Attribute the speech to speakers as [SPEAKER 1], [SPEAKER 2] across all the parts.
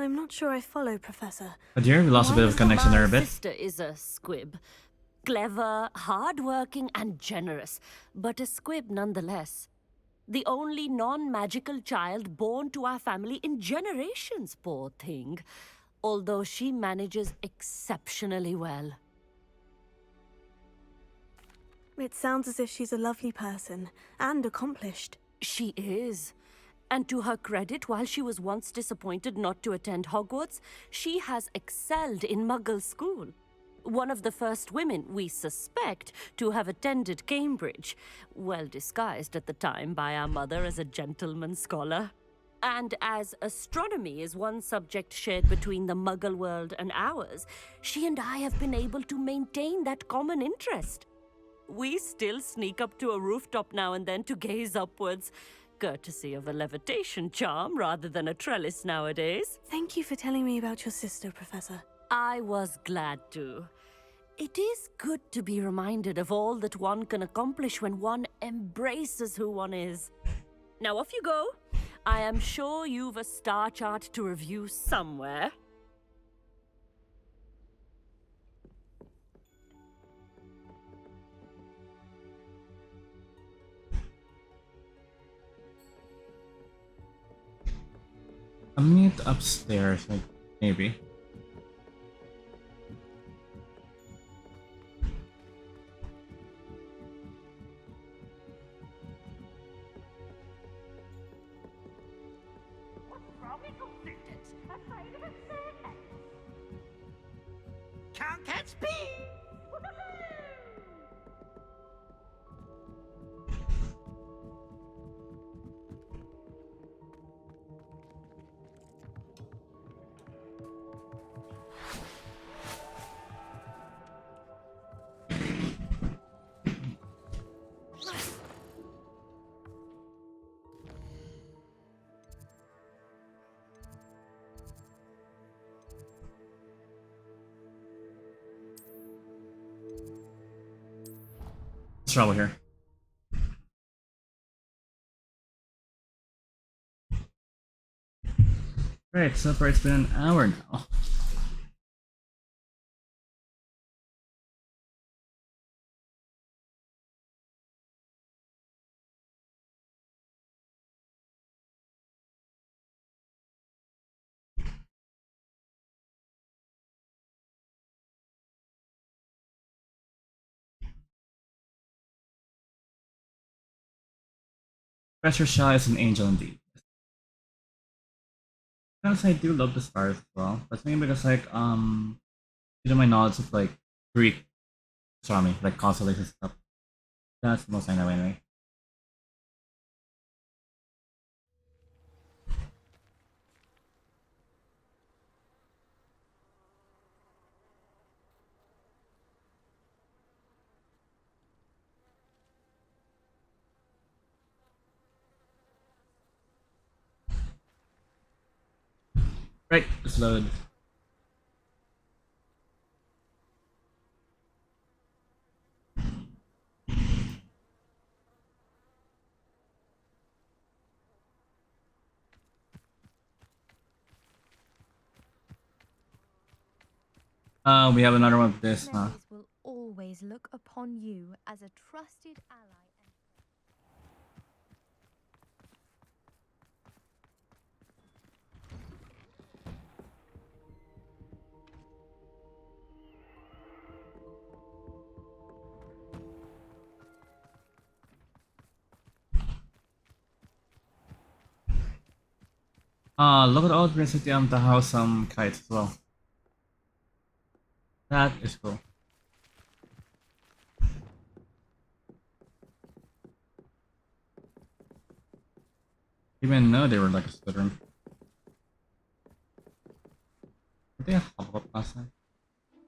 [SPEAKER 1] I'm not sure I follow, Professor.
[SPEAKER 2] But here we lost a bit of connection there a bit.
[SPEAKER 3] My sister is a squib. Clever, hard-working, and generous, but a squib nonetheless. The only non-magical child born to our family in generations, poor thing. Although she manages exceptionally well.
[SPEAKER 1] It sounds as if she's a lovely person, and accomplished.
[SPEAKER 3] She is. And to her credit, while she was once disappointed not to attend Hogwarts, she has excelled in Muggle school. One of the first women, we suspect, to have attended Cambridge, well disguised at the time by our mother as a gentleman scholar. And as astronomy is one subject shared between the Muggle world and ours, she and I have been able to maintain that common interest. We still sneak up to a rooftop now and then to gaze upwards, courtesy of a levitation charm rather than a trellis nowadays.
[SPEAKER 1] Thank you for telling me about your sister, Professor.
[SPEAKER 3] I was glad to. It is good to be reminded of all that one can accomplish when one embraces who one is. Now off you go. I am sure you've a star chart to review somewhere.
[SPEAKER 2] I'll meet upstairs, like, maybe.
[SPEAKER 4] Can't catch me!
[SPEAKER 2] What's trouble here? Right, so far it's been an hour now. Professor Shaw is an angel indeed. Because I do love the stars as well, but maybe because like due to my knowledge of like Greek astronomy, like constellation stuff, that's the most I know anyway. Right, let's load. We have another one of this, huh?
[SPEAKER 5] Memories will always look upon you as a trusted ally and
[SPEAKER 2] Look at all the city to house some kites as well. That is cool. Even know they were like a Slytherin. Did they have Hufflepuff last time?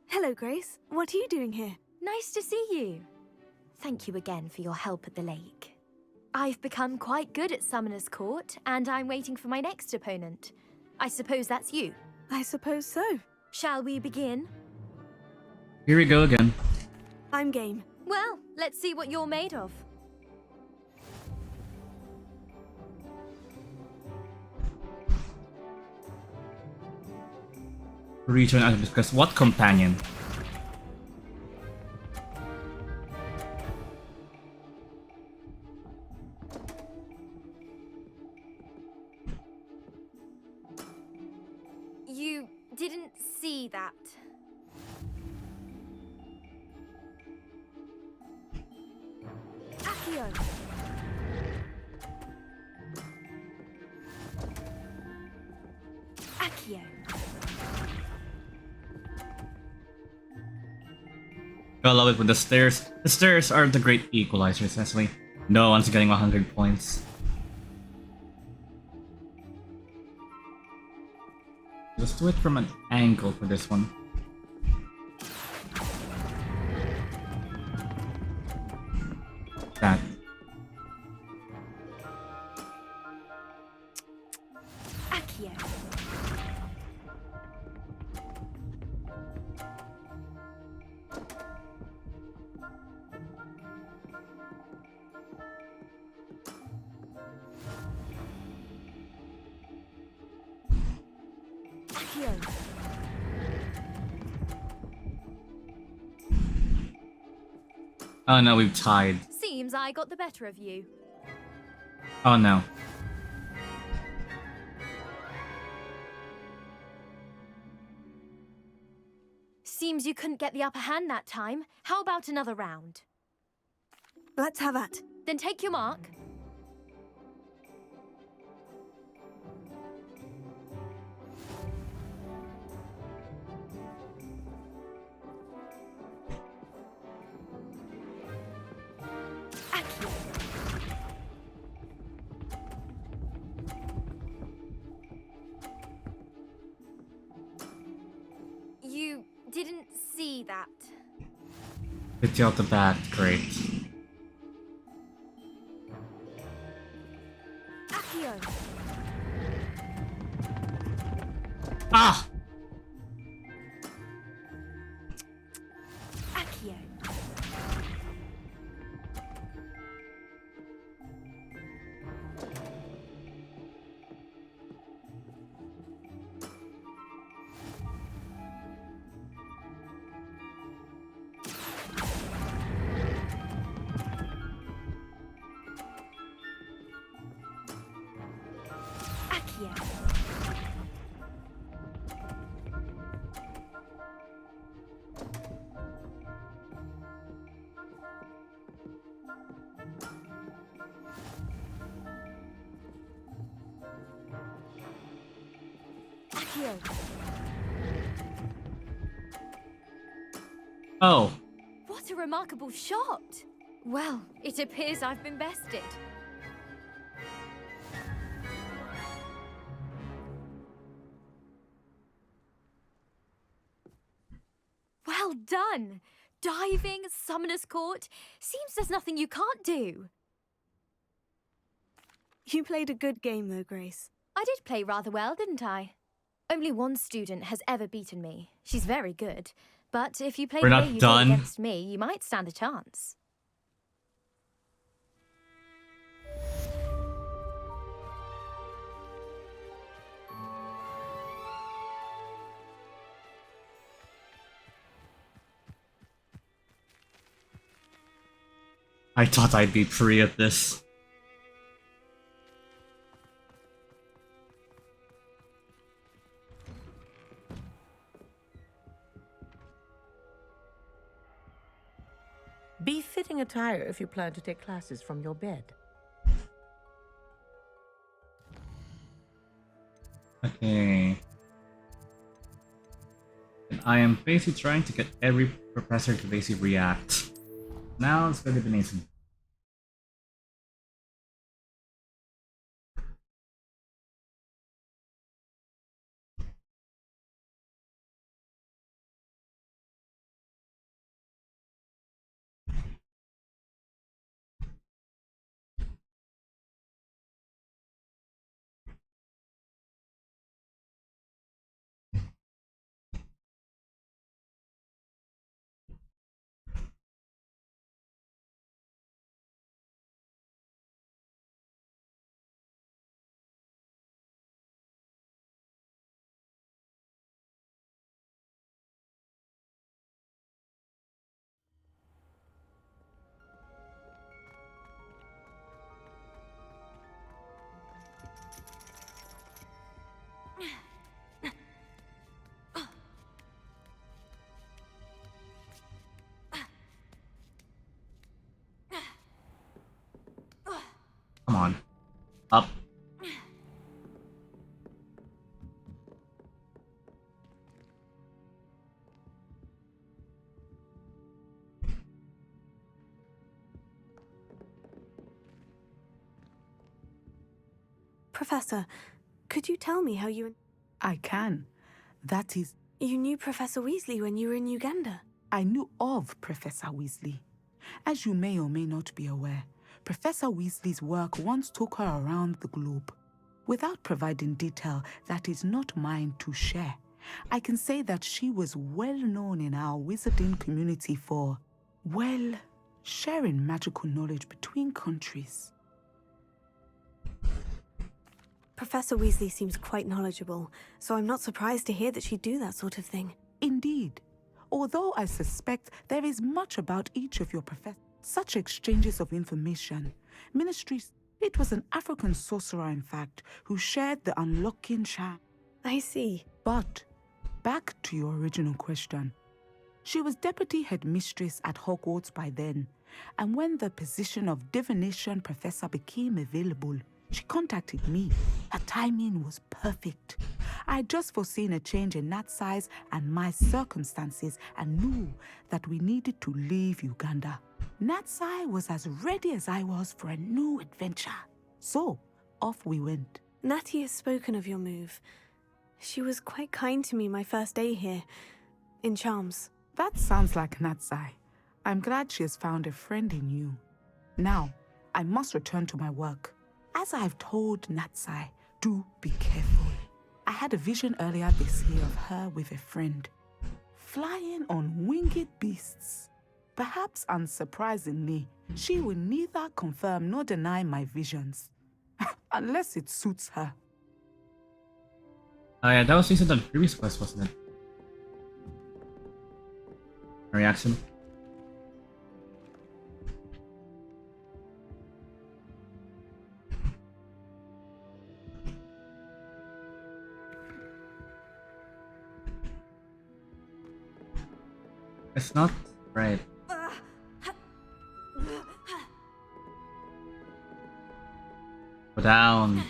[SPEAKER 1] Hello, Grace. What are you doing here?
[SPEAKER 5] nice to see you. Thank you again for your help at the lake. I've become quite good at Summoner's Court, and I'm waiting for my next opponent. I suppose that's you.
[SPEAKER 1] I suppose so.
[SPEAKER 5] Shall we begin?
[SPEAKER 2] Here we go again.
[SPEAKER 1] I'm game.
[SPEAKER 5] Well, let's see what you're made of.
[SPEAKER 2] return and discuss what companion?
[SPEAKER 5] You didn't see that. Accio. Accio.
[SPEAKER 2] I love it with the stairs. The stairs are the great equalizers, essentially. No one's getting 100 points. Let's do it from an angle for this one. That.
[SPEAKER 5] Accio. Accio.
[SPEAKER 2] Oh no, we've tied.
[SPEAKER 5] Seems I got the better of you.
[SPEAKER 2] Oh no.
[SPEAKER 5] Seems you couldn't get the upper hand that time. How about another round?
[SPEAKER 1] Let's have that.
[SPEAKER 5] Then take your mark. Accio. You didn't see that.
[SPEAKER 2] Hit you out the back, great.
[SPEAKER 5] Accio.
[SPEAKER 2] Ah!
[SPEAKER 5] Accio. Accio. Accio.
[SPEAKER 2] Oh.
[SPEAKER 5] What a remarkable shot! Well, it appears I've been bested. Well done! Diving, Summoner's Court. Seems there's nothing you can't do.
[SPEAKER 1] You played a good game though, Grace.
[SPEAKER 5] I did play rather well, didn't I? Only one student has ever beaten me. She's very good. But if you play
[SPEAKER 2] We're
[SPEAKER 5] the
[SPEAKER 2] not
[SPEAKER 5] way you did
[SPEAKER 2] done.
[SPEAKER 5] against me, you might stand a chance.
[SPEAKER 2] I thought I'd be free at this.
[SPEAKER 6] Be fitting attire if you plan to take classes from your bed.
[SPEAKER 2] Okay. And I am basically trying to get every professor to basically react. Now it's going to be Nathan. Up.
[SPEAKER 1] Professor, could you tell me how you...
[SPEAKER 7] I can. That is,
[SPEAKER 1] You knew Professor Weasley when you were in Uganda?
[SPEAKER 7] I knew of Professor Weasley. As you may or may not be aware, Professor Weasley's work once took her around the globe. Without providing detail that is not mine to share, I can say that she was well known in our wizarding community for, well, sharing magical knowledge between countries.
[SPEAKER 1] Professor Weasley seems quite knowledgeable, so I'm not surprised to hear that she'd do that sort of thing.
[SPEAKER 7] Indeed. Although I suspect there is much about each of your professors, such exchanges of information, ministries. It was an African sorcerer, in fact, who shared the unlocking charm.
[SPEAKER 1] I see.
[SPEAKER 7] But, back to your original question. She was deputy headmistress at Hogwarts by then, and when the position of divination professor became available, she contacted me. Her timing was perfect. I had just foreseen a change in Nat's size and my circumstances and knew that we needed to leave Uganda. Natsai was as ready as I was for a new adventure. So, off we went.
[SPEAKER 1] Natty has spoken of your move. She was quite kind to me my first day here, in Charms.
[SPEAKER 7] That sounds like Natsai. I'm glad she has found a friend in you. Now, I must return to my work. As I've told Natsai, do be careful. I had a vision earlier this year of her with a friend, flying on winged beasts. Perhaps unsurprisingly, she will neither confirm nor deny my visions. Unless it suits her.
[SPEAKER 2] Oh yeah, that was based on the previous quest, wasn't it? Reaction. It's not right. Go down.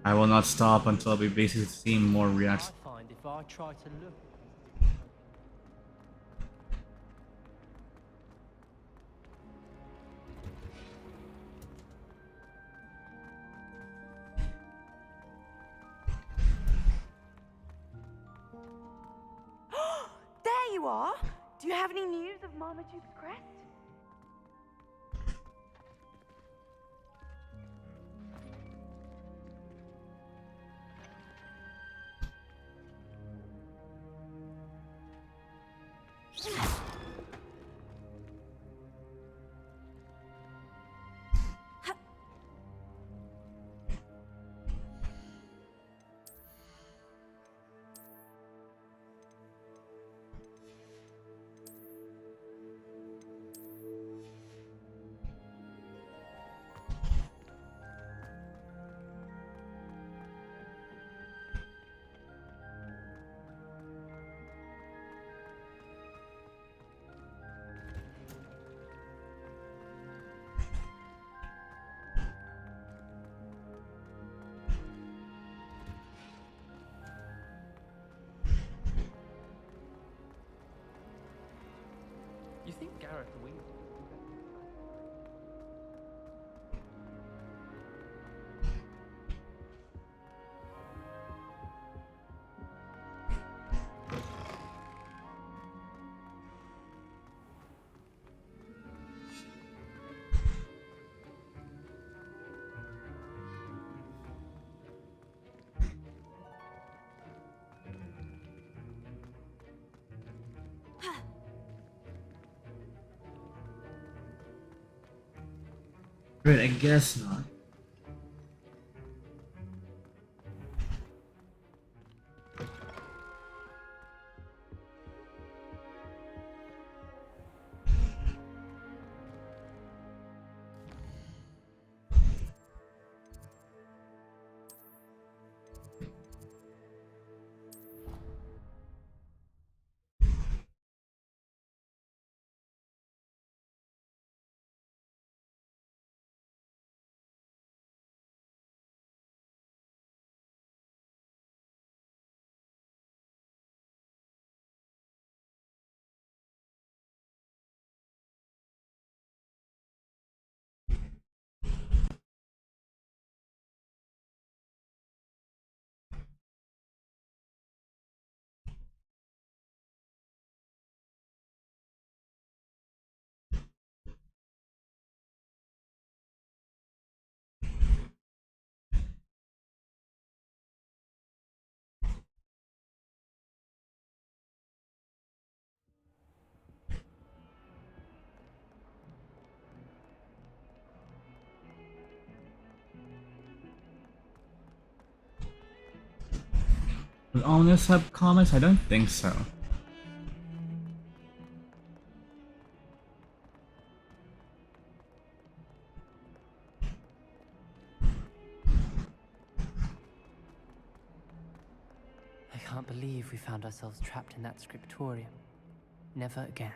[SPEAKER 2] I will not stop until we basically see more reactions.
[SPEAKER 8] I find if I try to look.
[SPEAKER 9] There you are! Do you have any news of Marmaduke's crest?
[SPEAKER 8] You think Gareth Weasley?
[SPEAKER 2] Right, I guess not. Will Ominous have comics? I don't think so.
[SPEAKER 8] I can't believe we found ourselves trapped in that scriptorium. Never again.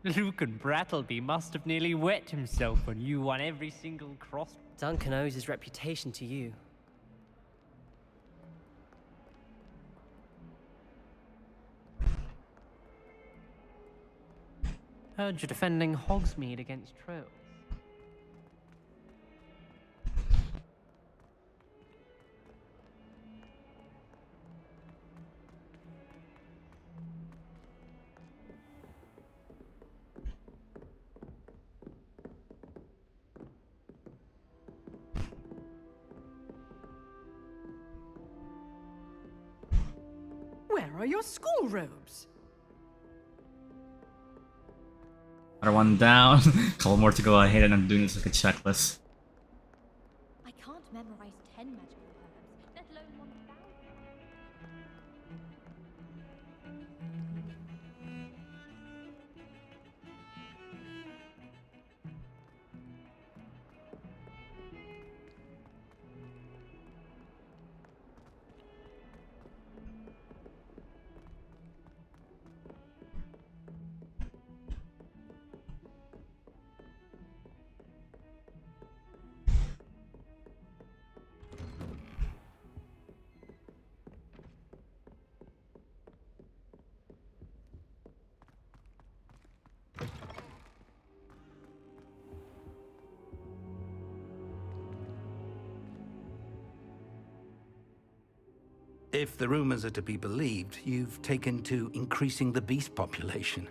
[SPEAKER 8] Lucan Brattleby must have nearly wet himself when you won every single cross.
[SPEAKER 10] Duncan owes his reputation to you.
[SPEAKER 8] Heard you're defending Hogsmeade against trolls.
[SPEAKER 9] Where are your school robes?
[SPEAKER 2] Another one down. Couple more to go. I hate it. I'm doing this like a checklist.
[SPEAKER 5] I can't memorize 10 magical herbs, let alone 1,000.
[SPEAKER 11] If the rumors are to be believed, you've taken to increasing the beast population.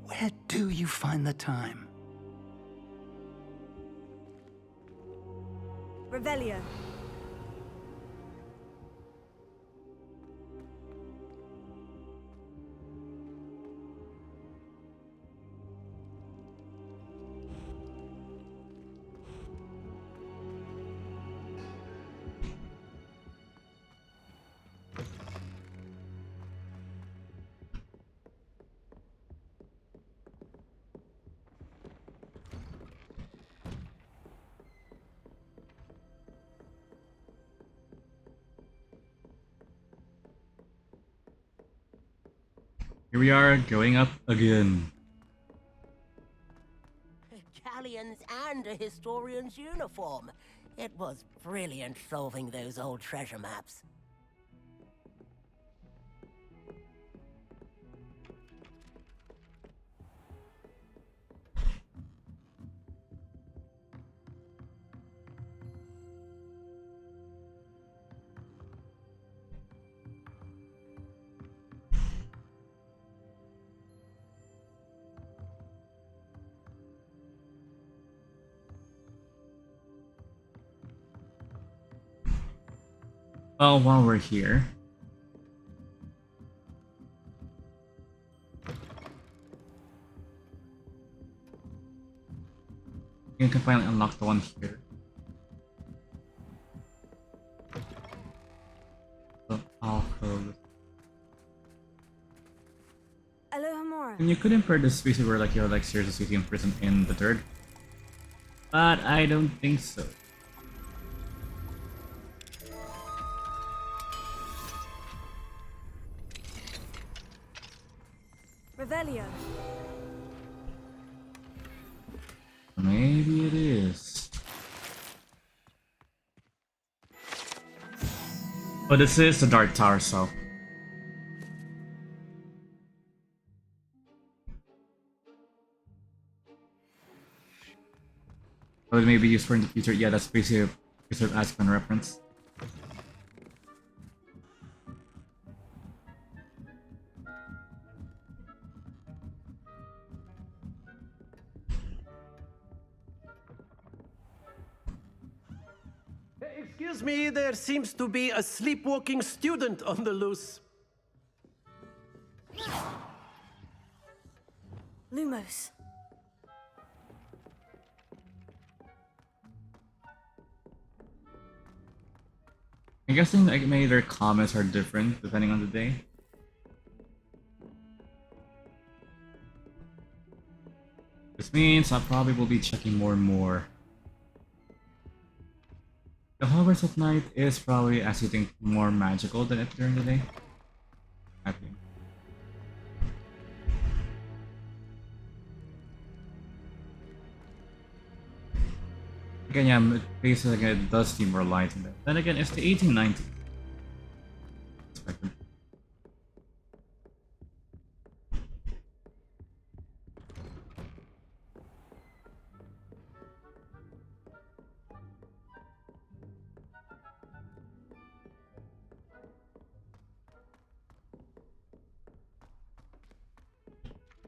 [SPEAKER 11] Where do you find the time?
[SPEAKER 1] Revelio.
[SPEAKER 2] Here we are, going up again.
[SPEAKER 4] Galleons and a historian's uniform. It was brilliant solving those old treasure maps.
[SPEAKER 2] Well, while we're here, You can finally unlock the one here. The alcove.
[SPEAKER 1] Hello, Hamura.
[SPEAKER 2] And you could infer this space where like you're like seriously imprisoned in the third. But I don't think so.
[SPEAKER 1] Revelio.
[SPEAKER 2] Maybe it is. But this is the Dark Tower, so. But it may be used for in the future. Yeah, that's basically a sort of Aspen reference.
[SPEAKER 12] Excuse me, there seems to be a sleepwalking student on the loose.
[SPEAKER 1] Lumos.
[SPEAKER 2] I'm guessing like maybe their comments are different depending on the day. This means I probably will be checking more and more. The Hogwarts at night is probably, as you think, more magical than it during the day. I think. Again, yeah, it basically like, it does seem more light in there. Then again, it's the 1890s. Expected.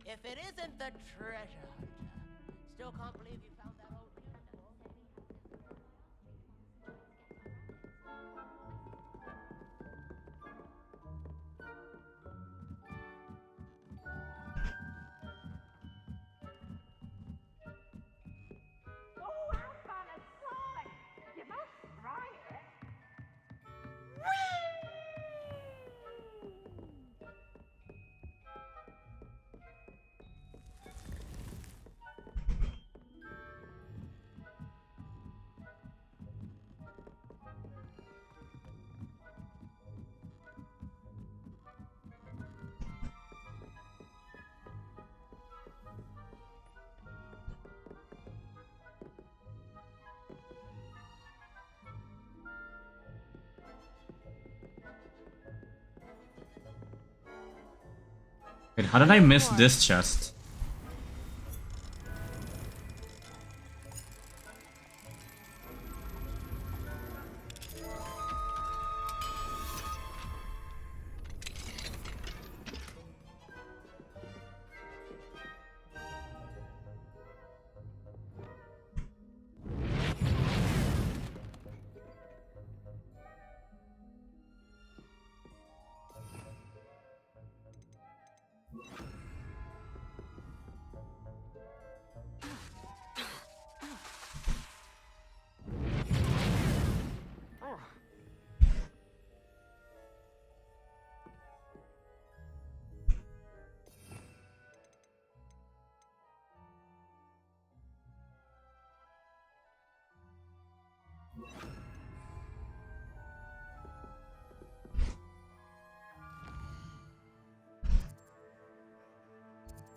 [SPEAKER 4] If it isn't the treasure hunter, still can't believe you found that old uniform.
[SPEAKER 9] Oh, how fun a slide! You must try it.
[SPEAKER 2] Wait, how did I miss this chest?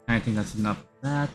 [SPEAKER 2] I think that's enough of that.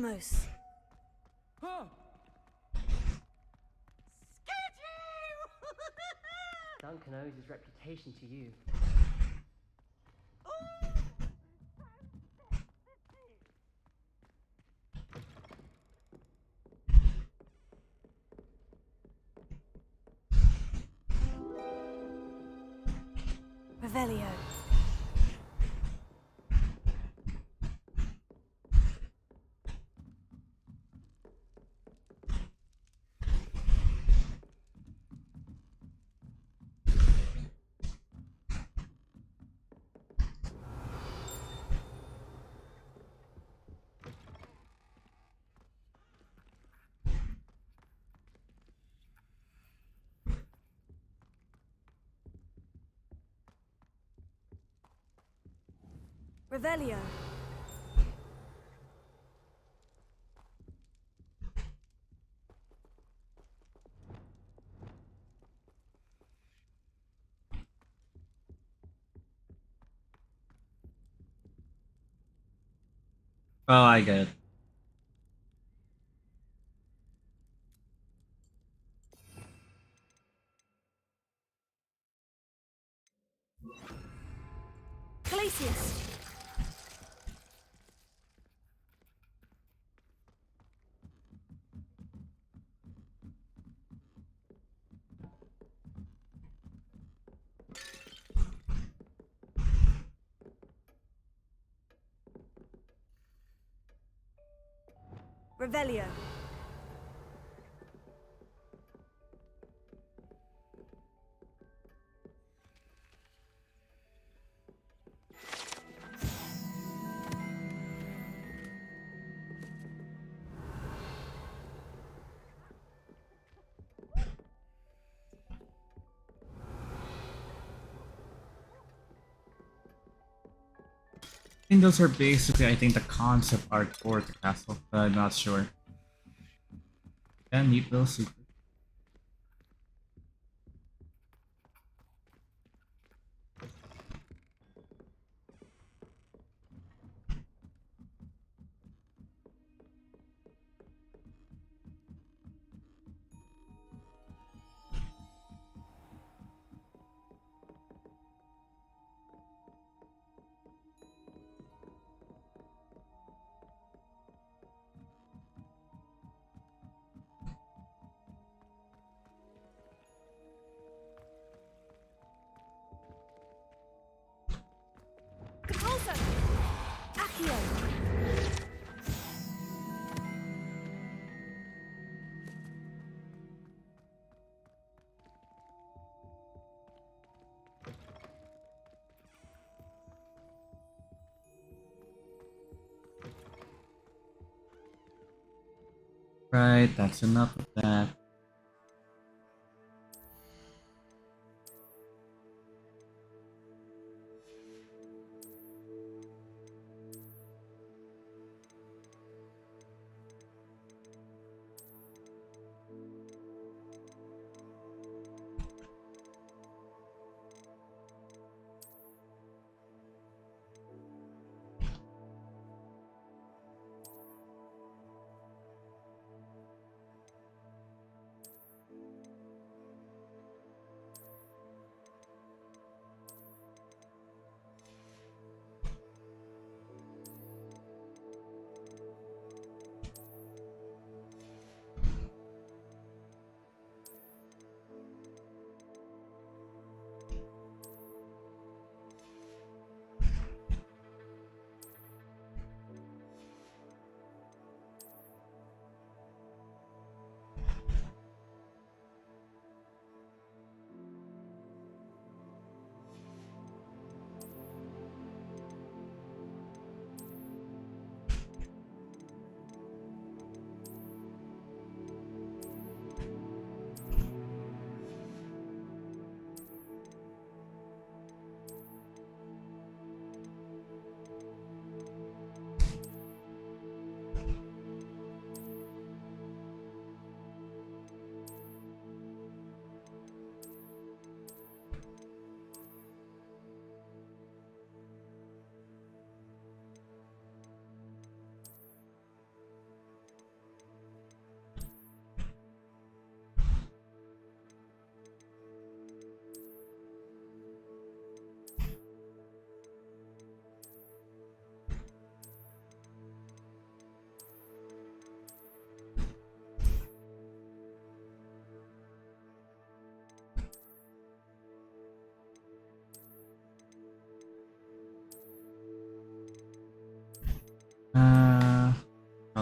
[SPEAKER 1] Almost.
[SPEAKER 10] Duncan owes his reputation to you.
[SPEAKER 1] Revelio. Revelio.
[SPEAKER 2] Oh, I get it.
[SPEAKER 1] Glacius. Revelio.
[SPEAKER 2] I think those are basically, I think, the concept art for the castle, but I'm not sure. Yeah, neat little secret.
[SPEAKER 1] Capulso. Accio.
[SPEAKER 2] Right, that's enough of that.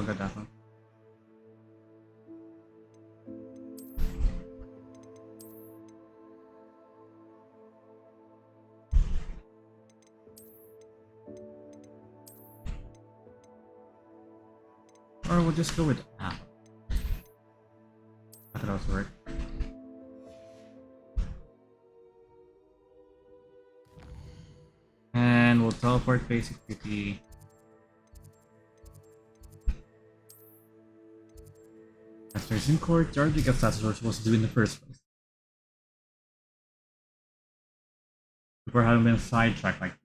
[SPEAKER 2] I'll get that one. Or we'll just go with app. I thought that was work. And we'll teleport basically. Masters in courtyard because that's what we're supposed to do in the first place. Before having been sidetracked like this.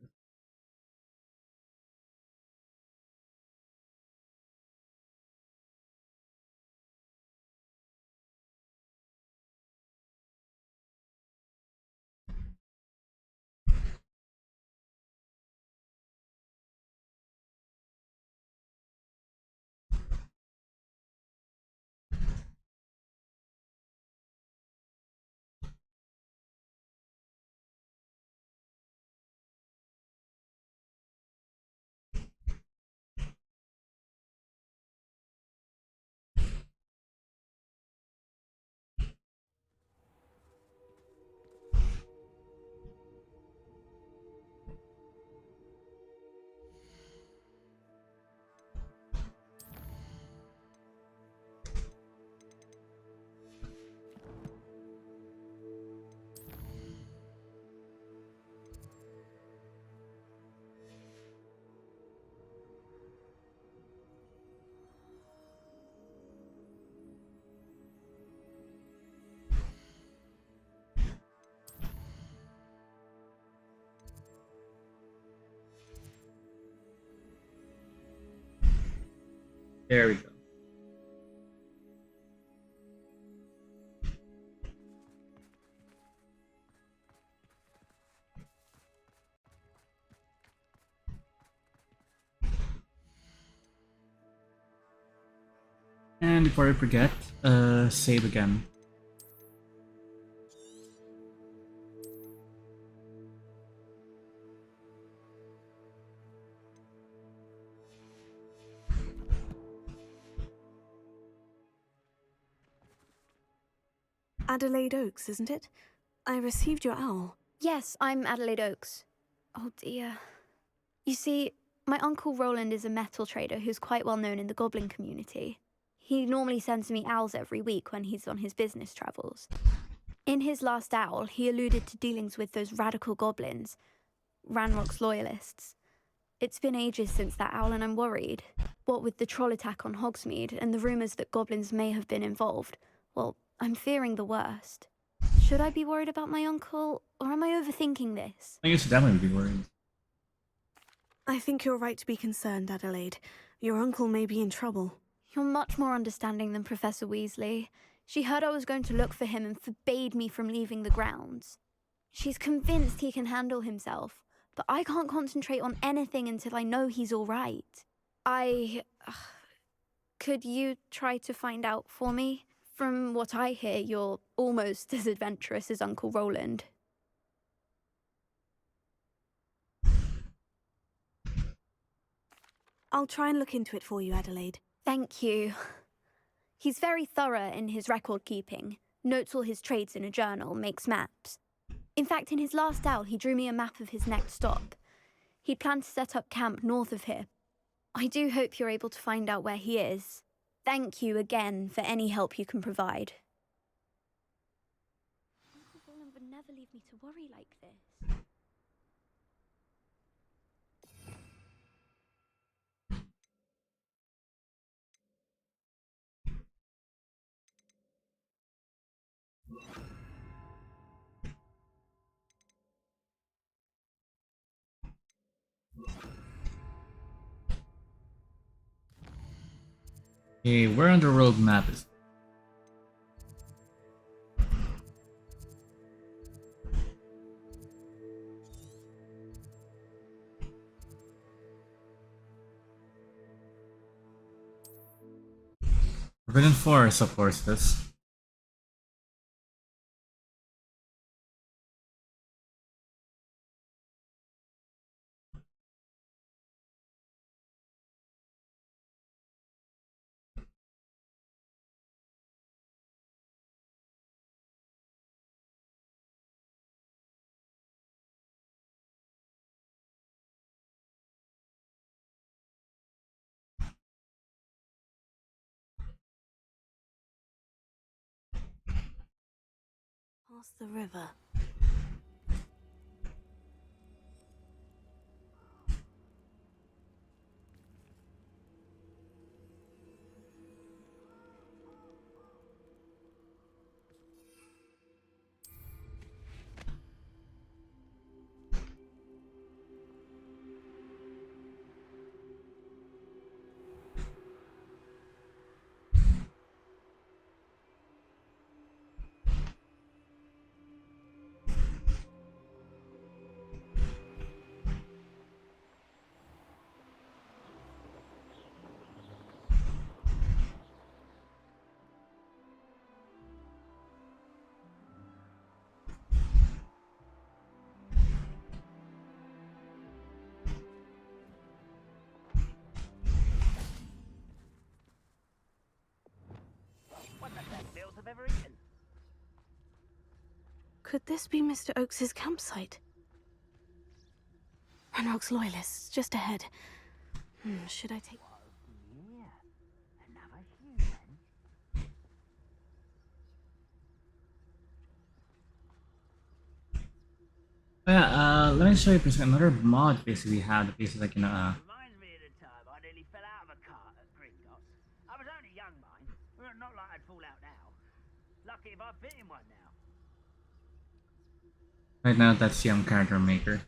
[SPEAKER 2] There we go. And before I forget, save again.
[SPEAKER 1] Adelaide Oaks, isn't it? I received your owl.
[SPEAKER 13] Yes, I'm Adelaide Oaks. Oh dear. You see, my uncle Roland is a metal trader who's quite well known in the goblin community. He normally sends me owls every week when he's on his business travels. In his last owl, he alluded to dealings with those radical goblins, Ranrock's loyalists. It's been ages since that owl and I'm worried. What with the troll attack on Hogsmeade and the rumours that goblins may have been involved, well, I'm fearing the worst. Should I be worried about my uncle, or am I overthinking this?
[SPEAKER 2] I should definitely be worried.
[SPEAKER 1] I think you're right to be concerned, Adelaide. Your uncle may be in trouble.
[SPEAKER 13] You're much more understanding than Professor Weasley. She heard I was going to look for him and forbade me from leaving the grounds. She's convinced he can handle himself, but I can't concentrate on anything until I know he's all right. Could you try to find out for me? From what I hear, you're almost as adventurous as Uncle Roland.
[SPEAKER 1] I'll try and look into it for you, Adelaide.
[SPEAKER 13] Thank you. He's very thorough in his record keeping, notes all his trades in a journal, makes maps. In fact, in his last owl, he drew me a map of his next stop. He planned to set up camp north of here. I do hope you're able to find out where he is. Thank you again for any help you can provide. Uncle Roland would never leave me to worry like this.
[SPEAKER 2] Okay, where on the road map is? Forbidden Forest, of course, this.
[SPEAKER 1] Across the river. Could this be Mr. Oakes's campsite? Ranrock's loyalists, just ahead. Should I take...
[SPEAKER 2] Oh, yeah, let me show you basically another mod basically we have that basically like, you know,
[SPEAKER 14] Reminds me of the time I nearly fell out of a cart at Gringotts. I was only young, mind. Not like I'd fall out now. Lucky if I fit in one now.
[SPEAKER 2] right now that's the character maker.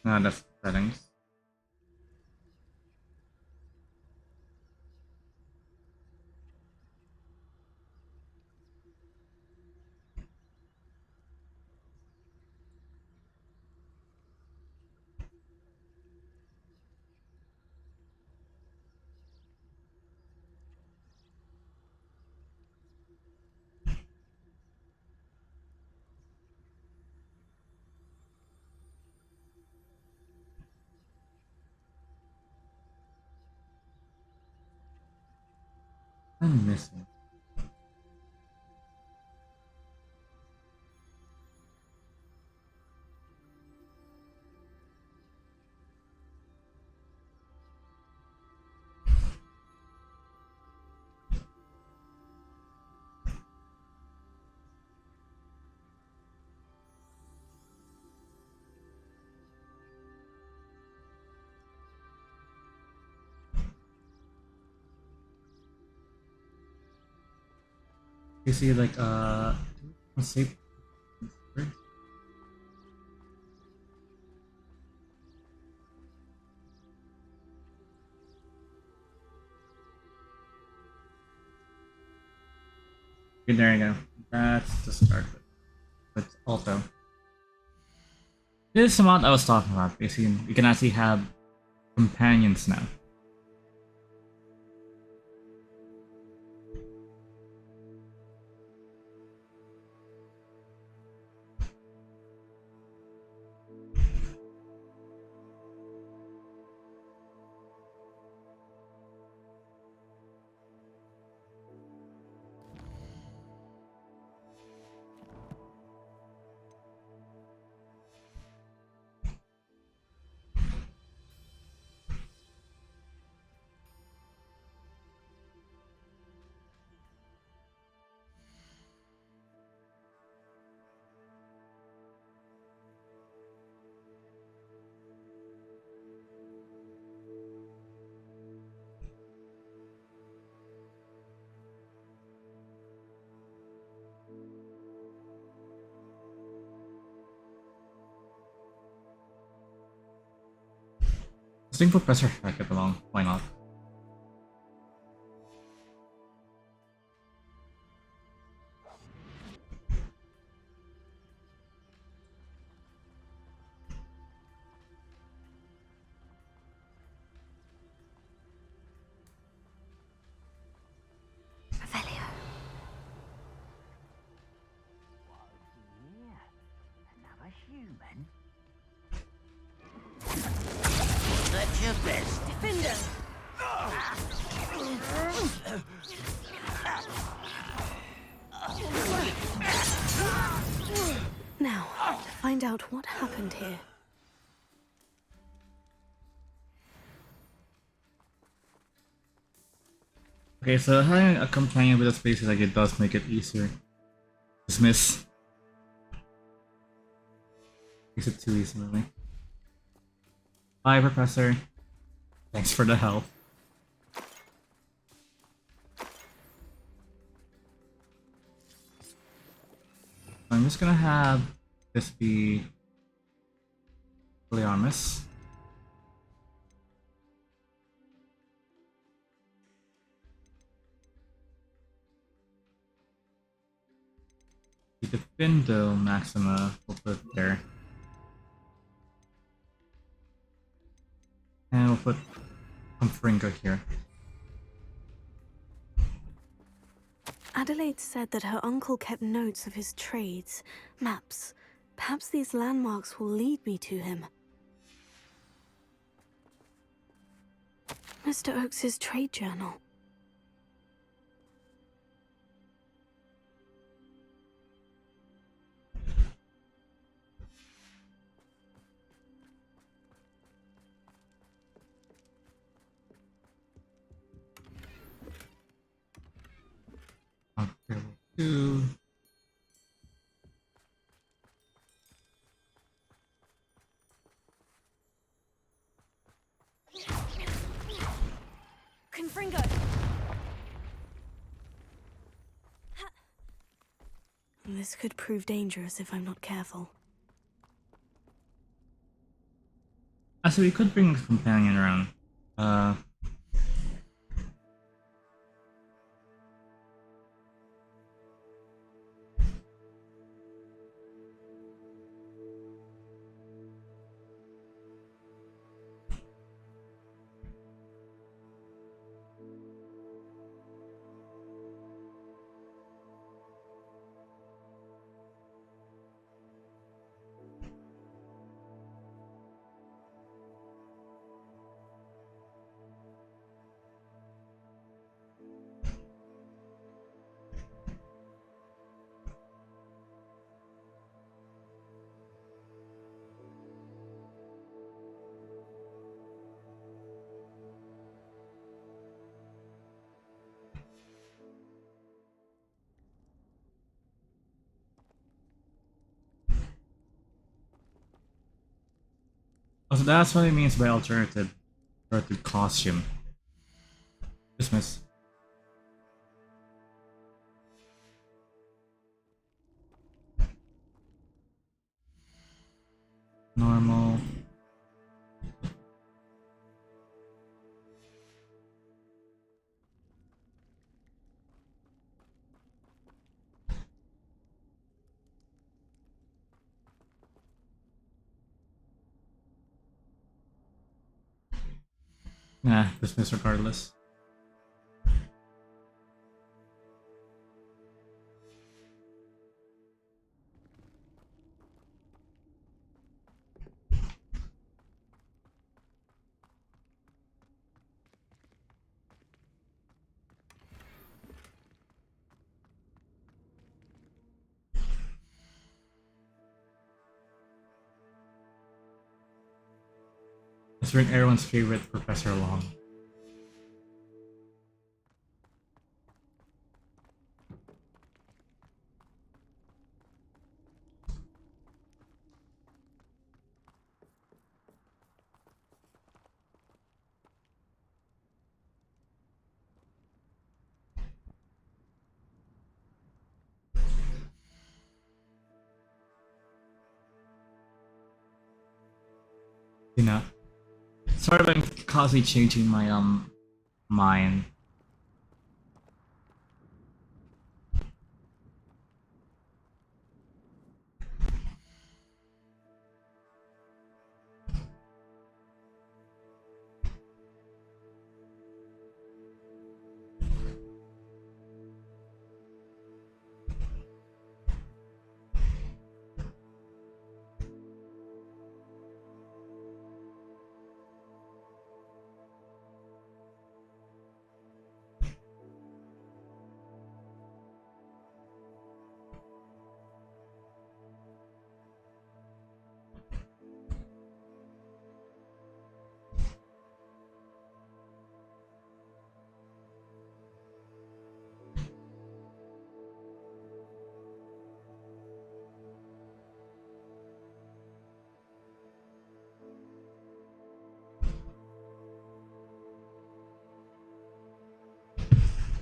[SPEAKER 2] No, that's settings. I'm missing. You see, like, let's see. Okay, there you go. That's the start. But also, this is the mod I was talking about. Basically, you can actually have companions now. Let's think Professor Hackett along. Why not?
[SPEAKER 14] then.
[SPEAKER 4] That's your best.
[SPEAKER 3] Defender!
[SPEAKER 1] Now, to find out what happened here.
[SPEAKER 2] Okay, so having a companion with a space like it does make it easier. Dismiss. Makes it too easy for me. Bye, Professor. Thanks for the help. I'm just gonna have this be Learmus. The Findo Maxima we'll put there. And we'll put Confringo here.
[SPEAKER 1] Adelaide said that her uncle kept notes of his trades, maps. Perhaps these landmarks will lead me to him. Mr. Oakes's trade journal.
[SPEAKER 2] Okay, we'll do.
[SPEAKER 3] Confringo!
[SPEAKER 1] This could prove dangerous if I'm not careful.
[SPEAKER 2] So we could bring the companion around. Oh, so that's what it means by alternative costume. Dismiss. Normal. Nah, dismiss regardless. Let's bring everyone's favorite professor along. You know, sorry if I'm constantly changing my mind.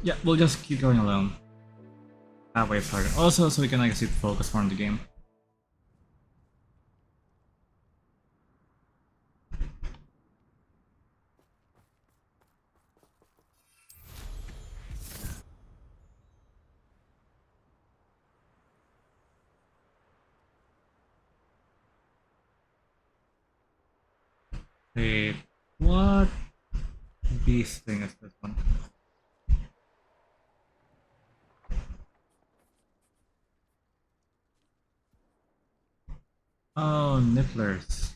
[SPEAKER 2] Yeah, we'll just keep going alone. That way further. Also, so we can like focus more on the game. Wait, what beast thing is this one? Oh, nibblers.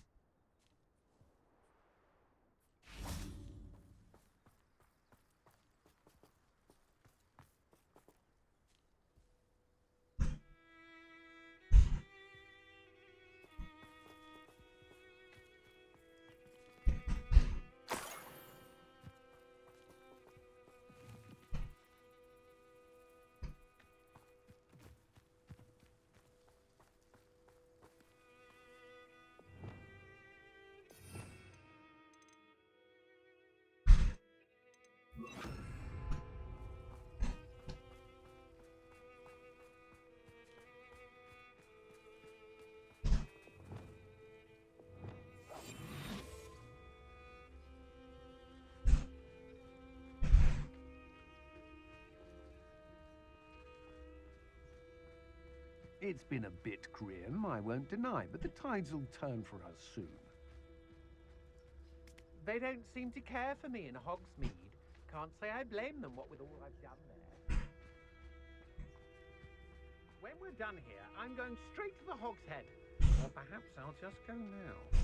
[SPEAKER 15] It's been a bit grim, I won't deny, but the tides will turn for us soon.
[SPEAKER 16] They don't seem to care for me in Hogsmeade. Can't say I blame them, what with all I've done there. When we're done here, I'm going straight to the Hog's Head.
[SPEAKER 15] Or perhaps I'll just go now.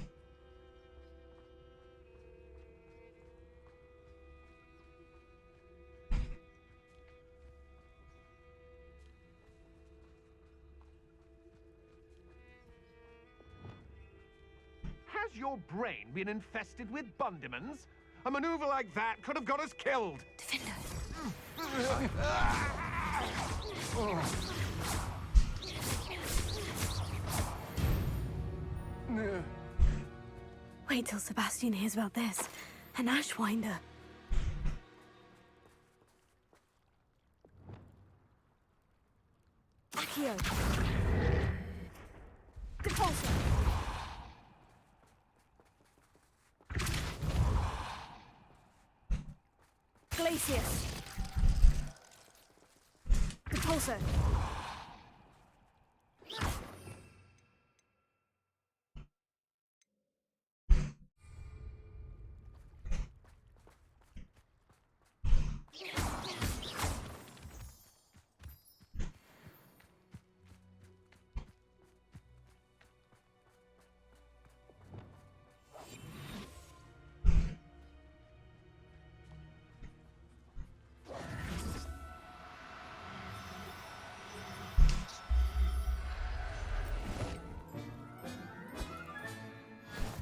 [SPEAKER 16] Has your brain been infested with bundimans? A maneuver like that could have got us killed.
[SPEAKER 1] Wait till Sebastian hears about this. An Ashwinder.
[SPEAKER 13] Accio. Depulso. Glacius. Depulso.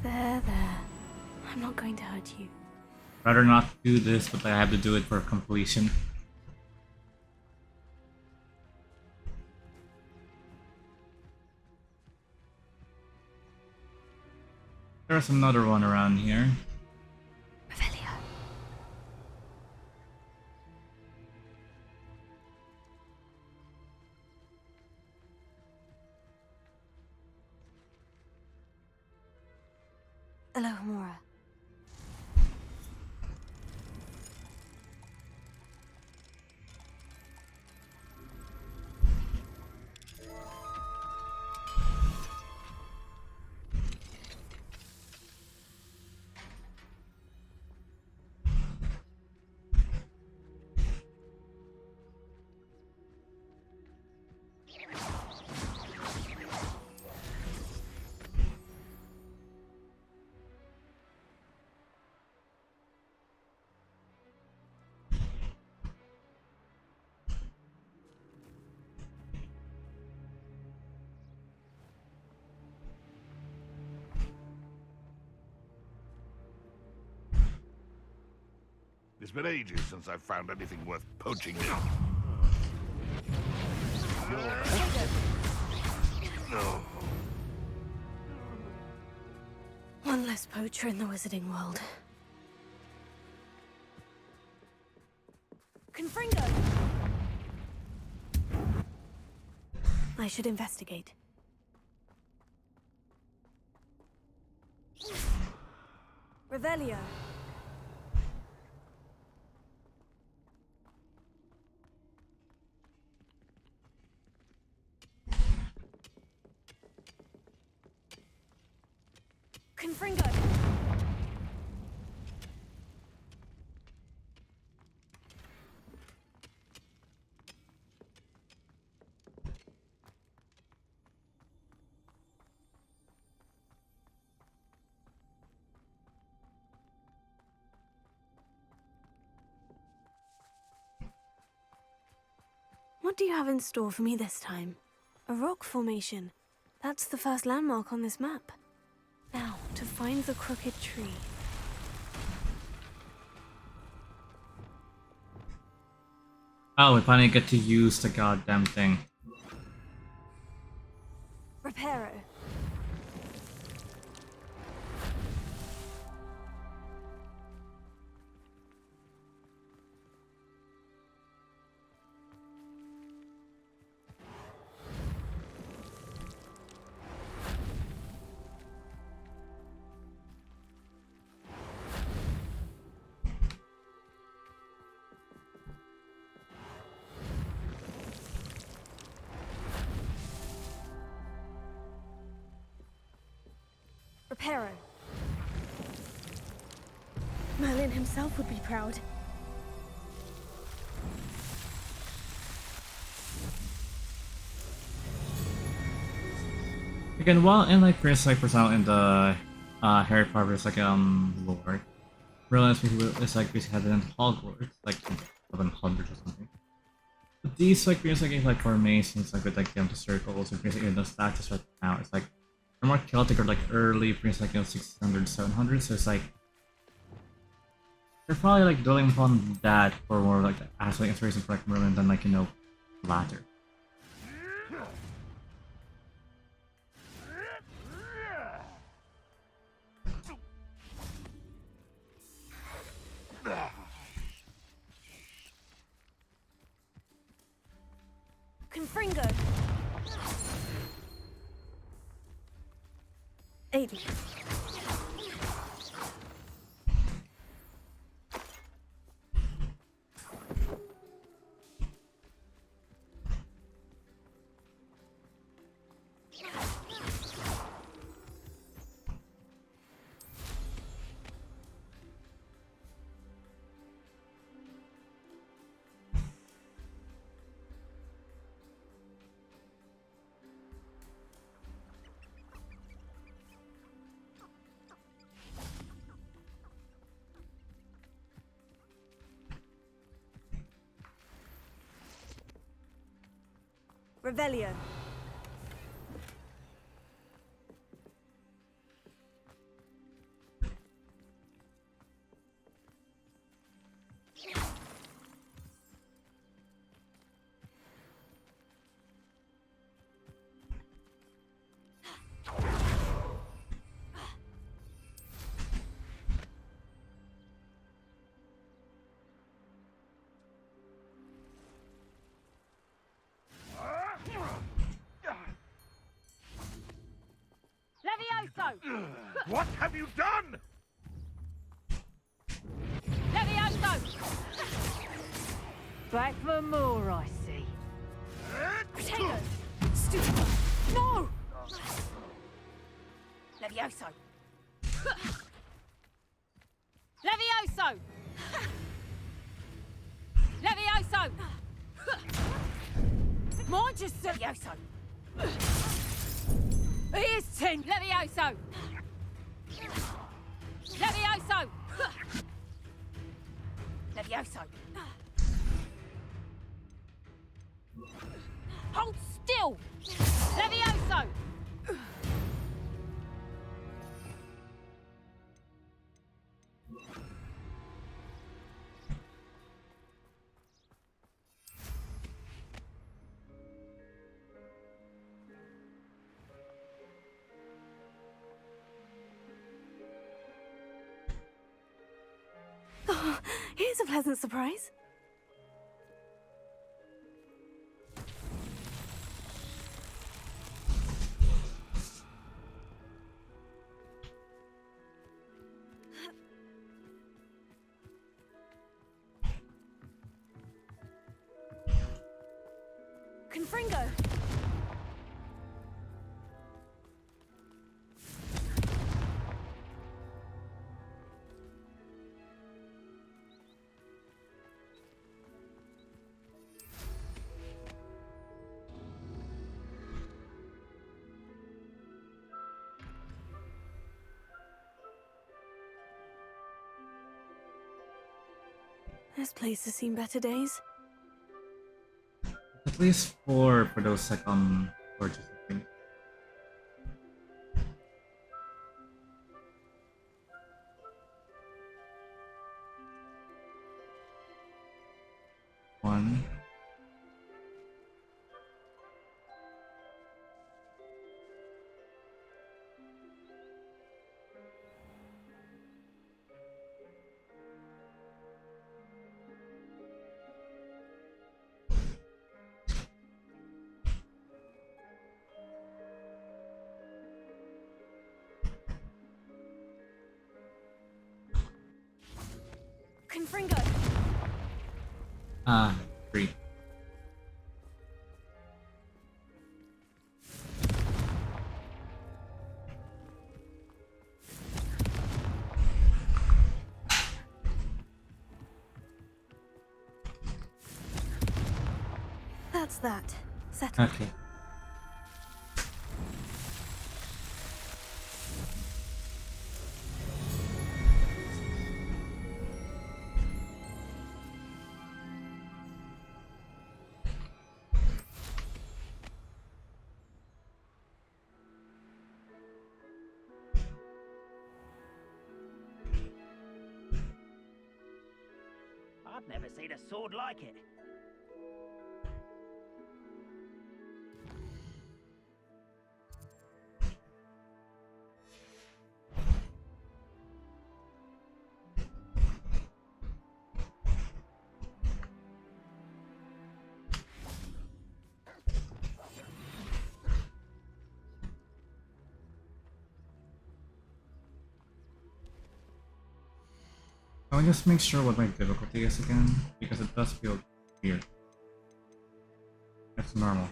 [SPEAKER 1] There. I'm not going to hurt you.
[SPEAKER 2] Rather not do this, but I have to do it for completion. There's another one around here.
[SPEAKER 1] Alohomora.
[SPEAKER 17] It's been ages since I've found anything worth poaching. No.
[SPEAKER 1] One less poacher in the wizarding world.
[SPEAKER 13] Confringo.
[SPEAKER 1] should investigate. Revelio. Confringo. What do you have in store for me this time? A rock formation. That's the first landmark on this map. Now, to find the crooked tree.
[SPEAKER 2] Oh, we finally get to use the goddamn thing.
[SPEAKER 1] Reparo. Reparo. Merlin himself would be proud.
[SPEAKER 2] Again, while in like for example in the Harry Potter lore, realize it's like basically had it in Hogwarts, like 1100 or something. But these like formations like with like the circles and basically the statues right now, it's like they're more Celtic or like early 600, 700, so it's like they're probably like dwelling upon that for more like actually inspiration for like Merlin than like latter.
[SPEAKER 1] Confringo. 80. Revelio.
[SPEAKER 16] What have you done?
[SPEAKER 9] Levioso! Back for more, I see.
[SPEAKER 1] Potato! Stupid! No!
[SPEAKER 9] Levioso! Levioso! Levioso! Mind yourself! Levioso! Here's 10! Levioso! Levioso! Levioso! Hold still! Levioso!
[SPEAKER 1] Oh, here's a pleasant surprise. This place has seen better days.
[SPEAKER 2] At least four for those torches, I think. One.
[SPEAKER 3] Confringo!
[SPEAKER 2] Three.
[SPEAKER 1] That's that. Settled.
[SPEAKER 2] Okay.
[SPEAKER 14] I've never seen a sword like it.
[SPEAKER 2] I'll just make sure what my difficulty is again, because it does feel weird. It's normal.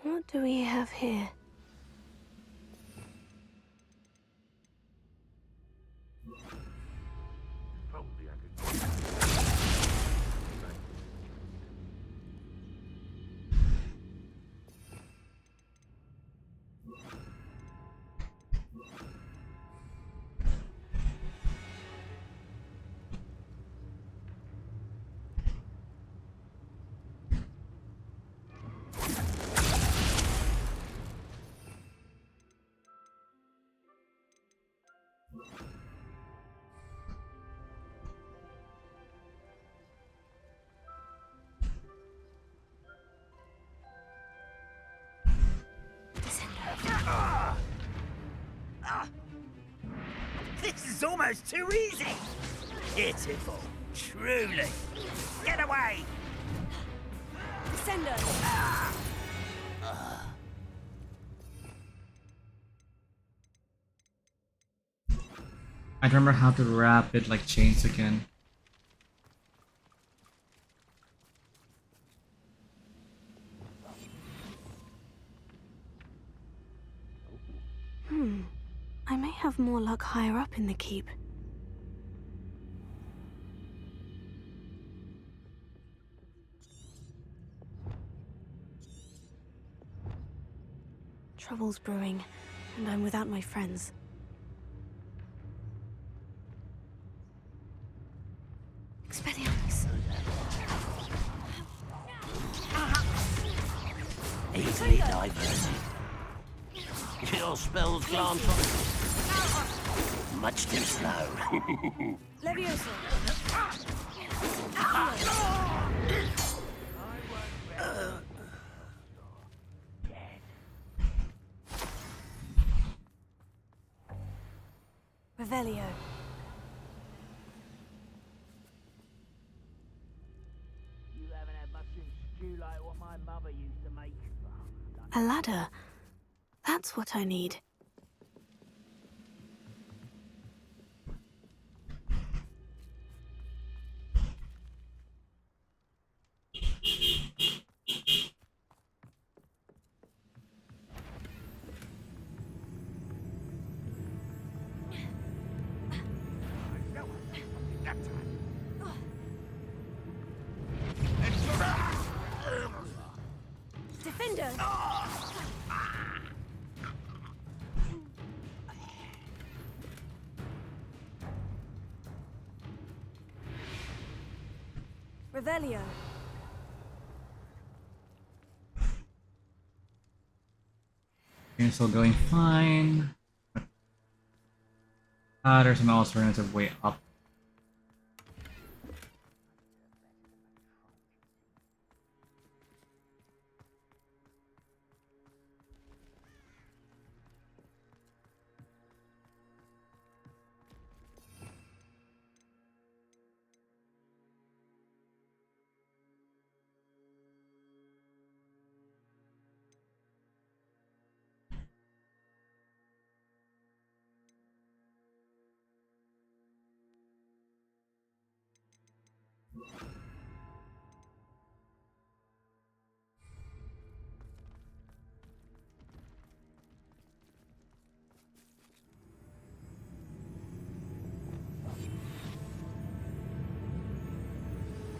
[SPEAKER 1] What do we have here?
[SPEAKER 14] This is almost too easy! Pitiful, truly. Get away!
[SPEAKER 3] Descender!
[SPEAKER 2] I remember how to wrap it like chains again.
[SPEAKER 1] I may have more luck higher up in the keep. Trouble's brewing, and I'm without my friends. Expelliarmus!
[SPEAKER 4] Easily diverted. Your spells glance on. Much too slow.
[SPEAKER 3] Leviosa!
[SPEAKER 1] Revelio.
[SPEAKER 14] You haven't had much stew like what my mother used to make.
[SPEAKER 1] A ladder. That's what I need. Revelio.
[SPEAKER 2] It's still going fine. There's an alternative way up.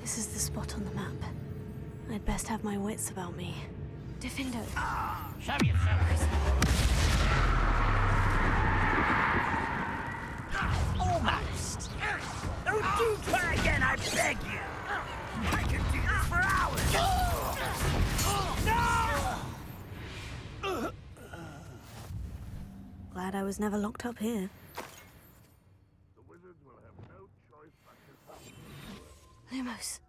[SPEAKER 1] This is the spot on the map. I'd best have my wits about me. Defindo.
[SPEAKER 14] Show yourself. Almost. Don't you try again, I beg you. I can do this for hours. No!
[SPEAKER 1] Glad I was never locked up here.
[SPEAKER 17] The wizards will have no choice but to...
[SPEAKER 1] Lumos.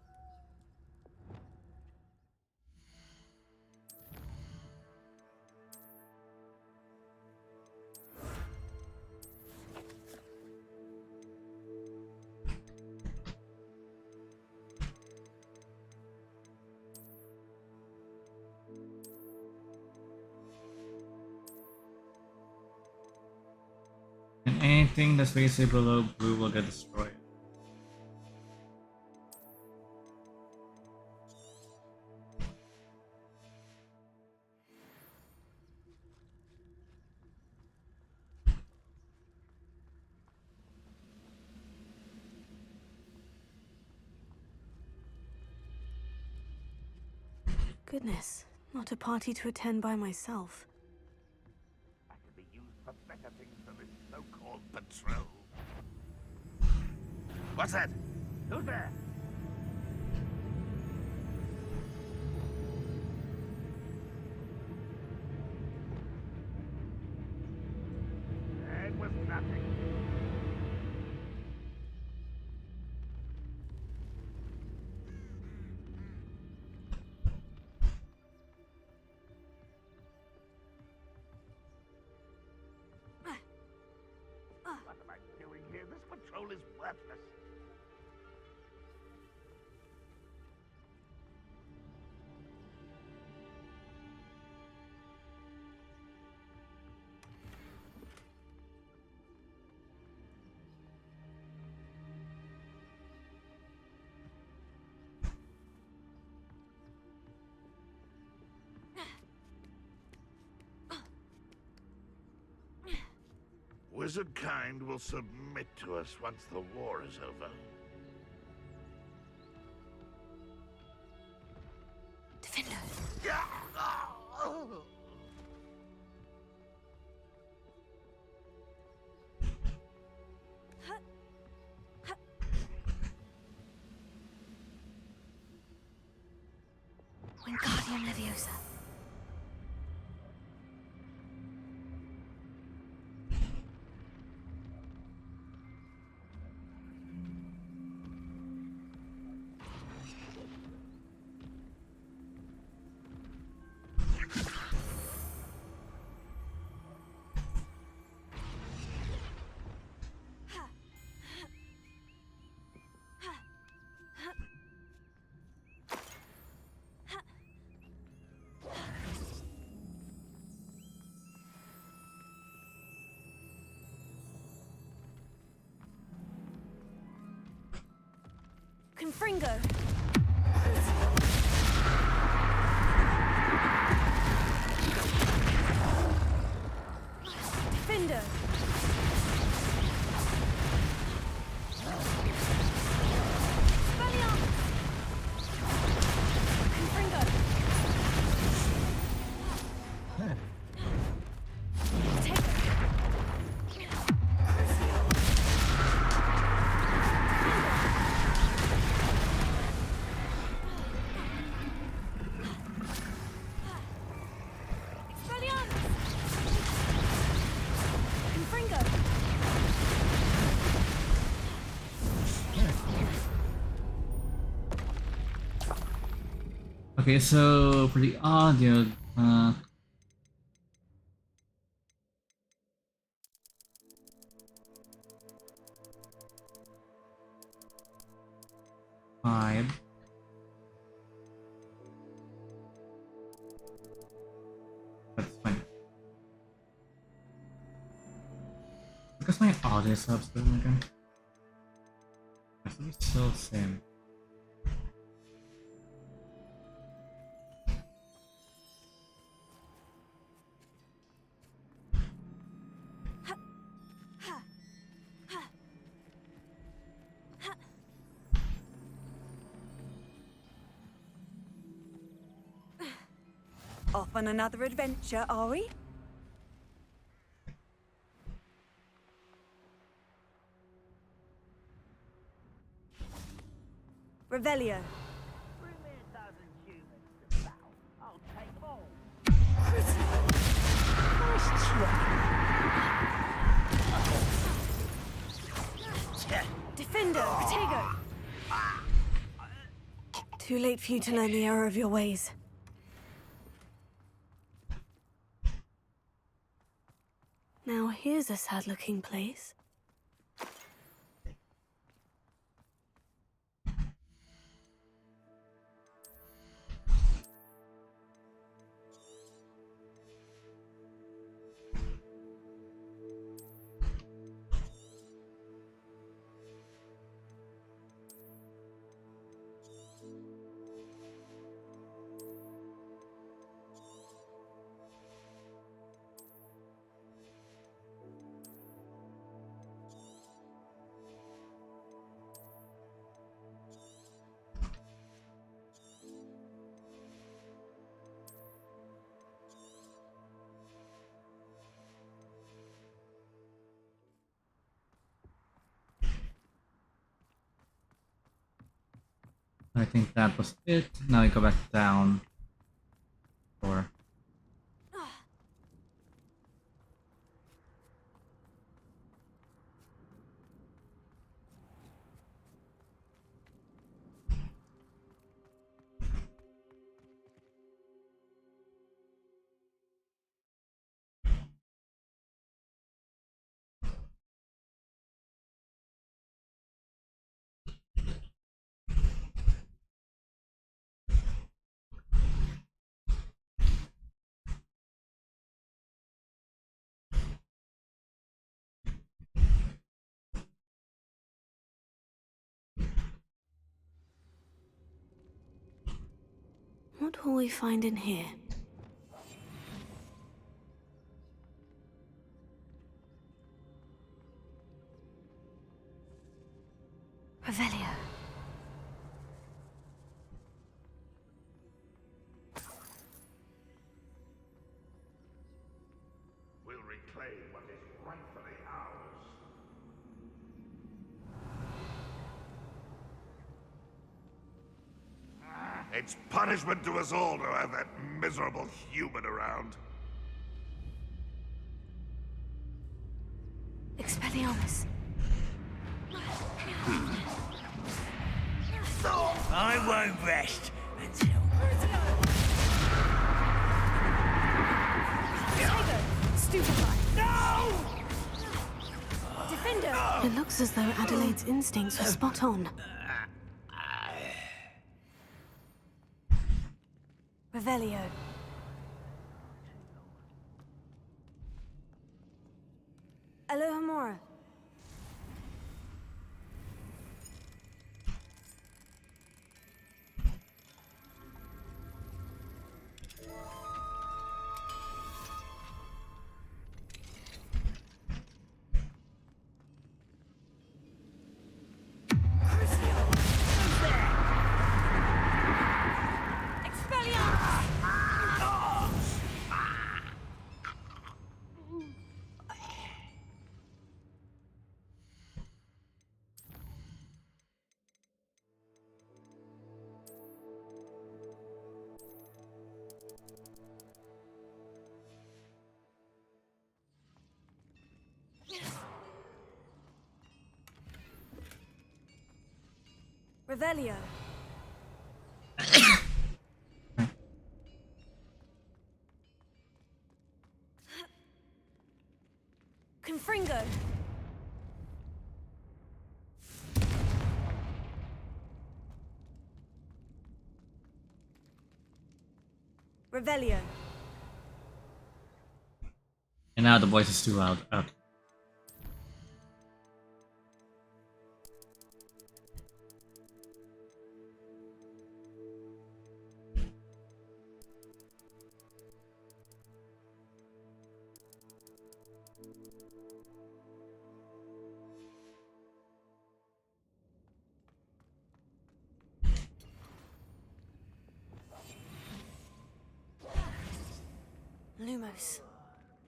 [SPEAKER 2] And anything that's basically below blue will get destroyed.
[SPEAKER 1] Goodness, not a party to attend by myself.
[SPEAKER 17] I could be used for better things than this so-called patrol. What's that? Who's there? It was nothing. What am I doing here? This patrol is worthless. Wizard kind will submit to us once the war is over.
[SPEAKER 1] Defindo. Wingardium Leviosa. Confringo. Defindo. Spellion. Confringo. Take it.
[SPEAKER 2] Okay, so for the audio, five. That's fine. Because my audio subs doing again. I think it's still the same.
[SPEAKER 9] Off on another adventure, are we? Revelio.
[SPEAKER 14] Bring me 1,000 humans to battle. I'll take them all. Nice try.
[SPEAKER 1] Defender, Protego! Too late for you to learn the error of your ways. Now here's a sad-looking place.
[SPEAKER 2] I think that was it. Now we go back down. Or
[SPEAKER 1] What will we find in here? Revelio.
[SPEAKER 17] We'll reclaim what is rightfully ours. It's punishment to us all to have that miserable human around.
[SPEAKER 1] Expelliarmus.
[SPEAKER 14] I won't rest until...
[SPEAKER 1] Stupefy.
[SPEAKER 14] No!
[SPEAKER 1] Defender! It looks as though Adelaide's instincts were spot on. Revelio. Alohomora. Revelio. Confringo! Revelio.
[SPEAKER 2] And now the voice is too loud. Okay.
[SPEAKER 1] Lumos.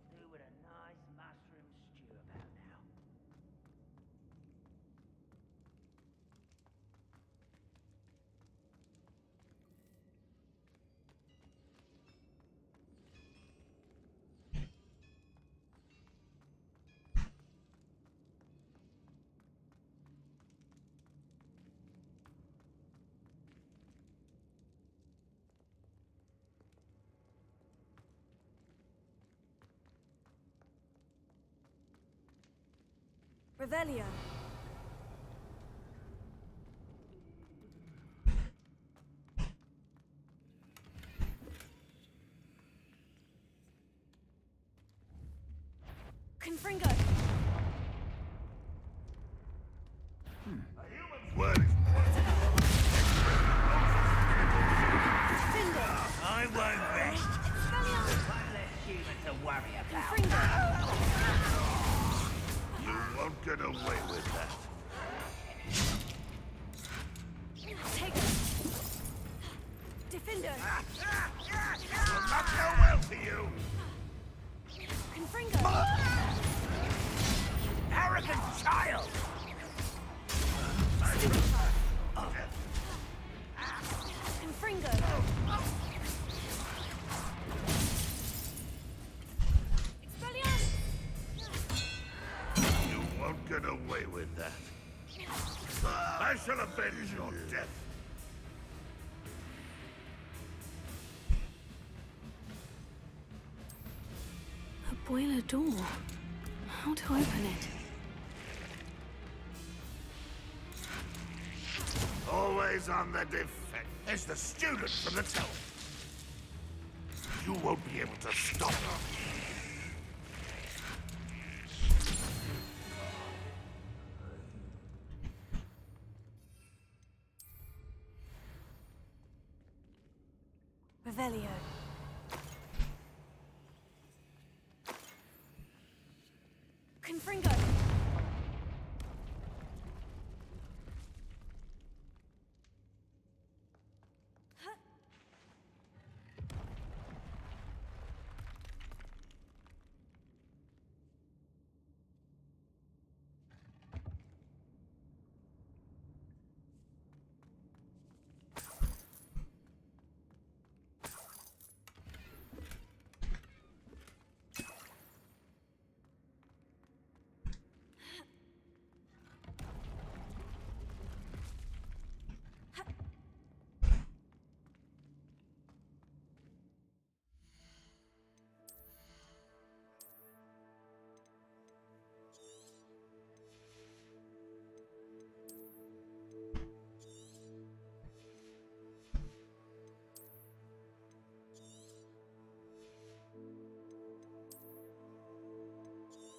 [SPEAKER 14] Do with a nice mushroom stew about now.
[SPEAKER 1] Revelio. Confringo.
[SPEAKER 17] Word is
[SPEAKER 14] I won't rest. One less human to worry about.
[SPEAKER 17] You won't get away with that.
[SPEAKER 1] Take it. Defender.
[SPEAKER 17] Will not go well for you.
[SPEAKER 1] Confringo.
[SPEAKER 14] Arrogant child!
[SPEAKER 1] Confringo.
[SPEAKER 17] You won't get away with that. I shall avenge your death.
[SPEAKER 1] A boiler door. How to open it?
[SPEAKER 17] Always on the defense. As the student from the tower. You won't be able to stop her.
[SPEAKER 1] Revelio. Confringo.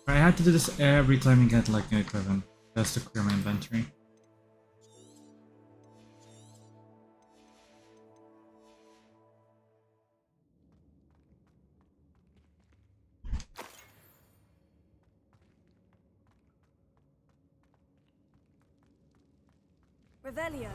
[SPEAKER 2] I have to do this every time you get like new equipment. Just to clear my inventory.
[SPEAKER 1] Revelio.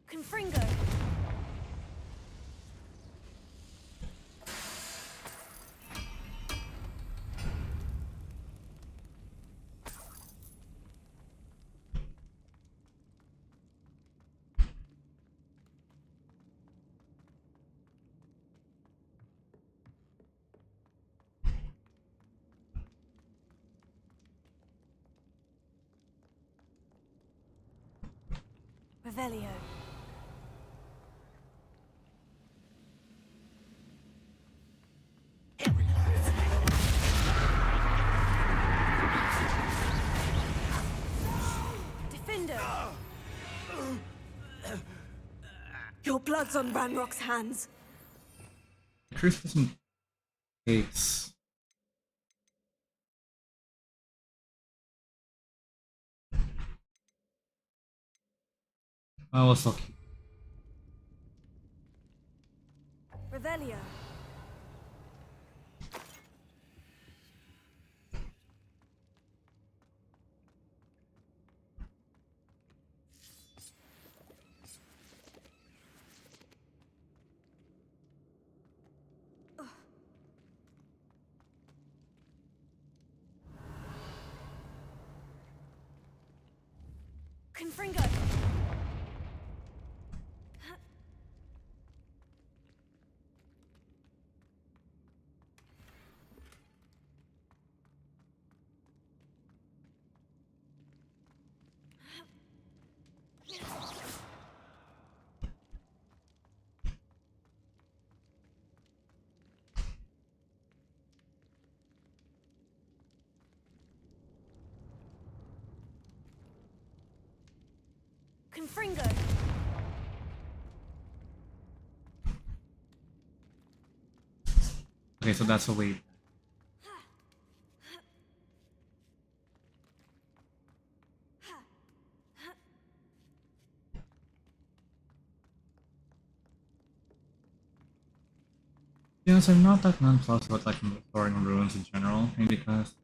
[SPEAKER 1] Confringo. Revelio. Defender! Your blood's on Ranrock's hands.
[SPEAKER 2] Truth doesn't takes. Oh, it's okay.
[SPEAKER 1] Revelio. Confringo. Confringo.
[SPEAKER 2] Okay, so that's a wait. Yes, I'm not that nonplussed about like restoring ruins in general, and because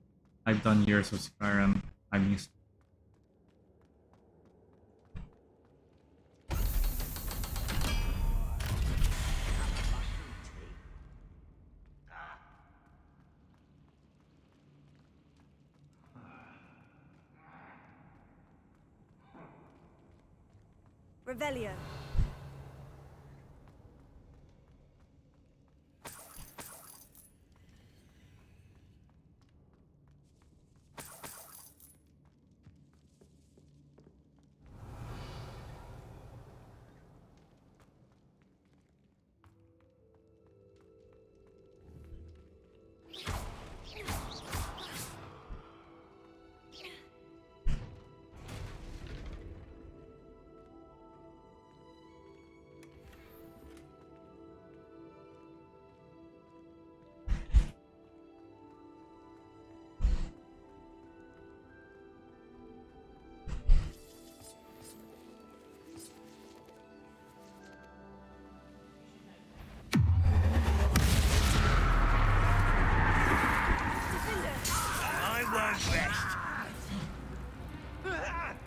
[SPEAKER 2] I've done years of Skyrim, I'm used.
[SPEAKER 1] Revelio.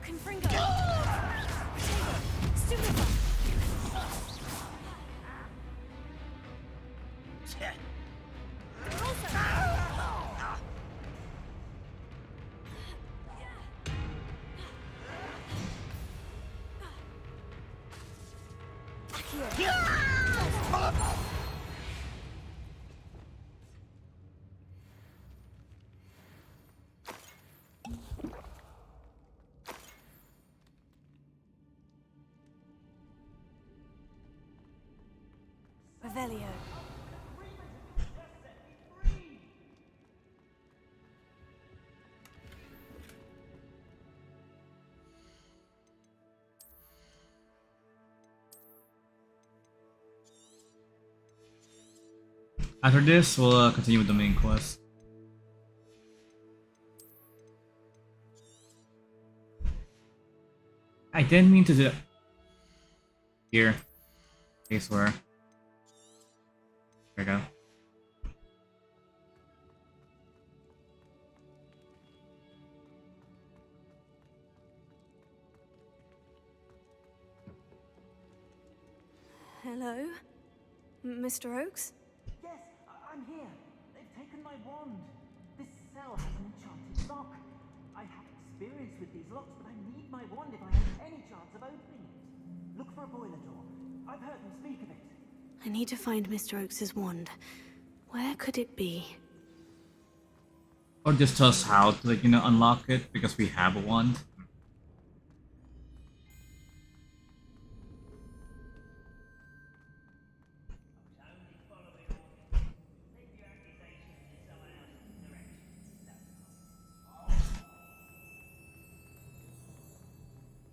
[SPEAKER 1] Confringo. Stupefy. Revelio.
[SPEAKER 2] After this, we'll continue with the main quest. I didn't mean to do it. Here. I swear. There we go.
[SPEAKER 1] Hello? Mr. Oakes?
[SPEAKER 18] Yes, I'm here. They've taken my wand. This cell has an enchanted lock. I have experience with these locks, but I need my wand if I have any chance of opening it. Look for a boiler door. I've heard them speak of it.
[SPEAKER 1] I need to find Mr. Oakes' wand. Where could it be?
[SPEAKER 2] Or just tell us how to, like, unlock it, because we have a wand.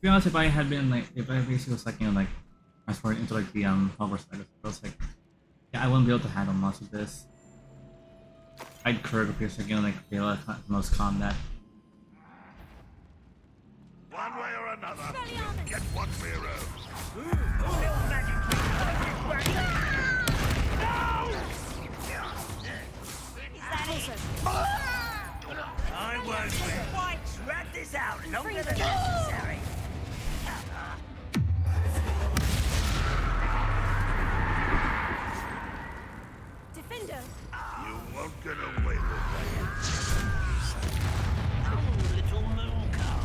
[SPEAKER 2] be honest, if I had been like, if I basically was like, you know, like, transported into like the Hogwarts side, I was like, yeah, I wouldn't be able to handle most of this. I'd curve because like, you know, like, fail at most combat.
[SPEAKER 17] One way or another, we'll get what we're owed.
[SPEAKER 14] I won't quite drag this out longer than necessary.
[SPEAKER 1] Defender!
[SPEAKER 17] You won't get away with
[SPEAKER 14] Oh, little moon cow.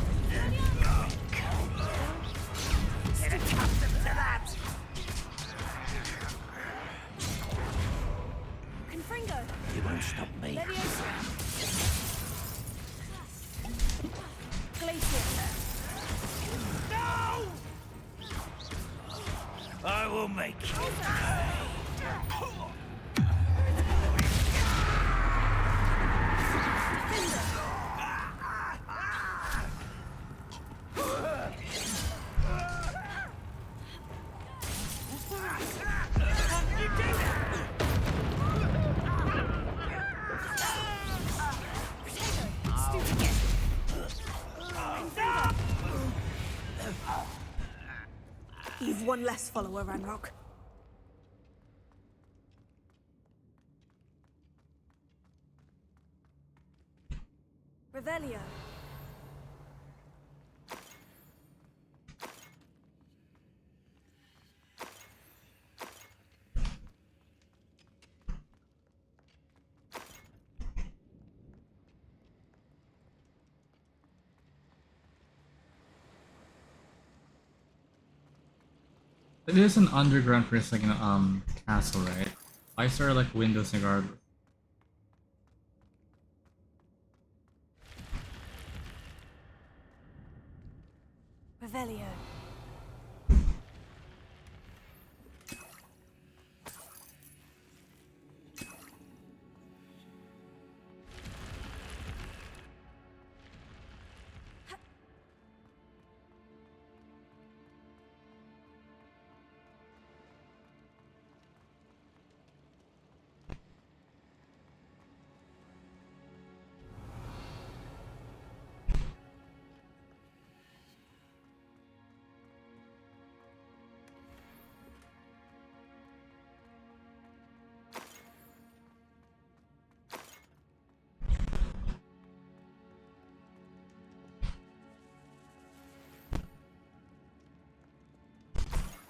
[SPEAKER 14] Get accustomed to that.
[SPEAKER 1] Confringo!
[SPEAKER 14] You won't stop me.
[SPEAKER 1] Leviosa! Glacier!
[SPEAKER 14] No! I will make you.
[SPEAKER 1] You've one less follower, Ranrock. Revelio.
[SPEAKER 2] It is an underground for a second castle, right? Why is there like windows regardless?
[SPEAKER 1] Revelio.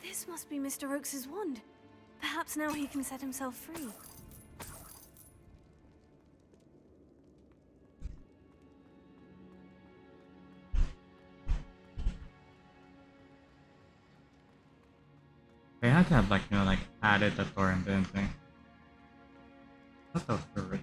[SPEAKER 1] This must be Mr. Oakes's wand. Perhaps now he can set himself free.
[SPEAKER 2] They had to have like, you know, like added the torrent, didn't they? What the frick?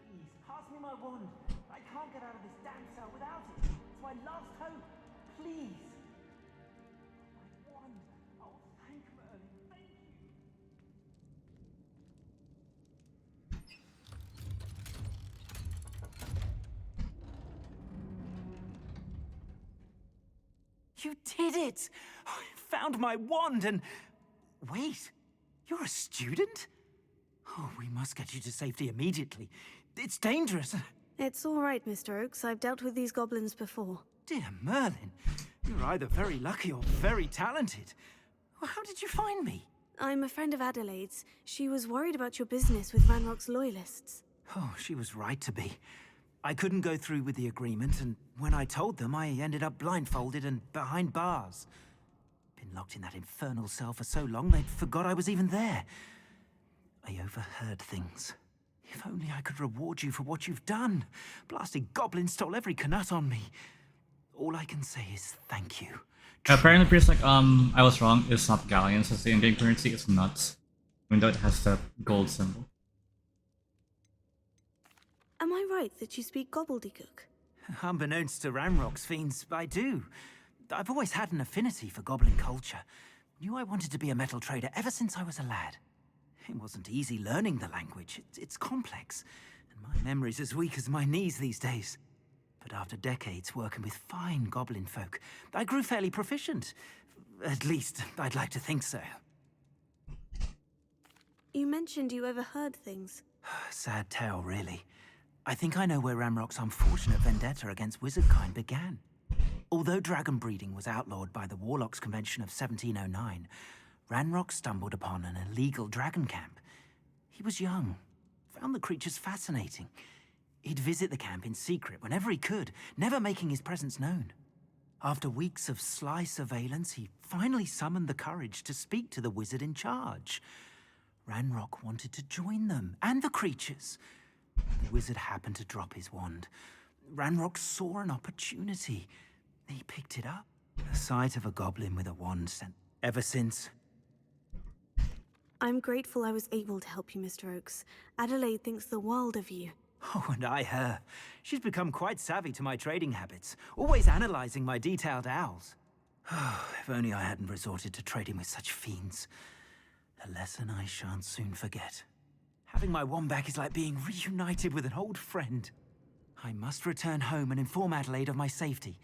[SPEAKER 18] Please, pass me my wand. I can't get out of this damn cell without it. It's my last hope. Please. My wand. Oh, thank Merlin. Thank you.
[SPEAKER 19] You did it! I found my wand and... Wait, you're a student? Oh, we must get you to safety immediately. It's dangerous.
[SPEAKER 1] It's all right, Mr. Oakes. I've dealt with these goblins before.
[SPEAKER 19] Dear Merlin, you're either very lucky or very talented. Well, how did you find me?
[SPEAKER 1] I'm a friend of Adelaide's. She was worried about your business with Ranrock's loyalists.
[SPEAKER 19] Oh, she was right to be. I couldn't go through with the agreement, and when I told them, I ended up blindfolded and behind bars. Been locked in that infernal cell for so long, they'd forgot I was even there. I overheard things. If only I could reward you for what you've done. Blasted goblins stole every canut on me. All I can say is thank you.
[SPEAKER 2] Apparently, Priest, like, I was wrong. It's not galleons. It's the in-game currency. It's nuts. Even though it has the gold symbol.
[SPEAKER 1] Am I right that you speak gobbledygook?
[SPEAKER 19] Unbeknownst to Ranrock's fiends, I do. I've always had an affinity for goblin culture. Knew I wanted to be a metal trader ever since I was a lad. It wasn't easy learning the language. It's complex, and my memory's as weak as my knees these days. But after decades working with fine goblin folk, I grew fairly proficient. At least, I'd like to think so.
[SPEAKER 1] You mentioned you overheard things.
[SPEAKER 19] Sad tale, really. I think I know where Ranrock's unfortunate vendetta against wizardkind began. Although dragon breeding was outlawed by the Warlocks Convention of 1709, Ranrock stumbled upon an illegal dragon camp. He was young, found the creatures fascinating. He'd visit the camp in secret whenever he could, never making his presence known. After weeks of sly surveillance, he finally summoned the courage to speak to the wizard in charge. Ranrock wanted to join them, and the creatures. The wizard happened to drop his wand. Ranrock saw an opportunity. He picked it up. The sight of a goblin with a wand sent... Ever since...
[SPEAKER 1] I'm grateful I was able to help you, Mr. Oakes. Adelaide thinks the world of you.
[SPEAKER 19] Oh, and I her. She's become quite savvy to my trading habits, always analyzing my detailed owls. If only I hadn't resorted to trading with such fiends. A lesson I shan't soon forget. Having my wand back is like being reunited with an old friend. I must return home and inform Adelaide of my safety.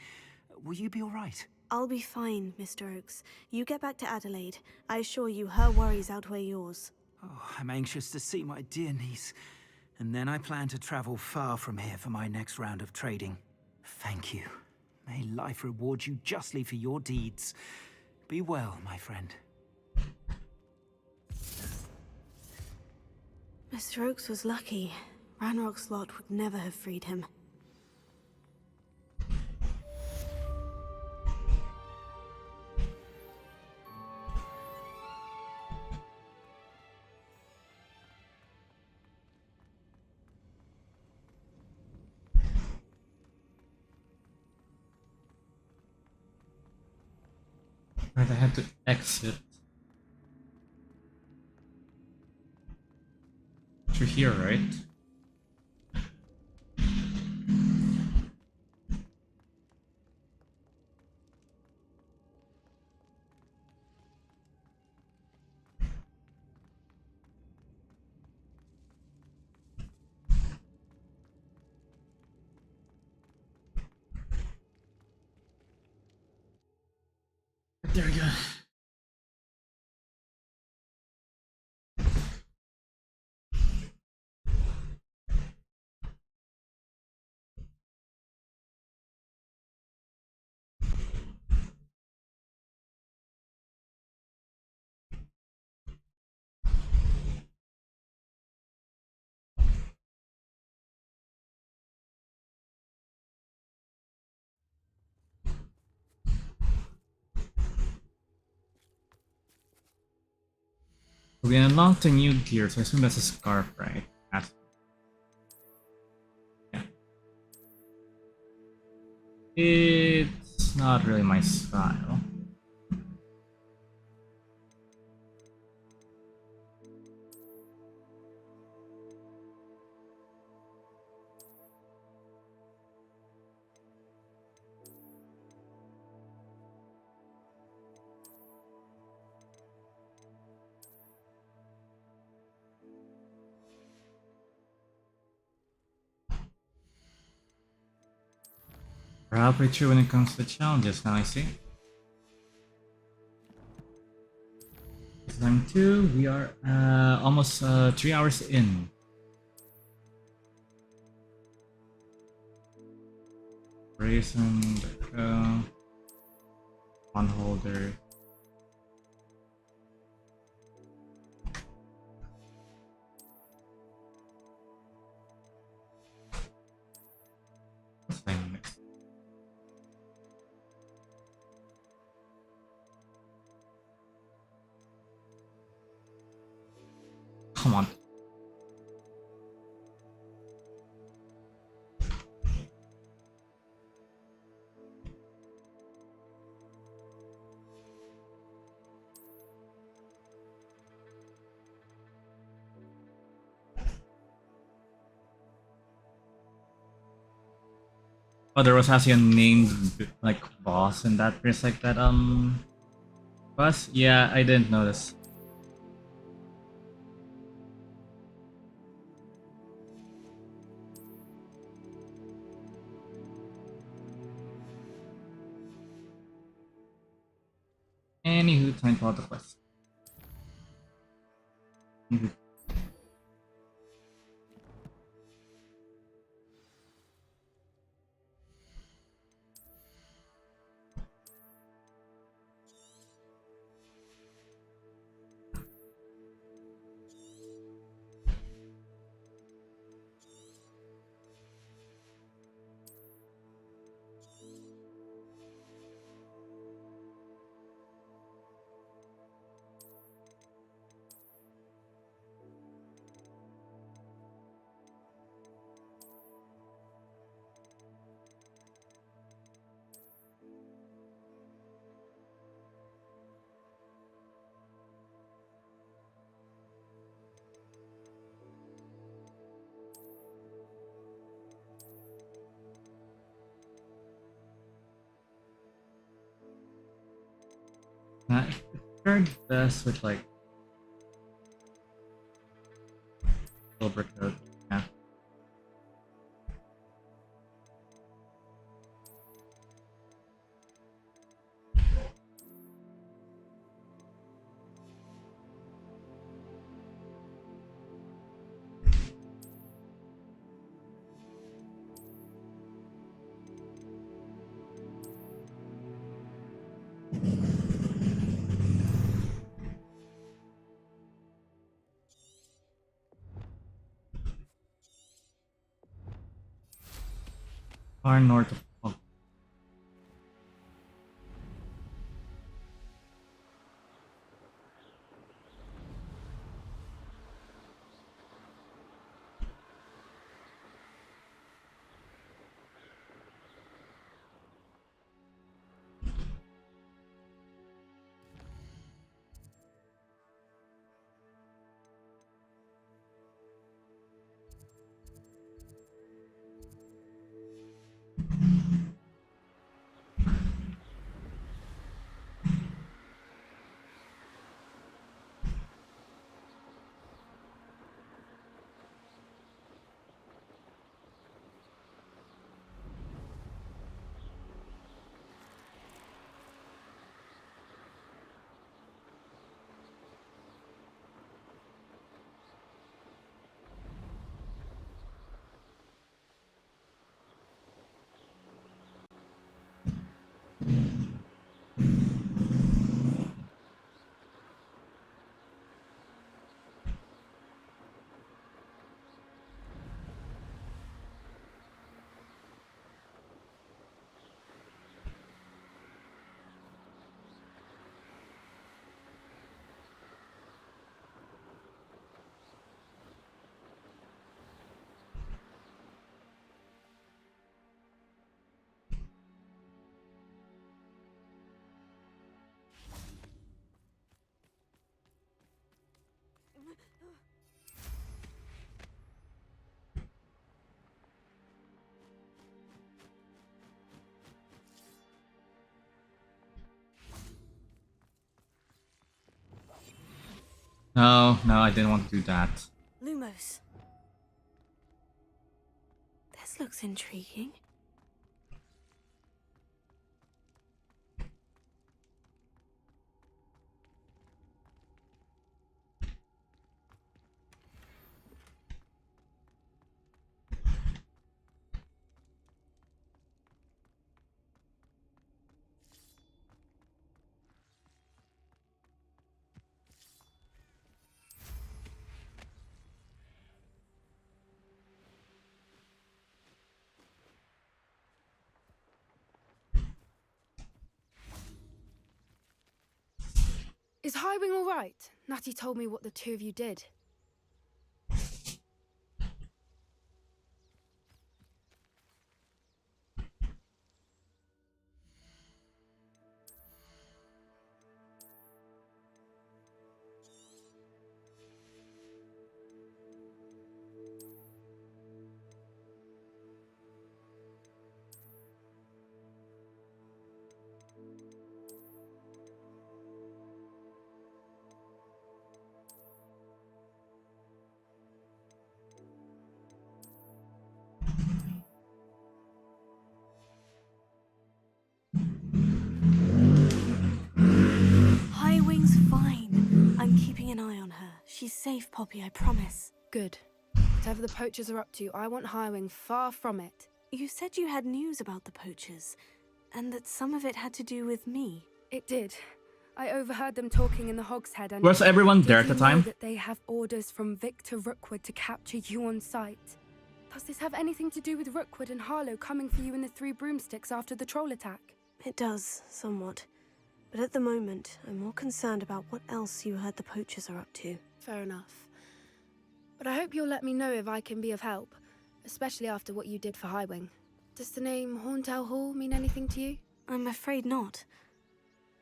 [SPEAKER 19] Will you be all right?
[SPEAKER 1] I'll be fine, Mr. Oakes. You get back to Adelaide. I assure you her worries outweigh yours.
[SPEAKER 19] Oh, I'm anxious to see my dear niece. And then I plan to travel far from here for my next round of trading. Thank you. May life reward you justly for your deeds. Be well, my friend.
[SPEAKER 1] Mr. Oakes was lucky. Ranrock's lot would never have freed him.
[SPEAKER 2] Right, I had to exit. Through here, right? There we go. We unlocked a new gear, so I assume that's a scarf, right? Yeah. It's not really my style. Probably true when it comes to challenges, now I see. It's time 2, we are almost 3 hours in. Raisin, there one holder. What's my mix? Come on. Oh, there was actually a named like boss in that like that boss. Yeah, I didn't notice. Anywho, time for the quest. I preferred best with like silver coat. Yeah. Far north of Hogwarts. No, I didn't want to do that.
[SPEAKER 1] Lumos. This looks intriguing.
[SPEAKER 20] Is Highwing all right? Natty told me what the two of you did.
[SPEAKER 1] She's safe, Poppy, I promise.
[SPEAKER 20] Good. Whatever the poachers are up to, I want Highwing far from it.
[SPEAKER 1] You said you had news about the poachers, and that some of it had to do with me.
[SPEAKER 20] It did. I overheard them talking in the Hogshead, and
[SPEAKER 2] Was everyone there at
[SPEAKER 20] did
[SPEAKER 2] the
[SPEAKER 20] you know
[SPEAKER 2] time?
[SPEAKER 20] that they have orders from Victor Rookwood to capture you on sight. Does this have anything to do with Rookwood and Harlow coming for you in the Three Broomsticks after the troll attack?
[SPEAKER 1] It does, somewhat. But at the moment, I'm more concerned about what else you heard the poachers are up to.
[SPEAKER 20] Fair enough. But I hope you'll let me know if I can be of help, especially after what you did for Highwing. Does the name Horntail Hall mean anything to you?
[SPEAKER 1] I'm afraid not.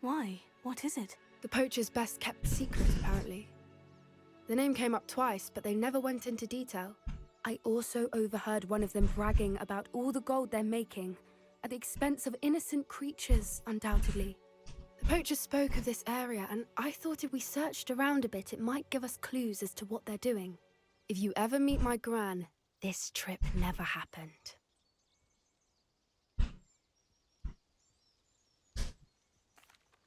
[SPEAKER 1] Why? What is it?
[SPEAKER 20] The poachers' best kept secret, apparently. The name came up twice, but they never went into detail. I also overheard one of them bragging about all the gold they're making, at the expense of innocent creatures, undoubtedly. The poachers spoke of this area, and I thought if we searched around a bit, it might give us clues as to what they're doing. If you ever meet my gran, this trip never happened.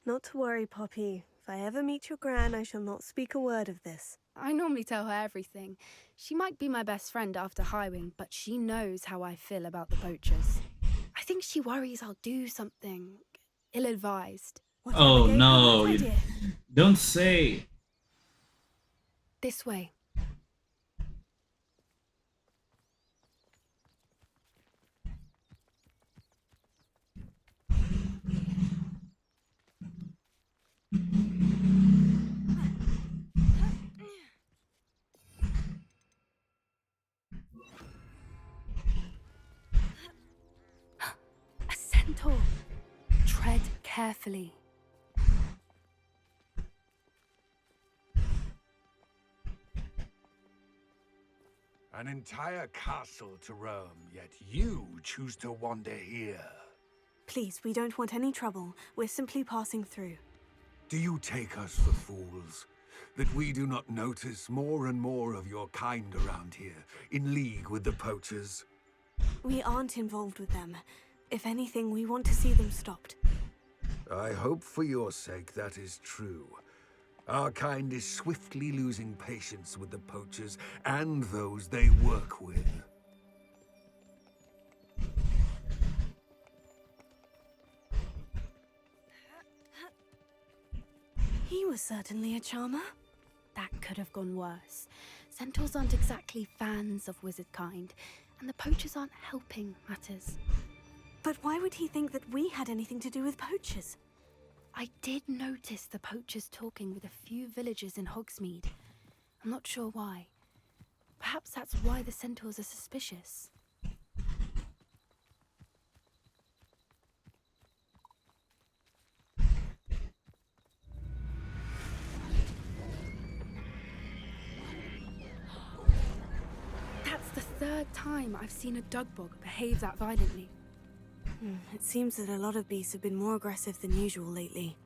[SPEAKER 1] Not to worry, Poppy. If I ever meet your gran, I shall not speak a word of this.
[SPEAKER 20] I normally tell her everything. She might be my best friend after Highwing, but she knows how I feel about the poachers. I think she worries I'll do something ill-advised.
[SPEAKER 2] Oh no, you don't say.
[SPEAKER 20] This way. A centaur. Tread carefully.
[SPEAKER 17] An entire castle to roam, yet you choose to wander here.
[SPEAKER 1] Please, we don't want any trouble. We're simply passing through.
[SPEAKER 17] Do you take us for fools? That we do not notice more and more of your kind around here, in league with the poachers?
[SPEAKER 1] We aren't involved with them. If anything, we want to see them stopped.
[SPEAKER 17] I hope for your sake that is true. Our kind is swiftly losing patience with the poachers and those they work with.
[SPEAKER 1] He was certainly a charmer.
[SPEAKER 20] That could have gone worse. Centaurs aren't exactly fans of wizard kind, and the poachers aren't helping matters.
[SPEAKER 1] But why would he think that we had anything to do with poachers?
[SPEAKER 20] I did notice the poachers talking with a few villagers in Hogsmeade. I'm not sure why. Perhaps that's why the centaurs are suspicious. That's the third time I've seen a dugbog behave that violently.
[SPEAKER 1] It seems that a lot of beasts have been more aggressive than usual lately.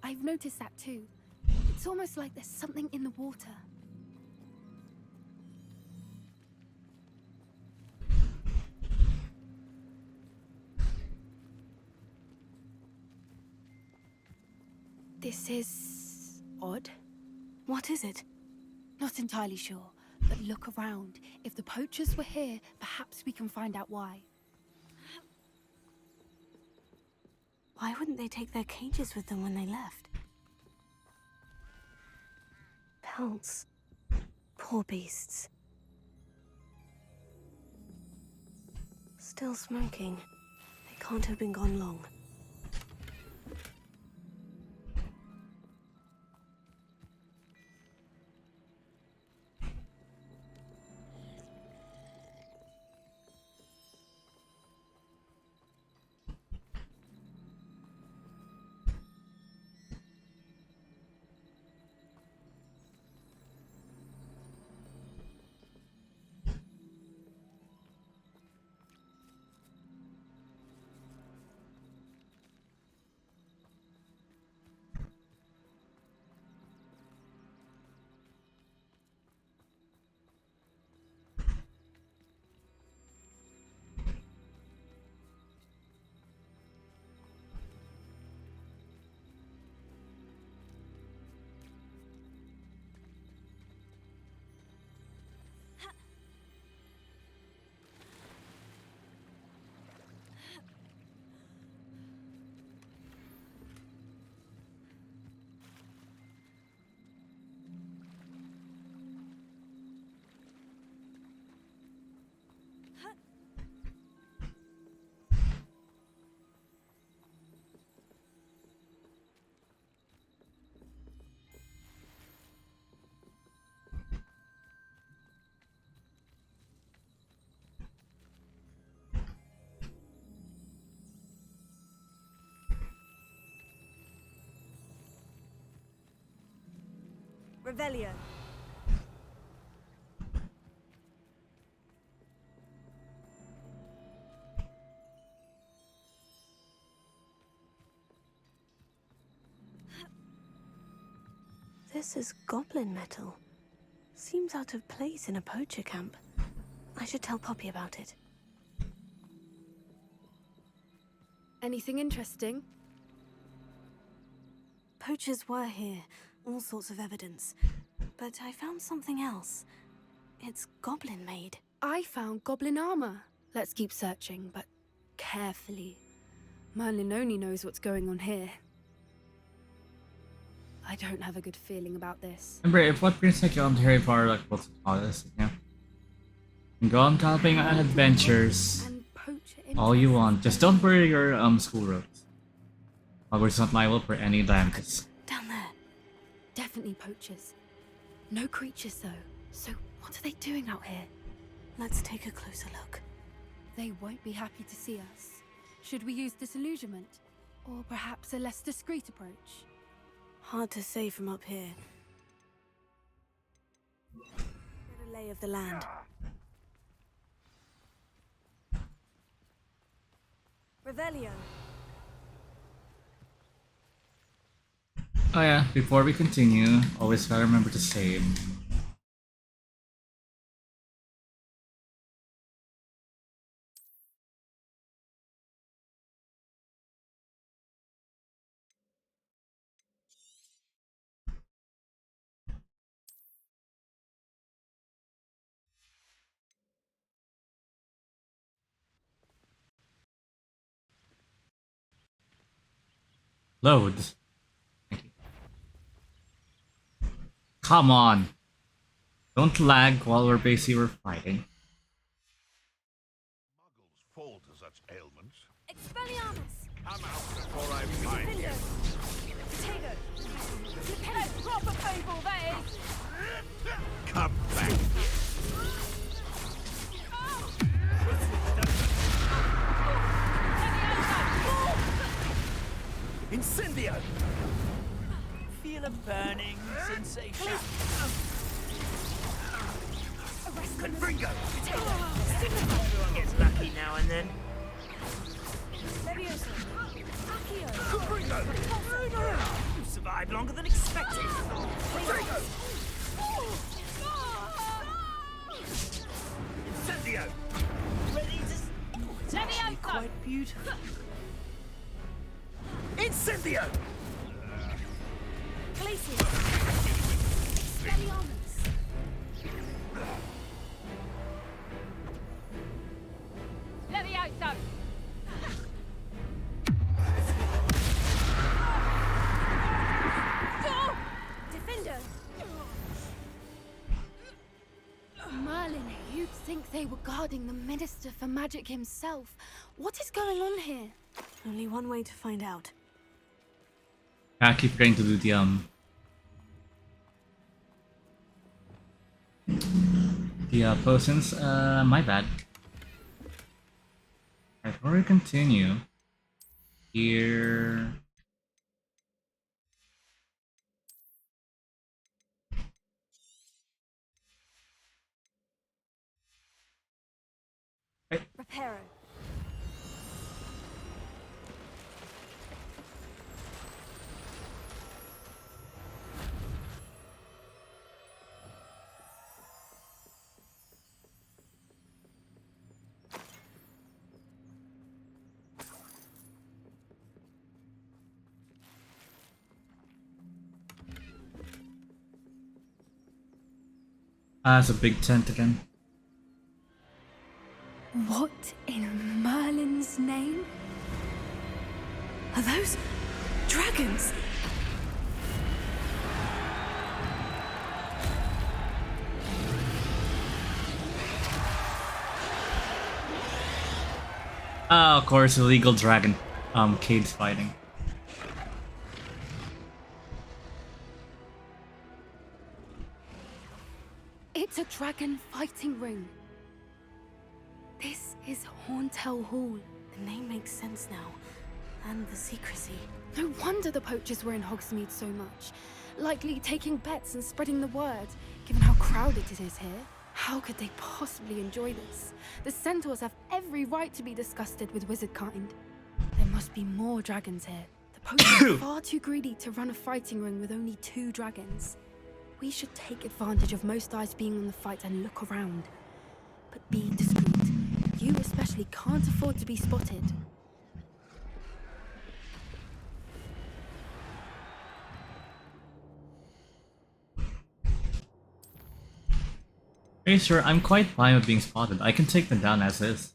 [SPEAKER 20] I've noticed that too. It's almost like there's something in the water. This is odd.
[SPEAKER 1] What is it?
[SPEAKER 20] Not entirely sure, but look around. If the poachers were here, perhaps we can find out why.
[SPEAKER 1] Why wouldn't they take their cages with them when they left? Pelts. Poor beasts. Still smoking. They can't have been gone long. Revelio. This is goblin metal. Seems out of place in a poacher camp. I should tell Poppy about it.
[SPEAKER 20] Anything interesting?
[SPEAKER 1] Poachers were here, all sorts of evidence. But I found something else. It's goblin-made.
[SPEAKER 20] I found goblin armor. Let's keep searching, but carefully. Merlin only knows what's going on here. I don't have a good feeling about this.
[SPEAKER 2] Remember, if what brings like you on to Harry Potter, like what's all this, yeah. And go on galloping on adventures. All you want. Just don't bury your school robes. Hogwarts is not liable for any damages.
[SPEAKER 20] Down there. Definitely poachers. No creatures though. So what are they doing out here?
[SPEAKER 1] Let's take a closer look.
[SPEAKER 20] They won't be happy to see us. Should we use disillusionment? Or perhaps a less discreet approach?
[SPEAKER 1] Hard to say from up here. Get a lay of the land. Revelio.
[SPEAKER 2] Oh yeah, before we continue, always gotta remember to save. Load. Come on. Don't lag while we're fighting.
[SPEAKER 16] Muggles fall to such ailments.
[SPEAKER 13] Expelliarmus!
[SPEAKER 16] I'm out before I find you.
[SPEAKER 13] Potato! Proper fable, that is!
[SPEAKER 16] Come back.
[SPEAKER 18] Incendio! Feel a burning sensation. Confringo! Everyone gets lucky now and then. You survived longer than expected. Incendio! Ready to... Actually quite beautiful. Incendio!
[SPEAKER 13] Glacier! Expelliarmus! Levioso! Defender!
[SPEAKER 20] Merlin, you'd think they were guarding the Minister for Magic himself. What is going on here?
[SPEAKER 1] Only one way to find out.
[SPEAKER 2] I keep trying to do the potions. My bad. Alright, before we continue, here.
[SPEAKER 13] Reparo.
[SPEAKER 2] It's a big tent again.
[SPEAKER 20] What in Merlin's name?
[SPEAKER 1] Are those dragons?
[SPEAKER 2] Ah, of course, illegal dragon. Cade's fighting.
[SPEAKER 20] It's a dragon fighting ring. This is Hauntel Hall.
[SPEAKER 1] The name makes sense now. And the secrecy.
[SPEAKER 20] No wonder the poachers were in Hogsmeade so much. likely taking bets and spreading the word, given how crowded it is here. How could they possibly enjoy this? The centaurs have every right to be disgusted with wizard kind. There must be more dragons here. The poachers are far too greedy to run a fighting ring with only 2 dragons. We should take advantage of most eyes being on the fight and look around. But be discreet. You especially can't afford to be spotted.
[SPEAKER 2] Hey, sure, I'm quite fine with being spotted. I can take them down as is.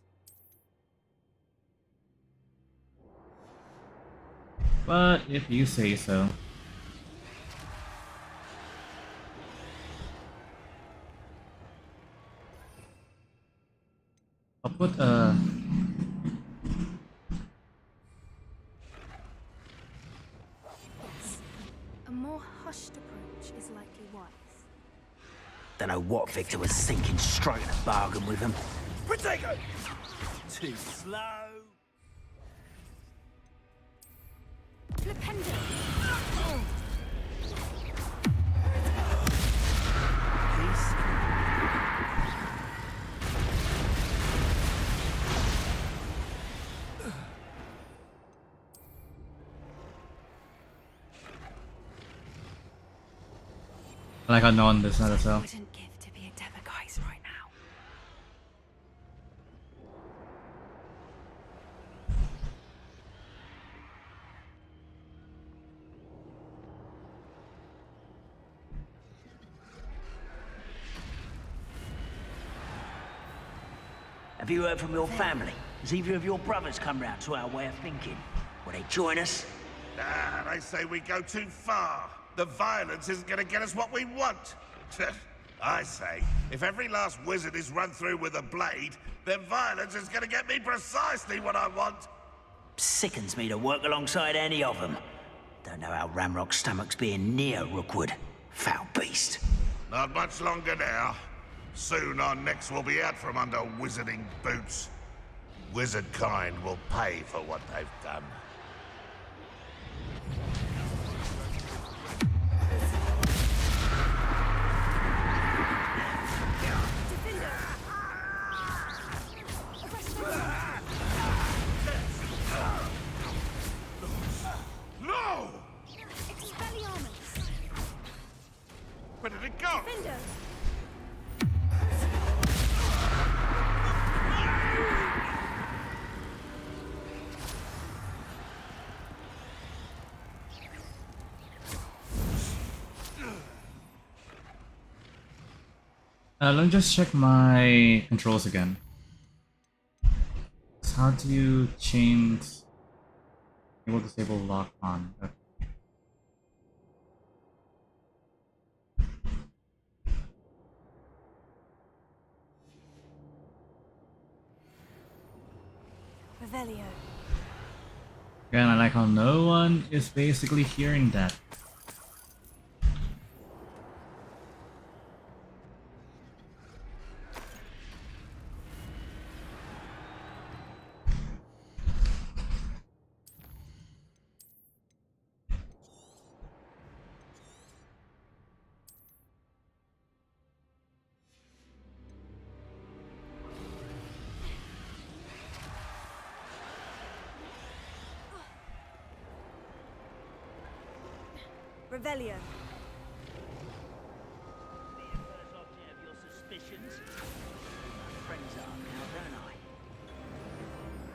[SPEAKER 2] But if you say so. I'll put
[SPEAKER 20] A more hushed approach is likely wise.
[SPEAKER 19] Don't know what Victor was thinking, striking a bargain with him.
[SPEAKER 17] Protego!
[SPEAKER 19] Too slow.
[SPEAKER 20] Flipendo!
[SPEAKER 2] I like how no one does that as well.
[SPEAKER 20] Wouldn't give to be a Debergeist right now.
[SPEAKER 14] Have you heard from your family? Has either of your brothers come round to our way of thinking? Will they join us?
[SPEAKER 21] Nah, they say we go too far. The violence isn't gonna get us what we want. I say, if every last wizard is run through with a blade, then violence is gonna get me precisely what I want.
[SPEAKER 14] Sickens me to work alongside any of them. Don't know how Ramrock's stomach's being near Rookwood. Foul beast.
[SPEAKER 21] Not much longer now. Soon our necks will be out from under wizarding boots. Wizard kind will pay for what they've done. No! Where did it go?
[SPEAKER 2] Let me just check my controls again. So how do you change enable disable lock on? Okay.
[SPEAKER 1] Revelio.
[SPEAKER 2] Again, I like how no one is basically hearing that.
[SPEAKER 1] Revelio.
[SPEAKER 14] First object of your suspicions. My friends are now, don't I?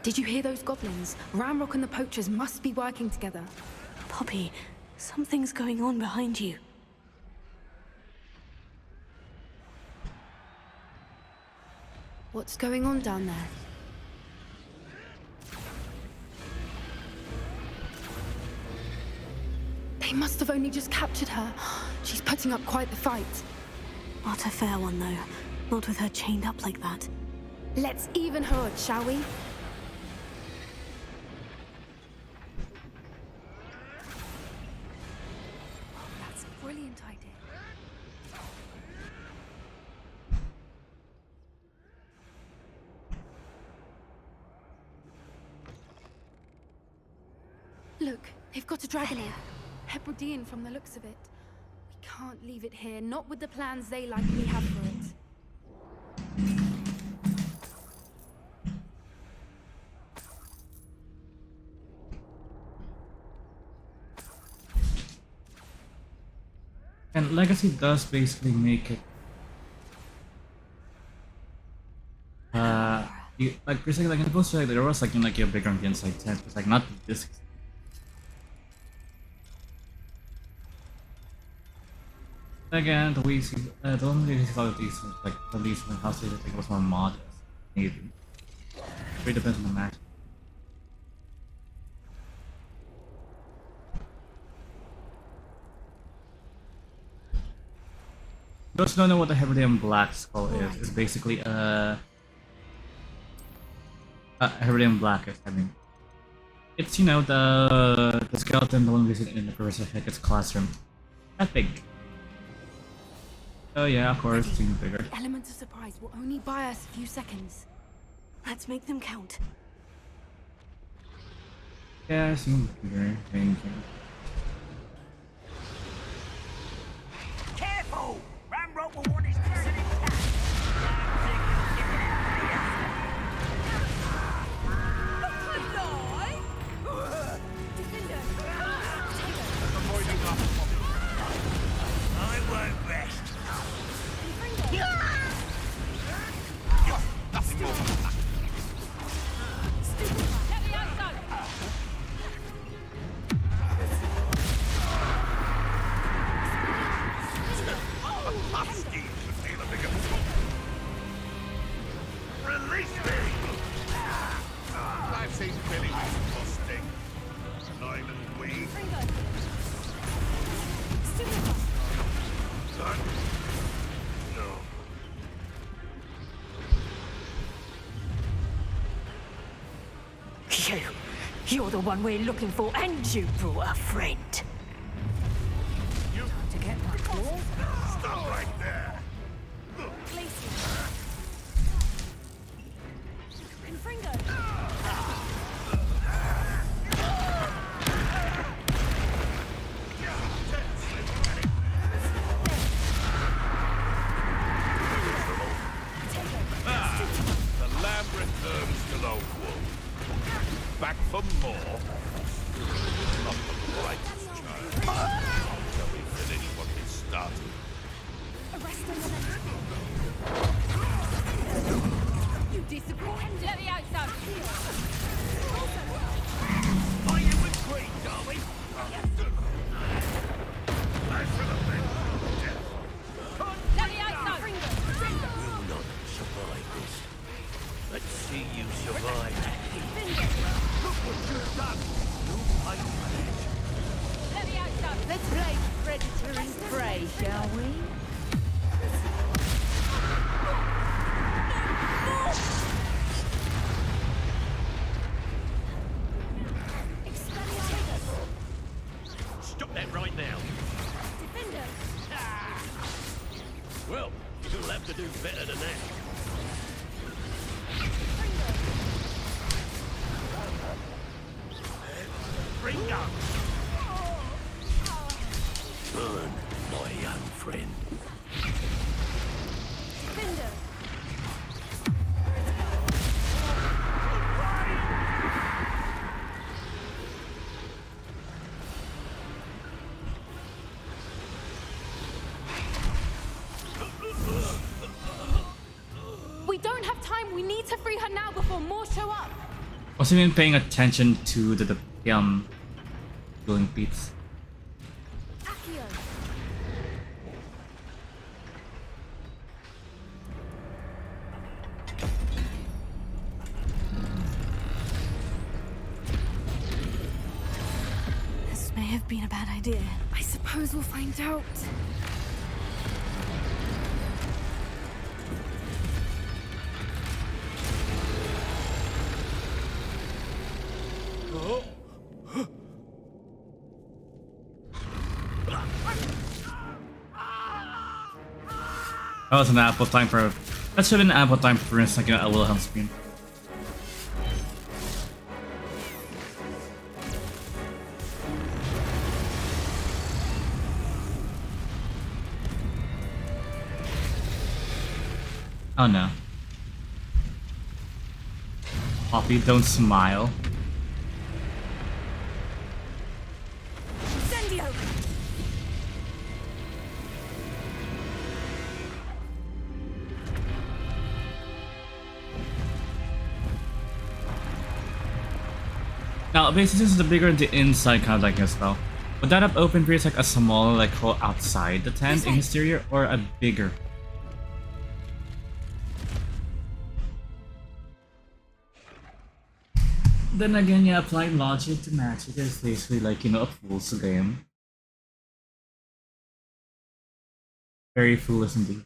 [SPEAKER 20] Did you hear those goblins? Ramrock and the poachers must be working together.
[SPEAKER 1] Poppy, something's going on behind you.
[SPEAKER 20] What's going on down there? They must have only just captured her. She's putting up quite the fight.
[SPEAKER 1] Not a fair one, though. Not with her chained up like that.
[SPEAKER 20] Let's even her odds, shall we? That's a brilliant idea. Look, they've got a dragon here. Hebridean from the looks of it. can't leave it here, not with the plans they likely have for it.
[SPEAKER 2] And Legacy does basically make it like basically like in the poster like, there was like a bigger on the inside tent. It's like not this. Again, the way the only way you see a lot of these like at least in house like it was more modest, maybe. It really depends on the match. Those who don't know what the Hebridean Black Skull is, it's basically Hebridean Black is, I mean. It's, you know, the skeleton the one we visit in the Professor Hackett's classroom. That big. Oh yeah, of course, it's even bigger.
[SPEAKER 20] The element of surprise will only buy us a few seconds.
[SPEAKER 1] Let's make them count.
[SPEAKER 2] Yeah, it's even bigger. Thank you.
[SPEAKER 14] Careful! Ramrock will want his turn in attack. I won't rest.
[SPEAKER 16] Nothing more.
[SPEAKER 21] Release me!
[SPEAKER 16] I've seen Billy
[SPEAKER 21] Busting. Nine and weed. Son? No.
[SPEAKER 3] You're the one we're looking for, and you brought a friend. Time to get my claws.
[SPEAKER 21] Stop right there.
[SPEAKER 16] The lamb returns to the wolf. Back for more. Not the brightest child. Shall we finish what we started?
[SPEAKER 20] You disagree? Let me out, son.
[SPEAKER 14] Are you with Green, darling?
[SPEAKER 20] Let me out, son.
[SPEAKER 14] Will not survive this. Let's see you survive. Look what you've done. You pay for it.
[SPEAKER 20] Let me out, son.
[SPEAKER 6] Let's play predator and prey, shall we?
[SPEAKER 14] Stop that right now. Well, you'll have to do better than that. Ringo! Burn, my young friend.
[SPEAKER 20] We don't have time. We need to free her now before more show up.
[SPEAKER 2] Wasn't even paying attention to the dueling beats.
[SPEAKER 1] This may have been a bad idea.
[SPEAKER 20] I suppose we'll find out.
[SPEAKER 2] That was an ample time for. That should have been ample time for instance, like a Wilhelm scream. Oh no. Poppy, don't smile.
[SPEAKER 1] Incendio!
[SPEAKER 2] Now, basically, this is the bigger the inside kind of like a spell. Would that have opened creates like a smaller like hole outside the tent in exterior or a bigger? Then again, yeah, applying logic to magic is basically like, you know, a fool's game. Very foolish indeed.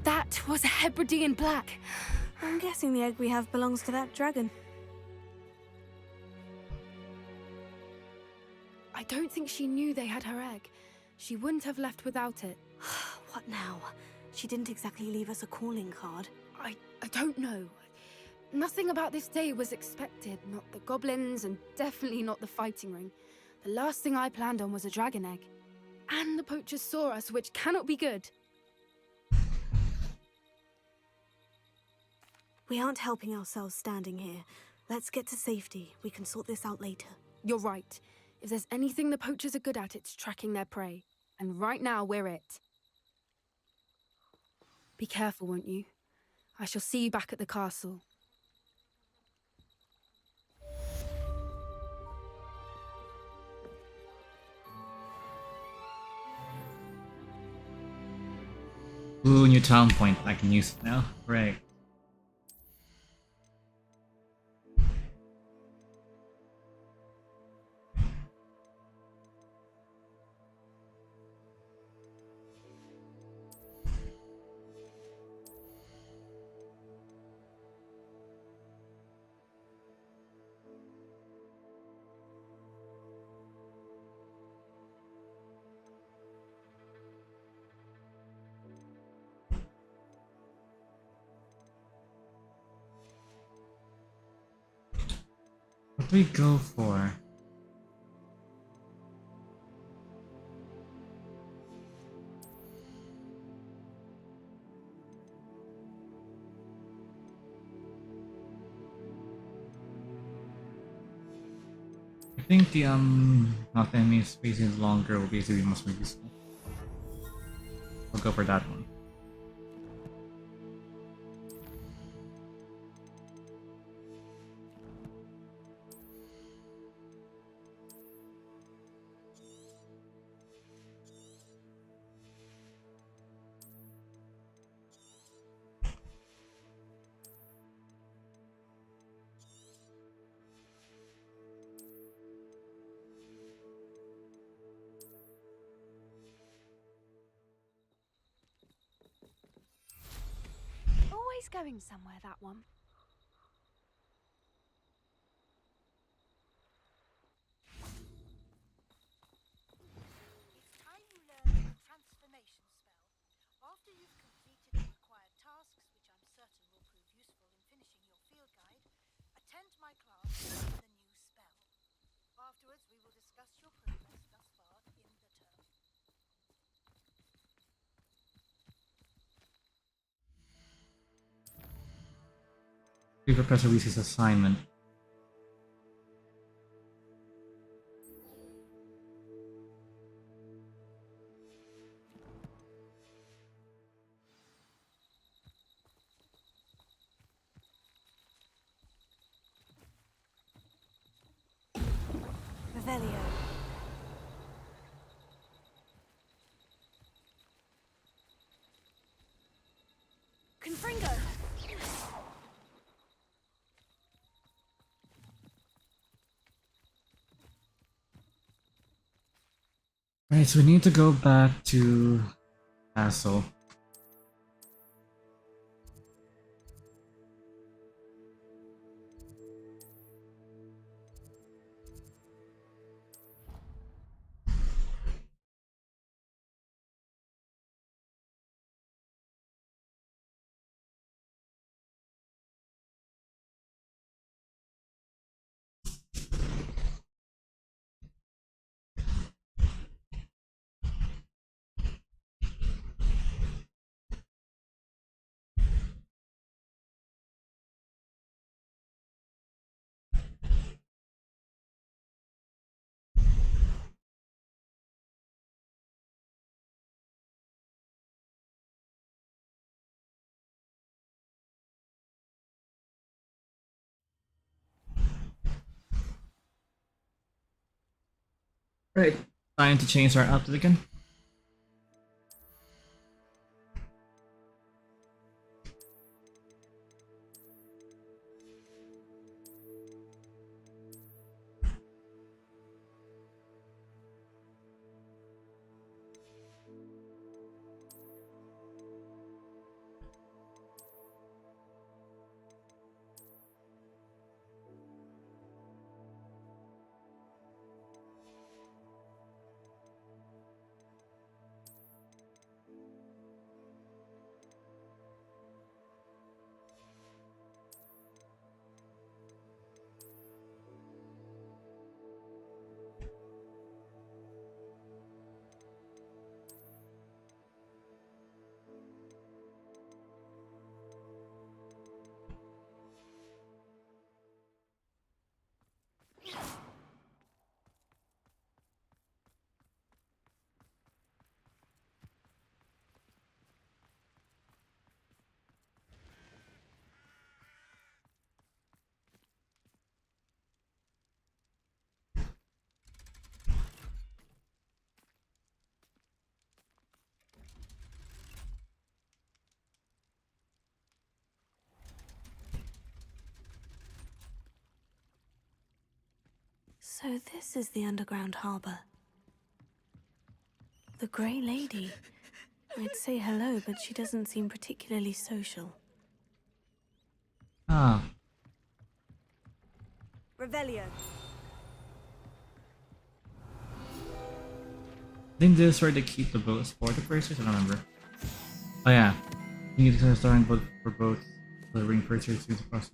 [SPEAKER 20] That was a Hebridean black.
[SPEAKER 1] I'm guessing the egg we have belongs to that dragon.
[SPEAKER 20] I don't think she knew they had her egg. She wouldn't have left without it.
[SPEAKER 1] What now? She didn't exactly leave us a calling card.
[SPEAKER 20] I don't know. Nothing about this day was expected. Not the goblins, and definitely not the fighting ring. The last thing I planned on was a dragon egg. And the poachers saw us, which cannot be good.
[SPEAKER 1] We aren't helping ourselves standing here. Let's get to safety. We can sort this out later.
[SPEAKER 20] You're right. If there's anything the poachers are good at, it's tracking their prey. And right now, we're it. Be careful, won't you? I shall see you back at the castle.
[SPEAKER 2] Ooh, new town point. I can use it now. Great. What do we go for? I think the not enemy space is longer will basically be much more useful. I'll go for that one.
[SPEAKER 13] Always going somewhere, that one.
[SPEAKER 7] It's time you learn the transformation spell. After you've completed the required tasks, which I'm certain will prove useful in finishing your field guide, attend my class to learn the new spell. Afterwards, we will discuss your progress thus far in the term.
[SPEAKER 2] Do Professor Reese's assignment.
[SPEAKER 1] Revelio. Confringo!
[SPEAKER 2] Alright, so we need to go back to Castle. Right, time to change our outfit again.
[SPEAKER 1] So this is the underground harbor. The Grey Lady. I'd say hello, but she doesn't seem particularly social.
[SPEAKER 2] Ah,
[SPEAKER 9] Revelio.
[SPEAKER 2] I think this is where they keep the boats for the pursers. I don't remember. Oh yeah, you need to start boat for boats. The ring pursers use across.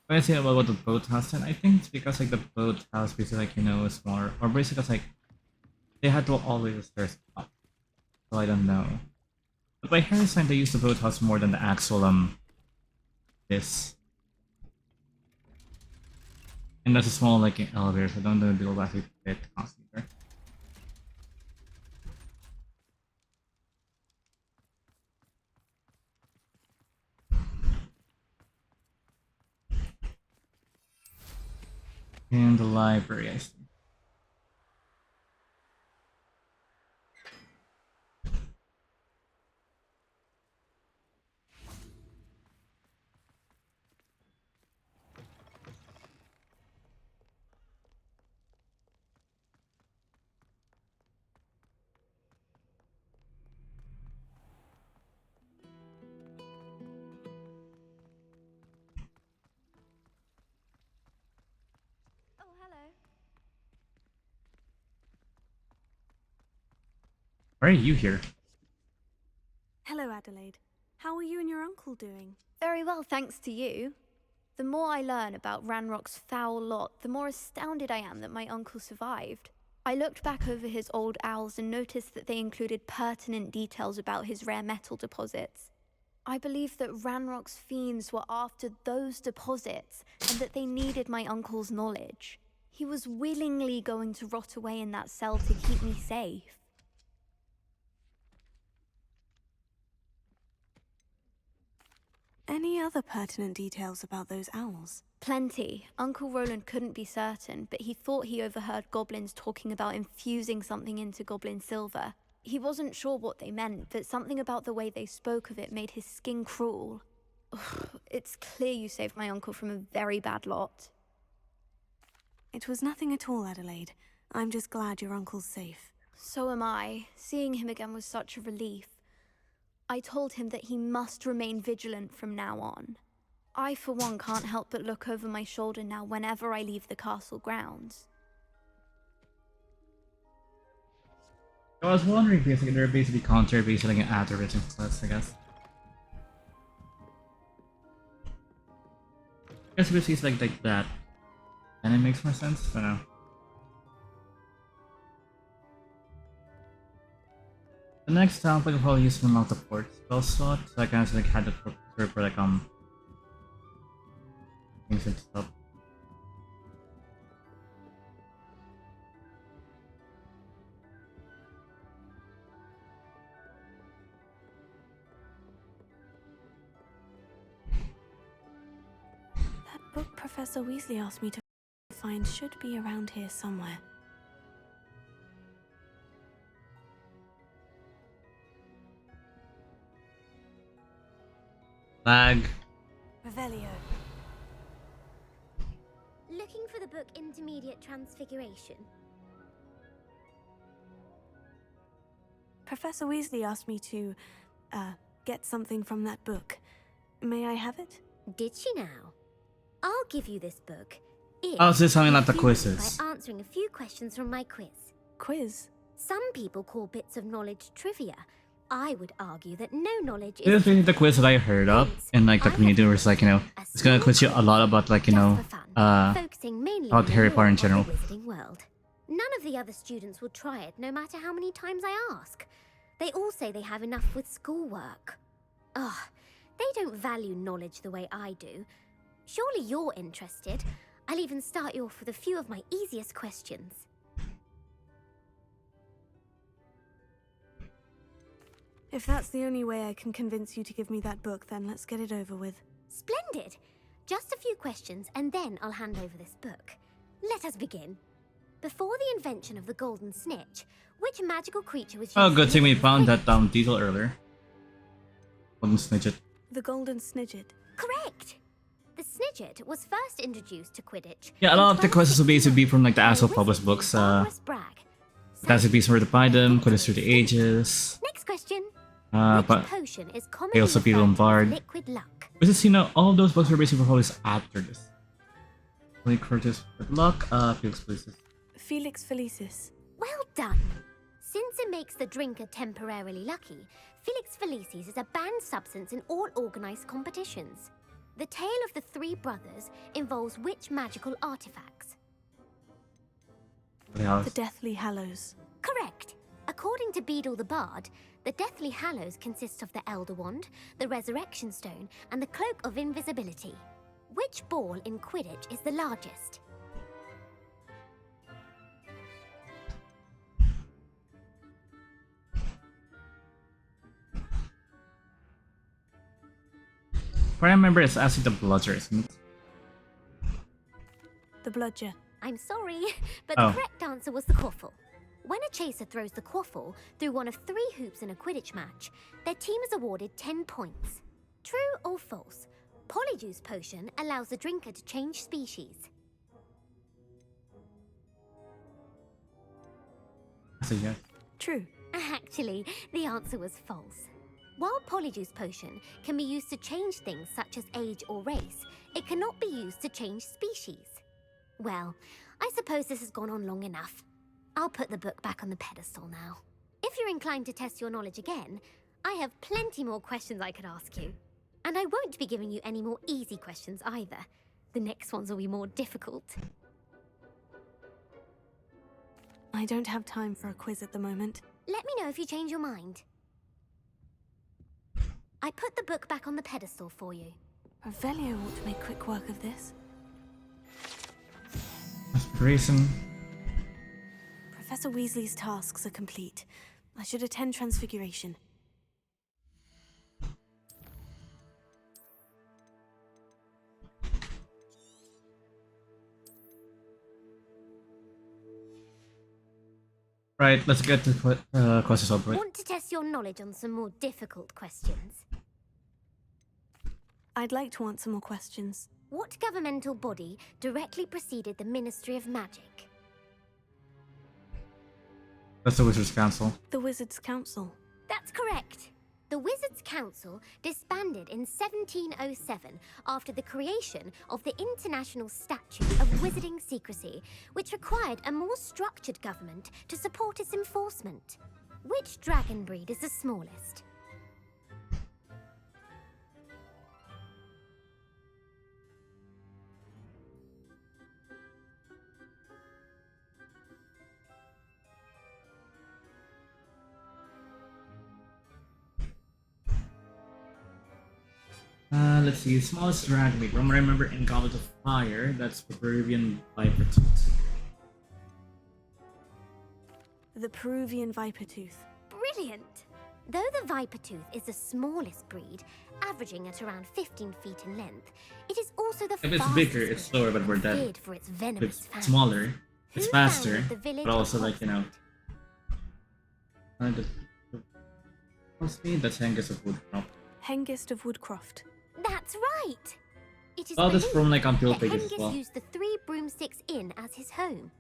[SPEAKER 2] When I say about what the boathouse then, I think it's because like the boathouse basically like is smaller, or basically it's like they had to always the stairs up. So I don't know. But by Harry's time they use the boathouse more than the actual this. And that's a small like elevator, so I don't know if it'll actually fit constantly there. And the library, I see.
[SPEAKER 5] Oh, hello.
[SPEAKER 2] Why are you here?
[SPEAKER 1] Hello, Adelaide. How are you and your uncle doing?
[SPEAKER 13] Very well, thanks to you. The more I learn about Ranrock's foul lot, the more astounded I am that my uncle survived. I looked back over his old owls and noticed that they included pertinent details about his rare metal deposits. I believe that Ranrock's fiends were after those deposits and that they needed my uncle's knowledge. He was willingly going to rot away in that cell to keep me safe.
[SPEAKER 1] Any other pertinent details about those owls?
[SPEAKER 13] Plenty. Uncle Roland couldn't be certain, but he thought he overheard goblins talking about infusing something into goblin silver. He wasn't sure what they meant, but something about the way they spoke of it made his skin crawl. It's clear you saved my uncle from a very bad lot.
[SPEAKER 1] It was nothing at all, Adelaide. I'm just glad your uncle's safe.
[SPEAKER 13] So am I. Seeing him again was such a relief. I told him that he must remain vigilant from now on. I, for one, can't help but look over my shoulder now whenever I leave the castle grounds.
[SPEAKER 2] I was wondering basically they're basically counter basically like an adoration class, I guess. I guess basically it's like that. And it makes more sense, but no. The next time I'll probably use one of the port spell slot, so I can actually like had it for like things and stuff.
[SPEAKER 1] That book Professor Weasley asked me to find should be around here somewhere.
[SPEAKER 2] Lag.
[SPEAKER 1] Revelio.
[SPEAKER 8] Looking for the book Intermediate Transfiguration.
[SPEAKER 1] Professor Weasley asked me to, get something from that book. May I have it?
[SPEAKER 8] Did she now? I'll give you this book.
[SPEAKER 2] Oh, so it's something like the
[SPEAKER 8] you do
[SPEAKER 2] quizzes.
[SPEAKER 8] By answering a few questions from my quiz.
[SPEAKER 1] Quiz?
[SPEAKER 8] Some people call bits of knowledge trivia. I would argue that no knowledge
[SPEAKER 2] This is
[SPEAKER 8] is
[SPEAKER 2] really the quiz that I heard of in like the community where it's like, you know, it's gonna quiz you a lot about like, you know,
[SPEAKER 8] focusing mainly
[SPEAKER 2] about
[SPEAKER 8] on
[SPEAKER 2] Harry
[SPEAKER 8] the
[SPEAKER 2] Potter in
[SPEAKER 8] lore
[SPEAKER 2] general.
[SPEAKER 8] of the Wizarding World. None of the other students will try it, no matter how many times I ask. They all say they have enough with schoolwork. Ugh, they don't value knowledge the way I do. Surely you're interested. I'll even start you off with a few of my easiest questions.
[SPEAKER 1] If that's the only way I can convince you to give me that book, then let's get it over with.
[SPEAKER 8] Splendid! Just a few questions, and then I'll hand over this book. Let us begin. Before the invention of the golden snitch, which magical creature was
[SPEAKER 2] Oh,
[SPEAKER 8] used
[SPEAKER 2] good
[SPEAKER 8] to
[SPEAKER 2] thing we
[SPEAKER 8] live in
[SPEAKER 2] found
[SPEAKER 8] Quidditch?
[SPEAKER 2] that detail earlier. Golden Snidget.
[SPEAKER 1] The Golden Snidget.
[SPEAKER 8] Correct! The Snidget was first introduced to Quidditch.
[SPEAKER 2] Yeah, a lot of the quizzes will basically be from like the Asshole published books. Fantastic Beasts Where to Buy Them, Quidditch Through the Ages.
[SPEAKER 8] Next question.
[SPEAKER 2] But
[SPEAKER 8] Potion is
[SPEAKER 2] they
[SPEAKER 8] commonly
[SPEAKER 2] also be
[SPEAKER 8] referred to as
[SPEAKER 2] Lombard.
[SPEAKER 8] liquid luck.
[SPEAKER 2] Which is, you know, all of those books were basically published after this. Only Curtis with luck, Felix Felicis.
[SPEAKER 1] Felix Felicis.
[SPEAKER 8] Well done. Since it makes the drinker temporarily lucky, Felix Felicis is a banned substance in all organized competitions. The tale of the three brothers involves which magical artifacts?
[SPEAKER 1] The Deathly Hallows.
[SPEAKER 8] Correct. According to Beedle the Bard, the Deathly Hallows consists of the Elder Wand, the Resurrection Stone, and the Cloak of Invisibility. Which ball in Quidditch is the largest?
[SPEAKER 2] What I remember is actually the Bludger, isn't it?
[SPEAKER 1] The Bludger.
[SPEAKER 8] I'm sorry, but
[SPEAKER 2] Oh.
[SPEAKER 8] the correct answer was the Quaffle. When a chaser throws the Quaffle through one of 3 hoops in a Quidditch match, their team is awarded 10 points. True or false? Polyjuice Potion allows the drinker to change species.
[SPEAKER 2] So yeah.
[SPEAKER 1] True.
[SPEAKER 8] Actually, the answer was false. While Polyjuice Potion can be used to change things such as age or race, it cannot be used to change species. Well, I suppose this has gone on long enough. I'll put the book back on the pedestal now. If you're inclined to test your knowledge again, I have plenty more questions I could ask you. And I won't be giving you any more easy questions either. The next ones will be more difficult.
[SPEAKER 1] I don't have time for a quiz at the moment.
[SPEAKER 8] Let me know if you change your mind. I put the book back on the pedestal for you.
[SPEAKER 1] Revelio ought to make quick work of this.
[SPEAKER 2] Aspiration.
[SPEAKER 1] Professor Weasley's tasks are complete. I should attend Transfiguration.
[SPEAKER 2] Right, let's get to questions over with.
[SPEAKER 8] Want to test your knowledge on some more difficult questions?
[SPEAKER 1] I'd like to answer more questions.
[SPEAKER 8] What governmental body directly preceded the Ministry of Magic?
[SPEAKER 2] That's the Wizards Council.
[SPEAKER 1] The Wizards' Council.
[SPEAKER 8] That's correct. The Wizards' Council disbanded in 1707 after the creation of the International Statute of Wizarding Secrecy, which required a more structured government to support its enforcement. Which dragon breed is the smallest?
[SPEAKER 2] Let's see, smallest dragon breed. From what I remember in Goblet of Fire, that's the Peruvian Viper Tooth.
[SPEAKER 1] The Peruvian Viper Tooth.
[SPEAKER 8] Brilliant! Though the Viper Tooth is the smallest breed, averaging at around 15 feet in length, it is also the
[SPEAKER 2] If it's
[SPEAKER 8] fastest
[SPEAKER 2] bigger, it's slower, but we're dead.
[SPEAKER 8] feared for its
[SPEAKER 2] If
[SPEAKER 8] venomous
[SPEAKER 2] it's
[SPEAKER 8] fangs.
[SPEAKER 2] smaller, it's
[SPEAKER 8] Who
[SPEAKER 2] faster,
[SPEAKER 8] founded the village
[SPEAKER 2] but also
[SPEAKER 8] of
[SPEAKER 2] like, you know... What's me? That's Hengist of Woodcroft.
[SPEAKER 1] Hengist of Woodcroft.
[SPEAKER 8] That's right! It is
[SPEAKER 2] Oh, that's from like on Pill
[SPEAKER 8] that
[SPEAKER 2] Pages as
[SPEAKER 8] Hengist
[SPEAKER 2] well.
[SPEAKER 8] used the 3 Broomsticks Inn as his home.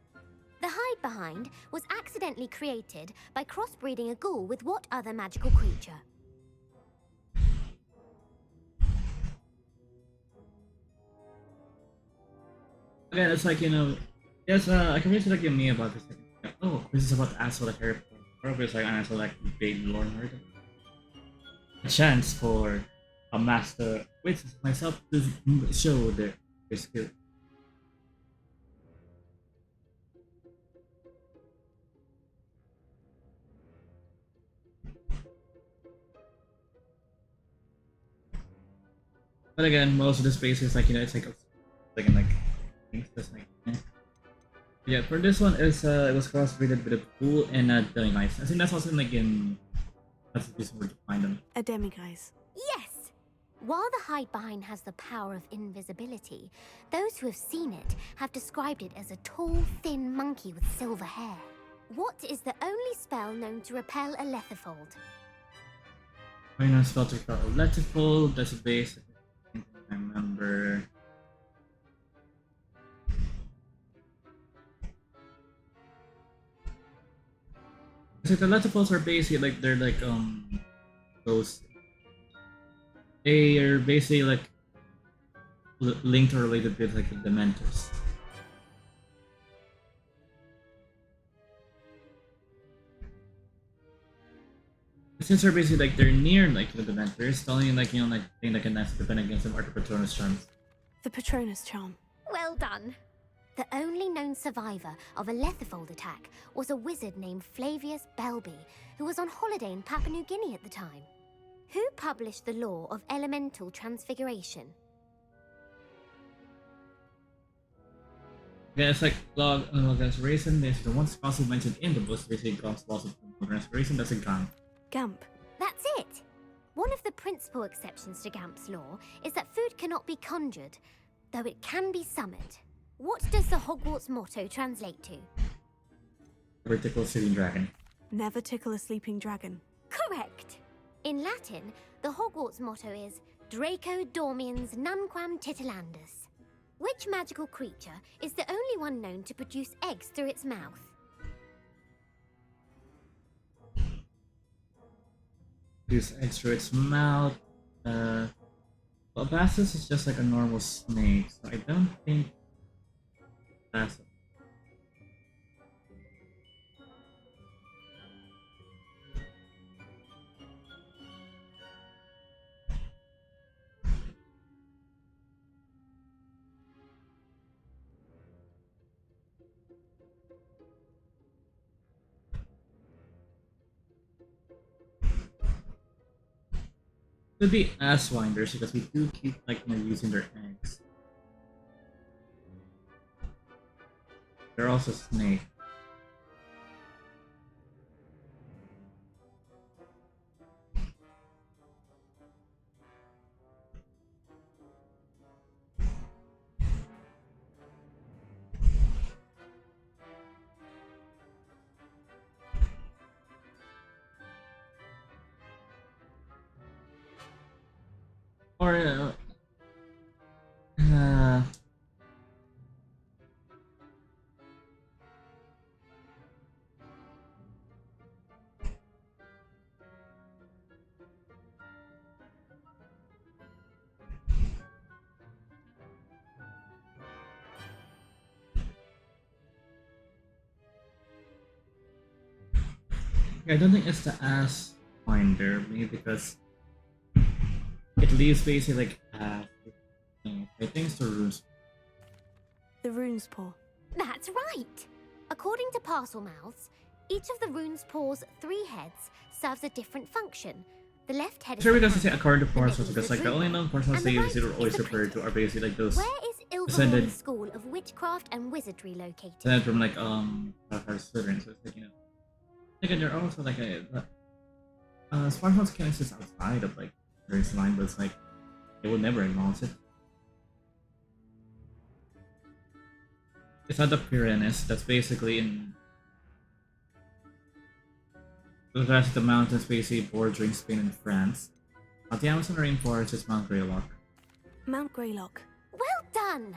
[SPEAKER 8] The Hide Behind was accidentally created by crossbreeding a ghoul with what other magical creature?
[SPEAKER 2] Again, it's like, you know, yes, I can really like me about this. Like, oh, this is about to ask for the Harry Potter, but it's like, and also like big lore nerd. A chance for a master, which myself to show their skill. But again, most of the space is like, you know, it's like in like things just like yeah. For this one, is it was crossbreeded with a pool and a demi-guise. I think that's also like in that's the reason where to find them.
[SPEAKER 1] A demi-guise.
[SPEAKER 8] Yes! While the Hide Behind has the power of invisibility, those who have seen it have described it as a tall, thin monkey with silver hair. What is the only spell known to repel a lethifold?
[SPEAKER 2] I know spell to repel a lethifold. That's basically I remember. So the letterfolds are basically like they're like those. They are basically like linked or related with like the mentors. Since they're basically like they're near like the mentors, the only like you know like thing that can defend against them are the Patronus charms.
[SPEAKER 1] The Patronus charm.
[SPEAKER 8] Well done. The only known survivor of a lethifold attack was a wizard named Flavius Belby, who was on holiday in Papua New Guinea at the time. Who published the law of elemental transfiguration?
[SPEAKER 2] Yeah, it's like log restoration. There's the one spell mentioned in the book, basically God's laws of restoration. That's a gun.
[SPEAKER 1] Gamp.
[SPEAKER 8] That's it! One of the principal exceptions to Gamp's law is that food cannot be conjured, though it can be summoned. What does the Hogwarts motto translate to?
[SPEAKER 2] Never tickle a sleeping dragon.
[SPEAKER 1] Never tickle a sleeping dragon.
[SPEAKER 8] Correct! In Latin, the Hogwarts motto is Draco dormiens nunquam titilandus. Which magical creature is the only one known to produce eggs through its mouth?
[SPEAKER 2] Use eggs through its mouth. Well, Bassus is just like a normal snake, so I don't think that's. Could be ass winders because we do keep like using their eggs. They're also snake. Or I don't think it's the ass winder, maybe because it leaves basically like I think it's the runes.
[SPEAKER 1] The rune's paw.
[SPEAKER 8] That's right! According to Parcel Mouths, each of the rune's paw's 3 heads serves a different function. The left head is
[SPEAKER 2] Sure,
[SPEAKER 8] the
[SPEAKER 2] because it's
[SPEAKER 8] hunter,
[SPEAKER 2] according to
[SPEAKER 8] the
[SPEAKER 2] parcels,
[SPEAKER 8] middle
[SPEAKER 2] because
[SPEAKER 8] is
[SPEAKER 2] like the only known parcels
[SPEAKER 8] and the
[SPEAKER 2] they
[SPEAKER 8] right
[SPEAKER 2] are always
[SPEAKER 8] is the
[SPEAKER 2] referred to are basically like those
[SPEAKER 8] Where is Ilvermorny
[SPEAKER 2] descended
[SPEAKER 8] School of Witchcraft and Wizardry located?
[SPEAKER 2] from like Slytherin, so it's like you know. Again, they're also like a Spartans can exist outside of like various line, but it's like they would never acknowledge it. It's not the Pyrenees, that's basically in the rest of the mountains basically bordering Spain and France. The Amazon rainforest is Mount Greylock.
[SPEAKER 1] Mount Greylock.
[SPEAKER 8] Well done!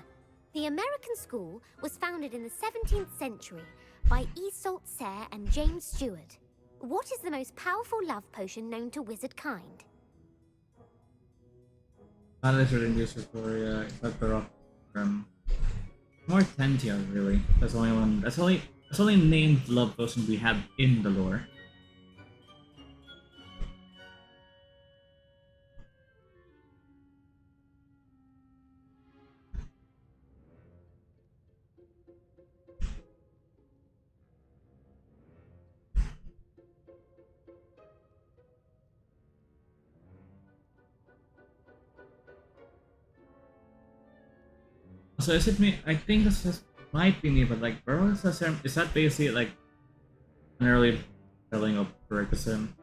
[SPEAKER 8] The American school was founded in the 17th century by Isolde Sayre and James Stewart. What is the most powerful love potion known to wizard kind?
[SPEAKER 2] Not literally in use Victoria, except the rock more Tentia, really. That's the only one. That's only named love potion we have in the lore. So is it me? I think this might be me, but like, where was that? Is that basically like an early spelling of Ferguson?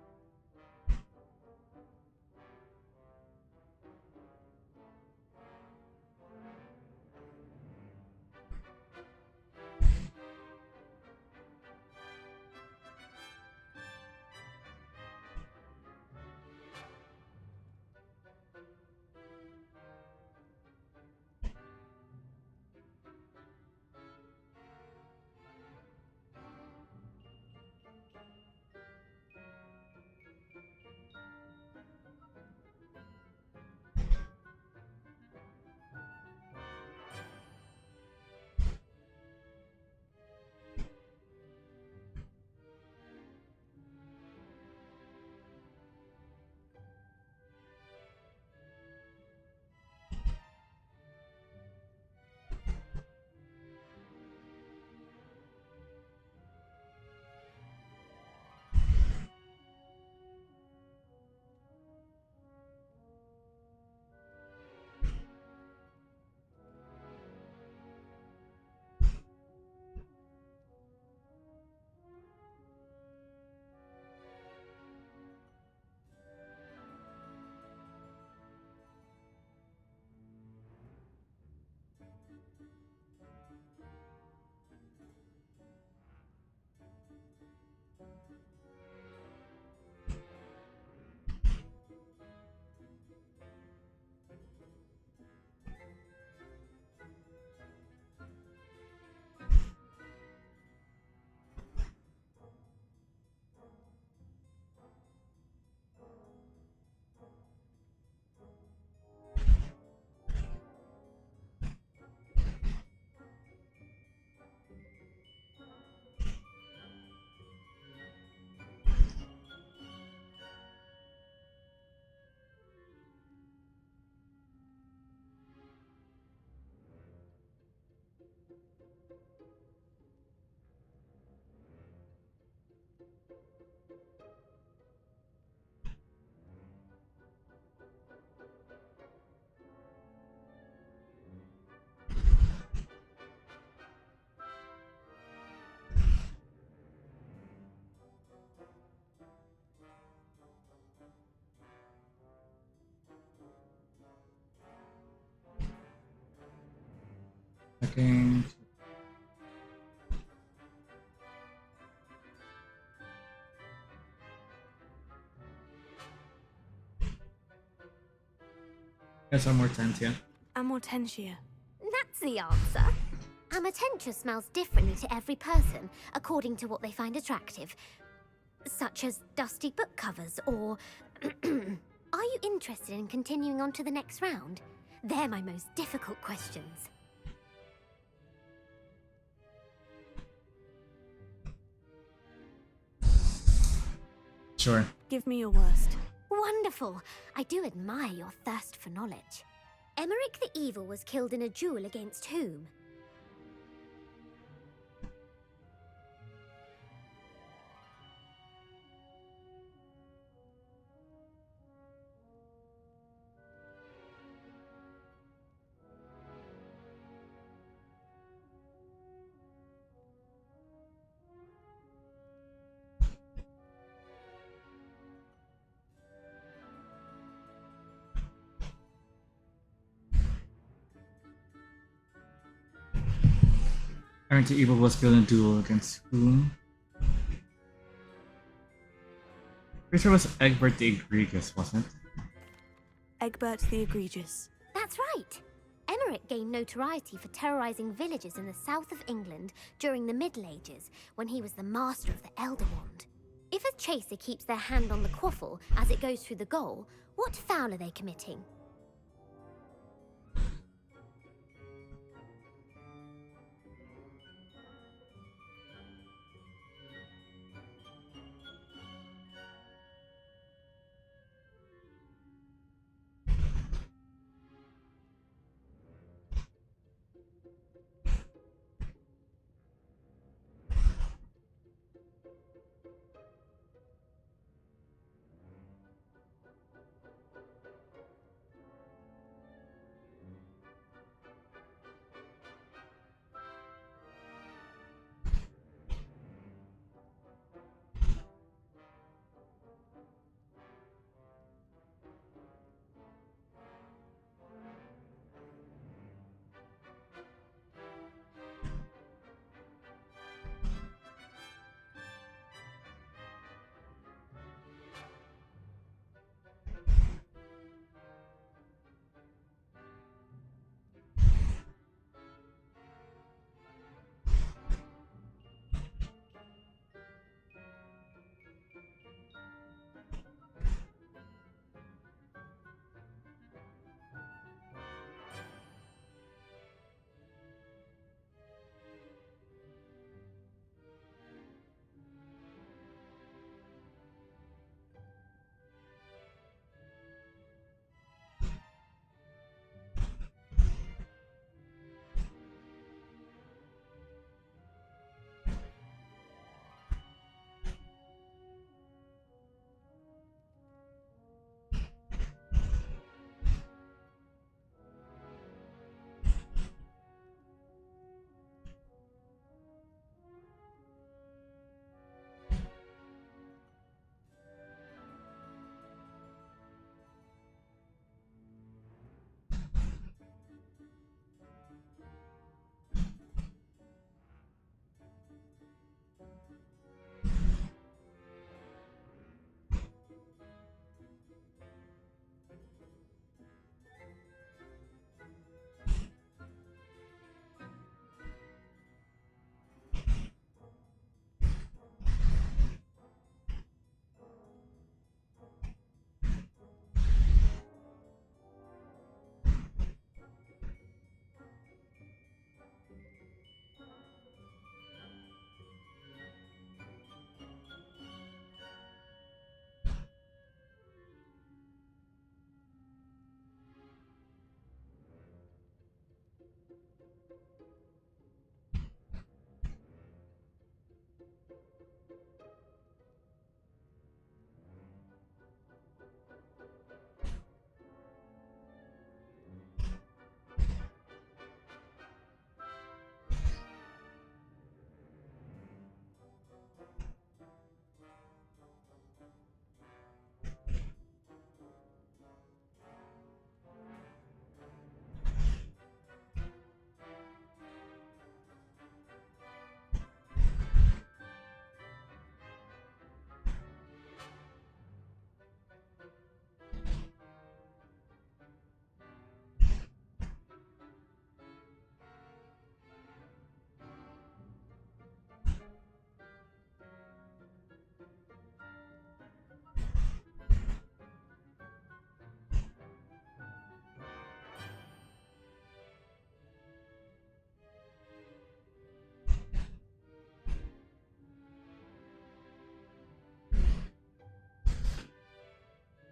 [SPEAKER 2] Checking. Get some more Tentia.
[SPEAKER 1] Amortentia.
[SPEAKER 8] That's the answer. Amortentia smells differently to every person, according to what they find attractive. Such as dusty book covers, or... Are you interested in continuing on to the next round? They're my most difficult questions.
[SPEAKER 2] Sure.
[SPEAKER 1] Give me your worst.
[SPEAKER 8] Wonderful. I do admire your thirst for knowledge. Emmerich the Evil was killed in a duel against whom?
[SPEAKER 2] Errant the Evil was killed in a duel against whom? Pretty sure it was Egbert the Egregious, wasn't it?
[SPEAKER 1] Egbert the Egregious.
[SPEAKER 8] That's right. Emmerich gained notoriety for terrorizing villages in the south of England during the Middle Ages, when he was the master of the Elder Wand. If a chaser keeps their hand on the quaffle as it goes through the goal, what foul are they committing?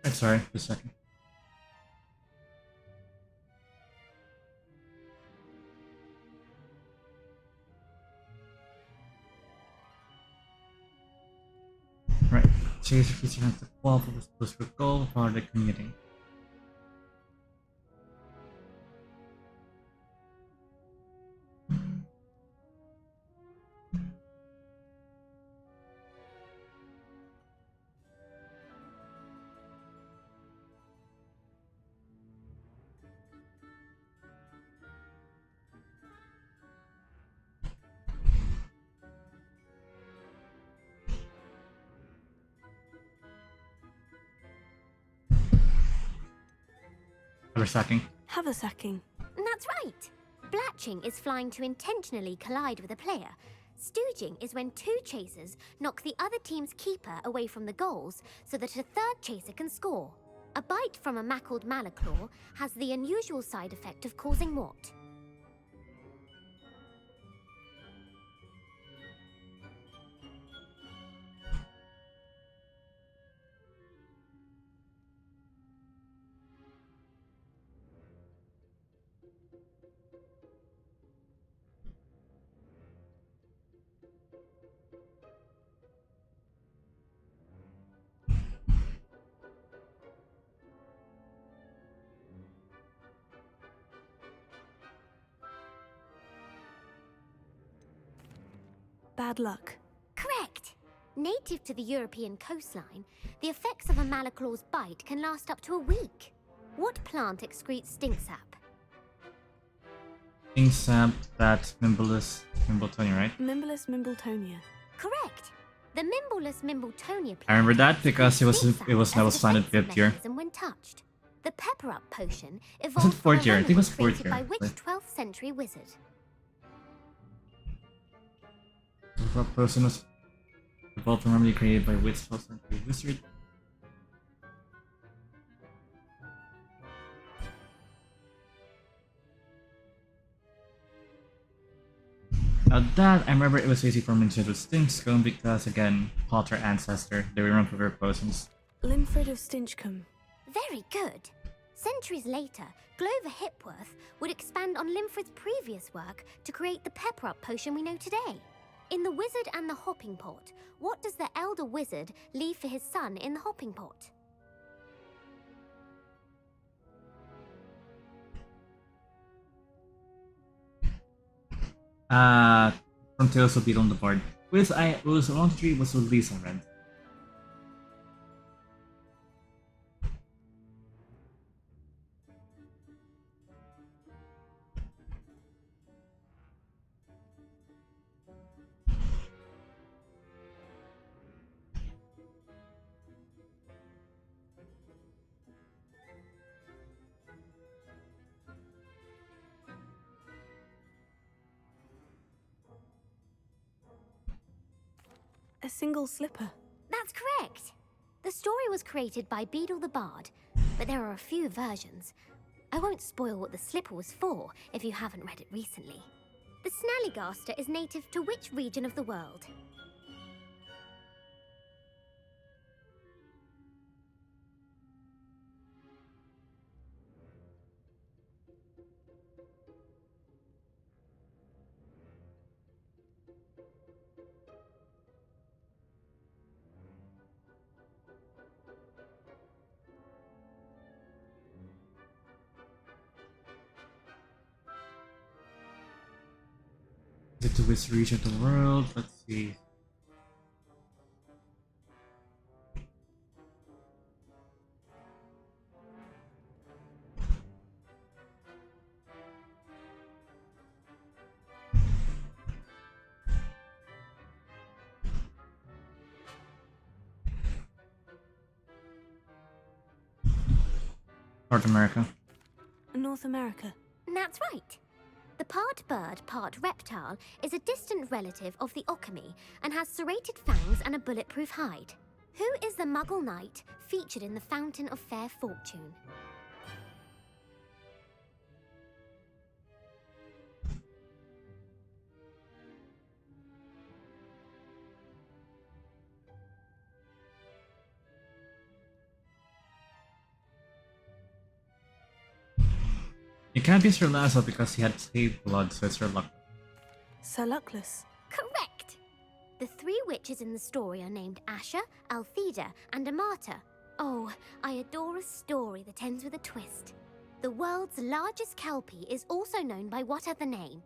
[SPEAKER 2] I'm sorry, just a second. Right, chase feature has the quality of this goal for the community. Overstacking.
[SPEAKER 1] Haversacking.
[SPEAKER 8] That's right. Blatching is flying to intentionally collide with a player. Stooging is when two chasers knock the other team's keeper away from the goals so that a third chaser can score. A bite from a mackled malaclaw has the unusual side effect of causing what?
[SPEAKER 1] Bad luck.
[SPEAKER 8] Correct! Native to the European coastline, the effects of a malaclaw's bite can last up to a week. What plant excretes stink sap?
[SPEAKER 2] Stink sap, that Mimblelus Mimbletonia, right?
[SPEAKER 1] Mimblelus Mimbletonia.
[SPEAKER 8] Correct! The Mimblelus Mimbletonia plant
[SPEAKER 2] I remember that because it was that was planted fifth tier.
[SPEAKER 8] when touched. The Pepper Up potion
[SPEAKER 2] Was it
[SPEAKER 8] evolved from
[SPEAKER 2] fourth
[SPEAKER 8] a
[SPEAKER 2] tier? I think it was
[SPEAKER 8] remedy
[SPEAKER 2] fourth
[SPEAKER 8] created by
[SPEAKER 2] tier.
[SPEAKER 8] which 12th century wizard?
[SPEAKER 2] The person was evolved from remedy created by which 12th century wizard? Now that, I remember it was easy for me to do Stink Scone because, again, Potter Ancestor, they were run for their potions.
[SPEAKER 1] Linfred of Stinchcombe.
[SPEAKER 8] Very good. Centuries later, Glover Hipworth would expand on Linfred's previous work to create the Pepper Up potion we know today. In The Wizard and the Hopping Pot, what does the elder wizard leave for his son in the hopping pot?
[SPEAKER 2] From Tales of Beetle on the Board. Was on 3 was with Lisa read.
[SPEAKER 1] A single slipper.
[SPEAKER 8] That's correct. The story was created by Beedle the Bard, but there are a few versions. I won't spoil what the slipper was for if you haven't read it recently. The Snallygaster is native to which region of the world?
[SPEAKER 2] Is it to which region of the world? Let's see. North America.
[SPEAKER 1] North America.
[SPEAKER 8] That's right. The part bird, part reptile is a distant relative of the Occamy and has serrated fangs and a bulletproof hide. Who is the Muggle knight featured in the Fountain of Fair Fortune?
[SPEAKER 2] It can't be Sir Lasso because he had saved blood, so it's Sir Luck.
[SPEAKER 1] Sir Luckless.
[SPEAKER 8] Correct! The three witches in the story are named Asha, Altheda, and Amata. Oh, I adore a story that ends with a twist. The world's largest kelpie is also known by what other name?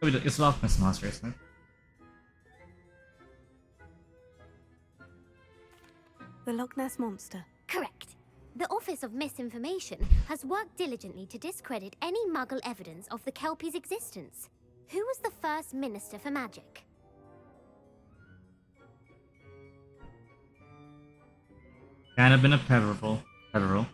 [SPEAKER 2] It's Loch Ness Monster, isn't it?
[SPEAKER 1] The Loch Ness Monster.
[SPEAKER 8] Correct. The Office of Misinformation has worked diligently to discredit any Muggle evidence of the Kelpie's existence. Who was the first Minister for Magic?
[SPEAKER 2] Can have been a Peveril. Peveril.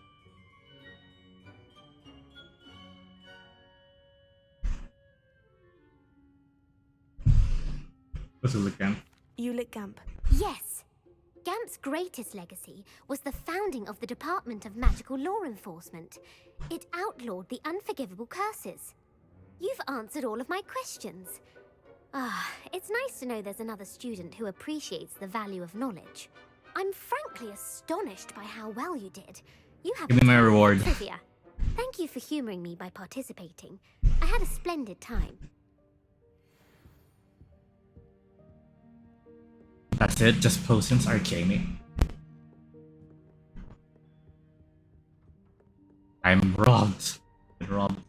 [SPEAKER 2] What's it again?
[SPEAKER 1] Ulick Gamp.
[SPEAKER 8] Yes. Gamp's greatest legacy was the founding of the Department of Magical Law Enforcement. It outlawed the unforgivable curses. You've answered all of my questions. It's nice to know there's another student who appreciates the value of knowledge. I'm frankly astonished by how well you did. You have
[SPEAKER 2] Give me my reward.
[SPEAKER 8] Trivia. Thank you for humoring me by participating. I had a splendid time.
[SPEAKER 2] That's it, just potions are gaming. I'm robbed. Robbed.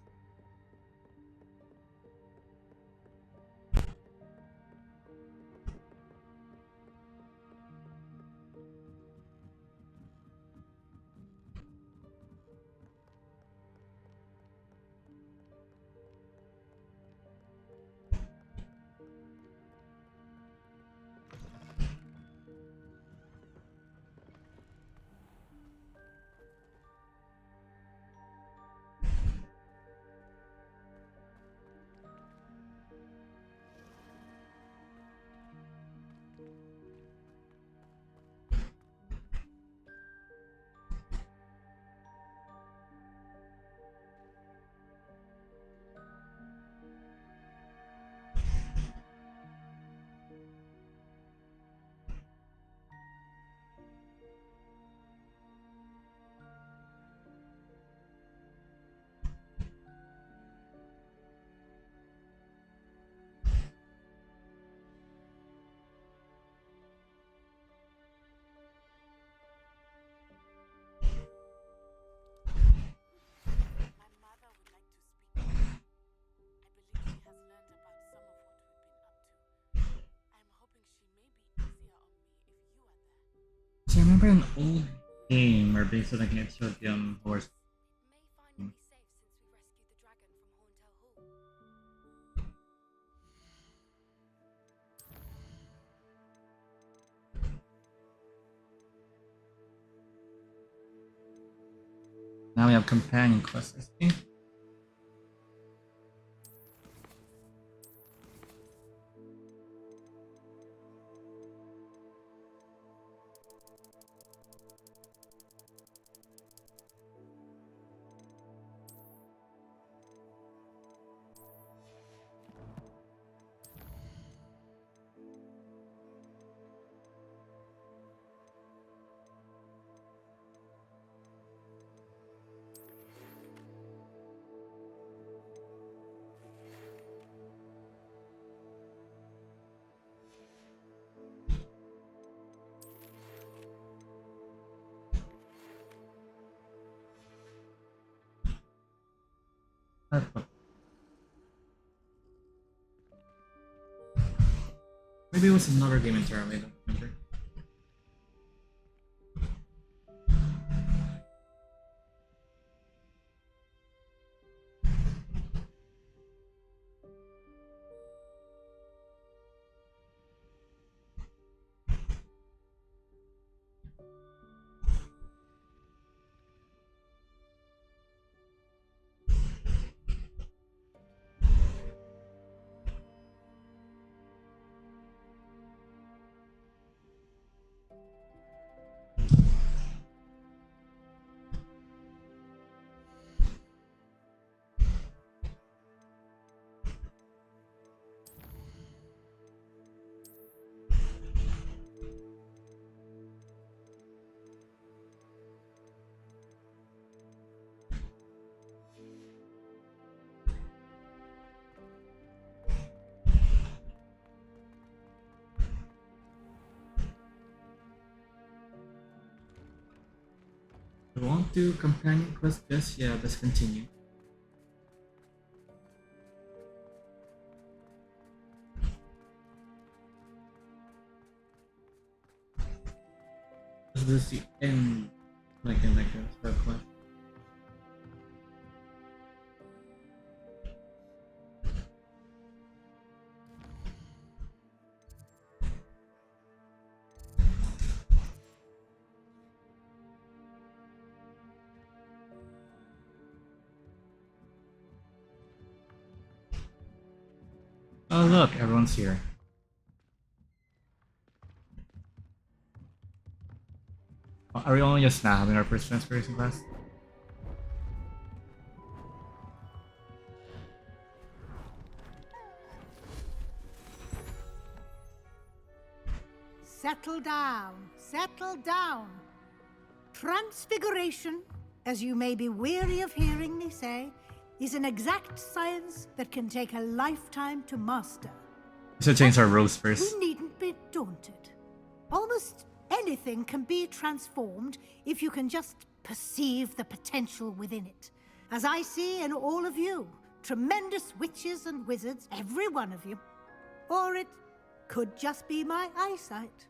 [SPEAKER 2] So I remember an old game where basically like, it showed the horse. Now we have companion quests, I see. Maybe it was another game entirely, I don't remember. Do you want to companion quest this? Yeah, let's continue. Is this the end? Like in like a circle? Oh look, everyone's here. Are we only just now having our first transformation class?
[SPEAKER 7] Settle down, settle down. Transfiguration, as you may be weary of hearing me say, is an exact science that can take a lifetime to master.
[SPEAKER 2] We should change our robes first.
[SPEAKER 7] We needn't be daunted. Almost anything can be transformed if you can just perceive the potential within it. As I see in all of you, tremendous witches and wizards, every one of you. Or it could just be my eyesight.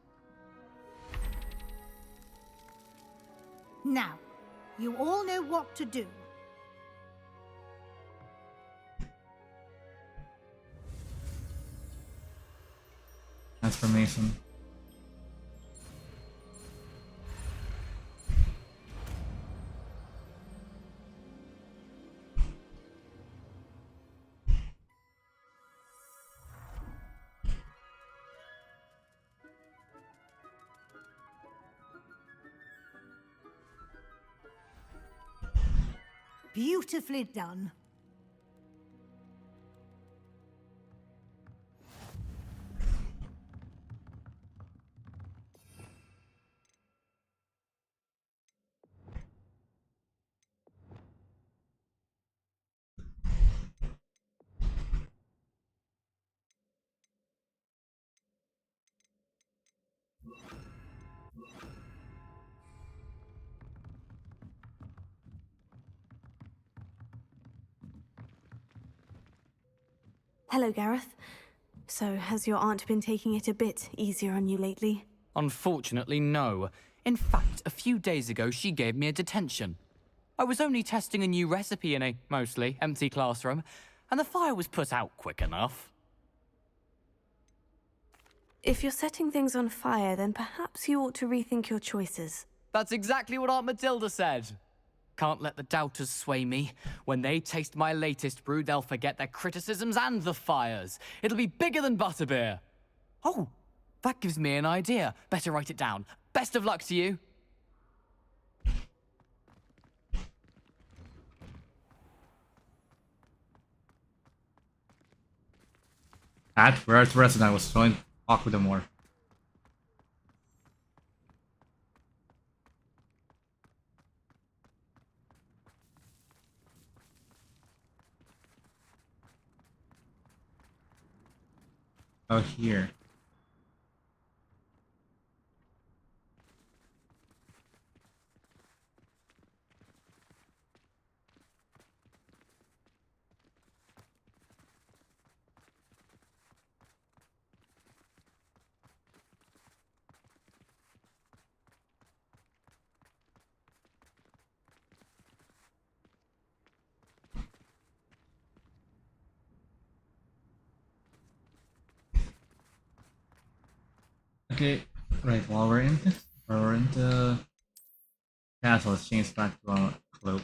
[SPEAKER 7] Now, you all know what to do.
[SPEAKER 2] Transformation.
[SPEAKER 7] Beautifully done.
[SPEAKER 1] Hello, Gareth. So, has your aunt been taking it a bit easier on you lately?
[SPEAKER 11] Unfortunately, no. In fact, a few days ago, she gave me a detention. I was only testing a new recipe in a mostly empty classroom, and the fire was put out quick enough.
[SPEAKER 1] If you're setting things on fire, then perhaps you ought to rethink your choices.
[SPEAKER 11] That's exactly what Aunt Matilda said. Can't let the doubters sway me. When they taste my latest brew, they'll forget their criticisms and the fires. It'll be bigger than butterbeer. Oh, that gives me an idea. Better write it down. Best of luck to you.
[SPEAKER 2] Where's the rest of that? I was trying to talk with them more. Oh, here. Okay, right, while we're in the castle, let's change back to a cloak.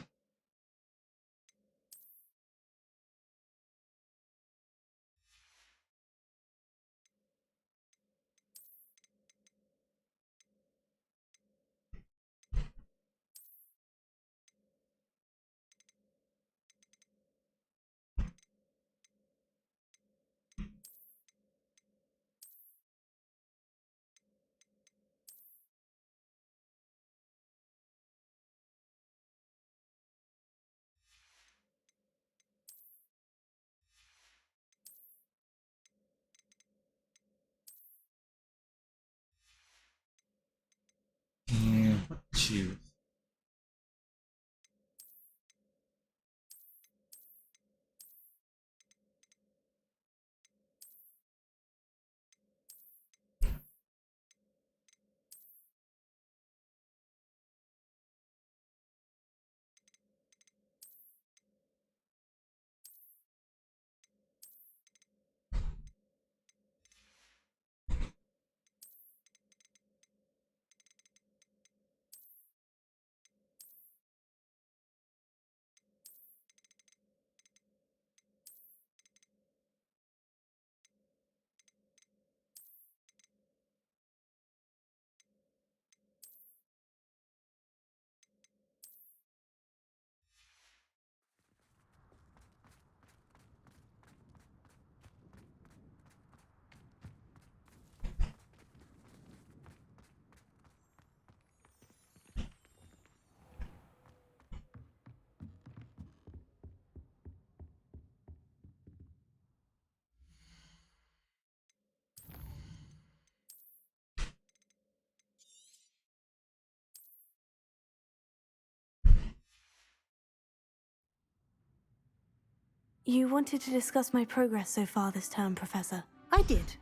[SPEAKER 1] You wanted to discuss my progress so far this term, Professor.
[SPEAKER 12] I did.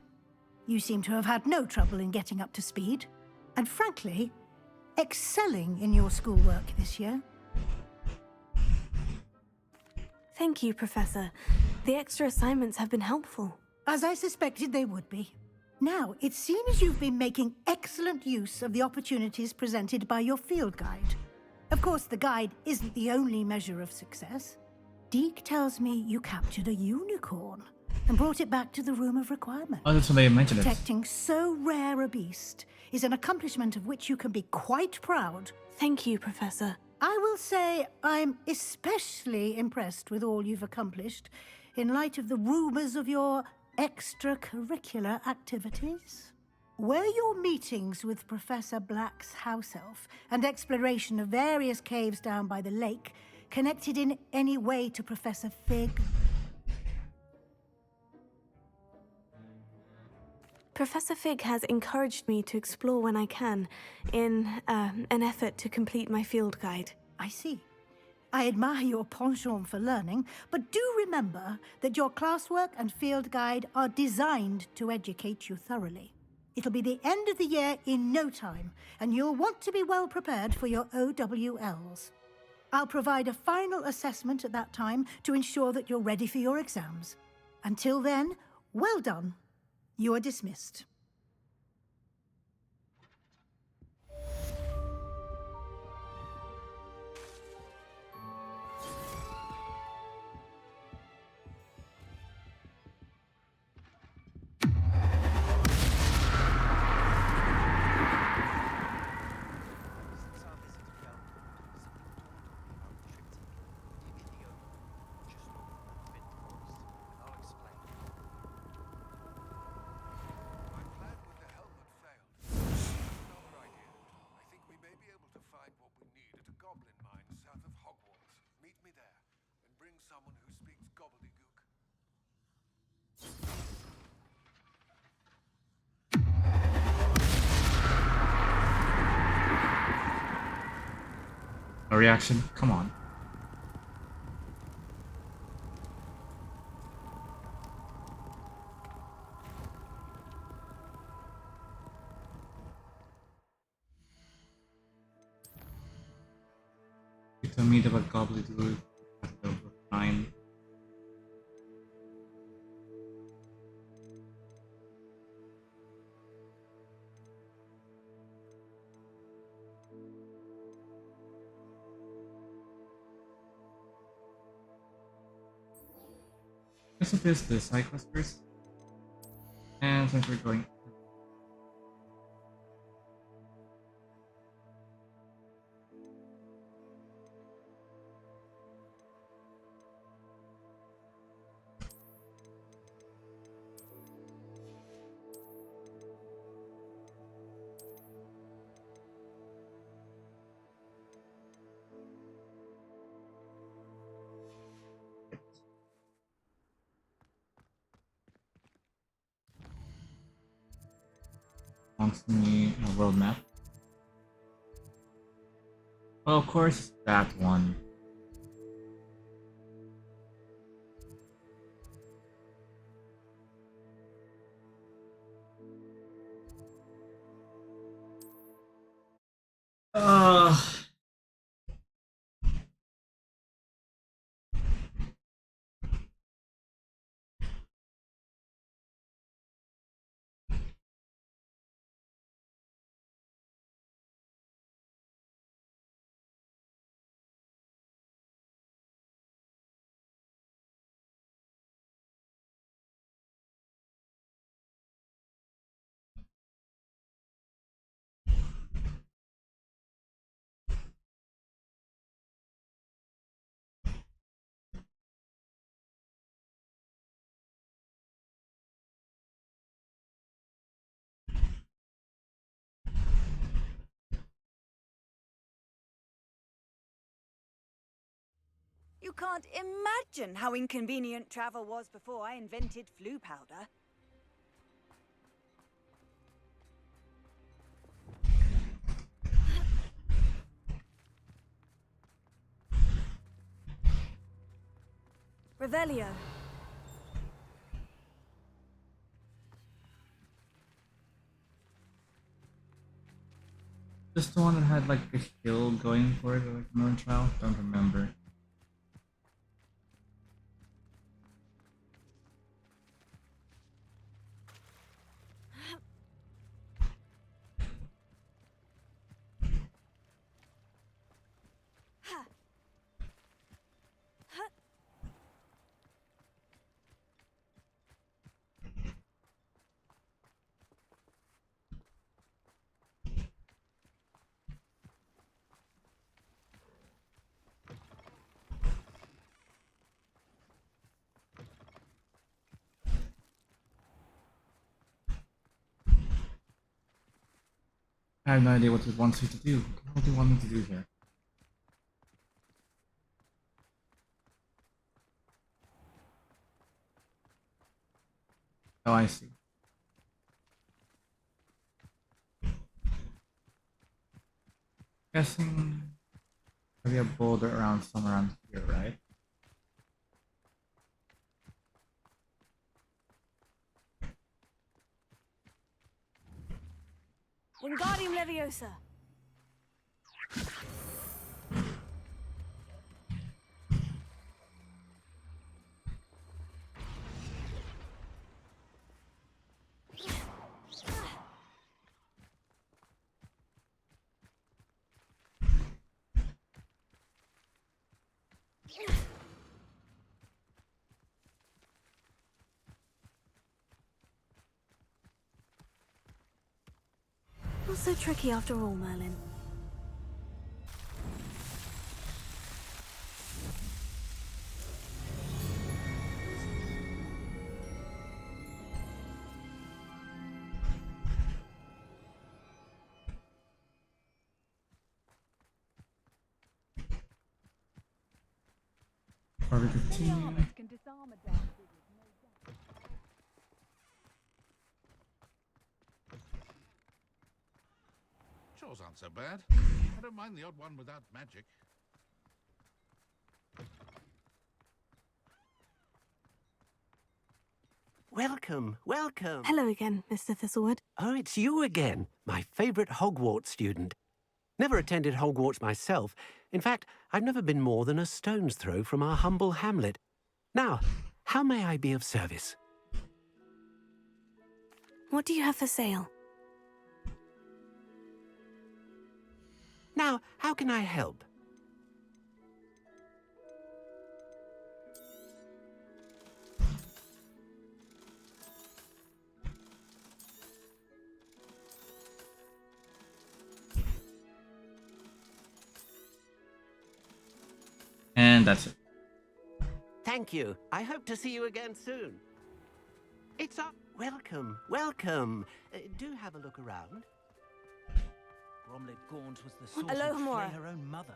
[SPEAKER 12] You seem to have had no trouble in getting up to speed, and frankly, excelling in your schoolwork this year.
[SPEAKER 1] Thank you, Professor. The extra assignments have been helpful.
[SPEAKER 12] As I suspected they would be. Now, it seems you've been making excellent use of the opportunities presented by your field guide. Of course, the guide isn't the only measure of success. Deke tells me you captured a unicorn and brought it back to the Room of Requirement.
[SPEAKER 2] Oh, that's what they mentioned.
[SPEAKER 12] Protecting so rare a beast is an accomplishment of which you can be quite proud.
[SPEAKER 1] Thank you, Professor.
[SPEAKER 12] I will say I'm especially impressed with all you've accomplished in light of the rumors of your extracurricular activities. Were your meetings with Professor Black's house elf and exploration of various caves down by the lake connected in any way to Professor Fig?
[SPEAKER 1] Professor Fig has encouraged me to explore when I can, in an effort to complete my field guide.
[SPEAKER 12] I see. I admire your penchant for learning, but do remember that your classwork and field guide are designed to educate you thoroughly. It'll be the end of the year in no time, and you'll want to be well prepared for your OWLs. I'll provide a final assessment at that time to ensure that you're ready for your exams. Until then, well done. You are dismissed.
[SPEAKER 17] Goblin mine south of Hogwarts. Meet me there, and bring someone who speaks gobbledygook.
[SPEAKER 2] A reaction? Come on. You told me about gobbledygook after over 9. This is the side quest first. And since we're going wants me a world map. Well, of course, that one.
[SPEAKER 9] You can't imagine how inconvenient travel was before I invented flu powder.
[SPEAKER 1] Revelio.
[SPEAKER 2] Just the one that had like a hill going for it, or like another trial? Don't remember. I have no idea what it wants you to do. What do you want me to do here? Oh, I see. Guessing maybe a boulder around somewhere around here, right?
[SPEAKER 1] Wingardium Leviosa. Not so tricky after all, Merlin.
[SPEAKER 2] Or we continue.
[SPEAKER 16] Chores aren't so bad. I don't mind the odd one without magic.
[SPEAKER 10] Welcome, welcome.
[SPEAKER 1] Hello again, Mr. Thistlewood.
[SPEAKER 10] Oh, it's you again, my favourite Hogwarts student. Never attended Hogwarts myself. In fact, I've never been more than a stone's throw from our humble hamlet. Now, how may I be of service?
[SPEAKER 1] What do you have for sale?
[SPEAKER 10] Now, how can I help?
[SPEAKER 2] And that's it.
[SPEAKER 10] Thank you. I hope to see you again soon. It's up. Welcome, welcome. Do have a look around.
[SPEAKER 19] Bromley Gaunt was the source
[SPEAKER 1] Hello,
[SPEAKER 19] of
[SPEAKER 1] Hamora.
[SPEAKER 19] her own mother.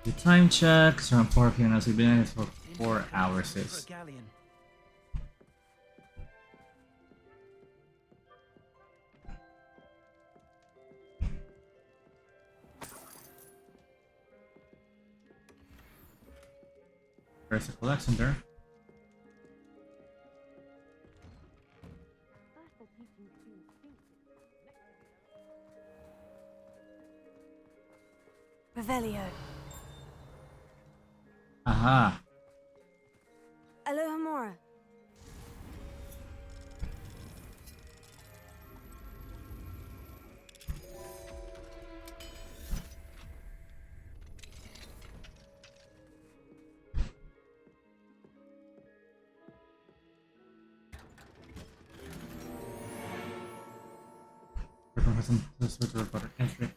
[SPEAKER 2] The time checks around 4 p.m. as we've been in it for 4 hours. Sis. There's a collection there.
[SPEAKER 1] Revelio.
[SPEAKER 2] Aha.
[SPEAKER 1] Hello, Hamora.
[SPEAKER 2] Entry.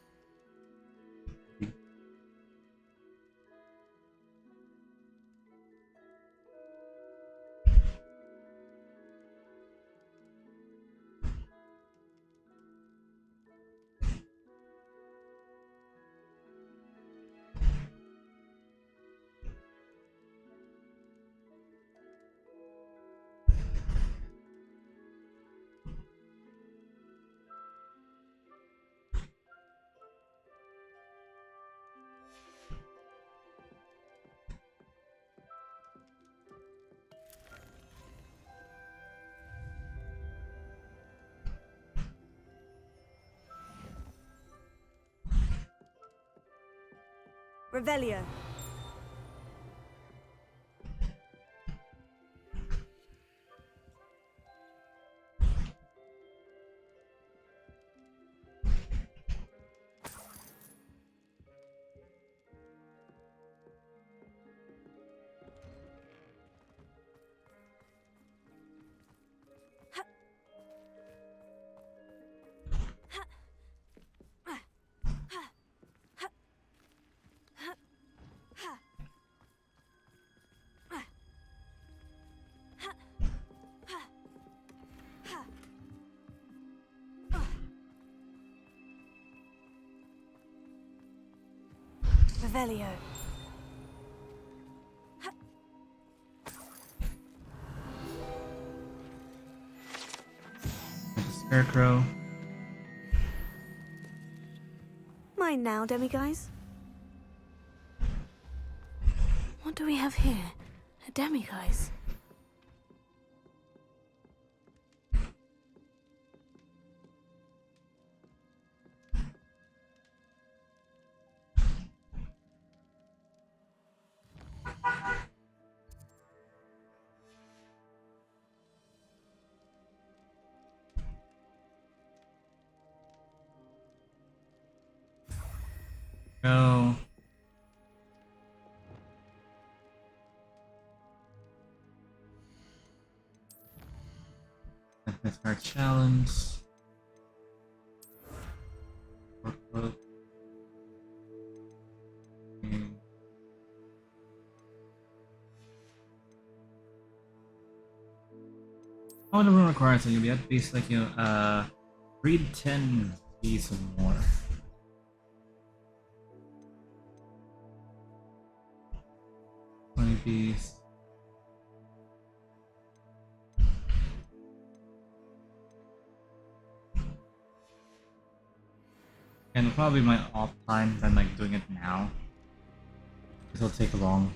[SPEAKER 9] Revelio. Revelio.
[SPEAKER 2] Scarecrow.
[SPEAKER 1] Mine now, demiguise. What do we have here? A demiguise?
[SPEAKER 2] Go. That's our challenge. Workload. Oh, the room requires that you'll be at least like read 10 B's or more. 20 B's. And probably my off time than like doing it now. It'll take long.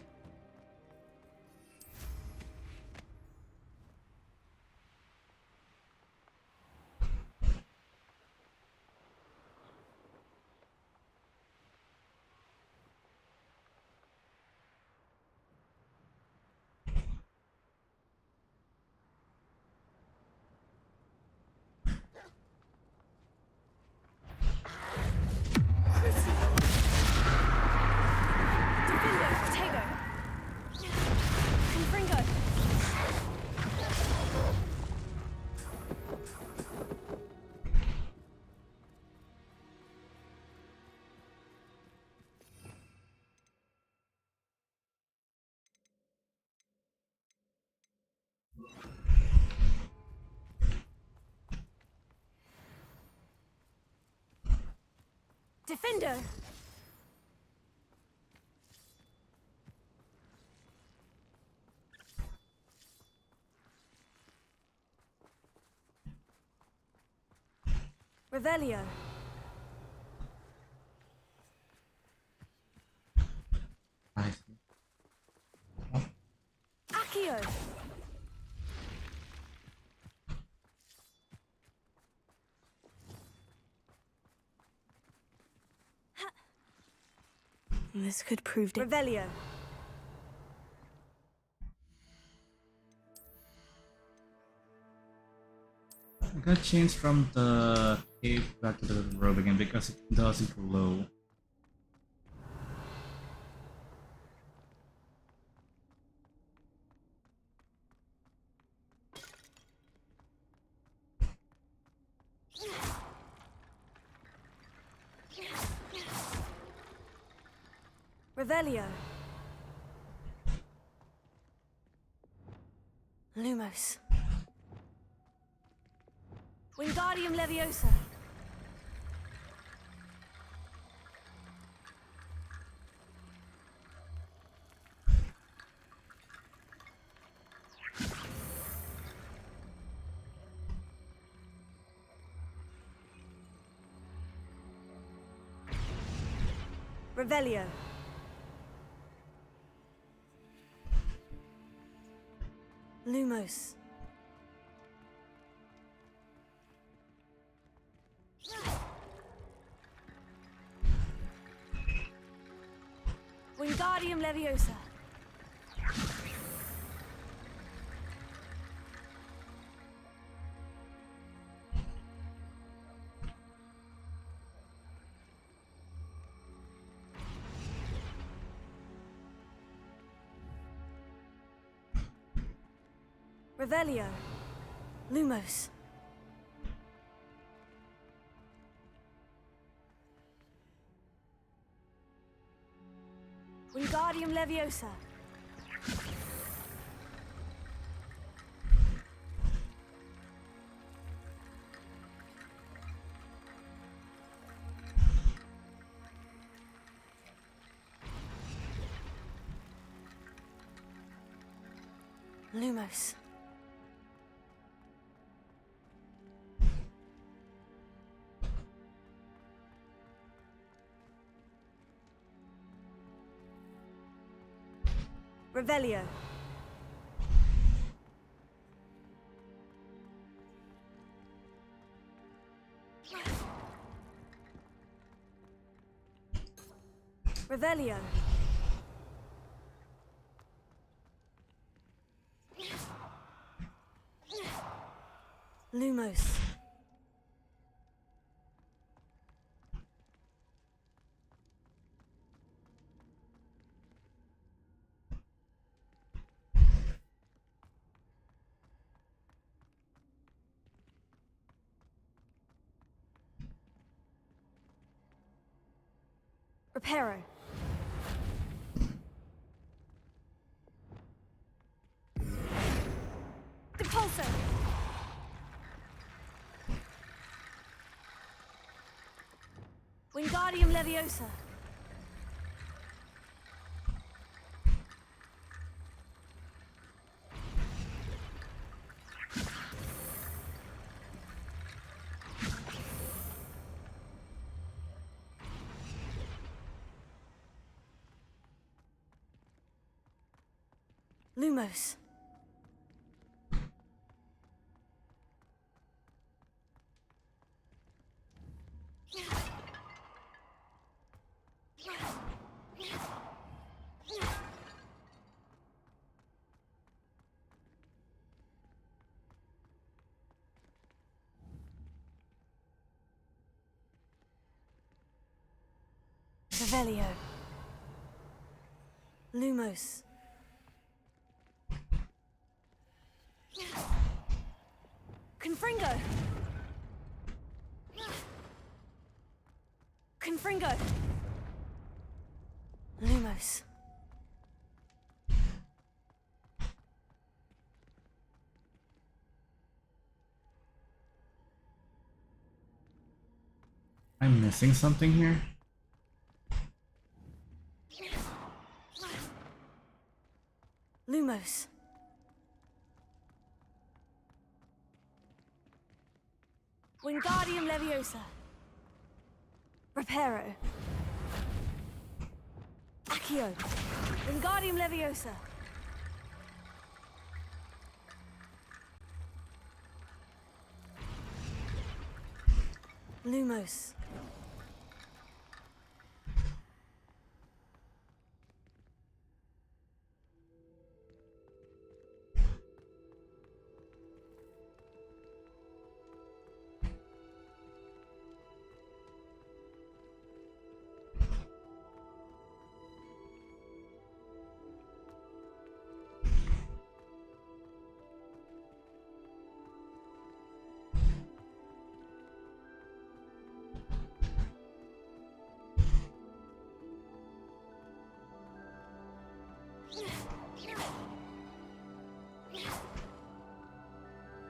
[SPEAKER 9] Defender! Revelio. Accio.
[SPEAKER 1] This could prove it.
[SPEAKER 9] Revelio.
[SPEAKER 2] I got changed from the cape back to the robe again because it doesn't glow.
[SPEAKER 9] Revelio.
[SPEAKER 1] Lumos.
[SPEAKER 9] Wingardium Leviosa. Revelio.
[SPEAKER 1] Lumos. Wingardium Leviosa. Revelio. Lumos. Wingardium Leviosa. Lumos. Revelio. Revelio. Lumos. Reparo. Depulso. Wingardium Leviosa. Lumos. Revelio. Lumos. Confringo. Confringo. Lumos.
[SPEAKER 2] I'm missing something here.
[SPEAKER 1] Lumos. Wingardium Leviosa. Reparo. Accio. Wingardium Leviosa. Lumos.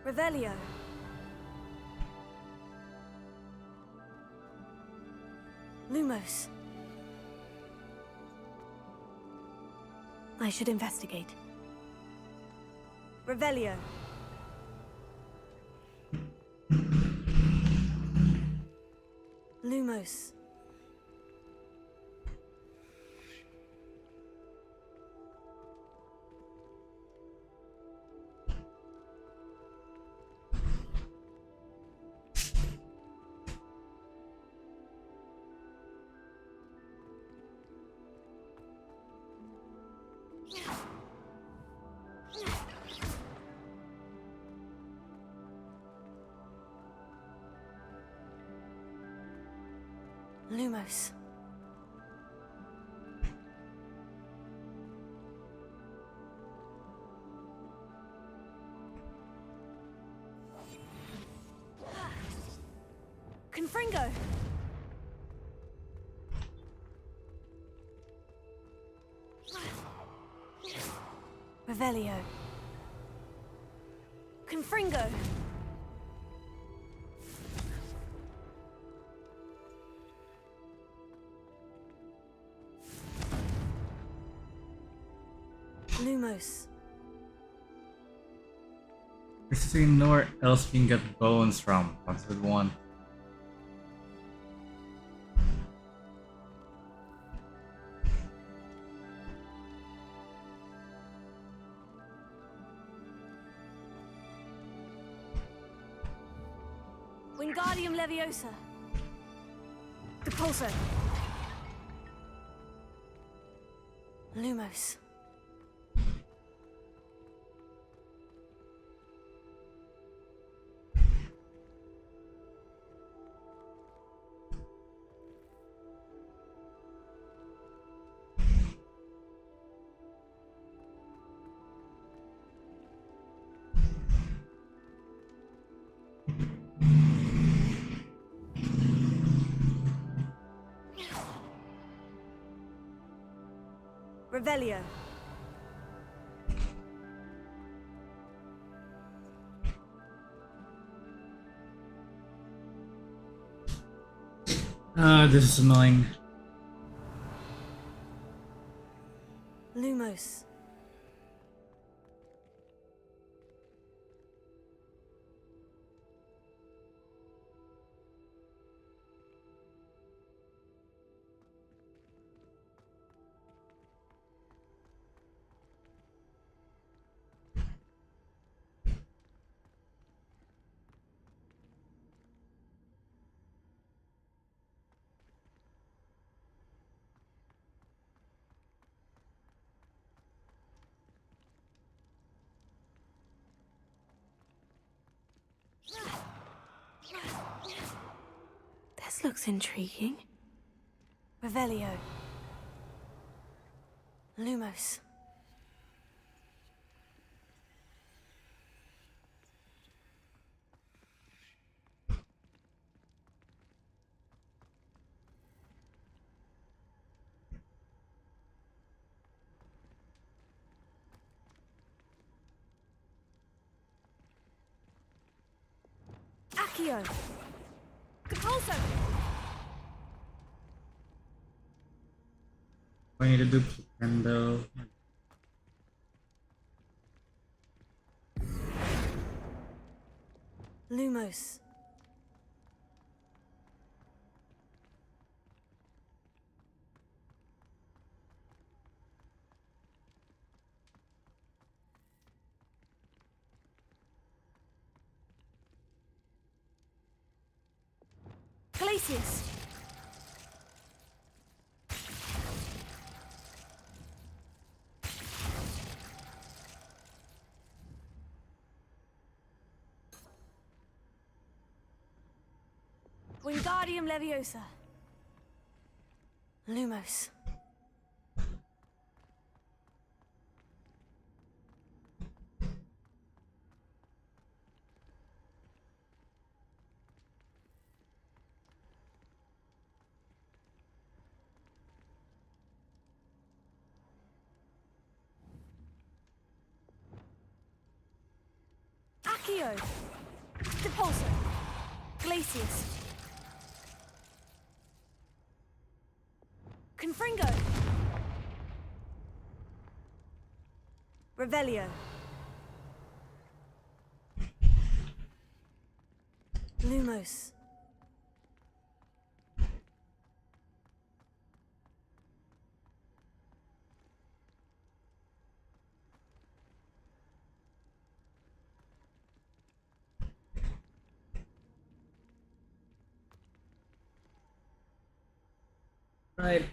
[SPEAKER 1] Revelio. Lumos. I should investigate. Revelio. Lumos. Lumos. Confringo! Revelio. Confringo! Lumos.
[SPEAKER 2] Basically, nowhere else you can get bones from. That's the one.
[SPEAKER 1] Wingardium Leviosa. Depulso. Lumos. Revelio.
[SPEAKER 2] This is annoying.
[SPEAKER 1] Lumos. This looks intriguing. Revelio. Lumos. Accio. Depulso.
[SPEAKER 2] I need to do Kendo.
[SPEAKER 1] Lumos. Glacius. Wingardium Leviosa. Lumos. Accio. Depulso. Glacius. Confringo. Revelio. Lumos.
[SPEAKER 2] Right.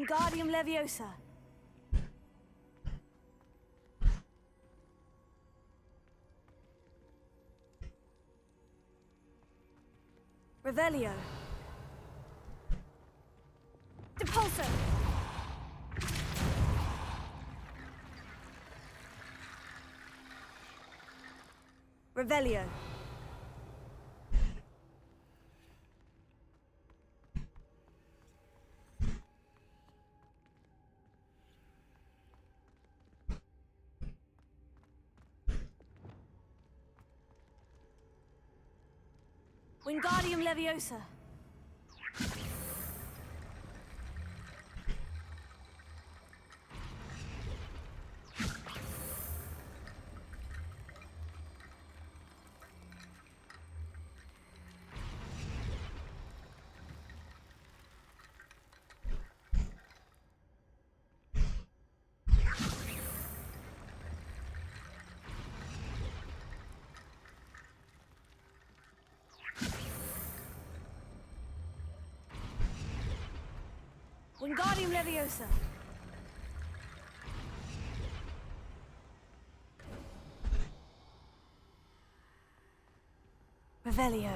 [SPEAKER 1] Wingardium Leviosa. Revelio. Depulso. Revelio. Wingardium Leviosa. Wingardium Leviosa. Revelio.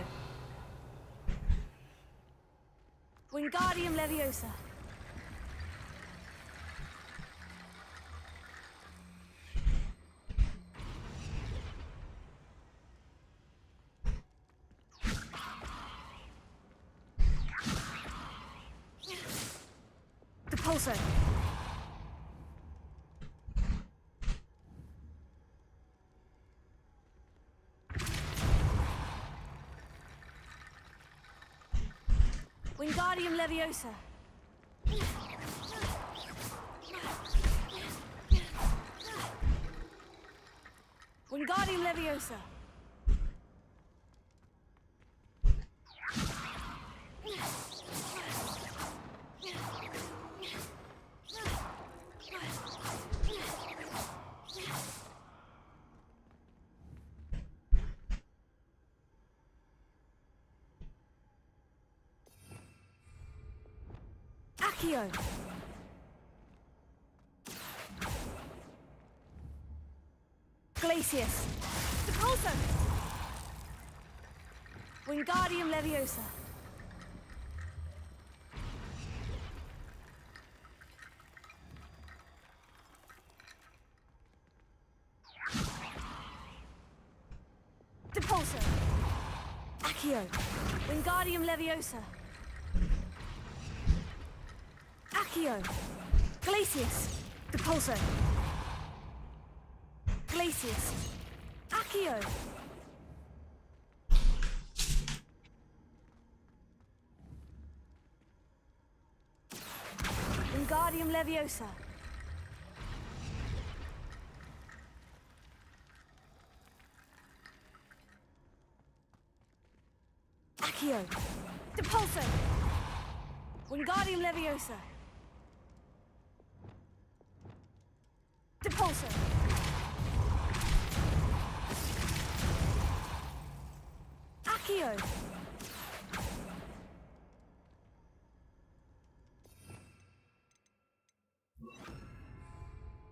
[SPEAKER 1] Wingardium Leviosa. Depulso. Wingardium Leviosa. Wingardium Leviosa. Accio. Glacius. Depulso. Wingardium Leviosa. Depulso. Accio. Wingardium Leviosa. Accio. Glacius. Depulso. Glacius. Accio. Wingardium Leviosa. Accio. Depulso. Wingardium Leviosa. Depulso. Accio.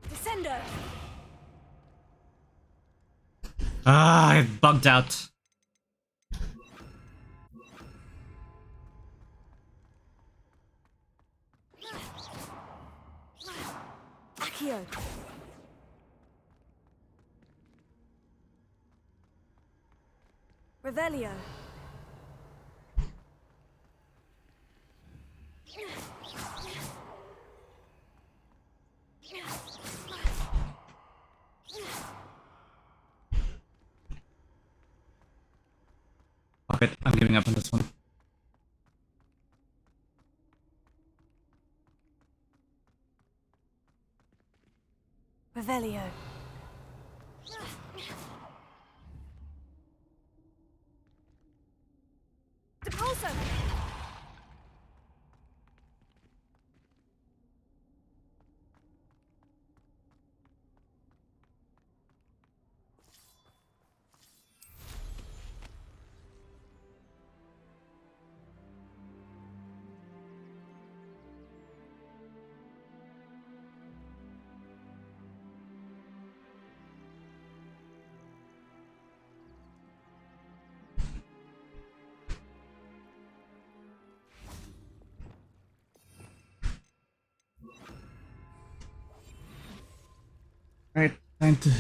[SPEAKER 1] Descendo.
[SPEAKER 2] Ah, I bugged out.
[SPEAKER 1] Accio. Revelio.
[SPEAKER 2] Fuck it, I'm giving up on this one.
[SPEAKER 1] Revelio. Depulso.
[SPEAKER 2] Alright, time to...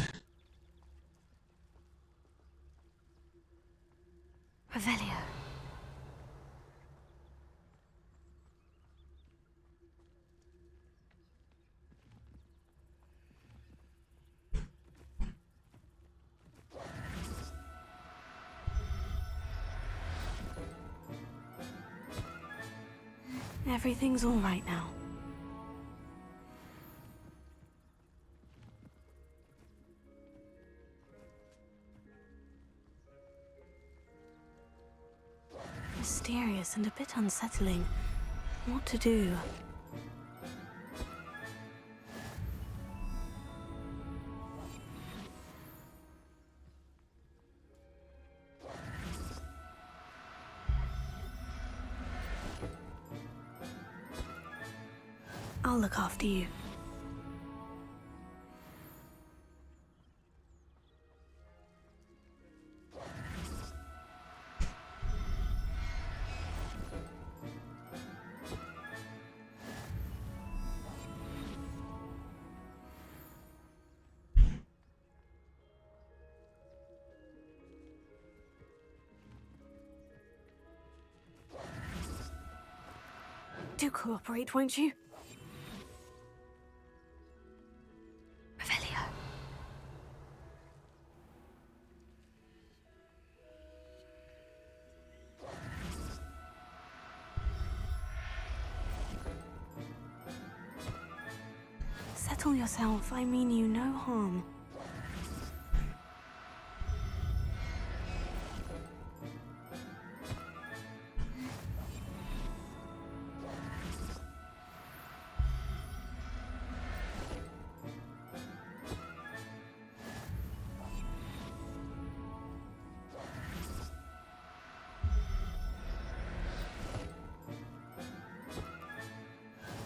[SPEAKER 1] Revelio. Everything's all right now. Mysterious and a bit unsettling. What to do? I'll look after you. Do cooperate, won't you? Revelio. Settle yourself. I mean you no harm.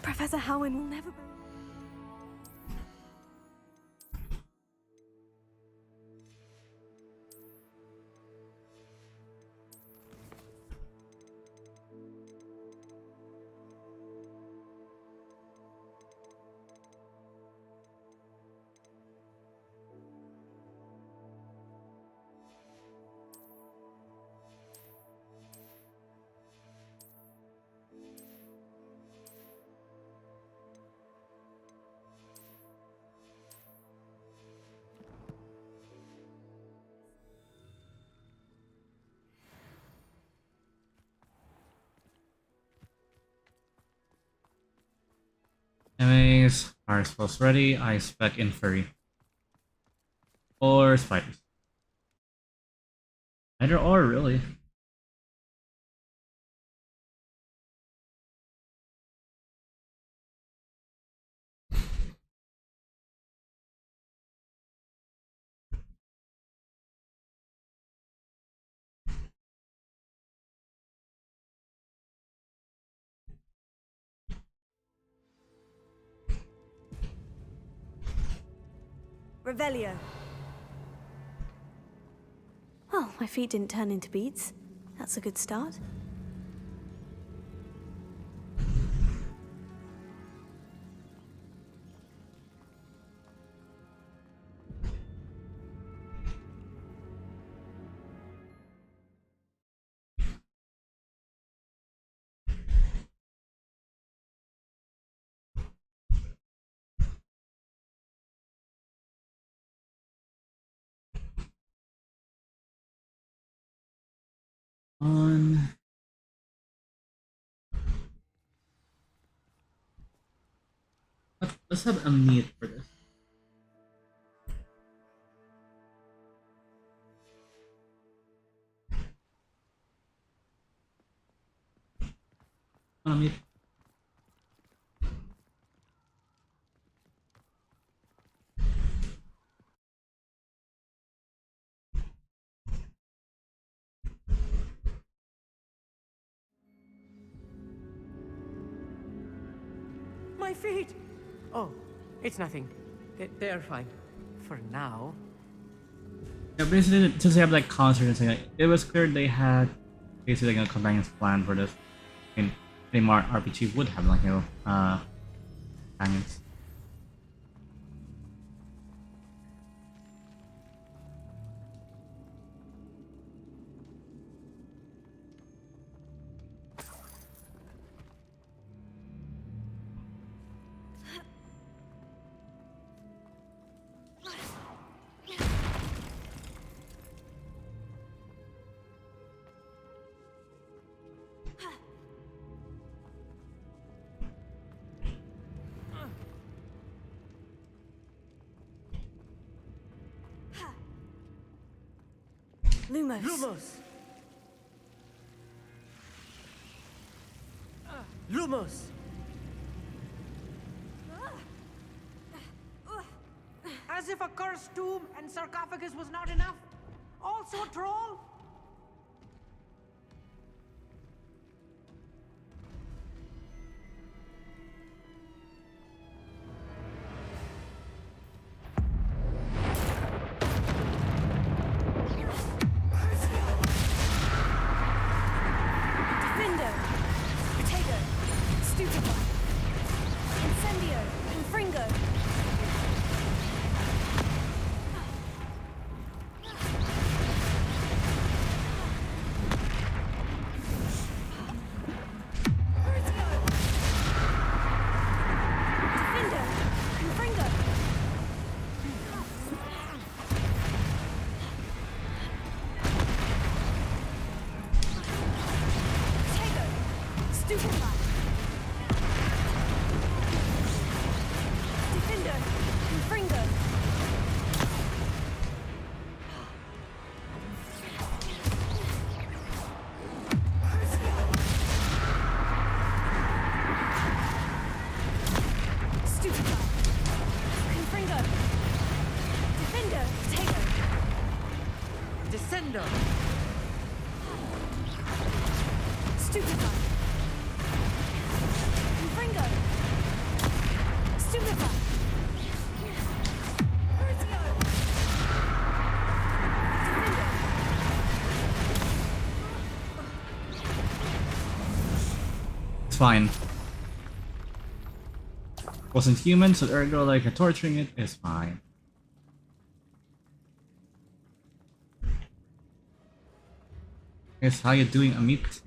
[SPEAKER 1] Professor Howin will never be...
[SPEAKER 2] Enemies, fire spells ready, I spec Inferi. Or spiders. Either or, really.
[SPEAKER 9] Revelio.
[SPEAKER 1] Well, my feet didn't turn into beads. That's a good start.
[SPEAKER 2] On. Let's have a meat for this. Meat.
[SPEAKER 11] My feet! Oh, it's nothing. They're fine. For now.
[SPEAKER 2] Yeah, basically, since they have like concert and thing, like, it was clear they had basically like a companion's plan for this. I mean, any more RPG would have like companions.
[SPEAKER 1] Lumos.
[SPEAKER 18] Lumos! Lumos! As if a cursed tomb and sarcophagus was not enough. Also a troll?
[SPEAKER 1] Defendo. Protego. Stupefy. Incendio. Confringo. Defendo. Confringo. Protego. Stupefy. Defendo. Confringo. Stupefy. Confringo. Defendo. Protego.
[SPEAKER 18] Descendo!
[SPEAKER 1] Stupefy. Confringo. Stupefy. Vertigo. Defendo.
[SPEAKER 2] It's fine. Wasn't human, so ergo, like, torturing it is fine. Guess how you doing, Amit?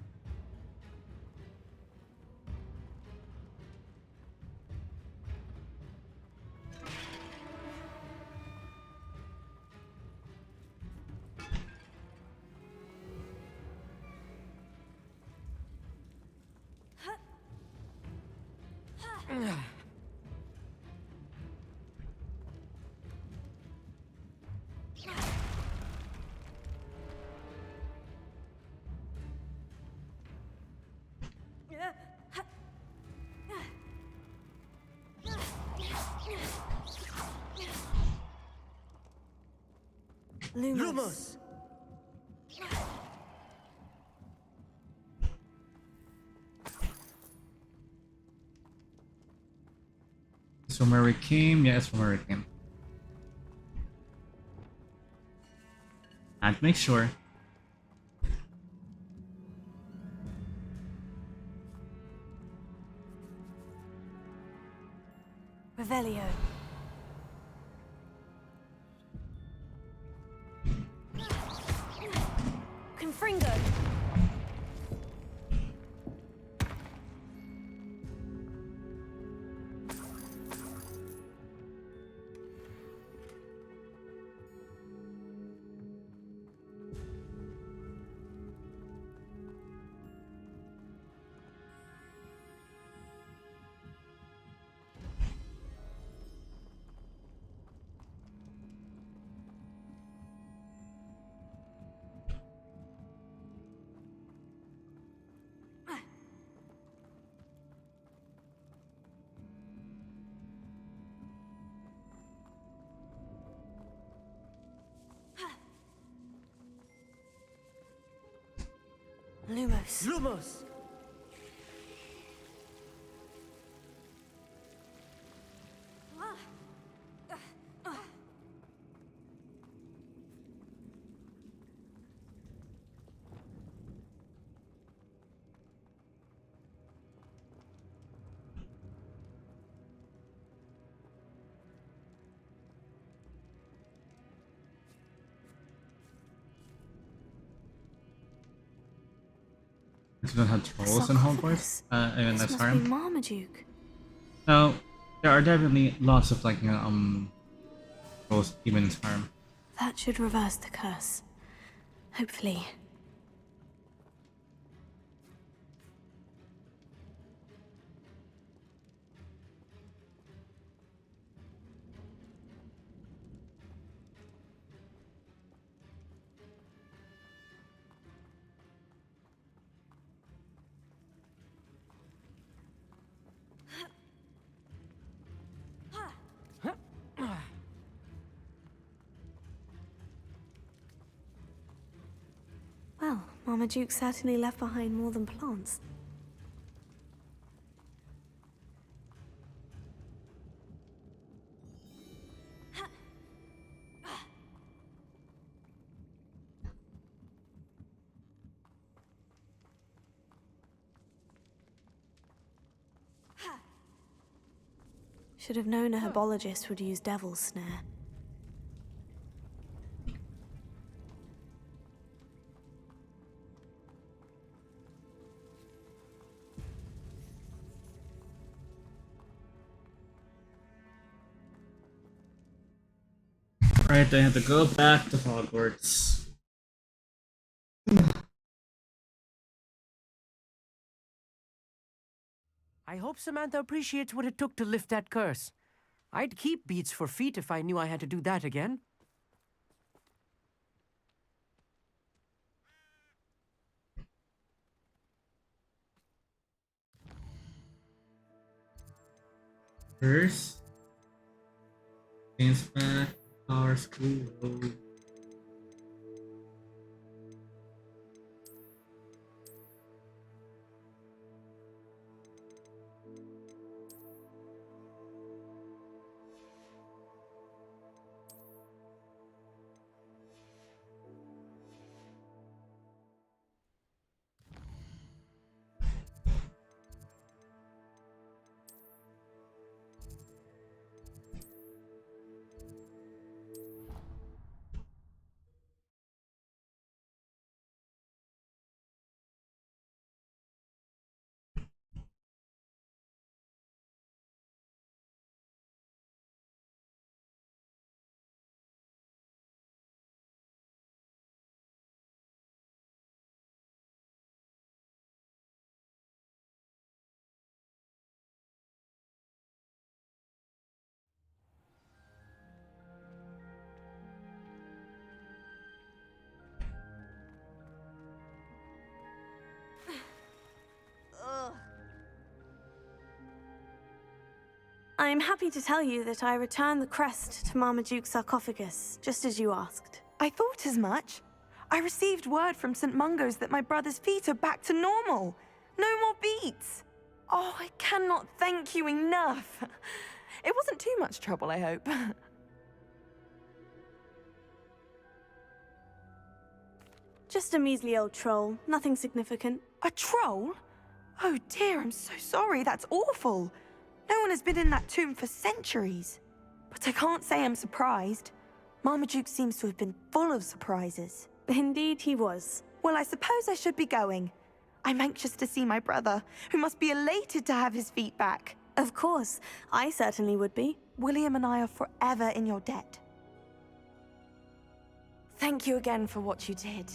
[SPEAKER 18] Lumos!
[SPEAKER 2] It's from where we came? Yeah, it's from where we came. And make sure.
[SPEAKER 1] Revelio. Confringo. Lumos.
[SPEAKER 18] Lumos!
[SPEAKER 2] We don't have trolls in Hogwarts. Even
[SPEAKER 1] This
[SPEAKER 2] that's
[SPEAKER 1] must be
[SPEAKER 2] harm.
[SPEAKER 1] Marmaduke.
[SPEAKER 2] No, there are definitely lots of like trolls even in harm.
[SPEAKER 1] That should reverse the curse. Hopefully. Marmaduke certainly left behind more than plants. Should have known a herbologist would use Devil's Snare.
[SPEAKER 2] Right, I have to go back to Hogwarts.
[SPEAKER 15] I hope Samantha appreciates what it took to lift that curse. I'd keep beads for feet if I knew I had to do that again.
[SPEAKER 2] Curse. Change back our school road.
[SPEAKER 1] I'm happy to tell you that I returned the crest to Marmaduke's sarcophagus, just as you asked.
[SPEAKER 22] I thought as much. I received word from St. Mungo's that my brother's feet are back to normal. No more beats. Oh, I cannot thank you enough. It wasn't too much trouble, I hope.
[SPEAKER 1] Just a measly old troll, nothing significant.
[SPEAKER 22] A troll? Oh dear, I'm so sorry, that's awful. No one has been in that tomb for centuries. But I can't say I'm surprised. Marmaduke seems to have been full of surprises.
[SPEAKER 1] Indeed he was.
[SPEAKER 22] Well, I suppose I should be going. I'm anxious to see my brother, who must be elated to have his feet back.
[SPEAKER 1] Of course, I certainly would be.
[SPEAKER 22] William and I are forever in your debt. Thank you again for what you did.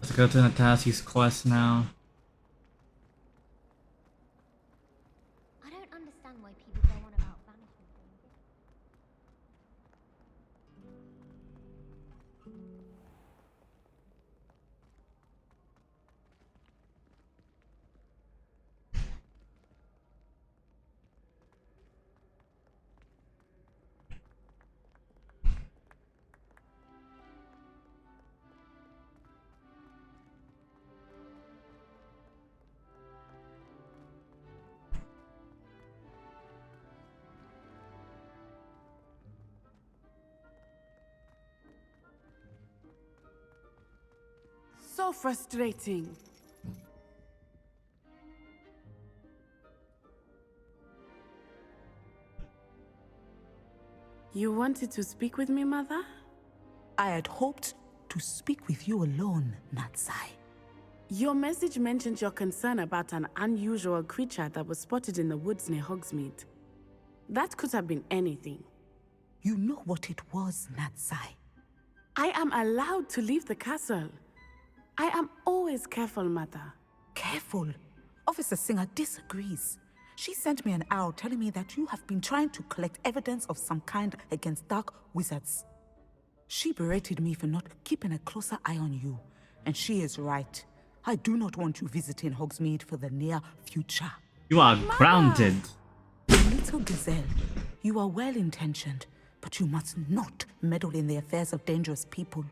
[SPEAKER 2] Let's go to Natasi's quest now.
[SPEAKER 8] I don't understand why people go on about banishment things.
[SPEAKER 6] So frustrating. You wanted to speak with me, Mother?
[SPEAKER 23] I had hoped to speak with you alone, Natsai.
[SPEAKER 6] Your message mentioned your concern about an unusual creature that was spotted in the woods near Hogsmeade. That could have been anything.
[SPEAKER 23] You know what it was, Natsai.
[SPEAKER 6] I am allowed to leave the castle. I am always careful, Mother.
[SPEAKER 23] Careful. Officer Singer disagrees. She sent me an owl telling me that you have been trying to collect evidence of some kind against dark wizards. She berated me for not keeping a closer eye on you. And she is right. I do not want you visiting Hogsmeade for the near future.
[SPEAKER 2] You are grounded.
[SPEAKER 23] Little gazelle, you are well-intentioned, but you must not meddle in the affairs of dangerous people.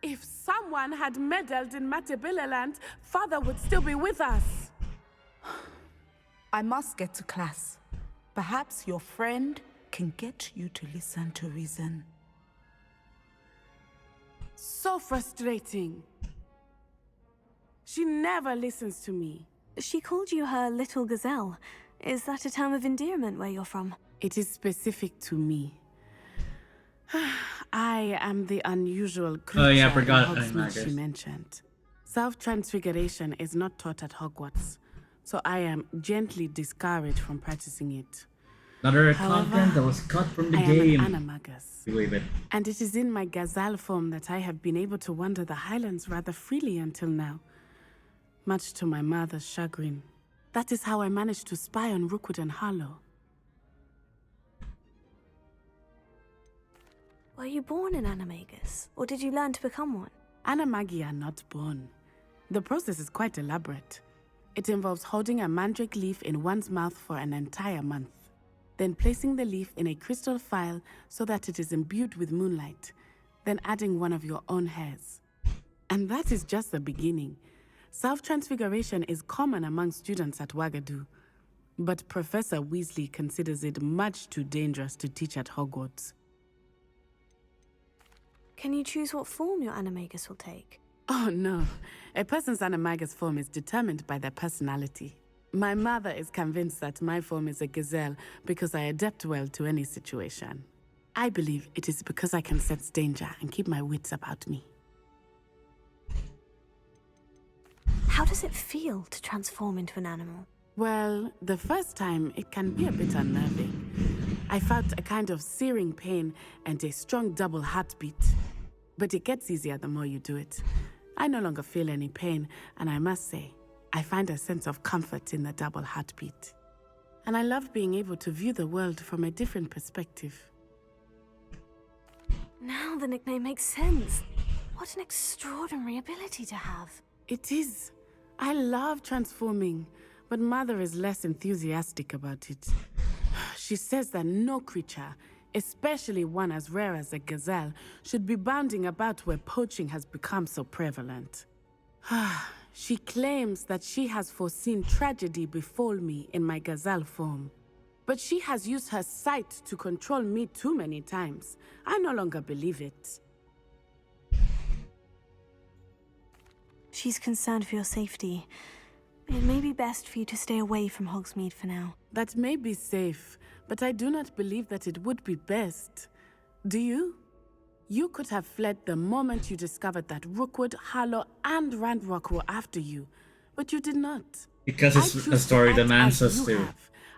[SPEAKER 6] If someone had meddled in Matabeleland, Father would still be with us.
[SPEAKER 23] I must get to class. Perhaps your friend can get you to listen to reason.
[SPEAKER 6] So frustrating. She never listens to me.
[SPEAKER 1] She called you her little gazelle. Is that a term of endearment where you're from?
[SPEAKER 6] It is specific to me. I am the unusual creature
[SPEAKER 2] Oh yeah, I forgot.
[SPEAKER 6] in Hogsmeade she mentioned. Self-transfiguration is not taught at Hogwarts, so I am gently discouraged from practicing it.
[SPEAKER 2] Another
[SPEAKER 6] However,
[SPEAKER 2] content that was cut from the
[SPEAKER 6] I
[SPEAKER 2] game.
[SPEAKER 6] am an animagus.
[SPEAKER 2] Believe it.
[SPEAKER 6] And it is in my gazelle form that I have been able to wander the Highlands rather freely until now, much to my mother's chagrin. That is how I managed to spy on Rookwood and Harlow.
[SPEAKER 1] Were you born an animagus, or did you learn to become one?
[SPEAKER 6] Animagi are not born. The process is quite elaborate. It involves holding a mandrake leaf in one's mouth for an entire month, then placing the leaf in a crystal phial so that it is imbued with moonlight, then adding one of your own hairs. And that is just the beginning. Self-transfiguration is common among students at Wagadu, but Professor Weasley considers it much too dangerous to teach at Hogwarts.
[SPEAKER 1] Can you choose what form your animagus will take?
[SPEAKER 6] Oh no, a person's animagus form is determined by their personality. My mother is convinced that my form is a gazelle because I adapt well to any situation. I believe it is because I can sense danger and keep my wits about me.
[SPEAKER 1] How does it feel to transform into an animal?
[SPEAKER 6] Well, the first time it can be a bit unnerving. I felt a kind of searing pain and a strong double heartbeat. But it gets easier the more you do it. I no longer feel any pain, and I must say, I find a sense of comfort in the double heartbeat. And I love being able to view the world from a different perspective.
[SPEAKER 1] Now the nickname makes sense. What an extraordinary ability to have.
[SPEAKER 6] It is. I love transforming, but Mother is less enthusiastic about it. She says that no creature, especially one as rare as a gazelle, should be bounding about where poaching has become so prevalent. She claims that she has foreseen tragedy befall me in my gazelle form. But she has used her sight to control me too many times. I no longer believe it.
[SPEAKER 1] She's concerned for your safety. It may be best for you to stay away from Hogsmeade for now.
[SPEAKER 6] That may be safe, but I do not believe that it would be best. Do you? You could have fled the moment you discovered that Rookwood, Harlow, and Ranrock were after you, but you did not.
[SPEAKER 2] Because it's a story demands us to.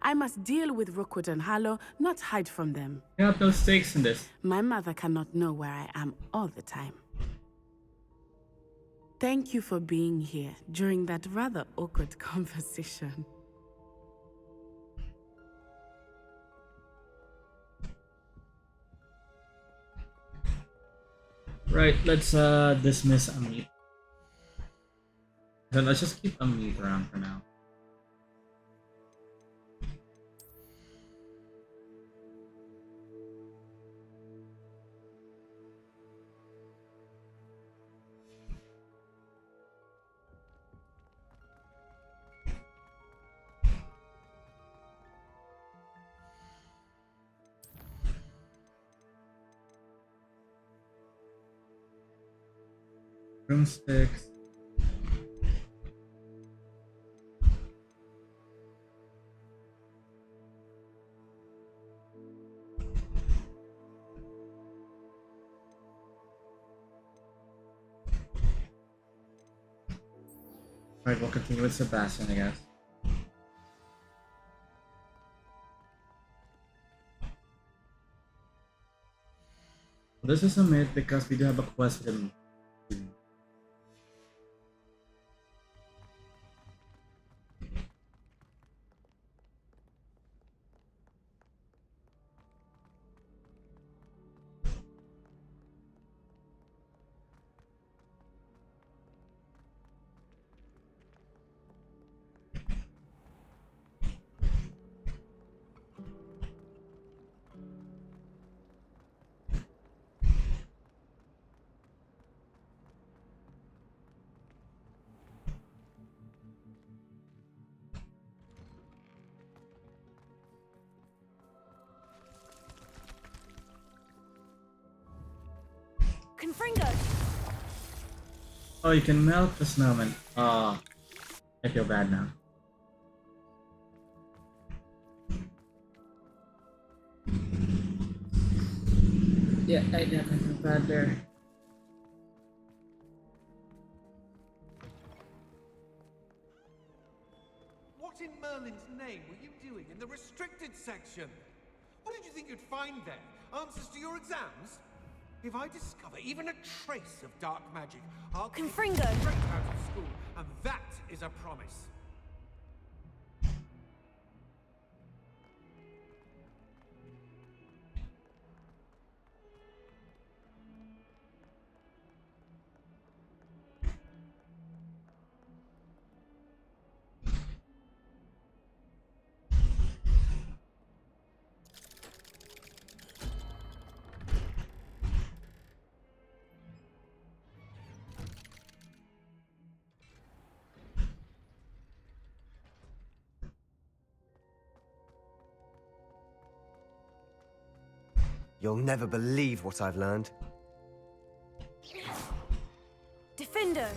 [SPEAKER 6] I must deal with Rookwood and Harlow, not hide from them.
[SPEAKER 2] You have no stakes in this.
[SPEAKER 6] My mother cannot know where I am all the time. Thank you for being here during that rather awkward conversation.
[SPEAKER 2] Right, let's dismiss Amit. Then let's just keep Amit around for now. Broomsticks. Alright, we'll continue with Sebastian, I guess. This is a myth because we do have a quest with him.
[SPEAKER 1] Confringo!
[SPEAKER 2] Oh, you can melt the snowman. Ah, I feel bad now. Yeah, I definitely feel bad there.
[SPEAKER 3] What in Merlin's name were you doing in the restricted section? What did you think you'd find there? Answers to your exams? If I discover even a trace of dark magic, I'll kick you straight out of school, and that is a promise.
[SPEAKER 4] You'll never believe what I've learned.
[SPEAKER 1] Defendo!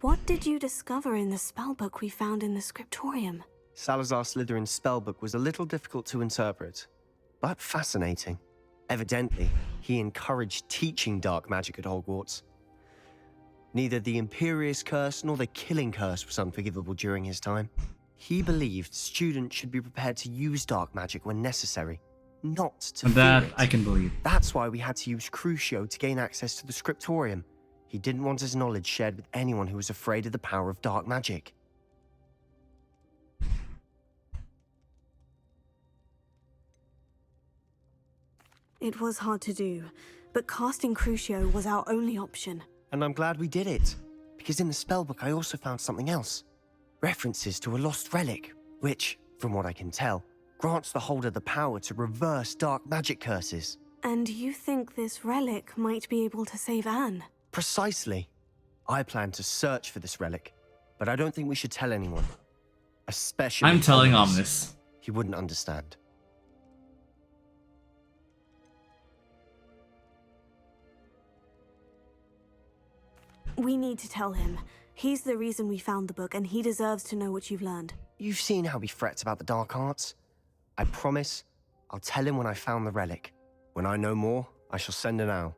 [SPEAKER 1] What did you discover in the spellbook we found in the scriptorium?
[SPEAKER 4] Salazar Slytherin's spellbook was a little difficult to interpret, but fascinating. Evidently, he encouraged teaching dark magic at Hogwarts. Neither the Imperious Curse nor the Killing Curse was unforgivable during his time. He believed students should be prepared to use dark magic when necessary, not to fear
[SPEAKER 2] That
[SPEAKER 4] it.
[SPEAKER 2] I can believe.
[SPEAKER 4] That's why we had to use Crucio to gain access to the scriptorium. He didn't want his knowledge shared with anyone who was afraid of the power of dark magic.
[SPEAKER 1] It was hard to do, but casting Crucio was our only option.
[SPEAKER 4] And I'm glad we did it, because in the spellbook I also found something else. References to a lost relic, which, from what I can tell, grants the holder the power to reverse dark magic curses.
[SPEAKER 1] And you think this relic might be able to save Anne?
[SPEAKER 4] Precisely. I plan to search for this relic, but I don't think we should tell anyone. Especially
[SPEAKER 2] I'm telling
[SPEAKER 4] Ominous.
[SPEAKER 2] Omnis.
[SPEAKER 4] He wouldn't understand.
[SPEAKER 1] We need to tell him. He's the reason we found the book, and he deserves to know what you've learned.
[SPEAKER 4] You've seen how he frets about the dark arts. I promise I'll tell him when I found the relic. When I know more, I shall send an owl.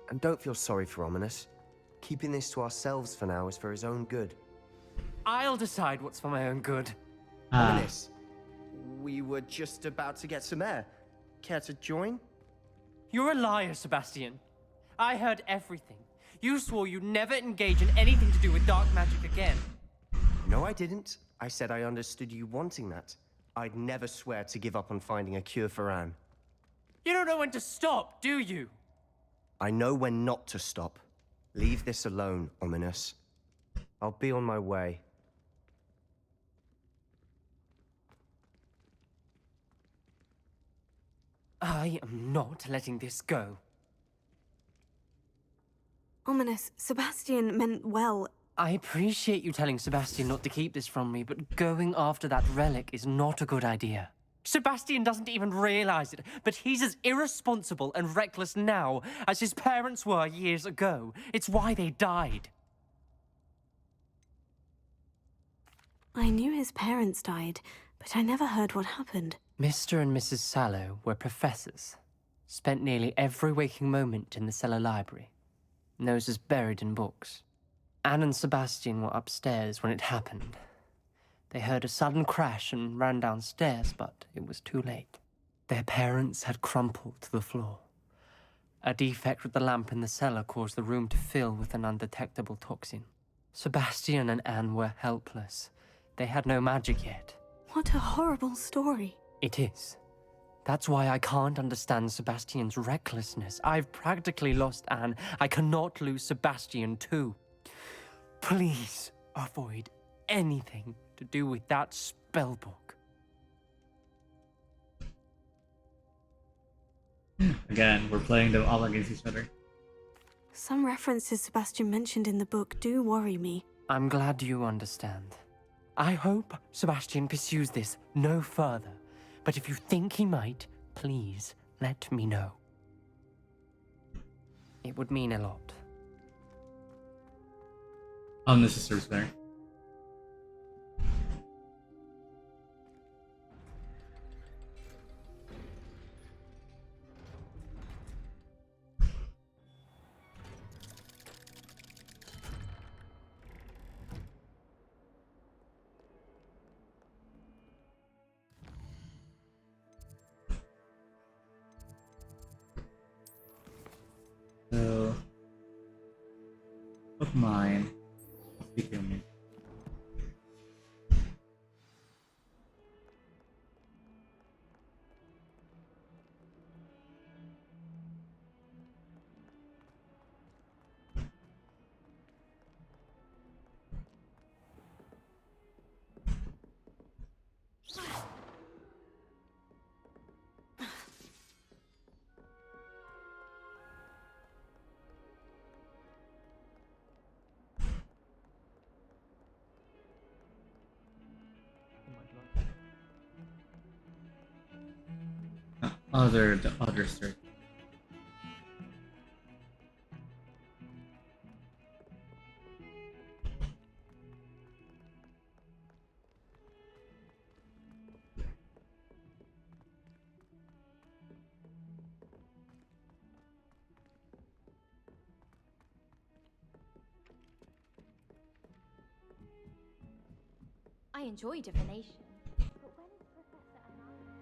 [SPEAKER 4] And don't feel sorry for Ominous. Keeping this to ourselves for now is for his own good.
[SPEAKER 15] I'll decide what's for my own good.
[SPEAKER 4] Ominous, we were just about to get some air. Care to join?
[SPEAKER 15] You're a liar, Sebastian. I heard everything. You swore you'd never engage in anything to do with dark magic again.
[SPEAKER 4] No, I didn't. I said I understood you wanting that. I'd never swear to give up on finding a cure for Anne.
[SPEAKER 15] You don't know when to stop, do you?
[SPEAKER 4] I know when not to stop. Leave this alone, Ominous. I'll be on my way.
[SPEAKER 15] I am not letting this go.
[SPEAKER 1] Ominous, Sebastian meant well.
[SPEAKER 15] I appreciate you telling Sebastian not to keep this from me, but going after that relic is not a good idea. Sebastian doesn't even realize it, but he's as irresponsible and reckless now as his parents were years ago. It's why they died.
[SPEAKER 1] I knew his parents died, but I never heard what happened.
[SPEAKER 15] Mr. and Mrs. Sallow were professors. Spent nearly every waking moment in the cellar library. Noses buried in books. Anne and Sebastian were upstairs when it happened. They heard a sudden crash and ran downstairs, but it was too late. Their parents had crumpled to the floor. A defect with the lamp in the cellar caused the room to fill with an undetectable toxin. Sebastian and Anne were helpless. They had no magic yet.
[SPEAKER 1] What a horrible story.
[SPEAKER 15] It is. That's why I can't understand Sebastian's recklessness. I've practically lost Anne. I cannot lose Sebastian too. Please avoid anything to do with that spellbook.
[SPEAKER 2] Again, we're playing them all against each other.
[SPEAKER 1] Some references Sebastian mentioned in the book do worry me.
[SPEAKER 15] I'm glad you understand. I hope Sebastian pursues this no further. But if you think he might, please let me know. It would mean a lot.
[SPEAKER 2] Unnecessary spare. So, of mine. Speaking of me. The other circle.
[SPEAKER 5] I enjoy divination. But when is Professor Anaya?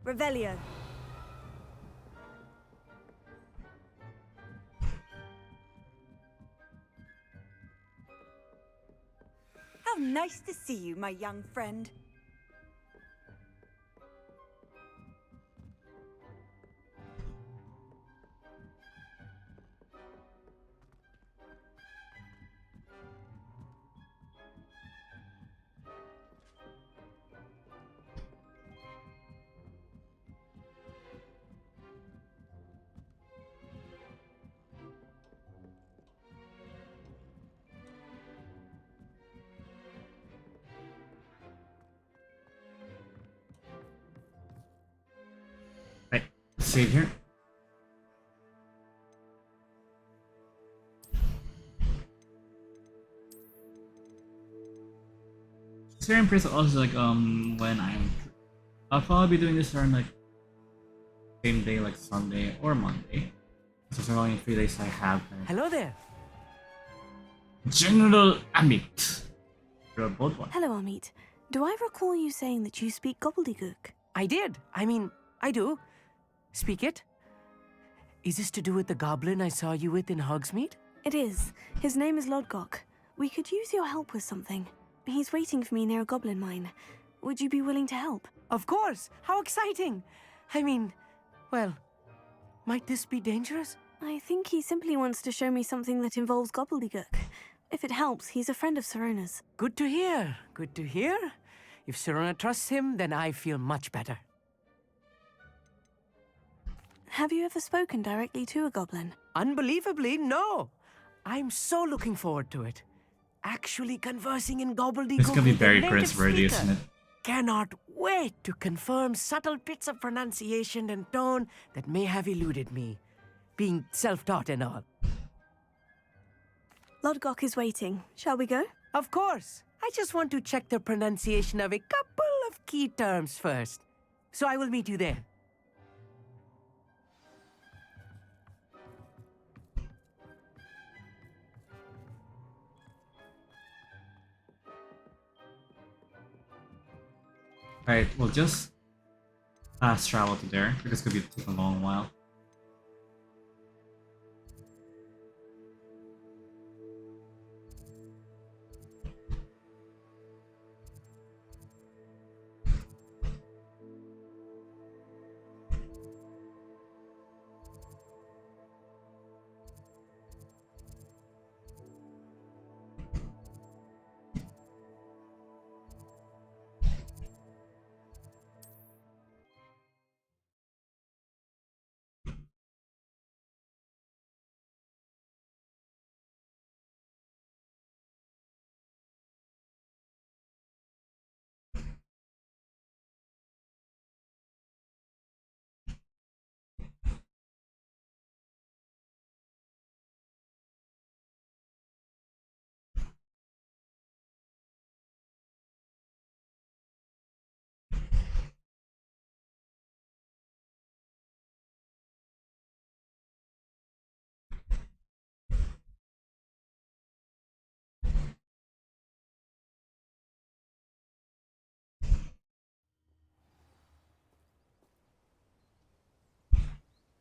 [SPEAKER 9] Revelio. How nice to see you, my young friend.
[SPEAKER 2] Right, save here. Slytherin Priest also like when I'll probably be doing this around like same day like Sunday or Monday. So it's only 3 days I have.
[SPEAKER 15] Hello there.
[SPEAKER 2] General Amit. You're both one.
[SPEAKER 1] Hello, Amit. Do I recall you saying that you speak gobbledygook?
[SPEAKER 15] I did. I mean, I do. Speak it. Is this to do with the goblin I saw you with in Hogsmeade?
[SPEAKER 1] It is. His name is Lodgok. We could use your help with something. He's waiting for me near a goblin mine. Would you be willing to help?
[SPEAKER 15] Of course! How exciting! I mean, well, might this be dangerous?
[SPEAKER 1] I think he simply wants to show me something that involves gobbledygook. If it helps, he's a friend of Sirona's.
[SPEAKER 15] Good to hear. Good to hear. If Sirona trusts him, then I feel much better.
[SPEAKER 1] Have you ever spoken directly to a goblin?
[SPEAKER 15] Unbelievably, no. I'm so looking forward to it. Actually conversing in gobbledygook.
[SPEAKER 2] It's gonna be
[SPEAKER 15] with a
[SPEAKER 2] very
[SPEAKER 15] native
[SPEAKER 2] cringeworthy,
[SPEAKER 15] speaker.
[SPEAKER 2] isn't it?
[SPEAKER 14] cannot wait to confirm subtle bits of pronunciation and tone that may have eluded me, being self-taught and all.
[SPEAKER 1] Lodgok is waiting. Shall we go?
[SPEAKER 14] Of course. I just want to check the pronunciation of a couple of key terms first. So I will meet you there.
[SPEAKER 2] Alright, we'll just fast travel to there because it's gonna take a long while.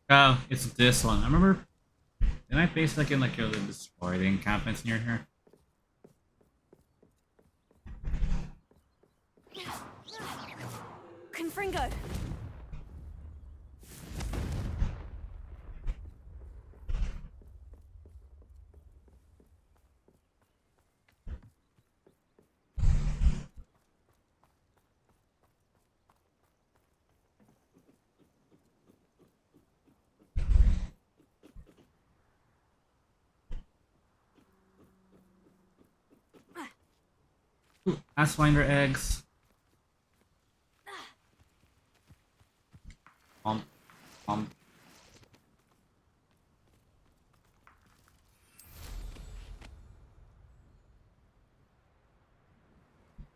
[SPEAKER 2] Oh, it's this one. I remember. Didn't I base like in like the destroy the encampments near here?
[SPEAKER 1] Confringo!
[SPEAKER 2] Ooh, Assfinder eggs. Um.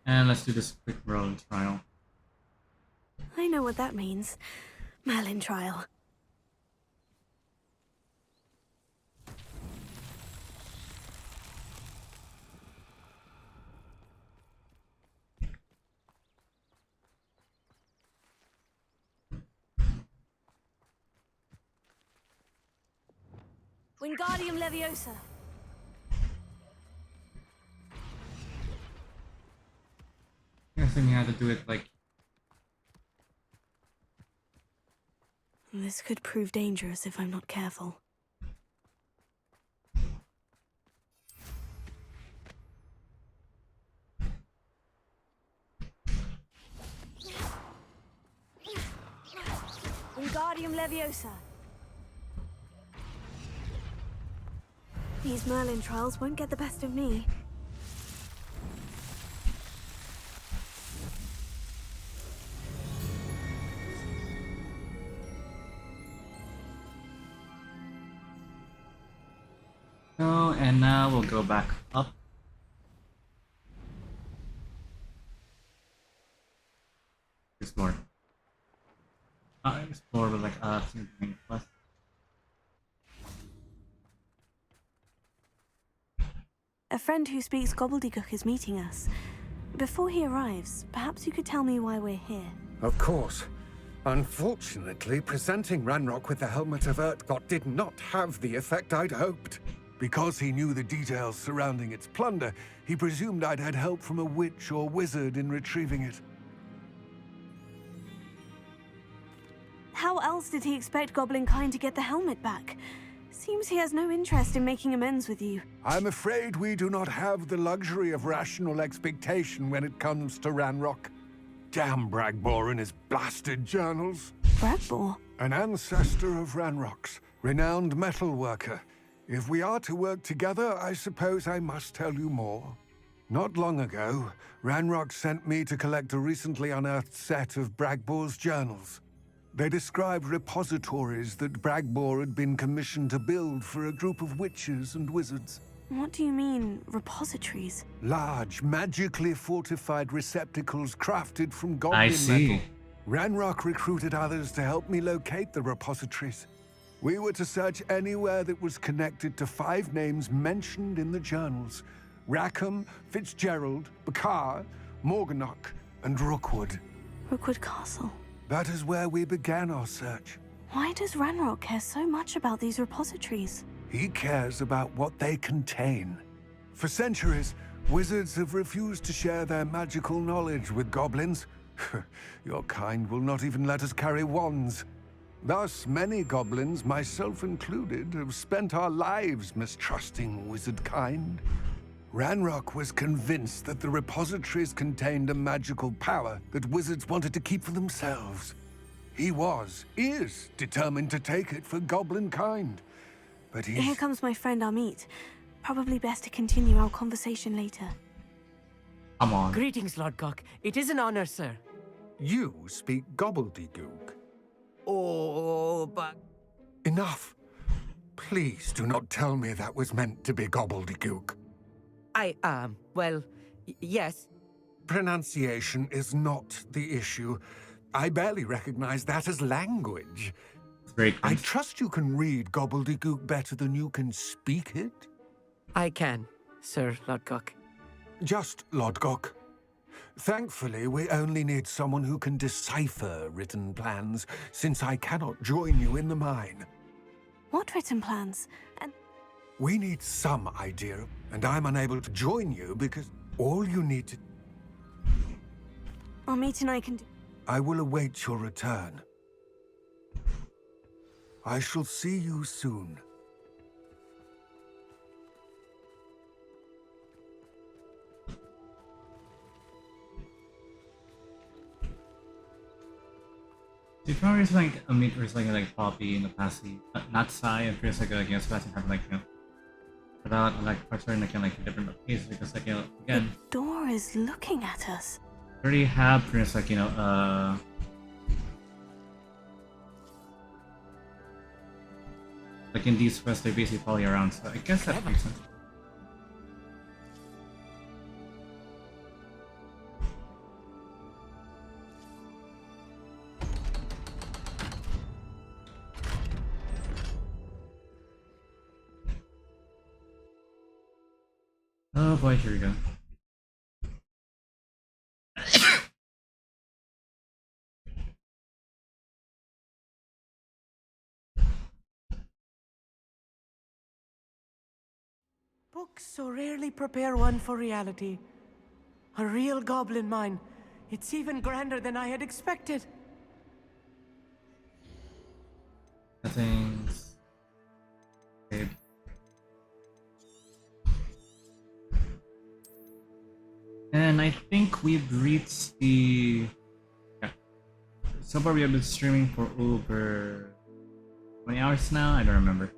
[SPEAKER 2] And let's do this quick Merlin trial.
[SPEAKER 1] I know what that means. Merlin trial. Wingardium Leviosa.
[SPEAKER 2] I think you had to do it like.
[SPEAKER 1] This could prove dangerous if I'm not careful. Wingardium Leviosa. These Merlin trials won't get the best of me.
[SPEAKER 2] Oh, and now we'll go back up. Explore. Explore with like something plus.
[SPEAKER 1] A friend who speaks gobbledygook is meeting us. Before he arrives, perhaps you could tell me why we're here.
[SPEAKER 17] Of course. Unfortunately, presenting Ranrock with the Helmet of Urtkot did not have the effect I'd hoped. Because he knew the details surrounding its plunder, he presumed I'd had help from a witch or wizard in retrieving it.
[SPEAKER 1] How else did he expect Goblinkind to get the helmet back? Seems he has no interest in making amends with you.
[SPEAKER 17] I'm afraid we do not have the luxury of rational expectation when it comes to Ranrock. Damn Bragbor and his blasted journals.
[SPEAKER 1] Bragbor?
[SPEAKER 17] An ancestor of Ranrock's, renowned metal worker. If we are to work together, I suppose I must tell you more. Not long ago, Ranrock sent me to collect a recently unearthed set of Bragbor's journals. They described repositories that Bragbor had been commissioned to build for a group of witches and wizards.
[SPEAKER 1] What do you mean, repositories?
[SPEAKER 17] Large, magically fortified receptacles crafted from goblin
[SPEAKER 2] I see.
[SPEAKER 17] metal. Ranrock recruited others to help me locate the repositories. We were to search anywhere that was connected to 5 names mentioned in the journals: Rackham, Fitzgerald, Bakar, Morganach, and Rookwood.
[SPEAKER 1] Rookwood Castle.
[SPEAKER 17] That is where we began our search.
[SPEAKER 1] Why does Ranrock care so much about these repositories?
[SPEAKER 17] He cares about what they contain. For centuries, wizards have refused to share their magical knowledge with goblins. Your kind will not even let us carry wands. Thus, many goblins, myself included, have spent our lives mistrusting wizard kind. Ranrock was convinced that the repositories contained a magical power that wizards wanted to keep for themselves. He is determined to take it for goblin kind. But
[SPEAKER 1] Here comes my friend Amit. Probably best to continue our conversation later.
[SPEAKER 2] Come on.
[SPEAKER 14] Greetings, Lord Cock. It is an honor, sir.
[SPEAKER 17] You speak gobbledygook.
[SPEAKER 14] Oh, but...
[SPEAKER 17] Enough. Please do not tell me that was meant to be gobbledygook.
[SPEAKER 14] Well, yes.
[SPEAKER 17] Pronunciation is not the issue. I barely recognize that as language. I trust you can read gobbledygook better than you can speak it?
[SPEAKER 14] I can, Sir Lodgok.
[SPEAKER 17] Just Lodgok. Thankfully, we only need someone who can decipher written plans, since I cannot join you in the mine.
[SPEAKER 1] What written plans?
[SPEAKER 17] We need some idea, and I'm unable to join you because all you need to...
[SPEAKER 1] Amit and I can do...
[SPEAKER 17] I will await your return. I shall see you soon.
[SPEAKER 2] Do you probably just like Amit or like Poppy in the past, not Sai, and feels like against Sebastian have like but I like parts like in like different cases because like again.
[SPEAKER 1] The door is looking at us.
[SPEAKER 2] We already have pretty much like like in these quests they're basically probably around, so I guess that makes sense. Oh boy, here we go.
[SPEAKER 14] Books so rarely prepare one for reality. A real goblin mine. It's even grander than I had expected.
[SPEAKER 2] Nothing's... Okay. And I think we've reached the... Yeah. So far we have been streaming for over 20 hours now? I don't remember.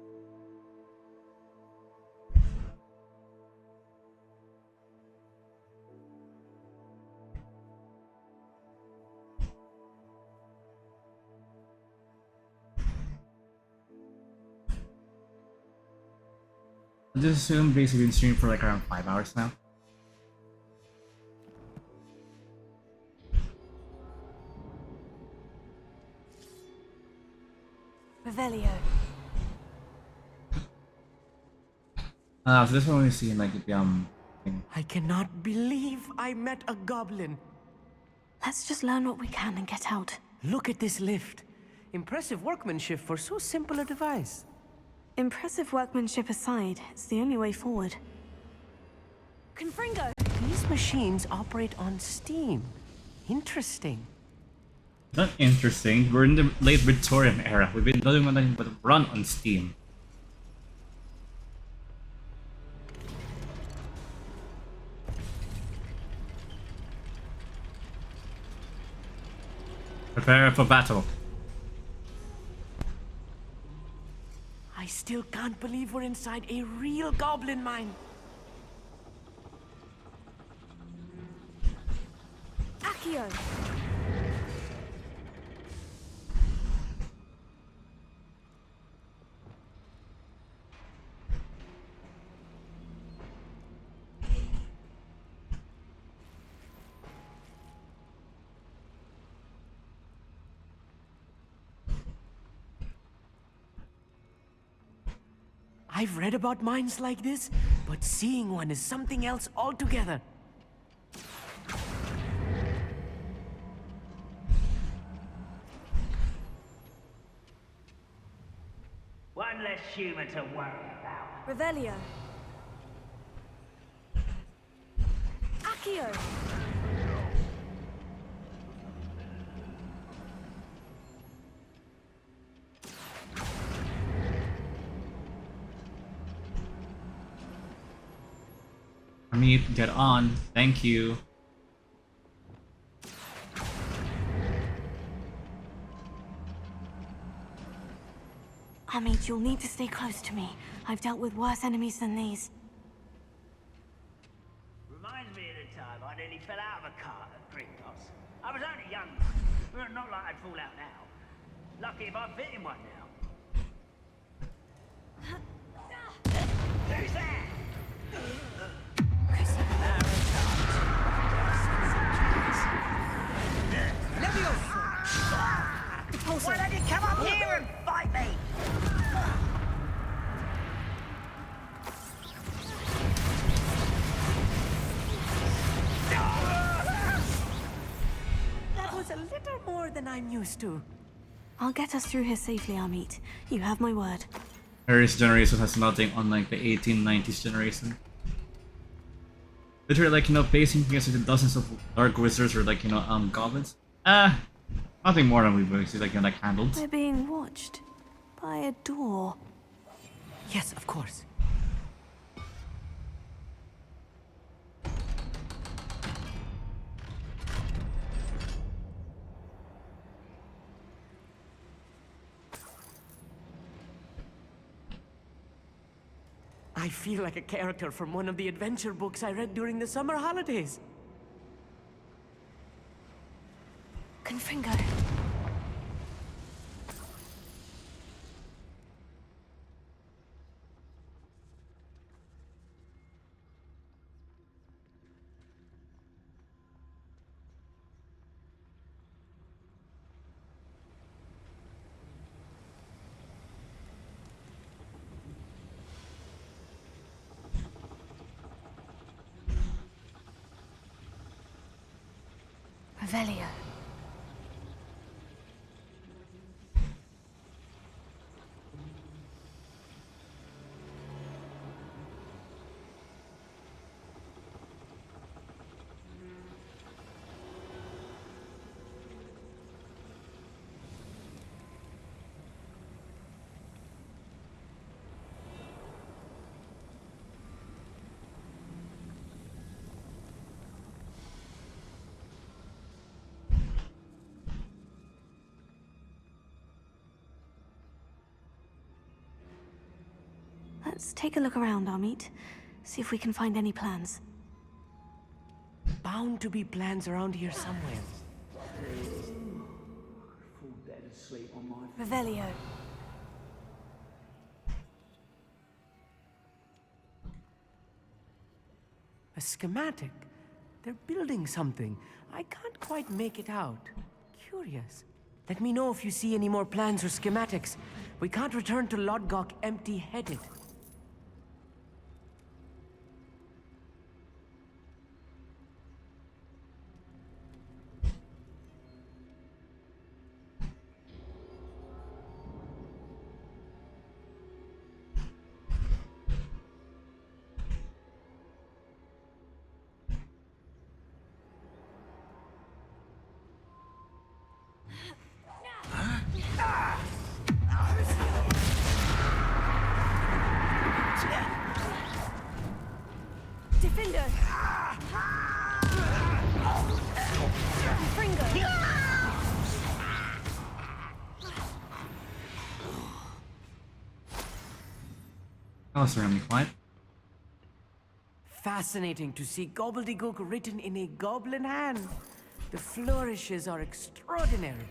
[SPEAKER 2] I just assume basically been streaming for like around 5 hours now.
[SPEAKER 1] Revelio.
[SPEAKER 2] So this one we see in like the thing.
[SPEAKER 14] I cannot believe I met a goblin.
[SPEAKER 1] Let's just learn what we can and get out.
[SPEAKER 14] Look at this lift. Impressive workmanship for so simple a device.
[SPEAKER 1] Impressive workmanship aside, it's the only way forward.
[SPEAKER 9] Confringo!
[SPEAKER 14] These machines operate on steam. Interesting.
[SPEAKER 2] Not interesting. We're in the late Victorian era. We've been doing nothing but run on Steam. Prepare for battle.
[SPEAKER 14] I still can't believe we're inside a real goblin mine.
[SPEAKER 1] Accio.
[SPEAKER 14] I've read about mines like this, but seeing one is something else altogether.
[SPEAKER 18] One less human to worry about.
[SPEAKER 1] Revelio. Accio.
[SPEAKER 2] Amit, get on. Thank you.
[SPEAKER 1] Amit, you'll need to stay close to me. I've dealt with worse enemies than these.
[SPEAKER 18] Reminds me of the time I nearly fell out of a cart at Gringotts. I was only young, but not like I'd fall out now. Lucky if I'm fitting one now. Who's there? Why don't you come up here and fight me?
[SPEAKER 14] That was a little more than I'm used to.
[SPEAKER 1] I'll get us through here safely, Amit. You have my word.
[SPEAKER 2] Harry's generation has nothing unlike the 1890s generation. Literally, like, you know, facing against the dozens of dark wizards or, like, you know, goblins. Nothing more than we've actually, like, you know, like, handled.
[SPEAKER 1] We're being watched by a door.
[SPEAKER 14] Yes, of course. I feel like a character from one of the adventure books I read during the summer holidays.
[SPEAKER 1] Confringo. Revelio. Let's take a look around, Amit. See if we can find any plans.
[SPEAKER 14] Bound to be plans around here somewhere.
[SPEAKER 18] Fall dead asleep on my...
[SPEAKER 1] Revelio.
[SPEAKER 14] A schematic. They're building something. I can't quite make it out. Curious. Let me know if you see any more plans or schematics. We can't return to Lodgok empty-headed.
[SPEAKER 1] Defender! Confringo!
[SPEAKER 2] Oh, sorry, I'm quiet.
[SPEAKER 14] Fascinating to see gobbledygook written in a goblin hand. The flourishes are extraordinary.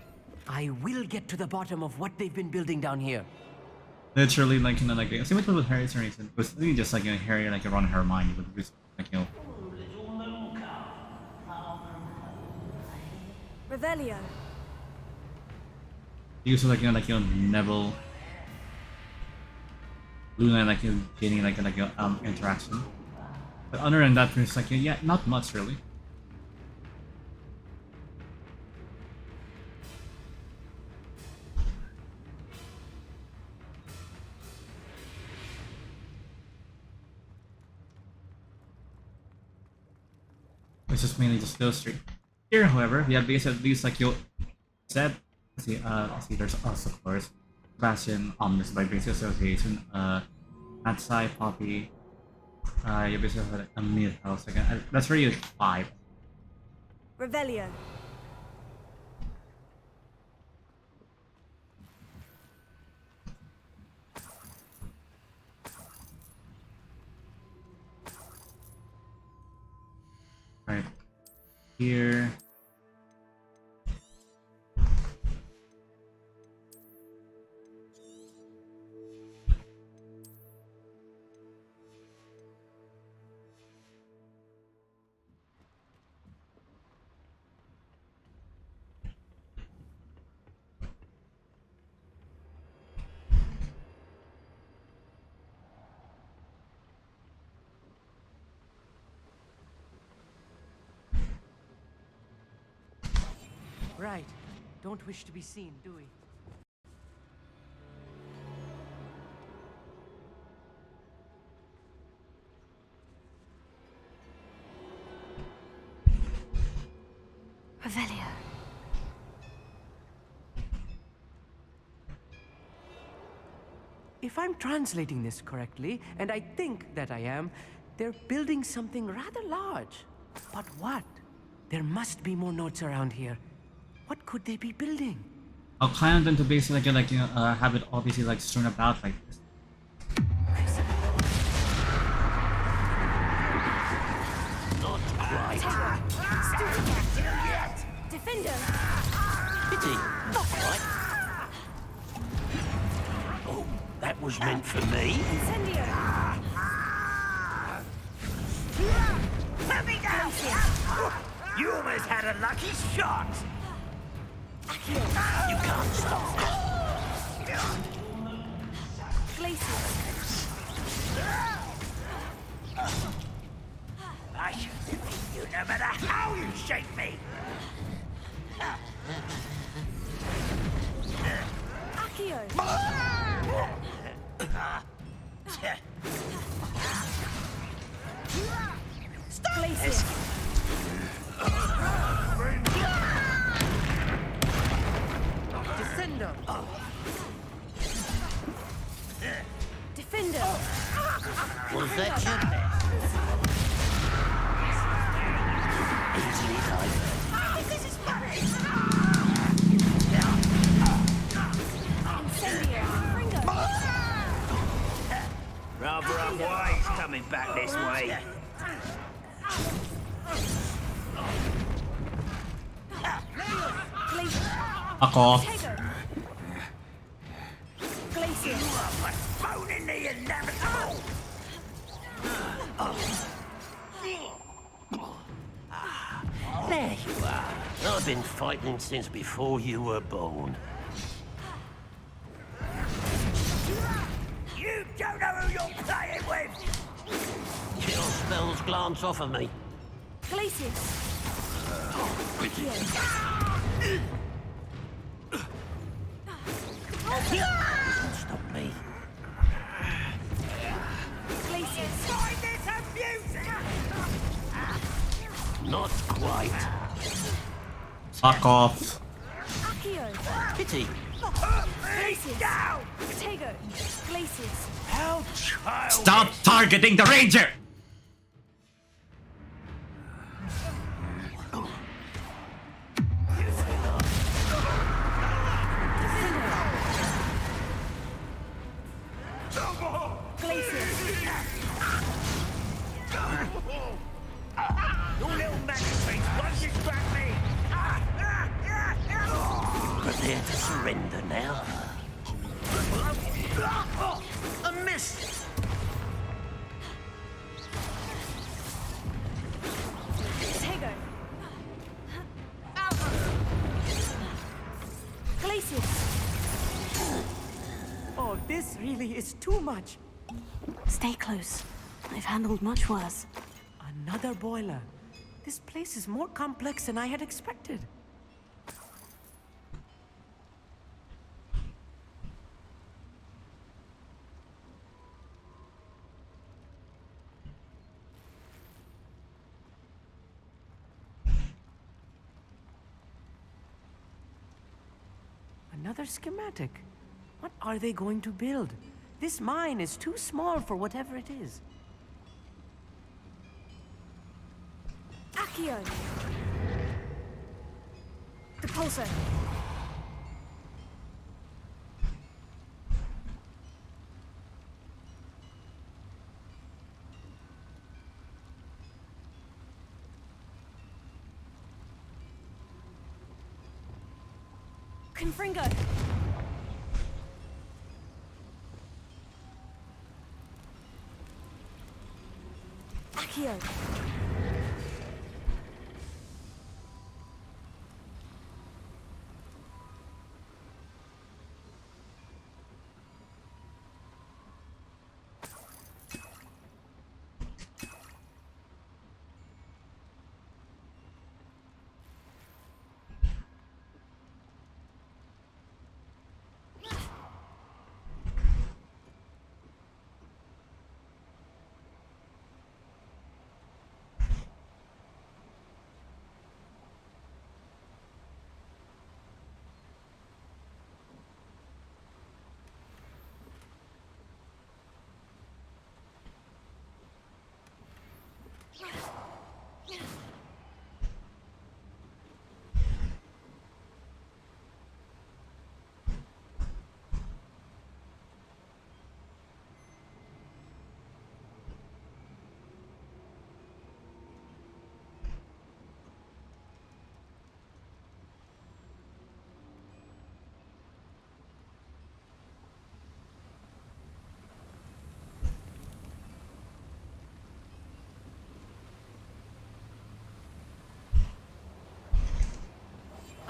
[SPEAKER 14] I will get to the bottom of what they've been building down here.
[SPEAKER 2] Literally, like, you know, like, same with Harry's reason. It was really just like, you know, Harry, like, around Hermione with this, like, you know.
[SPEAKER 9] Revelio.
[SPEAKER 2] Use like, you know, Neville, Luna, like, you know, gaining like interaction. But other than that, it's like, yeah, not much really. It's just mainly just those three. Here, however, we have basically at least like you said. Let's see, there's also of course Sebastian, Omnis by basic association, Matsai, Poppy, you basically have like a mid house again. That's really 5.
[SPEAKER 9] Revelio.
[SPEAKER 2] Right here.
[SPEAKER 14] Right. Don't wish to be seen, do we?
[SPEAKER 1] Revelio.
[SPEAKER 14] If I'm translating this correctly, and I think that I am, they're building something rather large. But what? There must be more notes around here. What could they be building?
[SPEAKER 2] I'll climb them to basically like, you know, have it obviously like strewn about like this.
[SPEAKER 10] Not quite.
[SPEAKER 9] Defender.
[SPEAKER 10] Pity. Not quite. Oh, that was meant for me.
[SPEAKER 9] Incendio.
[SPEAKER 10] Let me down! You almost had a lucky shot! You can't stop that.
[SPEAKER 9] Glacius.
[SPEAKER 10] I should defeat you no matter how you shake me!
[SPEAKER 9] Accio. Glacius.
[SPEAKER 14] Descendo.
[SPEAKER 9] Defender.
[SPEAKER 10] Was that your best? Easily diverted. This is funny!
[SPEAKER 9] Incendio. Fringo.
[SPEAKER 10] Rather unwise coming back this way.
[SPEAKER 2] Fuck off.
[SPEAKER 9] Glacius.
[SPEAKER 10] Bone in the inevitable! There you are. I've been fighting since before you were born. You don't know who you're playing with! Your spells glance off of me.
[SPEAKER 9] Glacius.
[SPEAKER 10] Doesn't stop me.
[SPEAKER 9] Glacius.
[SPEAKER 10] Find this amusing! Not quite.
[SPEAKER 2] Fuck off.
[SPEAKER 9] Accio.
[SPEAKER 10] Pity.
[SPEAKER 9] Glacius.
[SPEAKER 10] Down!
[SPEAKER 9] Tego. Glacius.
[SPEAKER 10] How childish!
[SPEAKER 2] Stop targeting the ranger!
[SPEAKER 10] Your little magic tricks won't distract me!
[SPEAKER 13] prepare to surrender now. A miss!
[SPEAKER 9] Tego! Glacius!
[SPEAKER 14] Oh, this really is too much.
[SPEAKER 1] Stay close. I've handled much worse.
[SPEAKER 14] Another boiler. This place is more complex than I had expected. Another schematic. What are they going to build? This mine is too small for whatever it is.
[SPEAKER 9] Accio! Depulso! Confringo! Accio!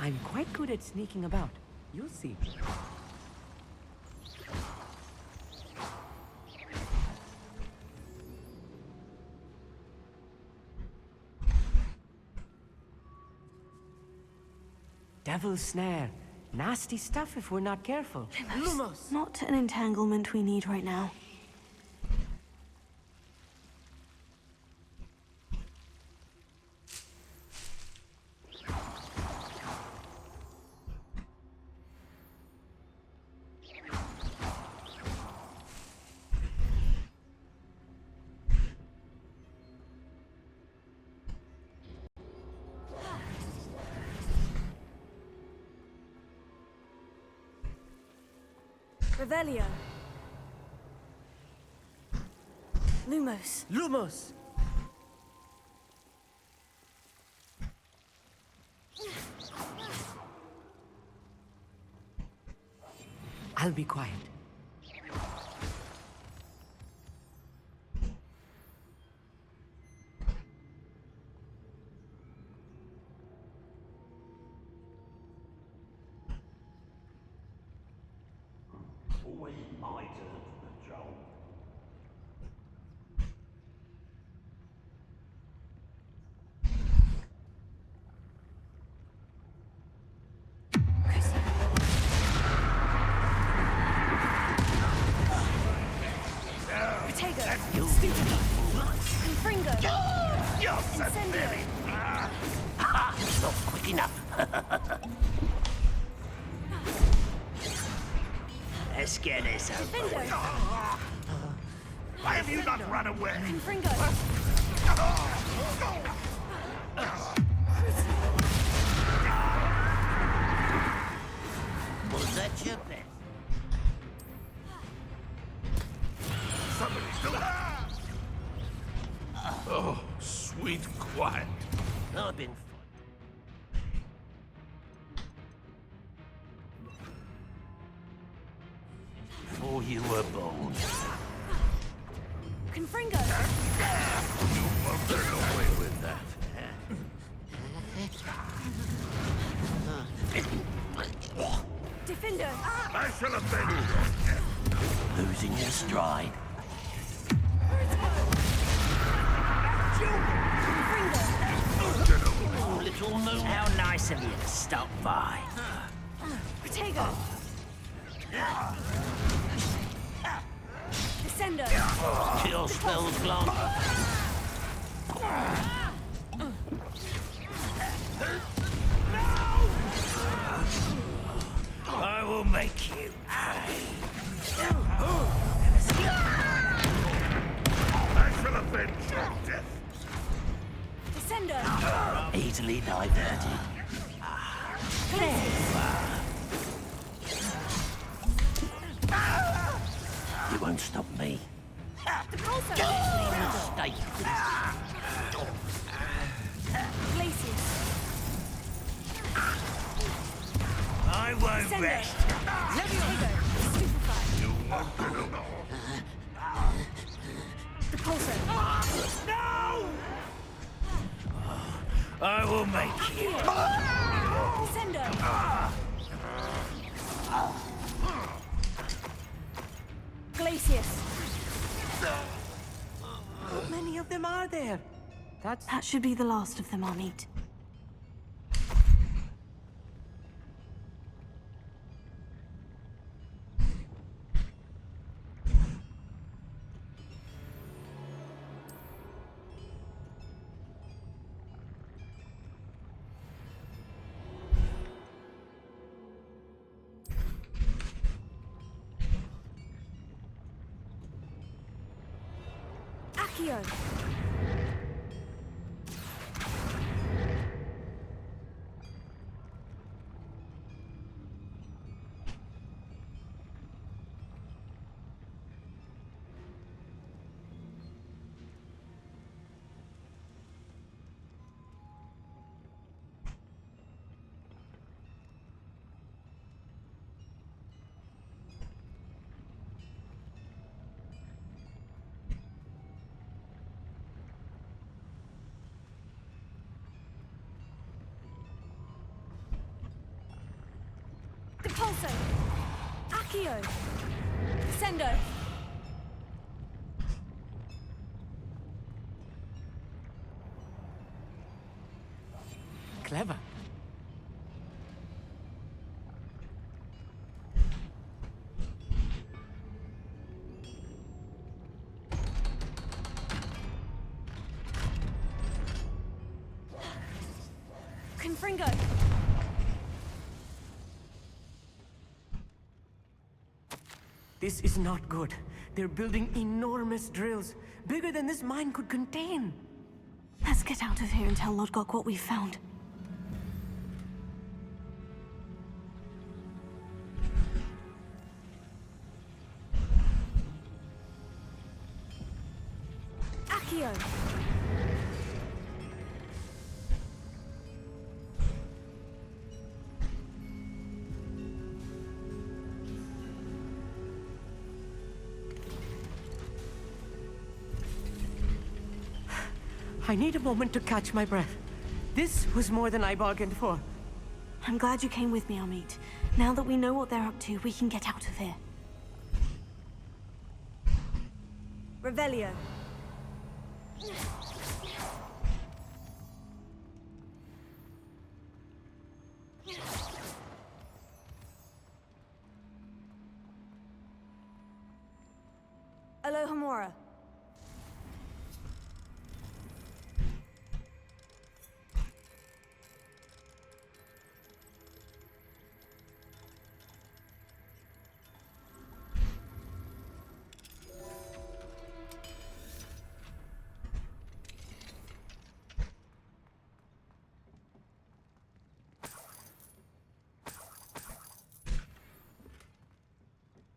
[SPEAKER 14] I'm quite good at sneaking about. You'll see. Devil's snare. Nasty stuff if we're not careful.
[SPEAKER 1] Lumos! Not an entanglement we need right now.
[SPEAKER 9] Revelio.
[SPEAKER 1] Lumos.
[SPEAKER 14] Lumos! I'll be quiet.
[SPEAKER 13] Always my turn to control.
[SPEAKER 9] Protego. Stupid. Confringo.
[SPEAKER 13] You're so
[SPEAKER 9] Incendio.
[SPEAKER 13] very... Ha! Not quick enough. Let's get this over
[SPEAKER 9] Defendo.
[SPEAKER 13] with. Why have you not run away?
[SPEAKER 9] Confringo.
[SPEAKER 13] Was that your best? Somebody's still...
[SPEAKER 16] Oh, sweet quiet.
[SPEAKER 13] I've been you were born.
[SPEAKER 1] Confringo!
[SPEAKER 13] You won't get away with that.
[SPEAKER 1] Defender!
[SPEAKER 13] I shall avenge your death. Losing your stride. Oh, little moon. How nice of you to stop by.
[SPEAKER 1] Protego! Descender!
[SPEAKER 13] Kill spells long. I will make you pay. I shall avenge your death.
[SPEAKER 1] Descender!
[SPEAKER 13] Easily diverted. You won't stop me. Mistake.
[SPEAKER 1] Glacius!
[SPEAKER 13] I won't rest.
[SPEAKER 1] Stupefy!
[SPEAKER 13] You won't get away.
[SPEAKER 1] The pulsar!
[SPEAKER 13] No! I will make you.
[SPEAKER 1] Descender! Glacius!
[SPEAKER 14] How many of them are there?
[SPEAKER 1] That should be the last of them I'll meet. Accio! Pulso! Accio! Descendo!
[SPEAKER 14] Clever.
[SPEAKER 1] Confringo!
[SPEAKER 14] This is not good. They're building enormous drills, bigger than this mine could contain.
[SPEAKER 1] Let's get out of here and tell Lodgok what we've found. Accio!
[SPEAKER 14] I need a moment to catch my breath. This was more than I bargained for.
[SPEAKER 1] I'm glad you came with me, Amit. Now that we know what they're up to, we can get out of here. Revelio. Alohomora.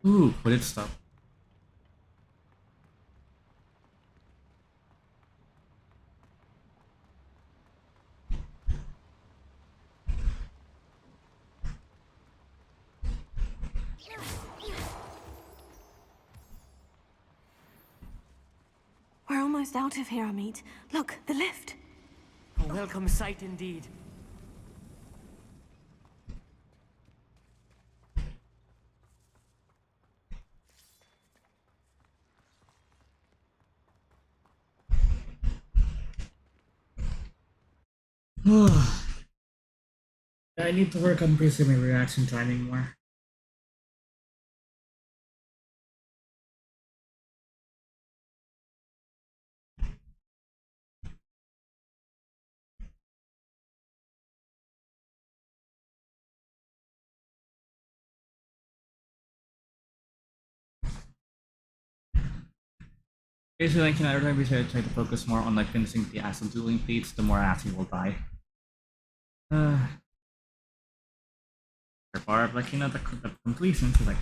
[SPEAKER 2] Ooh, what did stop?
[SPEAKER 1] almost out of here, Amit. Look, the lift.
[SPEAKER 14] A welcome sight indeed.
[SPEAKER 2] I need to work on pacing my reaction timing more. Basically, like, every time we try to focus more on like finishing the acid dueling feats, the more acid will die. Far, like, the completion is like,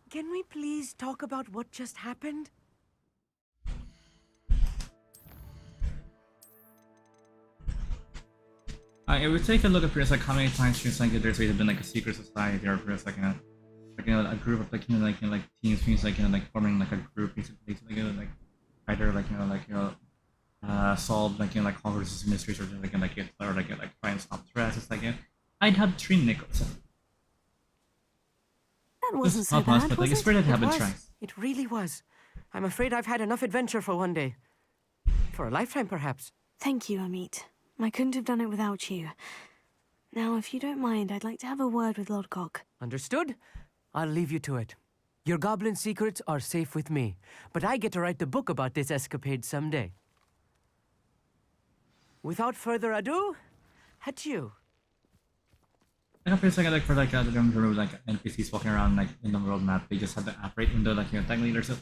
[SPEAKER 14] Can we please talk about what just happened?
[SPEAKER 2] If we take a look at Prius, like how many times Prius, like there's been like a secret society or Prius, like a group of like like teams, Prius, like like forming like a group basically to like either solve like like Hogwarts mysteries or like try and stop threats. It's like I'd have 3 nickels.
[SPEAKER 1] That wasn't so
[SPEAKER 2] not
[SPEAKER 1] bad,
[SPEAKER 2] much, but like
[SPEAKER 1] was
[SPEAKER 2] it's better
[SPEAKER 1] it?
[SPEAKER 2] to have
[SPEAKER 14] It
[SPEAKER 2] a
[SPEAKER 14] was.
[SPEAKER 2] try.
[SPEAKER 14] It really was. I'm afraid I've had enough adventure for one day. For a lifetime, perhaps.
[SPEAKER 1] Thank you, Amit. I couldn't have done it without you. Now, if you don't mind, I'd like to have a word with Lodgok.
[SPEAKER 14] Understood? I'll leave you to it. Your goblin secrets are safe with me, but I get to write the book about this escapade someday. Without further ado, adieu.
[SPEAKER 2] I feel like for like the remove like NPCs walking around like in the world map, they just have the app right, even though like technically there's a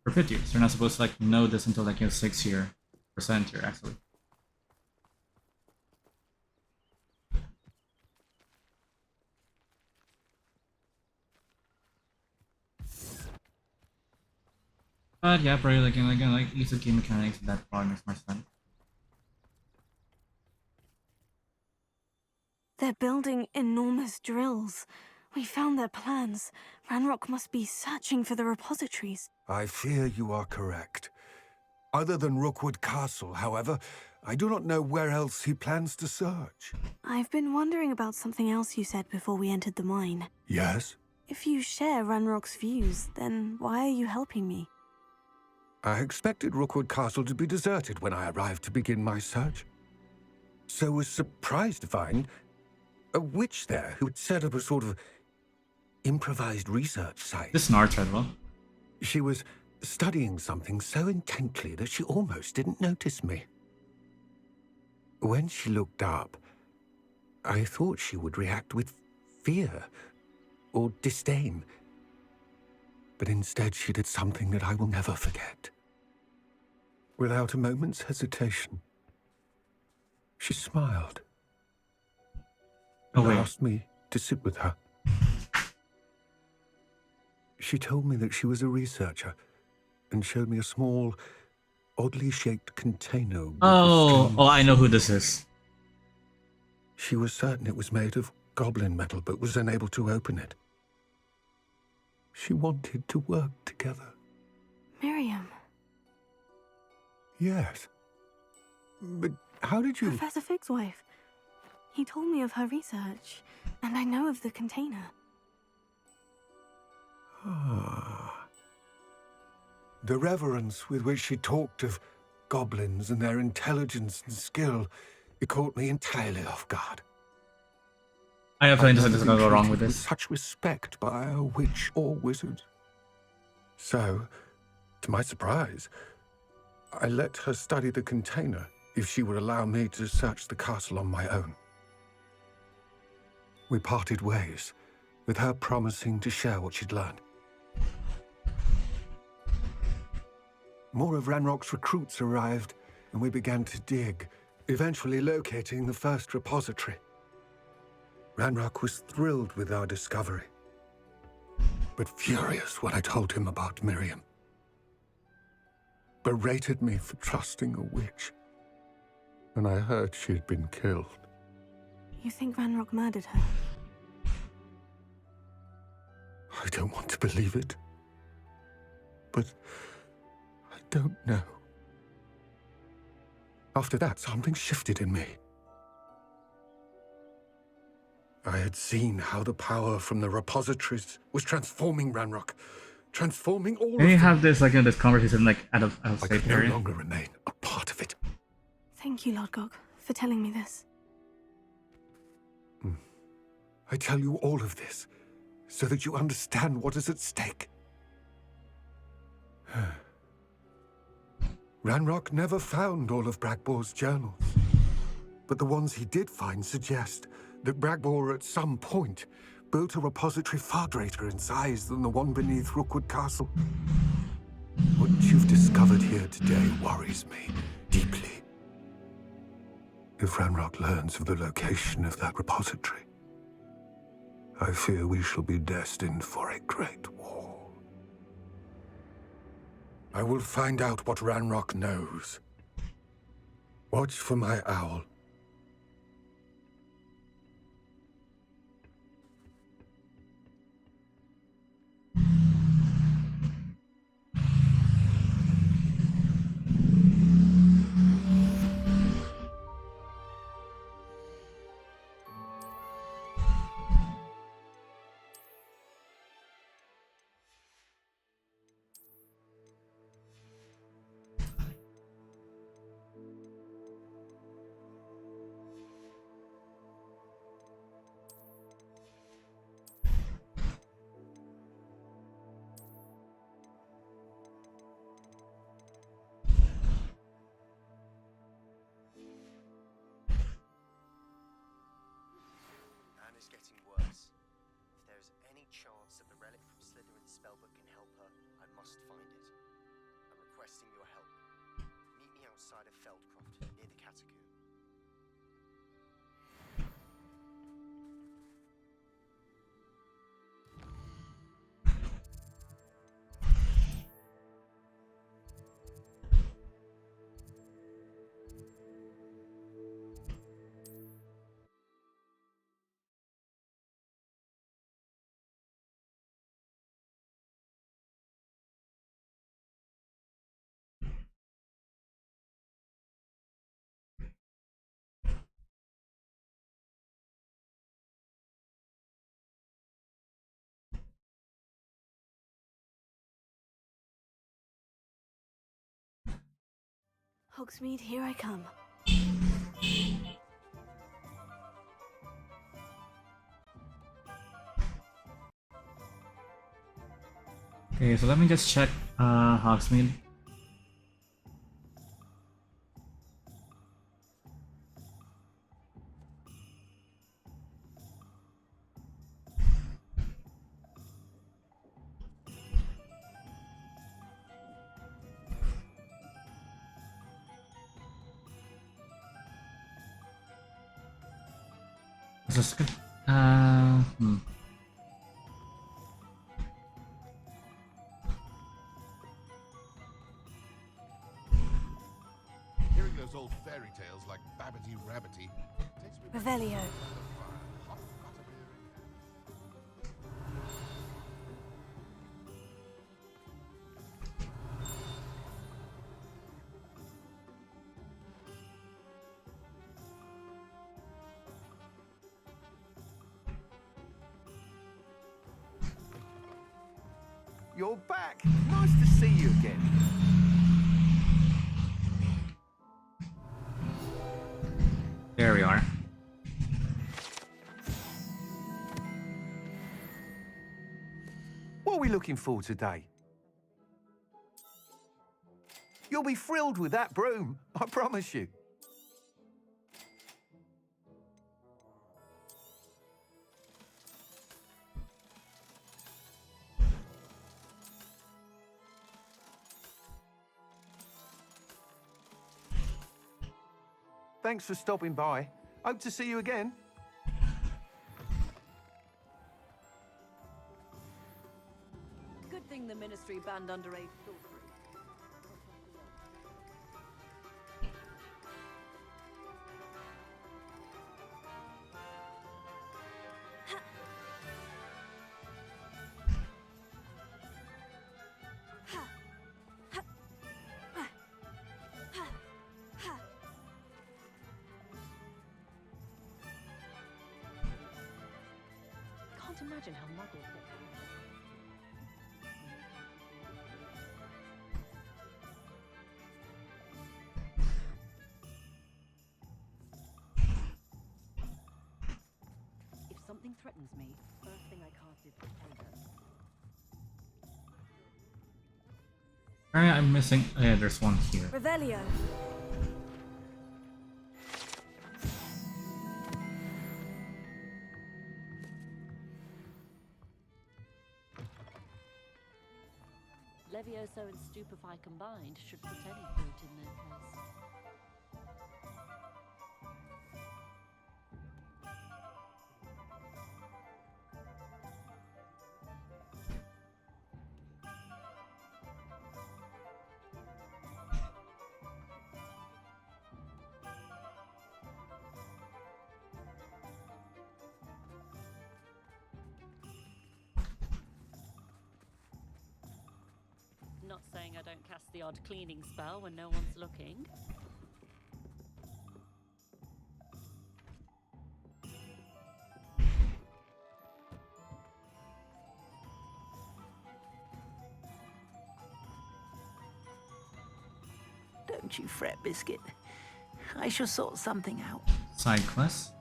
[SPEAKER 2] for 5th years. They're not supposed to like know this until like 6th year or 7th year actually. But yeah, probably like ease of game mechanics that probably makes more sense.
[SPEAKER 1] They're building enormous drills. We found their plans. Ranrock must be searching for the repositories.
[SPEAKER 17] I fear you are correct. Other than Rookwood Castle, however, I do not know where else he plans to search.
[SPEAKER 1] I've been wondering about something else you said before we entered the mine.
[SPEAKER 17] Yes?
[SPEAKER 1] If you share Ranrock's views, then why are you helping me?
[SPEAKER 17] I expected Rookwood Castle to be deserted when I arrived to begin my search. So was surprised to find a witch there who had set up a sort of improvised research site.
[SPEAKER 2] This snarts right well.
[SPEAKER 17] She was studying something so intently that she almost didn't notice me. When she looked up, I thought she would react with fear or disdain. But instead she did something that I will never forget. Without a moment's hesitation, she smiled and asked me to sit with her. She told me that she was a researcher and showed me a small, oddly shaped container. With
[SPEAKER 2] I know who this is.
[SPEAKER 17] She was certain it was made of goblin metal, but was unable to open it. She wanted to work together.
[SPEAKER 1] Miriam.
[SPEAKER 17] Yes. But how did you...
[SPEAKER 1] Professor Fig's wife. He told me of her research, and I know of the container.
[SPEAKER 17] Ah. The reverence with which she talked of goblins and their intelligence and skill, it caught me entirely off guard.
[SPEAKER 2] I have feeling there's gonna go wrong with this.
[SPEAKER 17] Such respect by a witch or wizard. So, to my surprise, I let her study the container if she would allow me to search the castle on my own. We parted ways, with her promising to share what she'd learned. More of Ranrock's recruits arrived, and we began to dig, eventually locating the first repository. Ranrock was thrilled with our discovery, but furious when I told him about Miriam. berated me for trusting a witch. When I heard she had been killed,
[SPEAKER 1] You think Ranrock murdered her?
[SPEAKER 17] I don't want to believe it. But I don't know. After that, something shifted in me. I had seen how the power from the repositories was transforming Ranrock, transforming all
[SPEAKER 2] Can you
[SPEAKER 17] of them.
[SPEAKER 2] have this like this conversation like out of
[SPEAKER 17] I
[SPEAKER 2] state
[SPEAKER 17] could no
[SPEAKER 2] area?
[SPEAKER 17] longer remain a part of it.
[SPEAKER 1] Thank you, Lord Gog, for telling me this.
[SPEAKER 17] I tell you all of this so that you understand what is at stake. Ranrock never found all of Bragbor's journals, but the ones he did find suggest that Bragbor at some point built a repository far greater in size than the one beneath Rookwood Castle. What you've discovered here today worries me deeply. If Ranrock learns of the location of that repository, I fear we shall be destined for a great war. I will find out what Ranrock knows. Watch for my owl.
[SPEAKER 4] Anna's getting worse. If there is any chance that the relic from Slytherin's spellbook can help her, I must find it. I'm requesting your help. Meet me outside of Feldcroft, near the Catacomb.
[SPEAKER 1] Hogsmeade, here I come.
[SPEAKER 2] Okay, so let me just check Hogsmeade. Is this good?
[SPEAKER 16] Hearing those old fairy tales like Babbity Rabbity takes me back to
[SPEAKER 1] Revelio.
[SPEAKER 16] hot butterbeer in hand.
[SPEAKER 3] You're back. Nice to see you again.
[SPEAKER 2] There we are.
[SPEAKER 3] What are we looking for today? You'll be thrilled with that broom, I promise you. Thanks for stopping by. Hope to see you again.
[SPEAKER 9] Good thing the Ministry banned underage filtering.
[SPEAKER 7] imagine how muggles get If something threatens me, first thing I cast is Defender.
[SPEAKER 2] Alright, I'm missing. Oh, yeah, there's one here.
[SPEAKER 1] Revelio.
[SPEAKER 7] Levioso and Stupefy combined should put any fruit in their place. Not saying I don't cast the odd cleaning spell when no one's looking.
[SPEAKER 18] Don't you fret, Biscuit. I shall sort something out.
[SPEAKER 2] Side quest?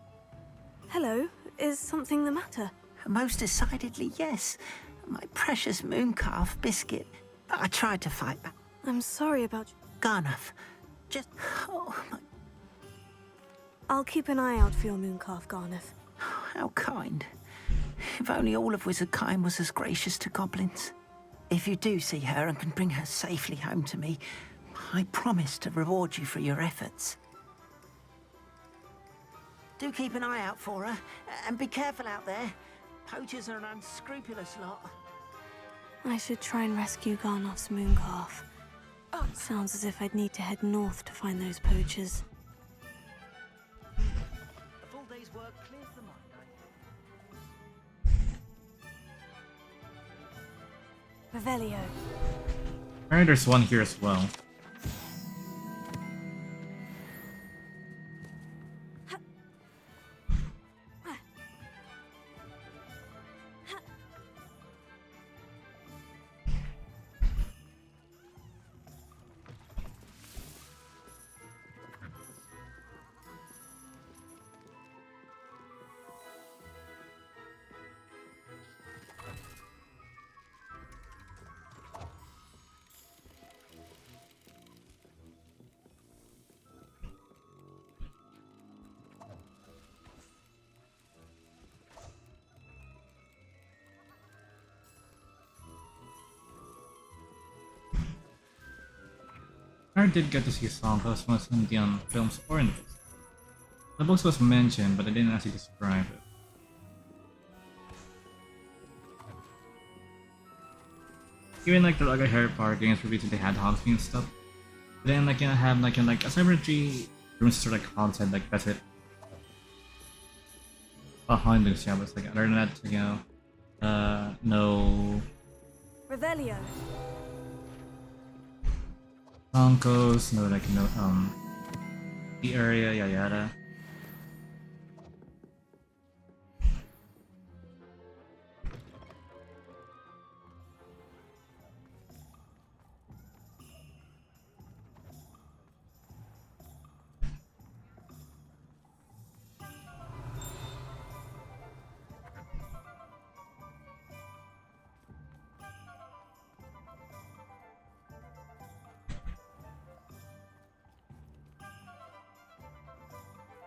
[SPEAKER 1] Hello, is something the matter?
[SPEAKER 18] Most decidedly, yes. My precious mooncalf, Biscuit. I tried to fight back.
[SPEAKER 1] I'm sorry about you.
[SPEAKER 18] Garnuff. Just... Oh, my...
[SPEAKER 1] I'll keep an eye out for your mooncalf, Garnuff.
[SPEAKER 18] How kind. If only all of Wizardkind was as gracious to goblins. If you do see her and can bring her safely home to me, I promise to reward you for your efforts. Do keep an eye out for her, and be careful out there. Poachers are an unscrupulous lot.
[SPEAKER 1] I should try and rescue Garnoff's mooncalf. Sounds as if I'd need to head north to find those poachers.
[SPEAKER 18] A full day's work clears the mind, I think.
[SPEAKER 1] Revelio.
[SPEAKER 2] Alright, there's one here as well. I did get to see Songhouse was in the films or in the books. The books was mentioned, but I didn't actually describe it. Even like the other Harry Potter games released, they had Hogsmeade and stuff. But then like have like a Cybergy room sort of content, like that's it. Behind this, yeah, but like other than that, no
[SPEAKER 1] Revelio.
[SPEAKER 2] Broncos, no the area, yada yada.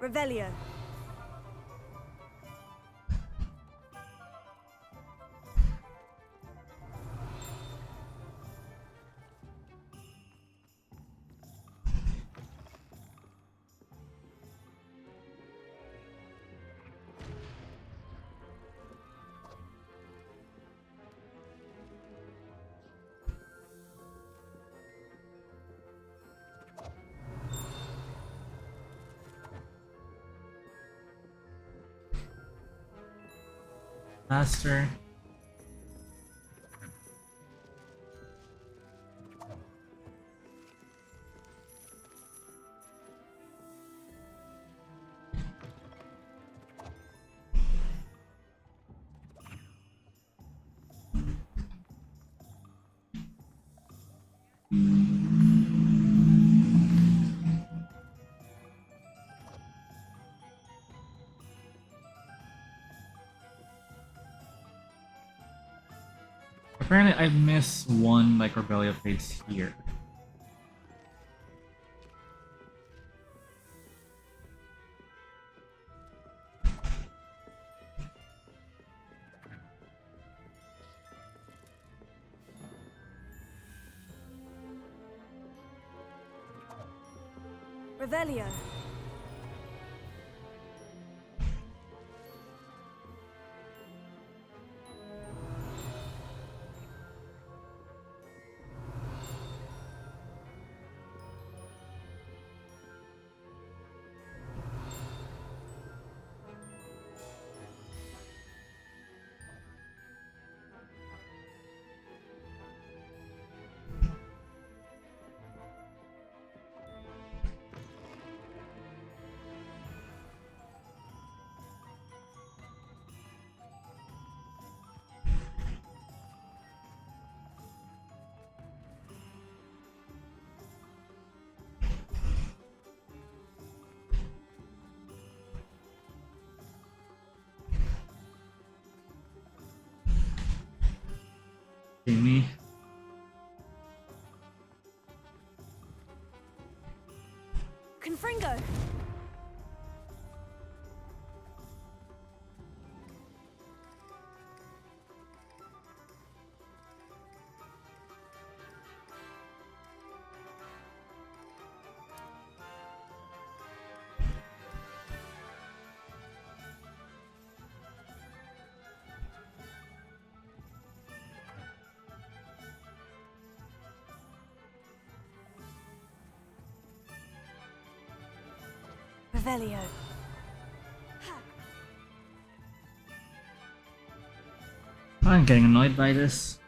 [SPEAKER 1] Revelio.
[SPEAKER 2] Faster. apparently I missed one like Rebellion phase here.
[SPEAKER 1] Revelio.
[SPEAKER 2] Me.
[SPEAKER 1] Confringo. Revelio.
[SPEAKER 2] I'm getting annoyed by this.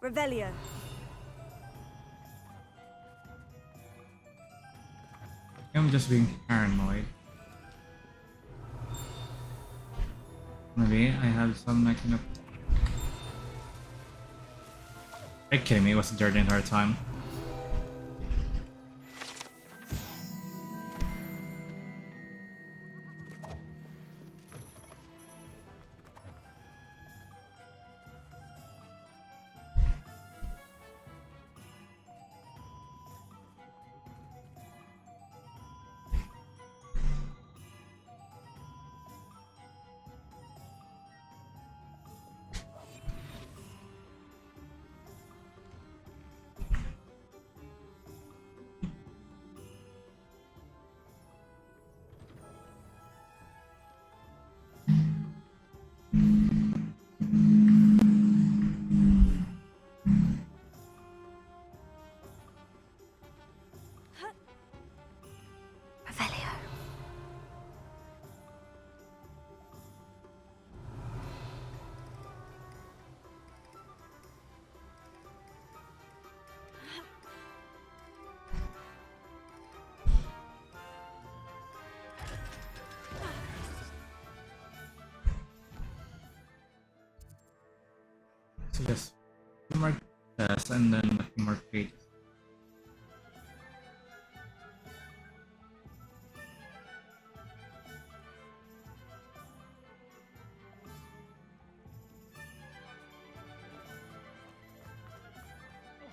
[SPEAKER 1] Revelio.
[SPEAKER 2] I'm just being paranoid. Maybe I have some like kind of. Are you kidding me? It wasn't there the entire time.
[SPEAKER 5] Revelio.
[SPEAKER 2] So just more tests and then a few more pages.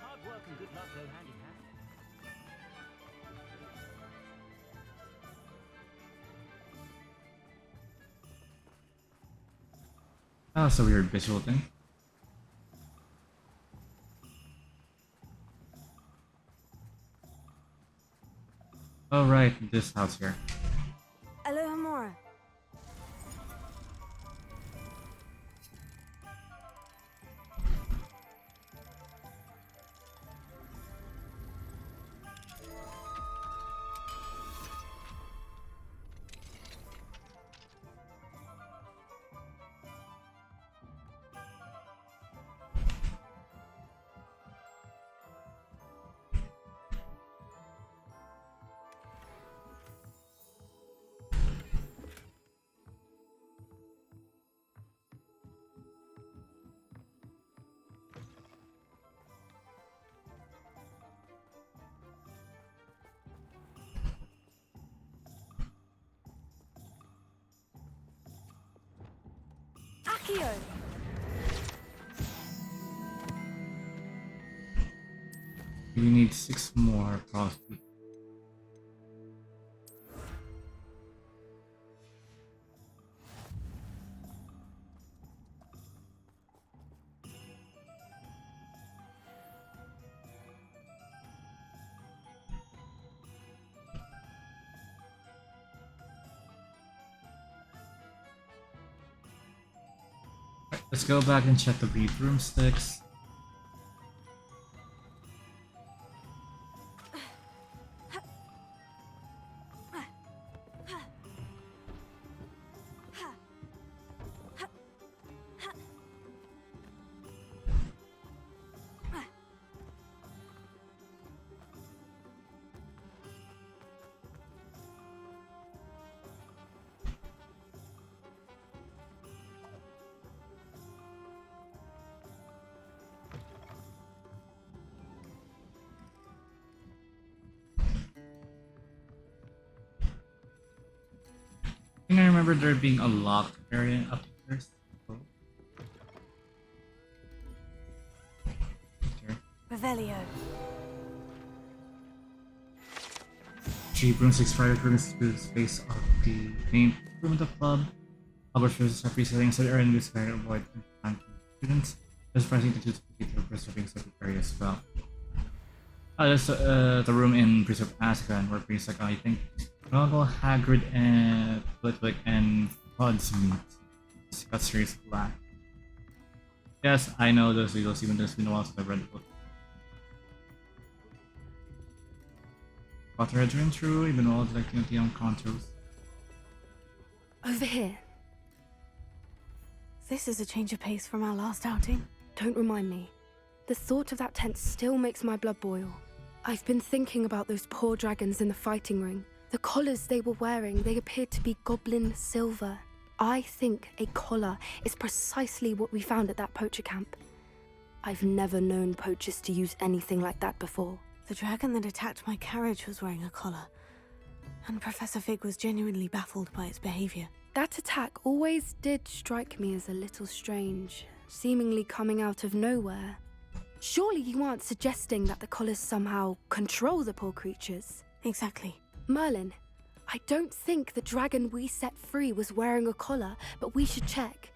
[SPEAKER 18] Hard work and good luck go hand in hand.
[SPEAKER 2] Oh, that's a weird visual thing. Oh right, this house here.
[SPEAKER 1] Alohomora. Accio!
[SPEAKER 2] We need 6 more possibly. Let's go back and check the beat broomsticks. I think I remember there being a locked area upstairs.
[SPEAKER 1] Revelio.
[SPEAKER 2] 3 broomsticks private rooms to the space of the main room of the club. Hogwarts rules are resetting, so the area is very avoid and students. There's pressing to choose for preserving certain area as well. There's the room in Preserve Azkaban where things like I think Noggle, Hagrid, and Flitwick and Pods meet. It's got serious black. Yes, I know those videos, even though it's been a while since I've read the book. Potterheads ring through, even while detecting the young contours.
[SPEAKER 1] Over here. This is a change of pace from our last outing.
[SPEAKER 12] Don't remind me. The thought of that tent still makes my blood boil. I've been thinking about those poor dragons in the fighting ring. The collars they were wearing, they appeared to be goblin silver. I think a collar is precisely what we found at that poacher camp. I've never known poachers to use anything like that before.
[SPEAKER 1] The dragon that attacked my carriage was wearing a collar, and Professor Fig was genuinely baffled by its behavior.
[SPEAKER 12] That attack always did strike me as a little strange, seemingly coming out of nowhere. Surely you aren't suggesting that the collars somehow control the poor creatures?
[SPEAKER 1] Exactly.
[SPEAKER 12] Merlin, I don't think the dragon we set free was wearing a collar, but we should check.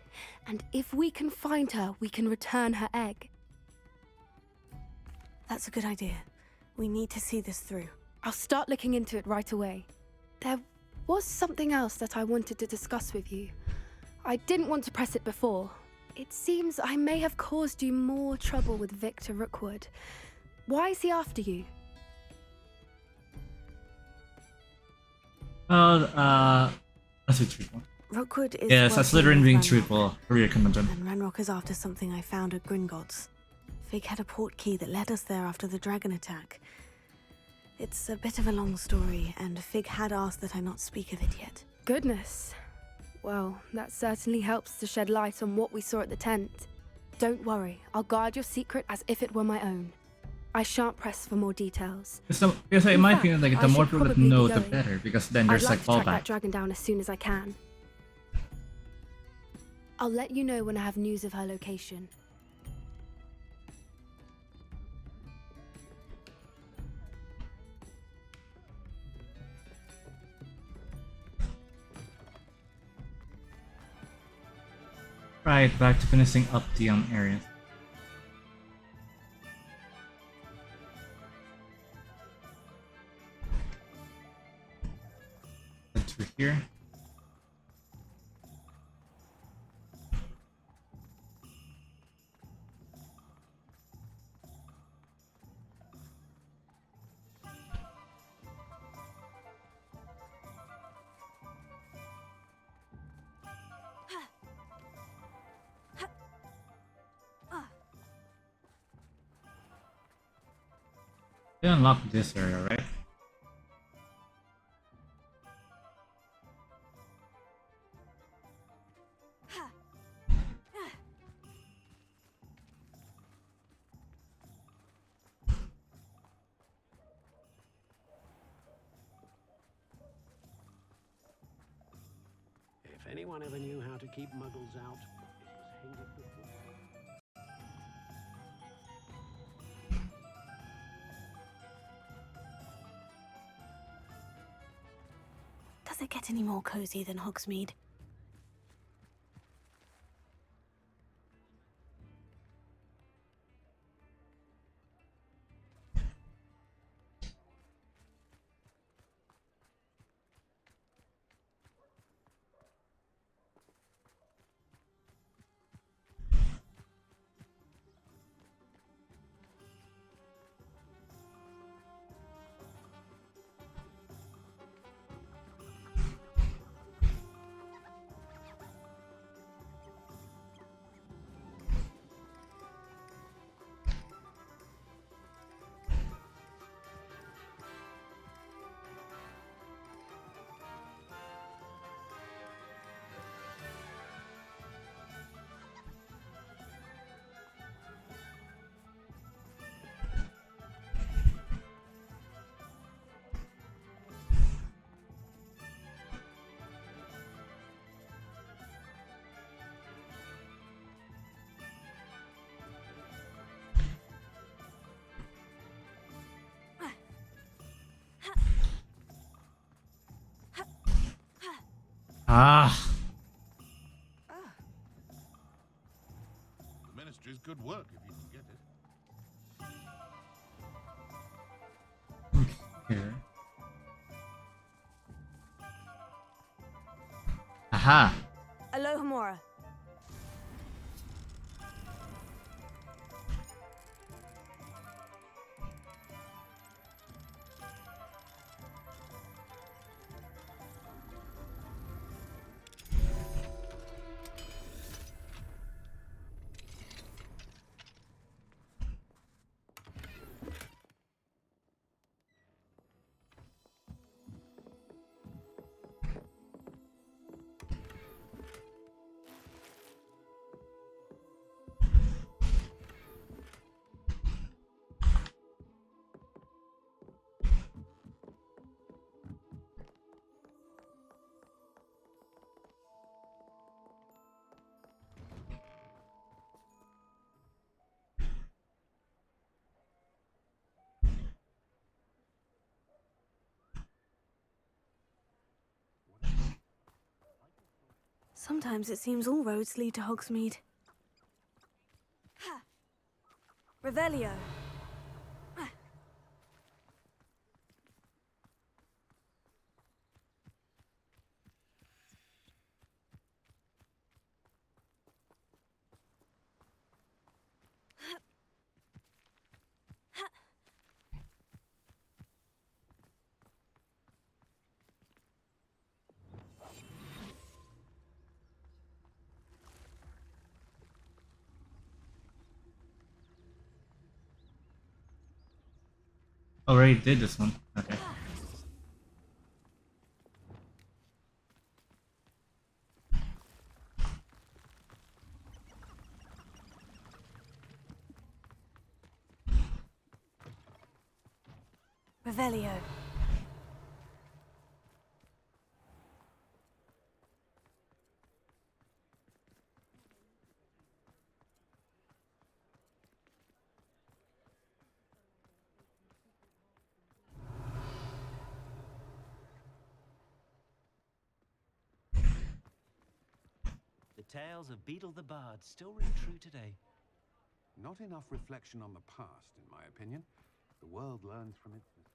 [SPEAKER 12] And if we can find her, we can return her egg.
[SPEAKER 1] That's a good idea. We need to see this through.
[SPEAKER 12] I'll start looking into it right away. There was something else that I wanted to discuss with you. I didn't want to press it before. It seems I may have caused you more trouble with Victor Rookwood. Why is he after you?
[SPEAKER 2] That's a truthful.
[SPEAKER 1] Rookwood is
[SPEAKER 2] yes, that's Slytherin being truthful. Career convention.
[SPEAKER 1] And Ranrock is after something I found at Gringotts. Fig had a port key that led us there after the dragon attack. It's a bit of a long story, and Fig had asked that I not speak of it yet.
[SPEAKER 12] Goodness. Well, that certainly helps to shed light on what we saw at the tent. Don't worry, I'll guard your secret as if it were my own. I shan't press for more details.
[SPEAKER 2] Because in my opinion, like the more people that know, the better. Because then there's like
[SPEAKER 12] I'd like to track that
[SPEAKER 2] fallback.
[SPEAKER 12] dragon down as soon as I can. I'll let you know when I have news of her location.
[SPEAKER 2] Right, back to finishing up the area. Head through here. They unlocked this area, right?
[SPEAKER 10] If anyone ever knew how to keep muggles out, it was
[SPEAKER 1] get any more cozy than Hogsmeade.
[SPEAKER 2] Ah.
[SPEAKER 16] The Ministry's good work if you can get it.
[SPEAKER 2] Here. Aha.
[SPEAKER 22] Alohomora.
[SPEAKER 1] Sometimes it seems all roads lead to Hogsmeade.
[SPEAKER 22] Revelio.
[SPEAKER 2] Already did this one. Okay.
[SPEAKER 22] Revelio.
[SPEAKER 19] The tales of Beetle the Bard still ring true today.
[SPEAKER 17] Not enough reflection on the past, in my opinion. The world learns from its mistakes.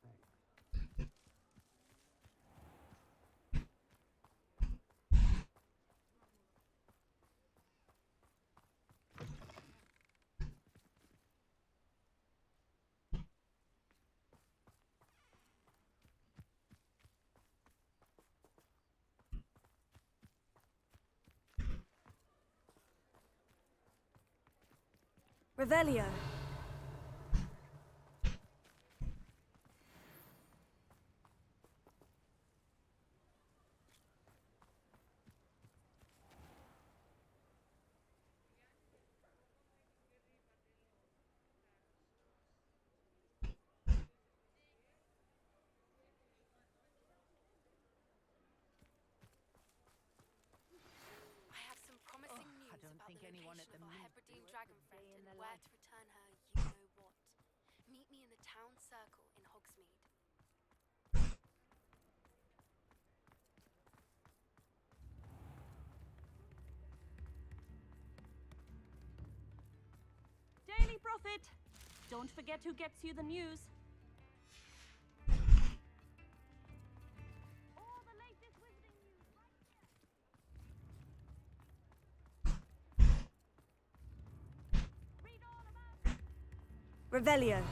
[SPEAKER 22] Revelio.
[SPEAKER 12] Anyone at the Hebridean dragon friend and where to return her, you know what. Meet me in the town circle in Hogsmeade.
[SPEAKER 7] off it. Don't forget who gets you the news.
[SPEAKER 22] Revelio.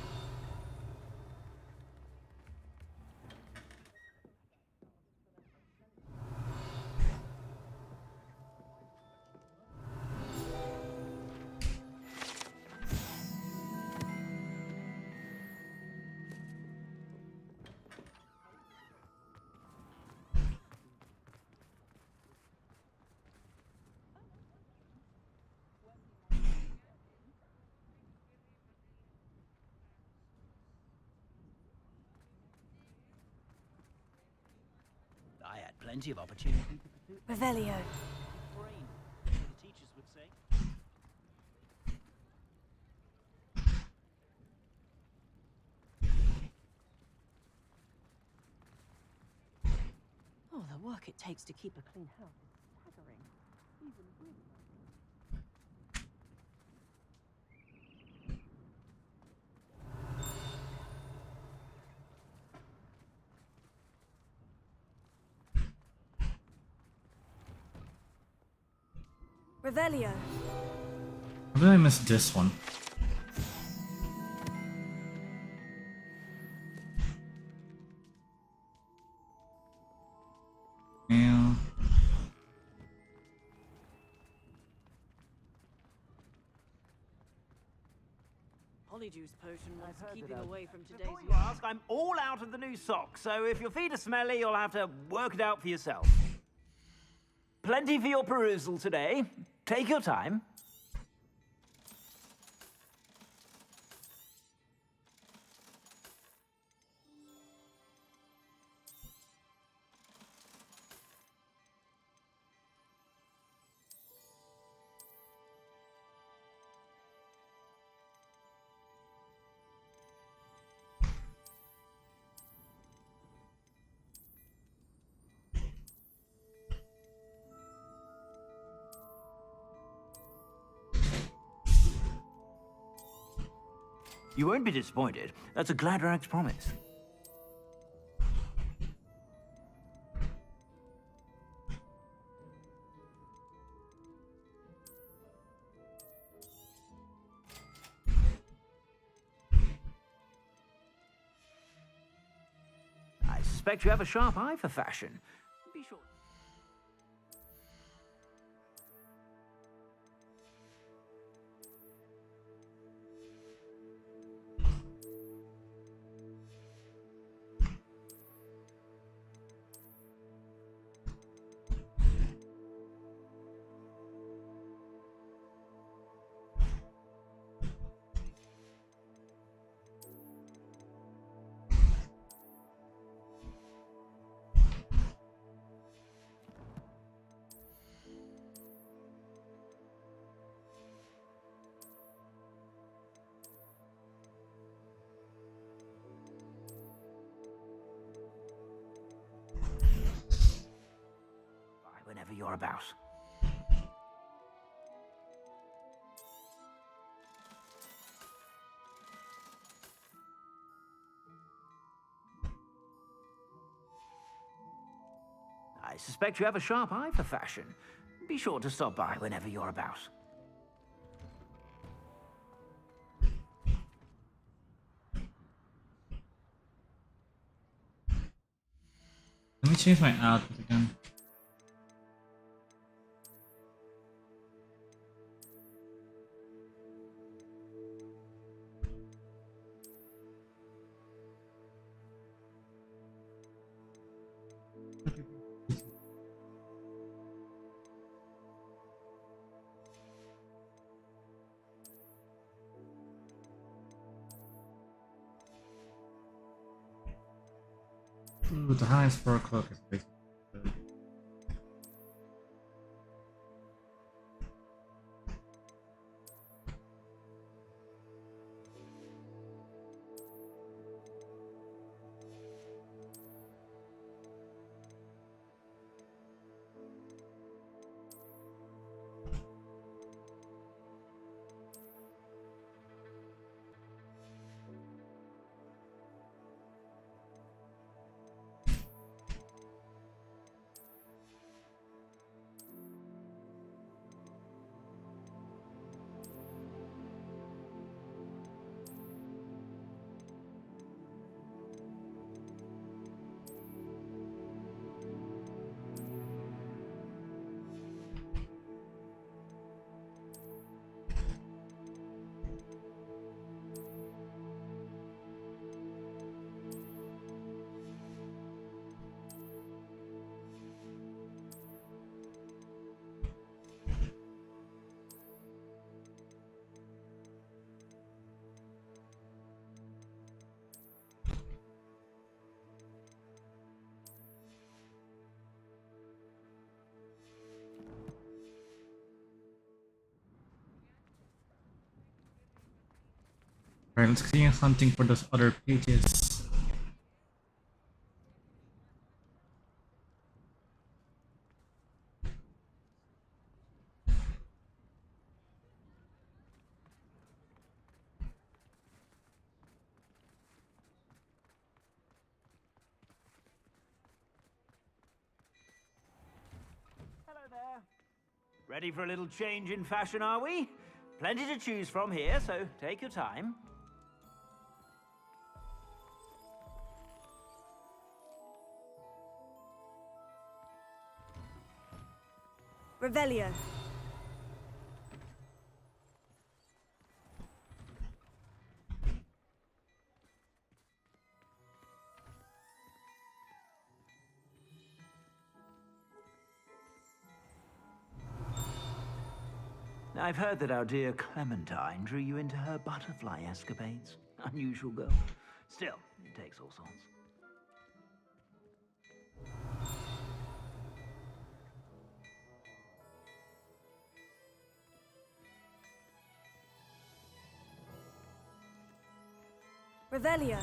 [SPEAKER 19] I had plenty of opportunity to pursue
[SPEAKER 22] Revelio.
[SPEAKER 19] brain, the teachers would say.
[SPEAKER 18] Oh, the work it takes to keep a clean house is staggering. Even with...
[SPEAKER 22] Revelio.
[SPEAKER 2] How did I miss this one? Yeah.
[SPEAKER 7] Polyjuice potion wants keeping away from today's
[SPEAKER 18] Before you ask, I'm all out of the new socks, so if your feet are smelly, you'll have to work it out for yourself. Plenty for your perusal today. Take your time. You won't be disappointed. That's a Gladrax promise. I suspect you have a sharp eye for fashion. Be sure. Whenever you're about. I suspect you have a sharp eye for fashion. Be sure to stop by whenever you're about.
[SPEAKER 2] Let me change my outfit again. Ooh, the highest fur cloak is basically good. Alright, let's continue hunting for those other pages.
[SPEAKER 18] Hello there. Ready for a little change in fashion, are we? Plenty to choose from here, so take your time.
[SPEAKER 22] Revelio.
[SPEAKER 18] I've heard that our dear Clementine drew you into her butterfly escapades. Unusual girl. Still, it takes all sorts.
[SPEAKER 22] Revelio.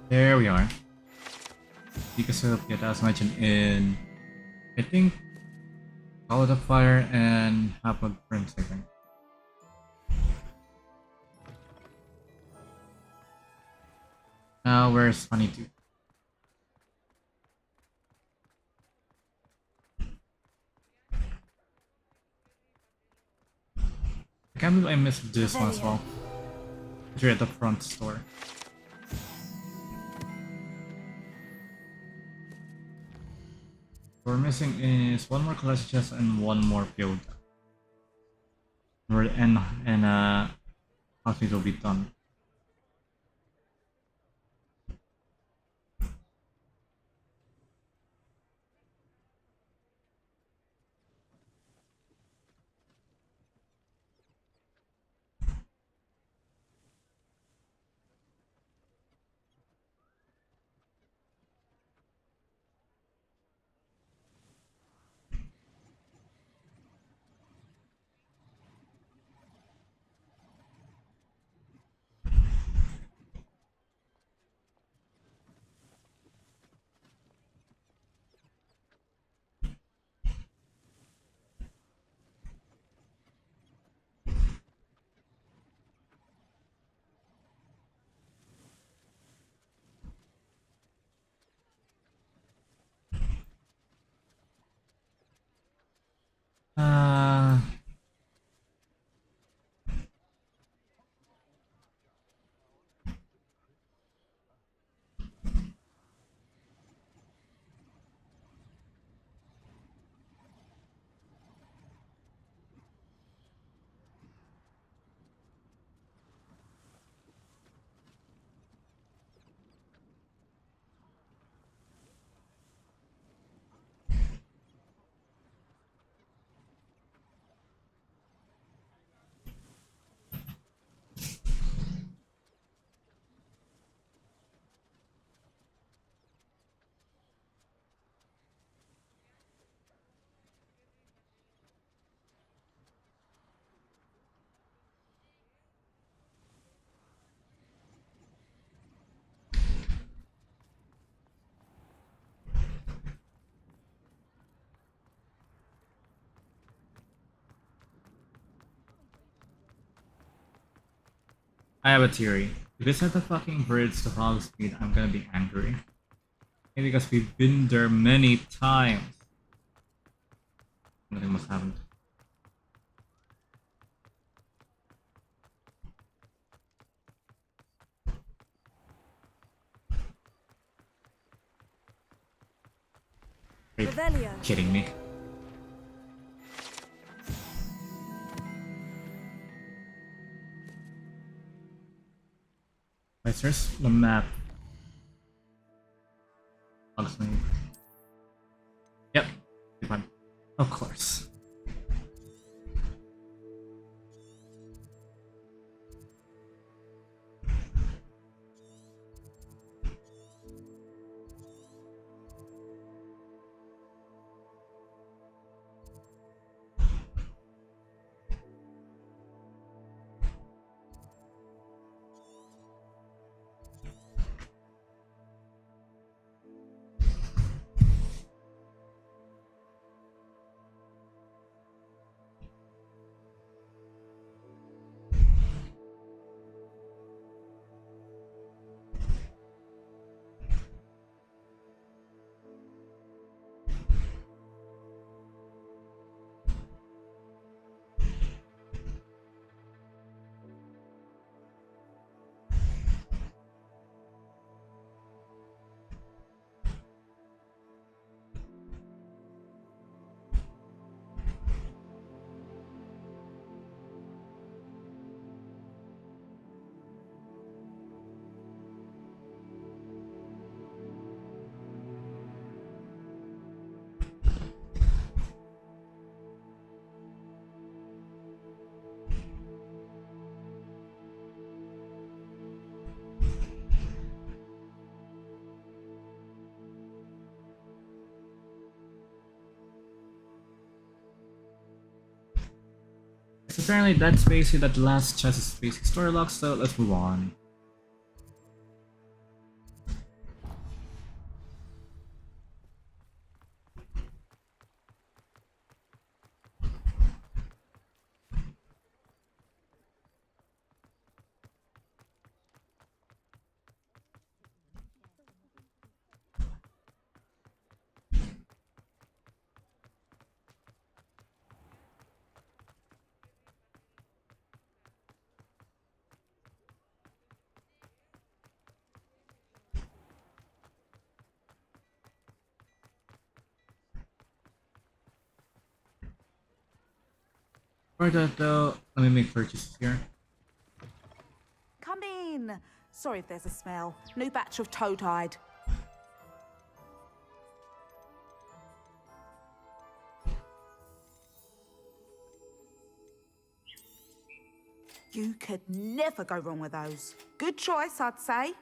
[SPEAKER 2] There we are. Because of it, as mentioned in, I think, Call of Fire and Half-Blood Prince, I think. Now, where's Honeydew? I can't believe I missed this one as well. You're at the front store. What we're missing is one more collection chest and one more field. And hospital will be done. I have a theory. If they set the fucking bridge to Hogsmeade, I'm gonna be angry. Maybe because we've been there many times. Nothing must happen. Are you
[SPEAKER 22] Revelio.
[SPEAKER 2] kidding me? Right, there's the map. Hogsmeade. Yep, be fine. Of course. So apparently that's basically that last chest is basically story lock, so let's move on. For that though, let me make purchases here.
[SPEAKER 23] Come in. Sorry if there's a smell. New batch of toad-hide. You could never go wrong with those. Good choice, I'd say.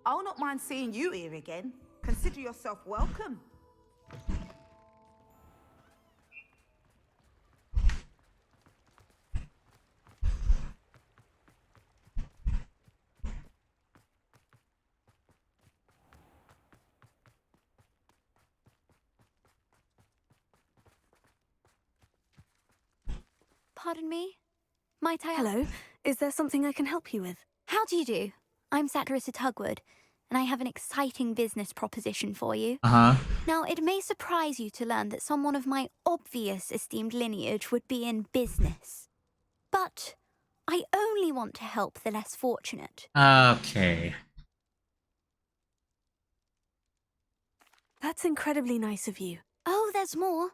[SPEAKER 23] I'll not mind seeing you here again. Consider yourself welcome.
[SPEAKER 5] Pardon me? Might I...
[SPEAKER 1] Hello, is there something I can help you with?
[SPEAKER 5] How do you do? I'm Satirissa Tugwood, and I have an exciting business proposition for you.
[SPEAKER 2] Uh-huh.
[SPEAKER 5] Now, it may surprise you to learn that someone of my obvious esteemed lineage would be in business. But I only want to help the less fortunate.
[SPEAKER 2] Okay.
[SPEAKER 1] That's incredibly nice of you.
[SPEAKER 5] Oh, there's more.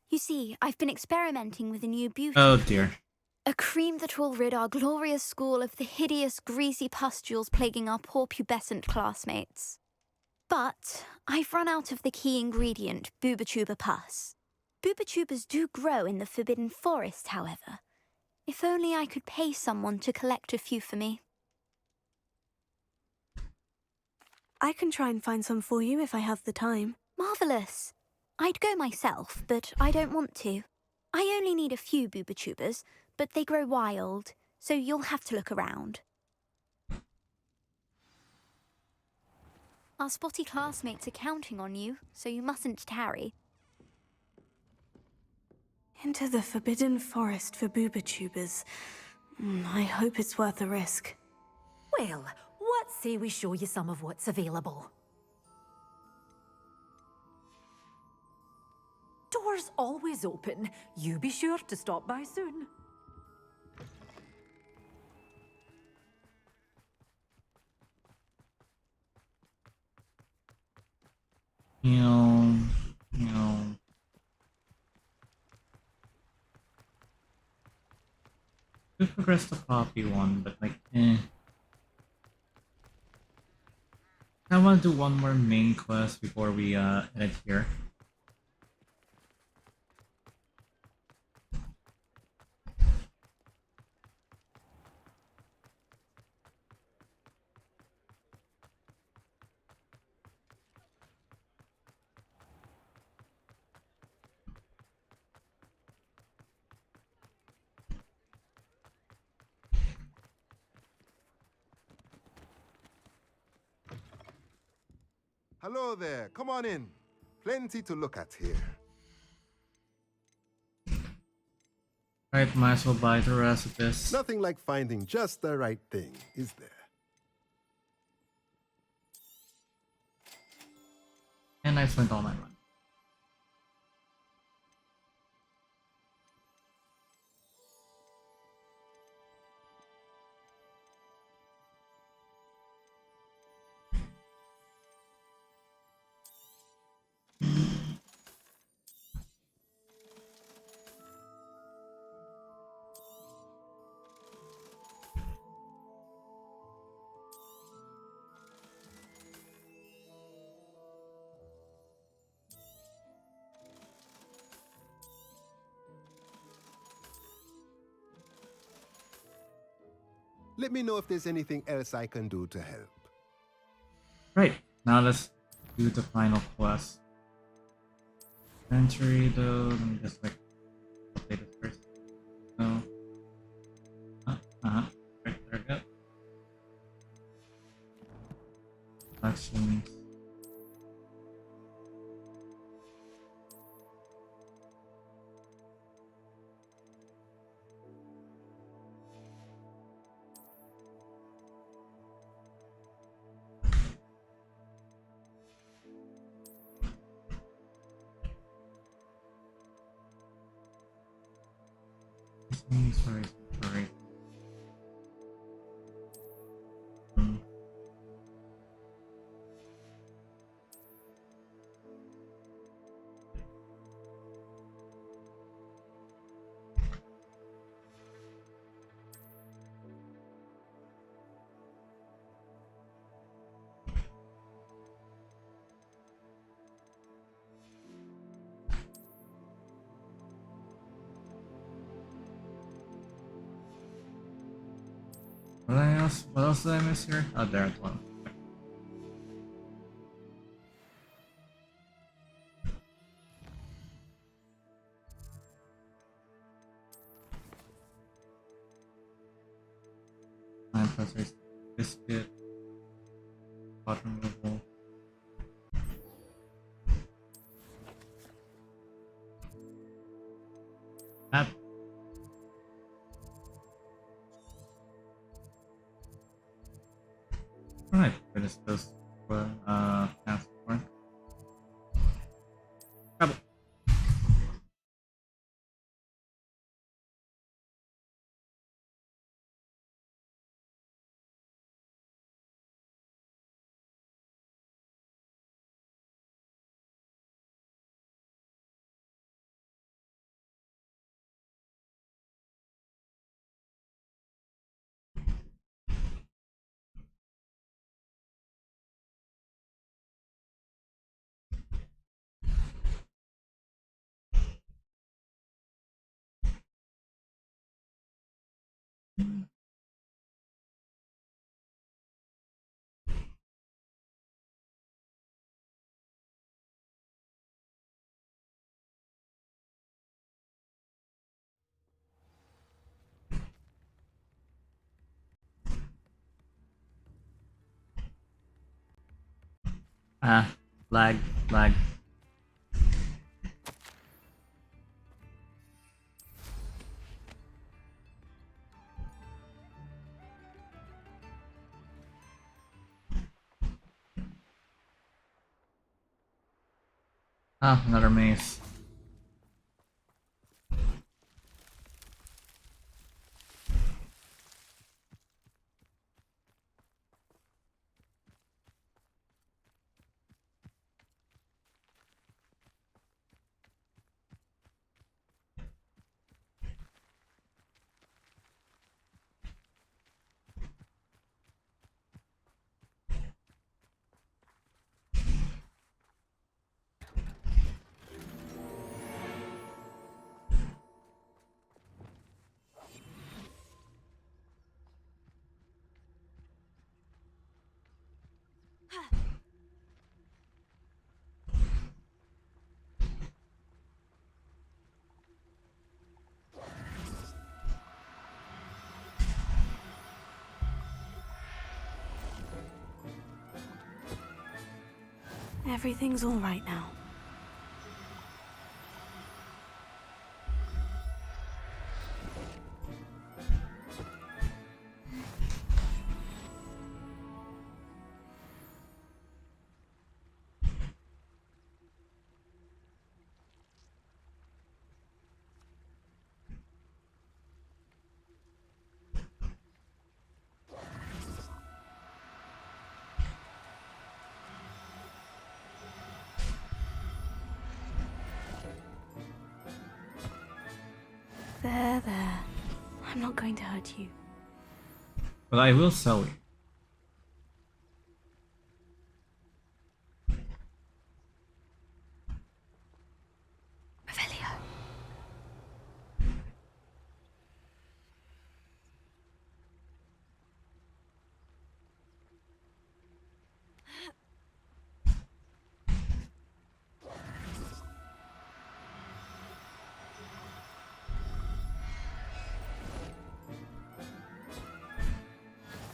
[SPEAKER 5] You see, I've been experimenting with a new beauty.
[SPEAKER 2] Oh dear.
[SPEAKER 5] A cream that will rid our glorious school of the hideous, greasy pustules plaguing our poor pubescent classmates. But I've run out of the key ingredient, Booba-Tuber pus. Booba-Tubers do grow in the Forbidden Forest, however. If only I could pay someone to collect a few for me.
[SPEAKER 1] I can try and find some for you if I have the time.
[SPEAKER 5] Marvellous. I'd go myself, but I don't want to. I only need a few Booba-Tubers, but they grow wild, so you'll have to look around. Our spotty classmates are counting on you, so you mustn't tarry.
[SPEAKER 1] Into the Forbidden Forest for Booba-Tubers. I hope it's worth the risk.
[SPEAKER 11] Well, what say we show you some of what's available? Doors always open. You be sure to stop by soon.
[SPEAKER 2] You know. We progressed the copy one, but like, eh. I want to do one more main quest before we head here.
[SPEAKER 20] Hello there, come on in. Plenty to look at here.
[SPEAKER 2] Alright, might as well buy the rest of this.
[SPEAKER 20] Nothing like finding just the right thing, is there?
[SPEAKER 2] And I spent all my money.
[SPEAKER 20] Let me know if there's anything else I can do to help.
[SPEAKER 2] Right, now let's do the final quest. Inventory though, let me just like update it first. So, right, there we go. Actions. Sorry. What else did I miss here? Oh, there's one. Nine plus biscuit. Bottom level. That. Right, finish this task one. Trouble. Lag. Another maze.
[SPEAKER 1] Everything's all right now. There. I'm not going to hurt you.
[SPEAKER 2] But I will sell you.
[SPEAKER 1] Revelio.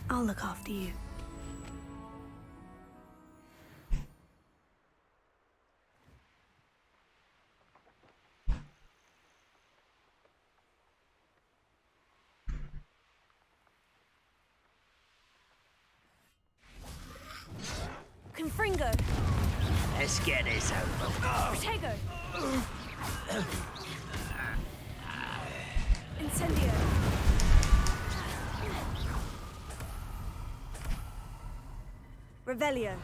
[SPEAKER 1] I'll look after you. Confringo!
[SPEAKER 6] Let's get this over.
[SPEAKER 1] Protego! Incendio! Revelio!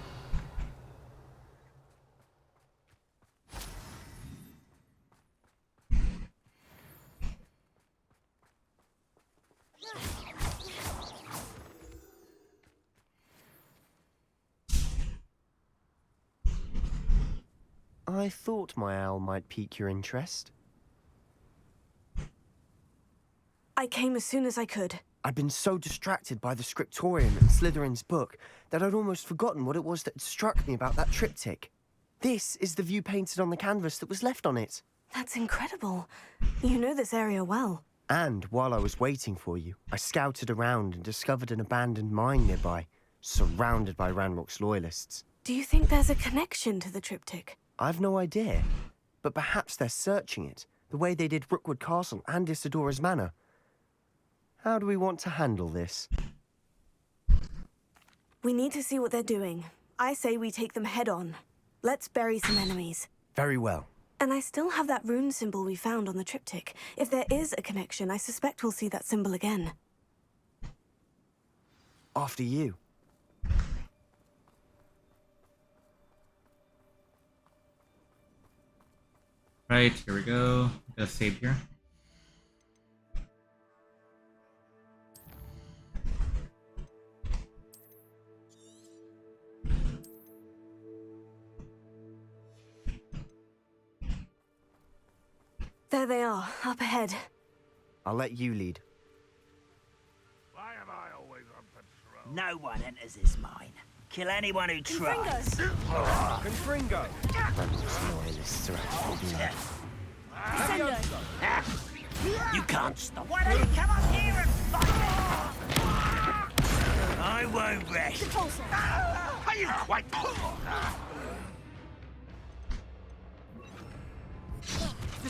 [SPEAKER 4] I thought my owl might pique your interest.
[SPEAKER 1] I came as soon as I could.
[SPEAKER 4] I'd been so distracted by the scriptorium and Slytherin's book that I'd almost forgotten what it was that had struck me about that triptych. This is the view painted on the canvas that was left on it.
[SPEAKER 1] That's incredible. You know this area well.
[SPEAKER 4] And while I was waiting for you, I scouted around and discovered an abandoned mine nearby, surrounded by Ranrock's loyalists.
[SPEAKER 1] Do you think there's a connection to the triptych?
[SPEAKER 4] I've no idea, but perhaps they're searching it, the way they did Rookwood Castle and Isidora's Manor. How do we want to handle this?
[SPEAKER 1] We need to see what they're doing. I say we take them head on. Let's bury some enemies.
[SPEAKER 4] Very well.
[SPEAKER 1] And I still have that rune symbol we found on the triptych. If there is a connection, I suspect we'll see that symbol again.
[SPEAKER 4] After you.
[SPEAKER 2] Right, here we go. Let's save here.
[SPEAKER 1] There they are, up ahead.
[SPEAKER 4] I'll let you lead.
[SPEAKER 16] Why am I always on patrol?
[SPEAKER 6] No one enters this mine. Kill anyone who tries.
[SPEAKER 4] Confringo! Ranrock's loyalists are out for blood.
[SPEAKER 6] You can't stop. Why don't you come up here and fight? I won't rest.
[SPEAKER 16] Are you quite...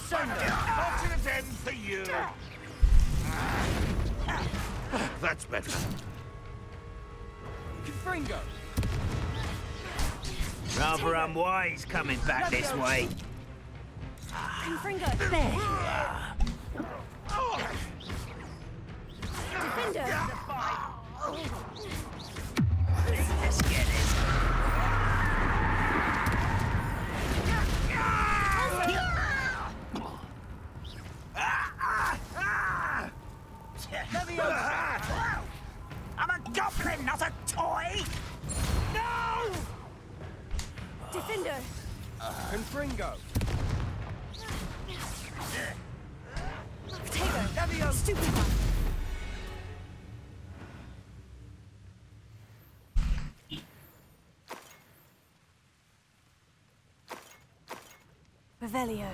[SPEAKER 16] Fortunate end for you. That's better.
[SPEAKER 6] Confringo. Rather unwise coming back this way.
[SPEAKER 1] Confringo!
[SPEAKER 6] There you are.
[SPEAKER 1] Defender!
[SPEAKER 6] Let's get it. I'm a goblin, not a toy! No!
[SPEAKER 1] Defender!
[SPEAKER 4] Confringo!
[SPEAKER 1] Protego! Stupid one! Revelio.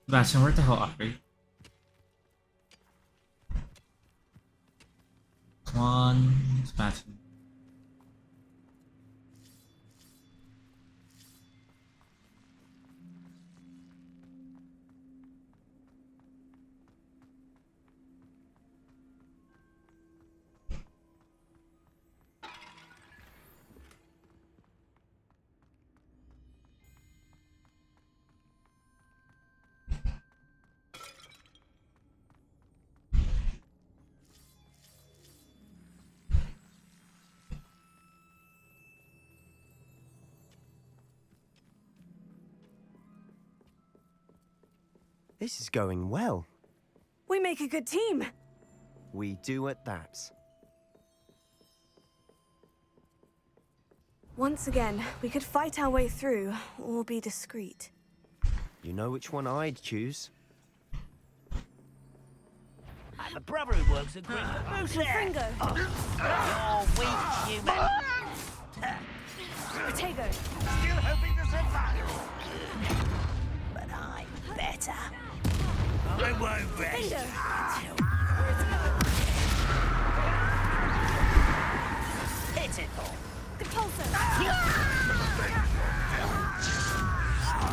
[SPEAKER 2] Sebastian, where the hell are we? Come on, Sebastian.
[SPEAKER 4] This is going well.
[SPEAKER 1] We make a good team.
[SPEAKER 4] We do at that.
[SPEAKER 1] Once again, we could fight our way through, or be discreet.
[SPEAKER 4] You know which one I'd choose?
[SPEAKER 6] I'm a brother who works at Gringo. Who's there?
[SPEAKER 1] Gringo.
[SPEAKER 6] You're weak, human.
[SPEAKER 1] Potato.
[SPEAKER 6] Still hoping to survive. But I'm better. I won't rest until... Hit it all.
[SPEAKER 1] Compulso.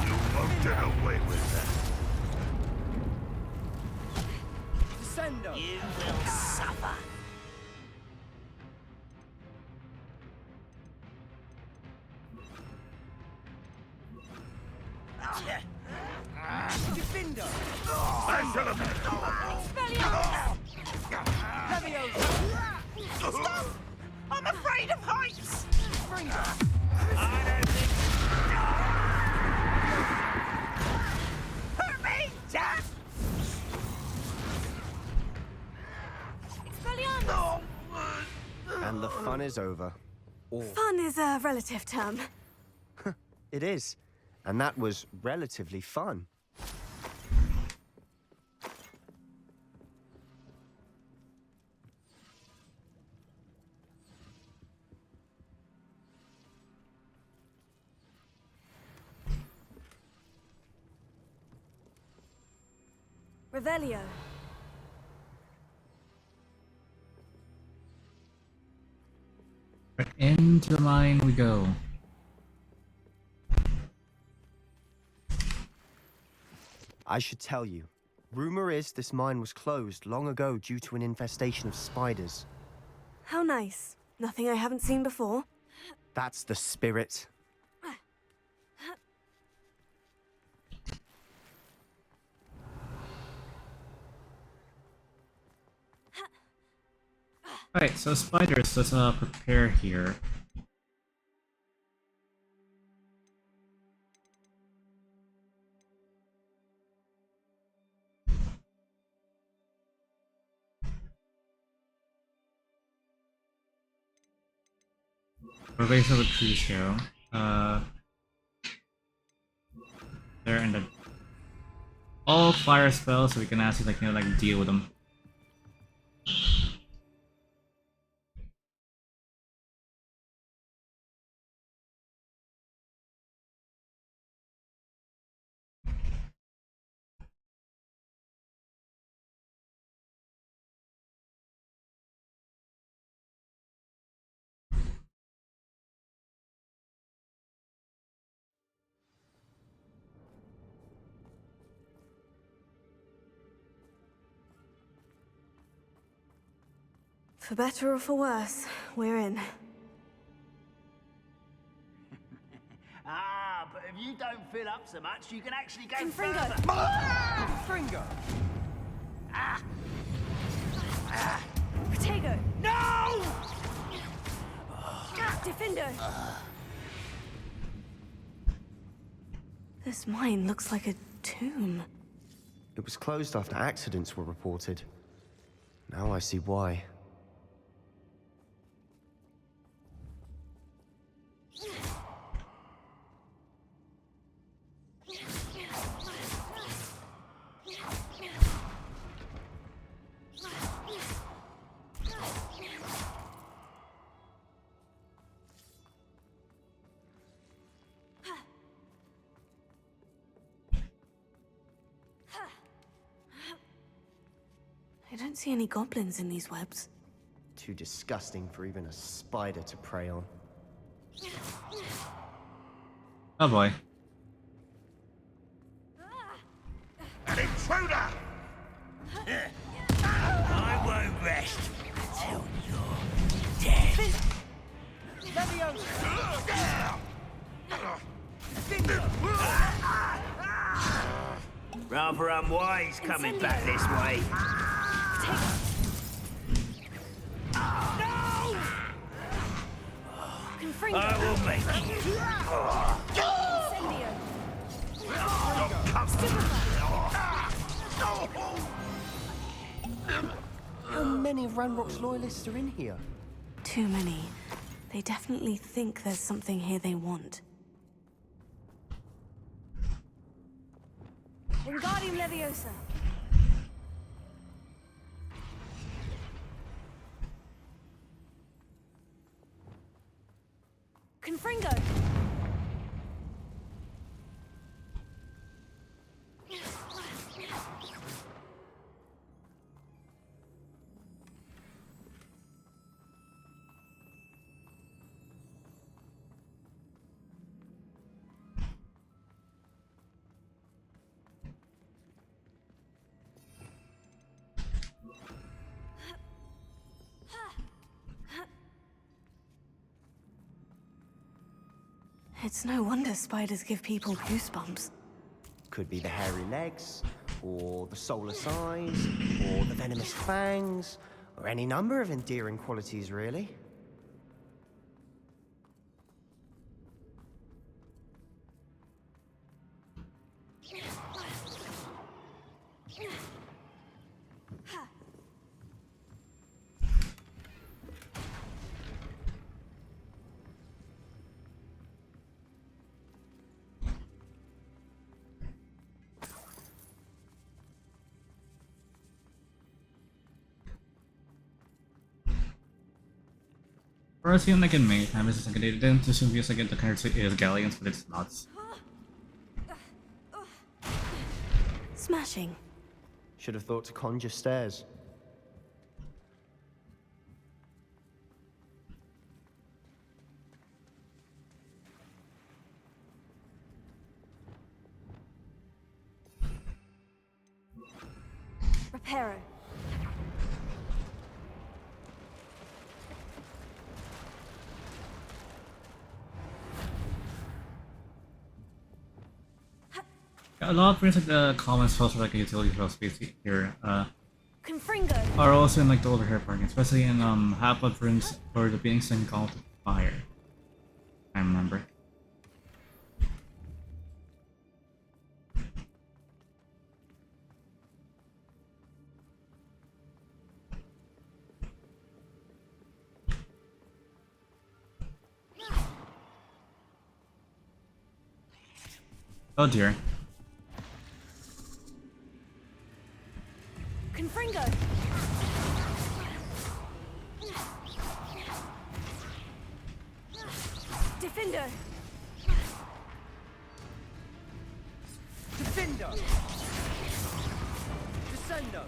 [SPEAKER 16] You won't get away with that.
[SPEAKER 6] You will suffer.
[SPEAKER 18] Defender!
[SPEAKER 16] I should have...
[SPEAKER 6] Stop! I'm afraid of heights! Hurt me, Dad!
[SPEAKER 4] And the fun is over. Or
[SPEAKER 1] Fun is a relative term.
[SPEAKER 4] it is. And that was relatively fun.
[SPEAKER 1] Revelio.
[SPEAKER 2] Into the mine we go.
[SPEAKER 4] I should tell you. Rumor is this mine was closed long ago due to an infestation of spiders.
[SPEAKER 1] How nice. Nothing I haven't seen before.
[SPEAKER 4] That's the spirit.
[SPEAKER 2] Alright, so spiders, let's prepare here. Pervasive Crucio. There and the all fire spells, so we can actually like deal with them.
[SPEAKER 1] For better or for worse, we're in.
[SPEAKER 6] But if you don't fill up so much, you can actually go
[SPEAKER 1] Confringo.
[SPEAKER 6] further.
[SPEAKER 18] Fringo!
[SPEAKER 1] Protego.
[SPEAKER 6] No!
[SPEAKER 1] Defender. This mine looks like a tomb.
[SPEAKER 4] It was closed after accidents were reported. Now I see why.
[SPEAKER 1] I don't see any goblins in these webs.
[SPEAKER 4] Too disgusting for even a spider to prey on.
[SPEAKER 2] Oh boy.
[SPEAKER 16] An intruder!
[SPEAKER 6] I won't rest until you're dead. Rather unwise coming back this way. No! I will make you.
[SPEAKER 4] How many of Ranrock's loyalists are in here?
[SPEAKER 1] Too many. They definitely think there's something here they want.
[SPEAKER 9] Wingardium Leviosa. Confringo.
[SPEAKER 1] It's no wonder spiders give people goosebumps.
[SPEAKER 4] Could be the hairy legs, or the soulless eyes, or the venomous fangs, or any number of endearing qualities, really.
[SPEAKER 2] Or I seen like in many times, it's like they didn't assume use like the character is Galleons, but it's not.
[SPEAKER 1] Smashing.
[SPEAKER 4] Should have thought to conjure stairs.
[SPEAKER 9] Reparo.
[SPEAKER 2] A lot of things like the common spells for like a utility spell space here
[SPEAKER 9] Confringo.
[SPEAKER 2] are also in like the older hair parking, especially in Half-Blood Prince or the being Sun Call to Fire. I remember. Oh dear.
[SPEAKER 9] Confringo. Defender.
[SPEAKER 4] Defender! Descendo!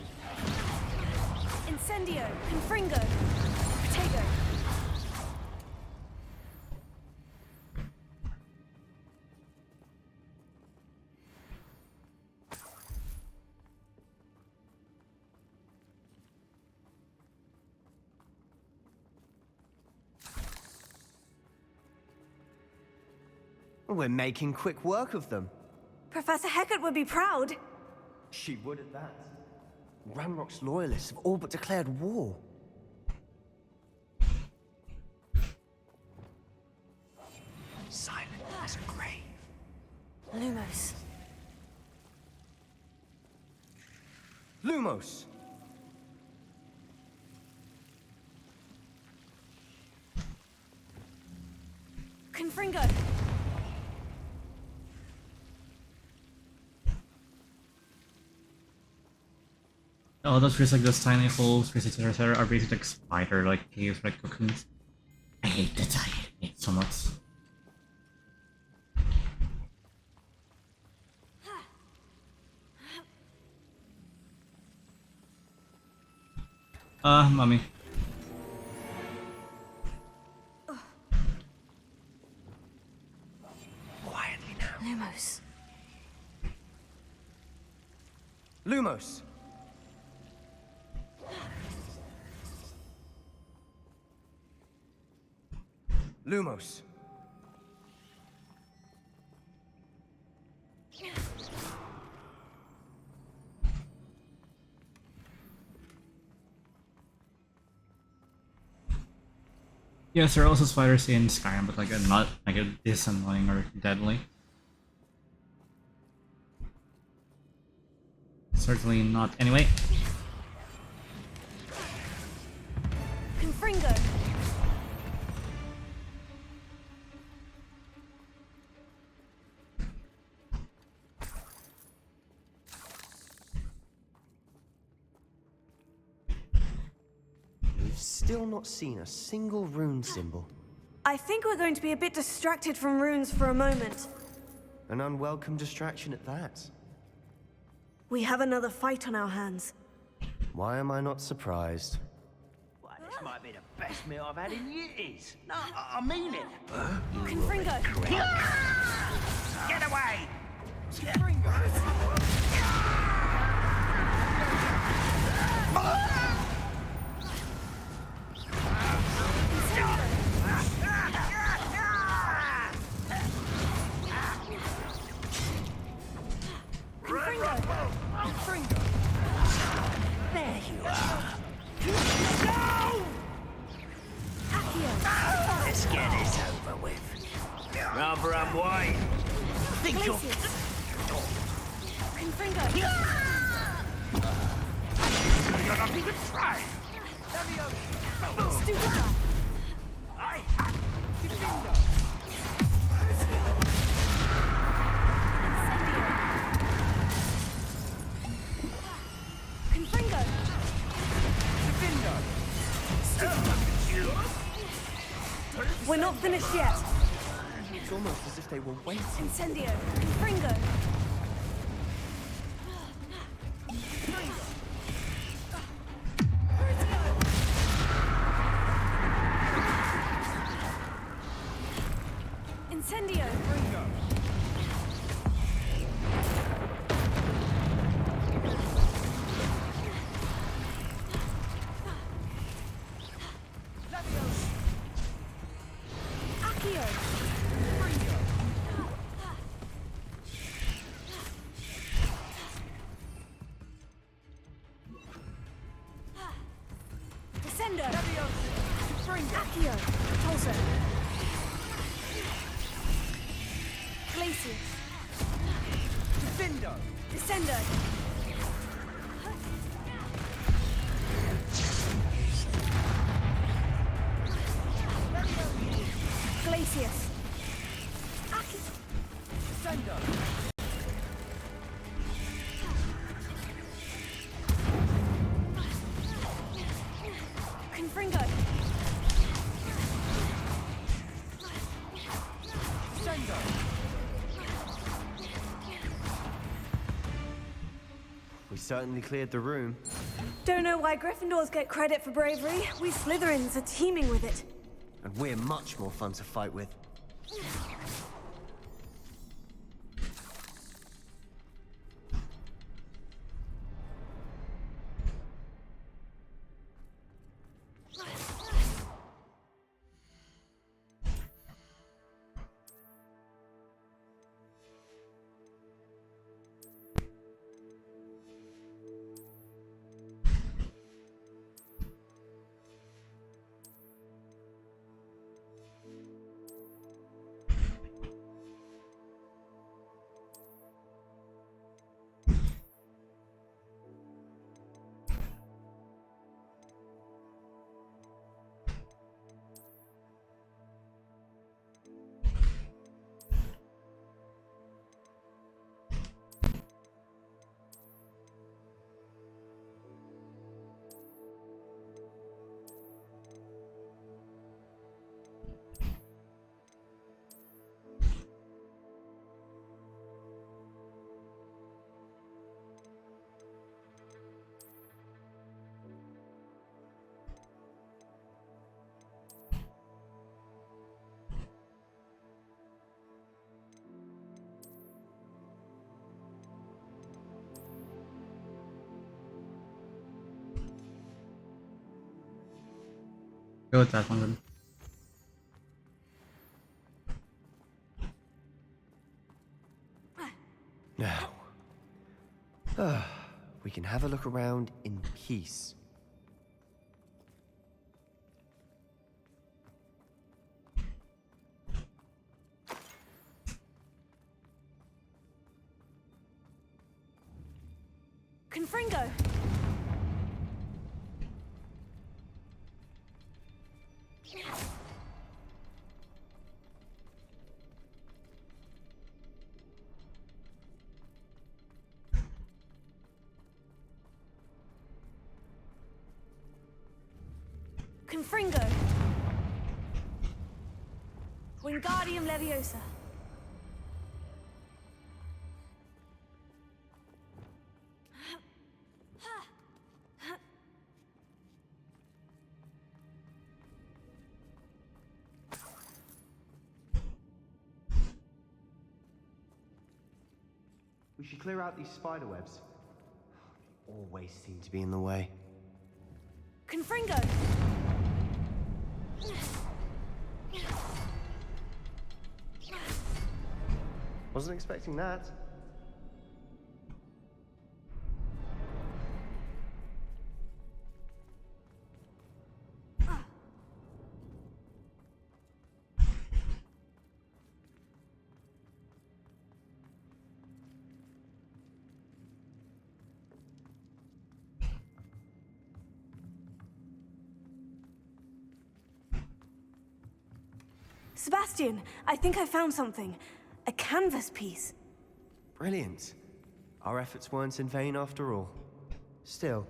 [SPEAKER 9] Incendio. Confringo. Protego.
[SPEAKER 4] We're making quick work of them.
[SPEAKER 9] Professor Hecat would be proud.
[SPEAKER 4] She would at that. Ranrock's loyalists have all but declared war.
[SPEAKER 9] Silent as a grave. Lumos.
[SPEAKER 4] Lumos!
[SPEAKER 9] Confringo.
[SPEAKER 2] Oh, those creatures like those tiny holes, creatures are basically like spider like caves, like cocoons. I hate that. I hate it so much. Mummy.
[SPEAKER 4] Quietly now.
[SPEAKER 9] Lumos.
[SPEAKER 4] Lumos! Lumos.
[SPEAKER 2] Yes, there are also spiders in Skyrim, but like not like this annoying or deadly. Certainly not. Anyway.
[SPEAKER 1] Confringo.
[SPEAKER 4] We've still not seen a single rune symbol.
[SPEAKER 1] I think we're going to be a bit distracted from runes for a moment.
[SPEAKER 4] An unwelcome distraction at that.
[SPEAKER 1] We have another fight on our hands.
[SPEAKER 4] Why am I not surprised?
[SPEAKER 6] Well, this might be the best meal I've had in years. No, I mean it.
[SPEAKER 1] Confringo.
[SPEAKER 6] Get away! There you are.
[SPEAKER 1] Go!
[SPEAKER 6] Let's get this over with. Rather unwind. Think you're...
[SPEAKER 1] Confringo.
[SPEAKER 6] You're not even trying.
[SPEAKER 1] Stupid. Confringo. We're not finished yet.
[SPEAKER 4] It's almost as if they were waiting.
[SPEAKER 1] Incendio. Confringo. Incendio. Accio. Descendo. Accio. Tulsa. Glacius. Descendo. Glacius. Confringo.
[SPEAKER 4] We certainly cleared the room.
[SPEAKER 1] Don't know why Gryffindors get credit for bravery. We Slytherins are teeming with it.
[SPEAKER 4] And we're much more fun to fight with.
[SPEAKER 2] Go with that one then.
[SPEAKER 4] Now, we can have a look around in peace.
[SPEAKER 1] Confringo! Confringo! Wingardium Leviosa!
[SPEAKER 4] We should clear out these spider webs. They always seem to be in the way.
[SPEAKER 1] Confringo!
[SPEAKER 4] Wasn't expecting that.
[SPEAKER 1] Sebastian, I think I found something. A canvas piece.
[SPEAKER 4] Brilliant. Our efforts weren't in vain after all. Still,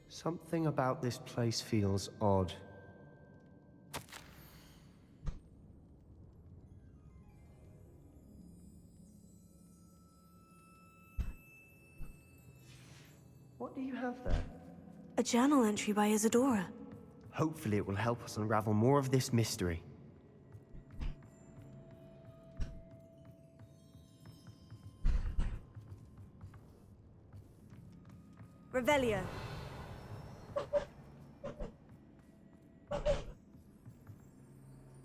[SPEAKER 4] something about this place feels odd. What do you have there?
[SPEAKER 1] A journal entry by Isadora.
[SPEAKER 4] Hopefully it will help us unravel more of this mystery.
[SPEAKER 1] Revelio.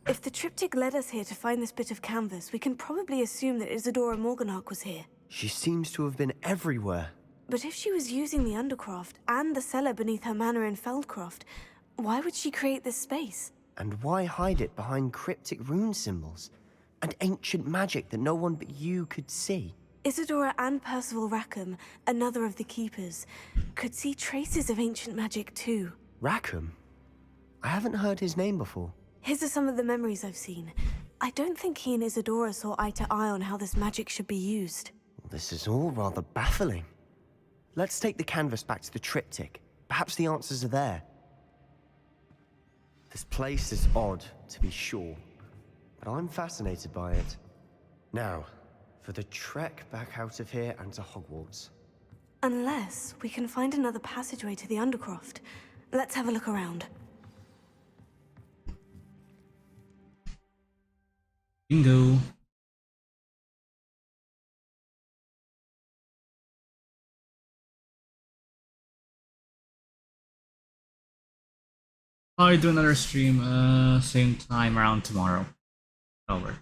[SPEAKER 1] If the triptych led us here to find this bit of canvas, we can probably assume that Isadora Morganach was here.
[SPEAKER 4] She seems to have been everywhere.
[SPEAKER 1] But if she was using the Undercroft and the cellar beneath her manor in Feldcroft, why would she create this space?
[SPEAKER 4] And why hide it behind cryptic rune symbols? And ancient magic that no one but you could see?
[SPEAKER 1] Isadora and Percival Rackham, another of the Keepers, could see traces of ancient magic too.
[SPEAKER 4] Rackham? I haven't heard his name before.
[SPEAKER 1] His are some of the memories I've seen. I don't think he and Isadora saw eye to eye on how this magic should be used.
[SPEAKER 4] This is all rather baffling. Let's take the canvas back to the triptych. Perhaps the answers are there. This place is odd, to be sure, but I'm fascinated by it. Now, for the trek back out of here and to Hogwarts.
[SPEAKER 1] Unless we can find another passageway to the Undercroft. Let's have a look around.
[SPEAKER 2] Bingo. I'll do another stream, same time around tomorrow. Over.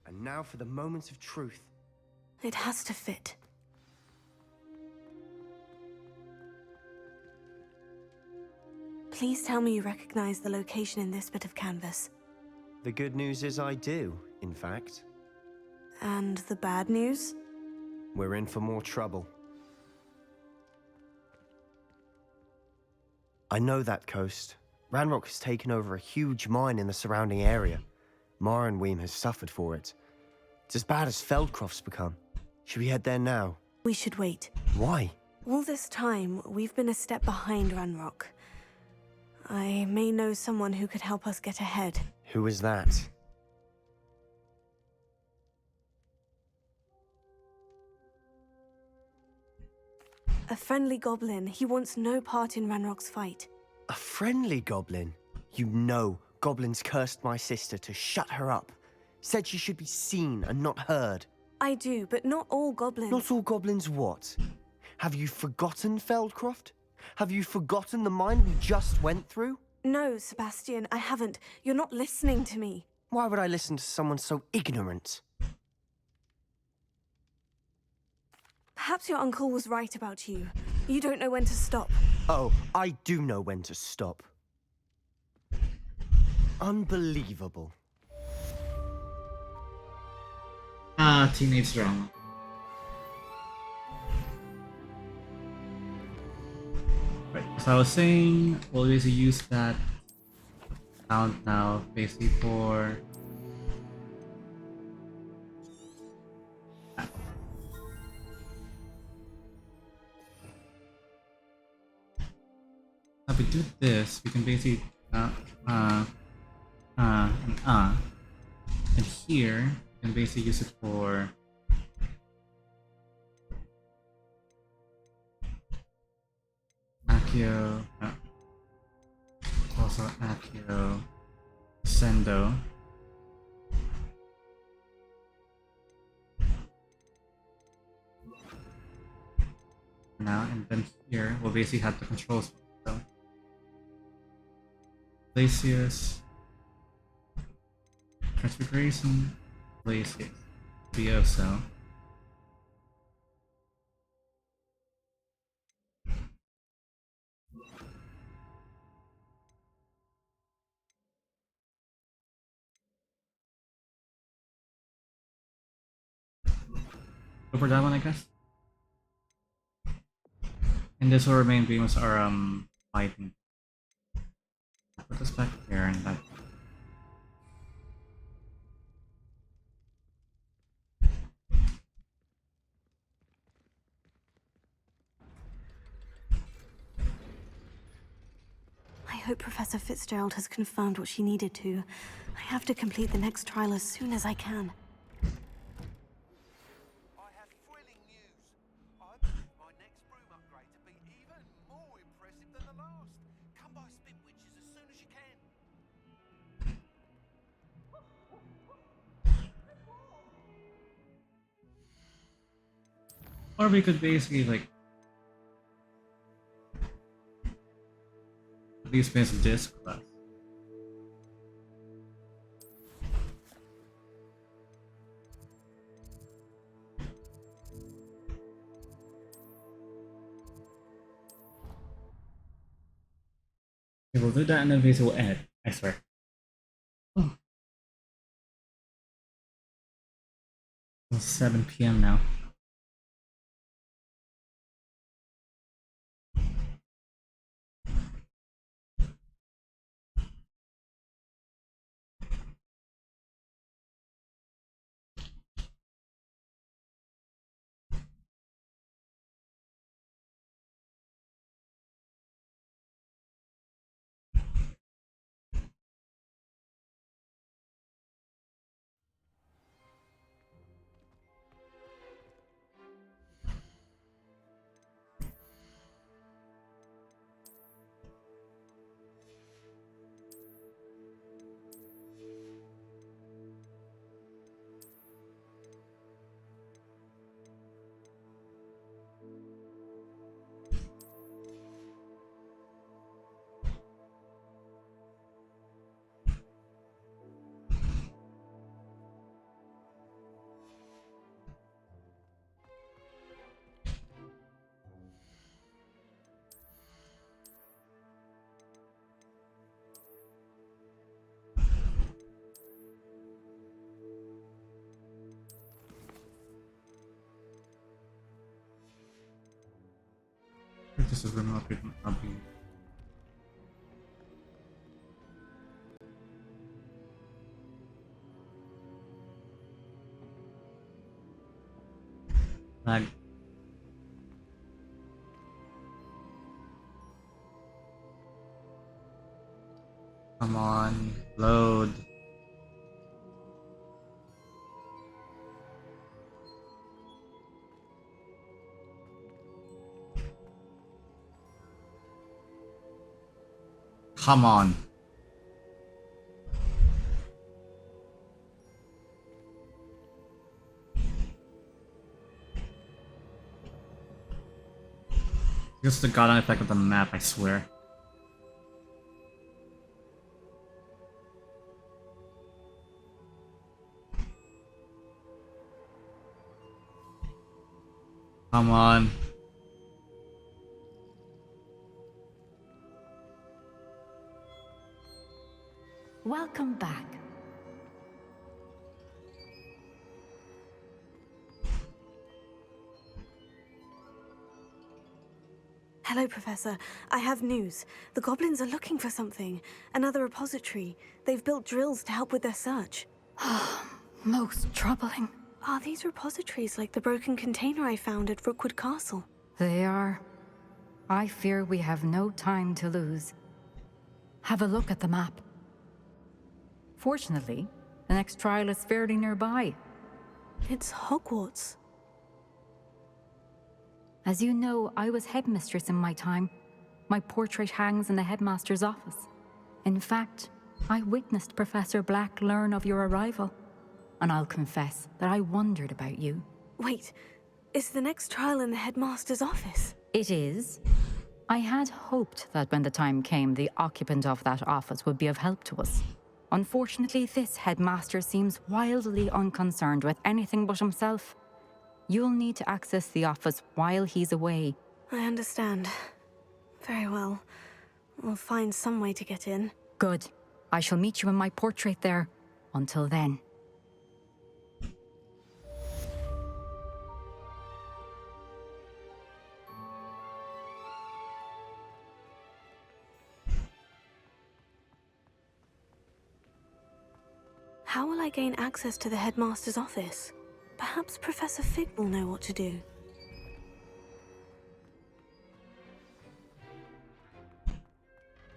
[SPEAKER 4] And now for the moment of truth.
[SPEAKER 1] It has to fit. Please tell me you recognize the location in this bit of canvas.
[SPEAKER 4] The good news is I do, in fact.
[SPEAKER 1] And the bad news?
[SPEAKER 4] We're in for more trouble. I know that coast. Ranrock has taken over a huge mine in the surrounding area. Marrenweem has suffered for it. It's as bad as Feldcroft's become. Should we head there now?
[SPEAKER 1] We should wait.
[SPEAKER 4] Why?
[SPEAKER 1] All this time, we've been a step behind Ranrock. I may know someone who could help us get ahead.
[SPEAKER 4] Who is that?
[SPEAKER 1] A friendly goblin. He wants no part in Ranrock's fight.
[SPEAKER 4] A friendly goblin? You know, goblins cursed my sister to shut her up. Said she should be seen and not heard.
[SPEAKER 1] I do, but not all goblins.
[SPEAKER 4] Not all goblins what? Have you forgotten Feldcroft? Have you forgotten the mine we just went through?
[SPEAKER 1] No, Sebastian, I haven't. You're not listening to me.
[SPEAKER 4] Why would I listen to someone so ignorant?
[SPEAKER 1] Perhaps your uncle was right about you. You don't know when to stop.
[SPEAKER 4] Oh, I do know when to stop. Unbelievable.
[SPEAKER 2] Teenage drama. Right, so I was saying, we'll basically use that sound now, basically for... If we do this, we can basically and here we can basically use it for Accio, also Accio, Sendo. Now and then here we'll basically have the controls. So Glacius, Transfiguration, Glacius, Bioso. Go for that one, I guess. And this will remain beams are fighting. Put this back here and that.
[SPEAKER 1] I hope Professor Fitzgerald has confirmed what she needed to. I have to complete the next trial as soon as I can.
[SPEAKER 2] Or we could basically like at least finish this class. Okay, we'll do that and then basically we'll end it, I swear. Oh. It's 7 PM now. This is remote, I'll be. Lag. Come on, load. Come on. Just the goddamn effect of the map, I swear. Come on.
[SPEAKER 11] Welcome back.
[SPEAKER 1] Hello, Professor. I have news. The goblins are looking for something. Another repository. They've built drills to help with their search.
[SPEAKER 11] Most troubling.
[SPEAKER 1] Are these repositories like the broken container I found at Rookwood Castle?
[SPEAKER 11] They are. I fear we have no time to lose. Have a look at the map. Fortunately, the next trial is fairly nearby.
[SPEAKER 1] It's Hogwarts.
[SPEAKER 11] As you know, I was headmistress in my time. My portrait hangs in the headmaster's office. In fact, I witnessed Professor Black learn of your arrival. And I'll confess that I wondered about you.
[SPEAKER 1] Wait, is the next trial in the headmaster's office?
[SPEAKER 11] It is. I had hoped that when the time came, the occupant of that office would be of help to us. Unfortunately, this headmaster seems wildly unconcerned with anything but himself. You'll need to access the office while he's away.
[SPEAKER 1] I understand. Very well. We'll find some way to get in.
[SPEAKER 11] Good. I shall meet you in my portrait there. Until then.
[SPEAKER 1] How will I gain access to the headmaster's office? Perhaps Professor Fig will know what to do.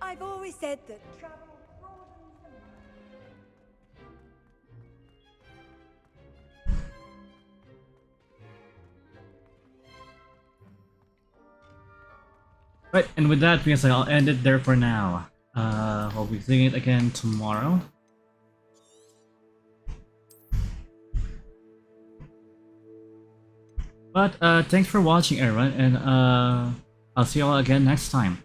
[SPEAKER 9] I've always said that travel broadens the mind.
[SPEAKER 2] Right, and with that being said, I'll end it there for now. We'll be seeing it again tomorrow. But thanks for watching, everyone, and I'll see you all again next time.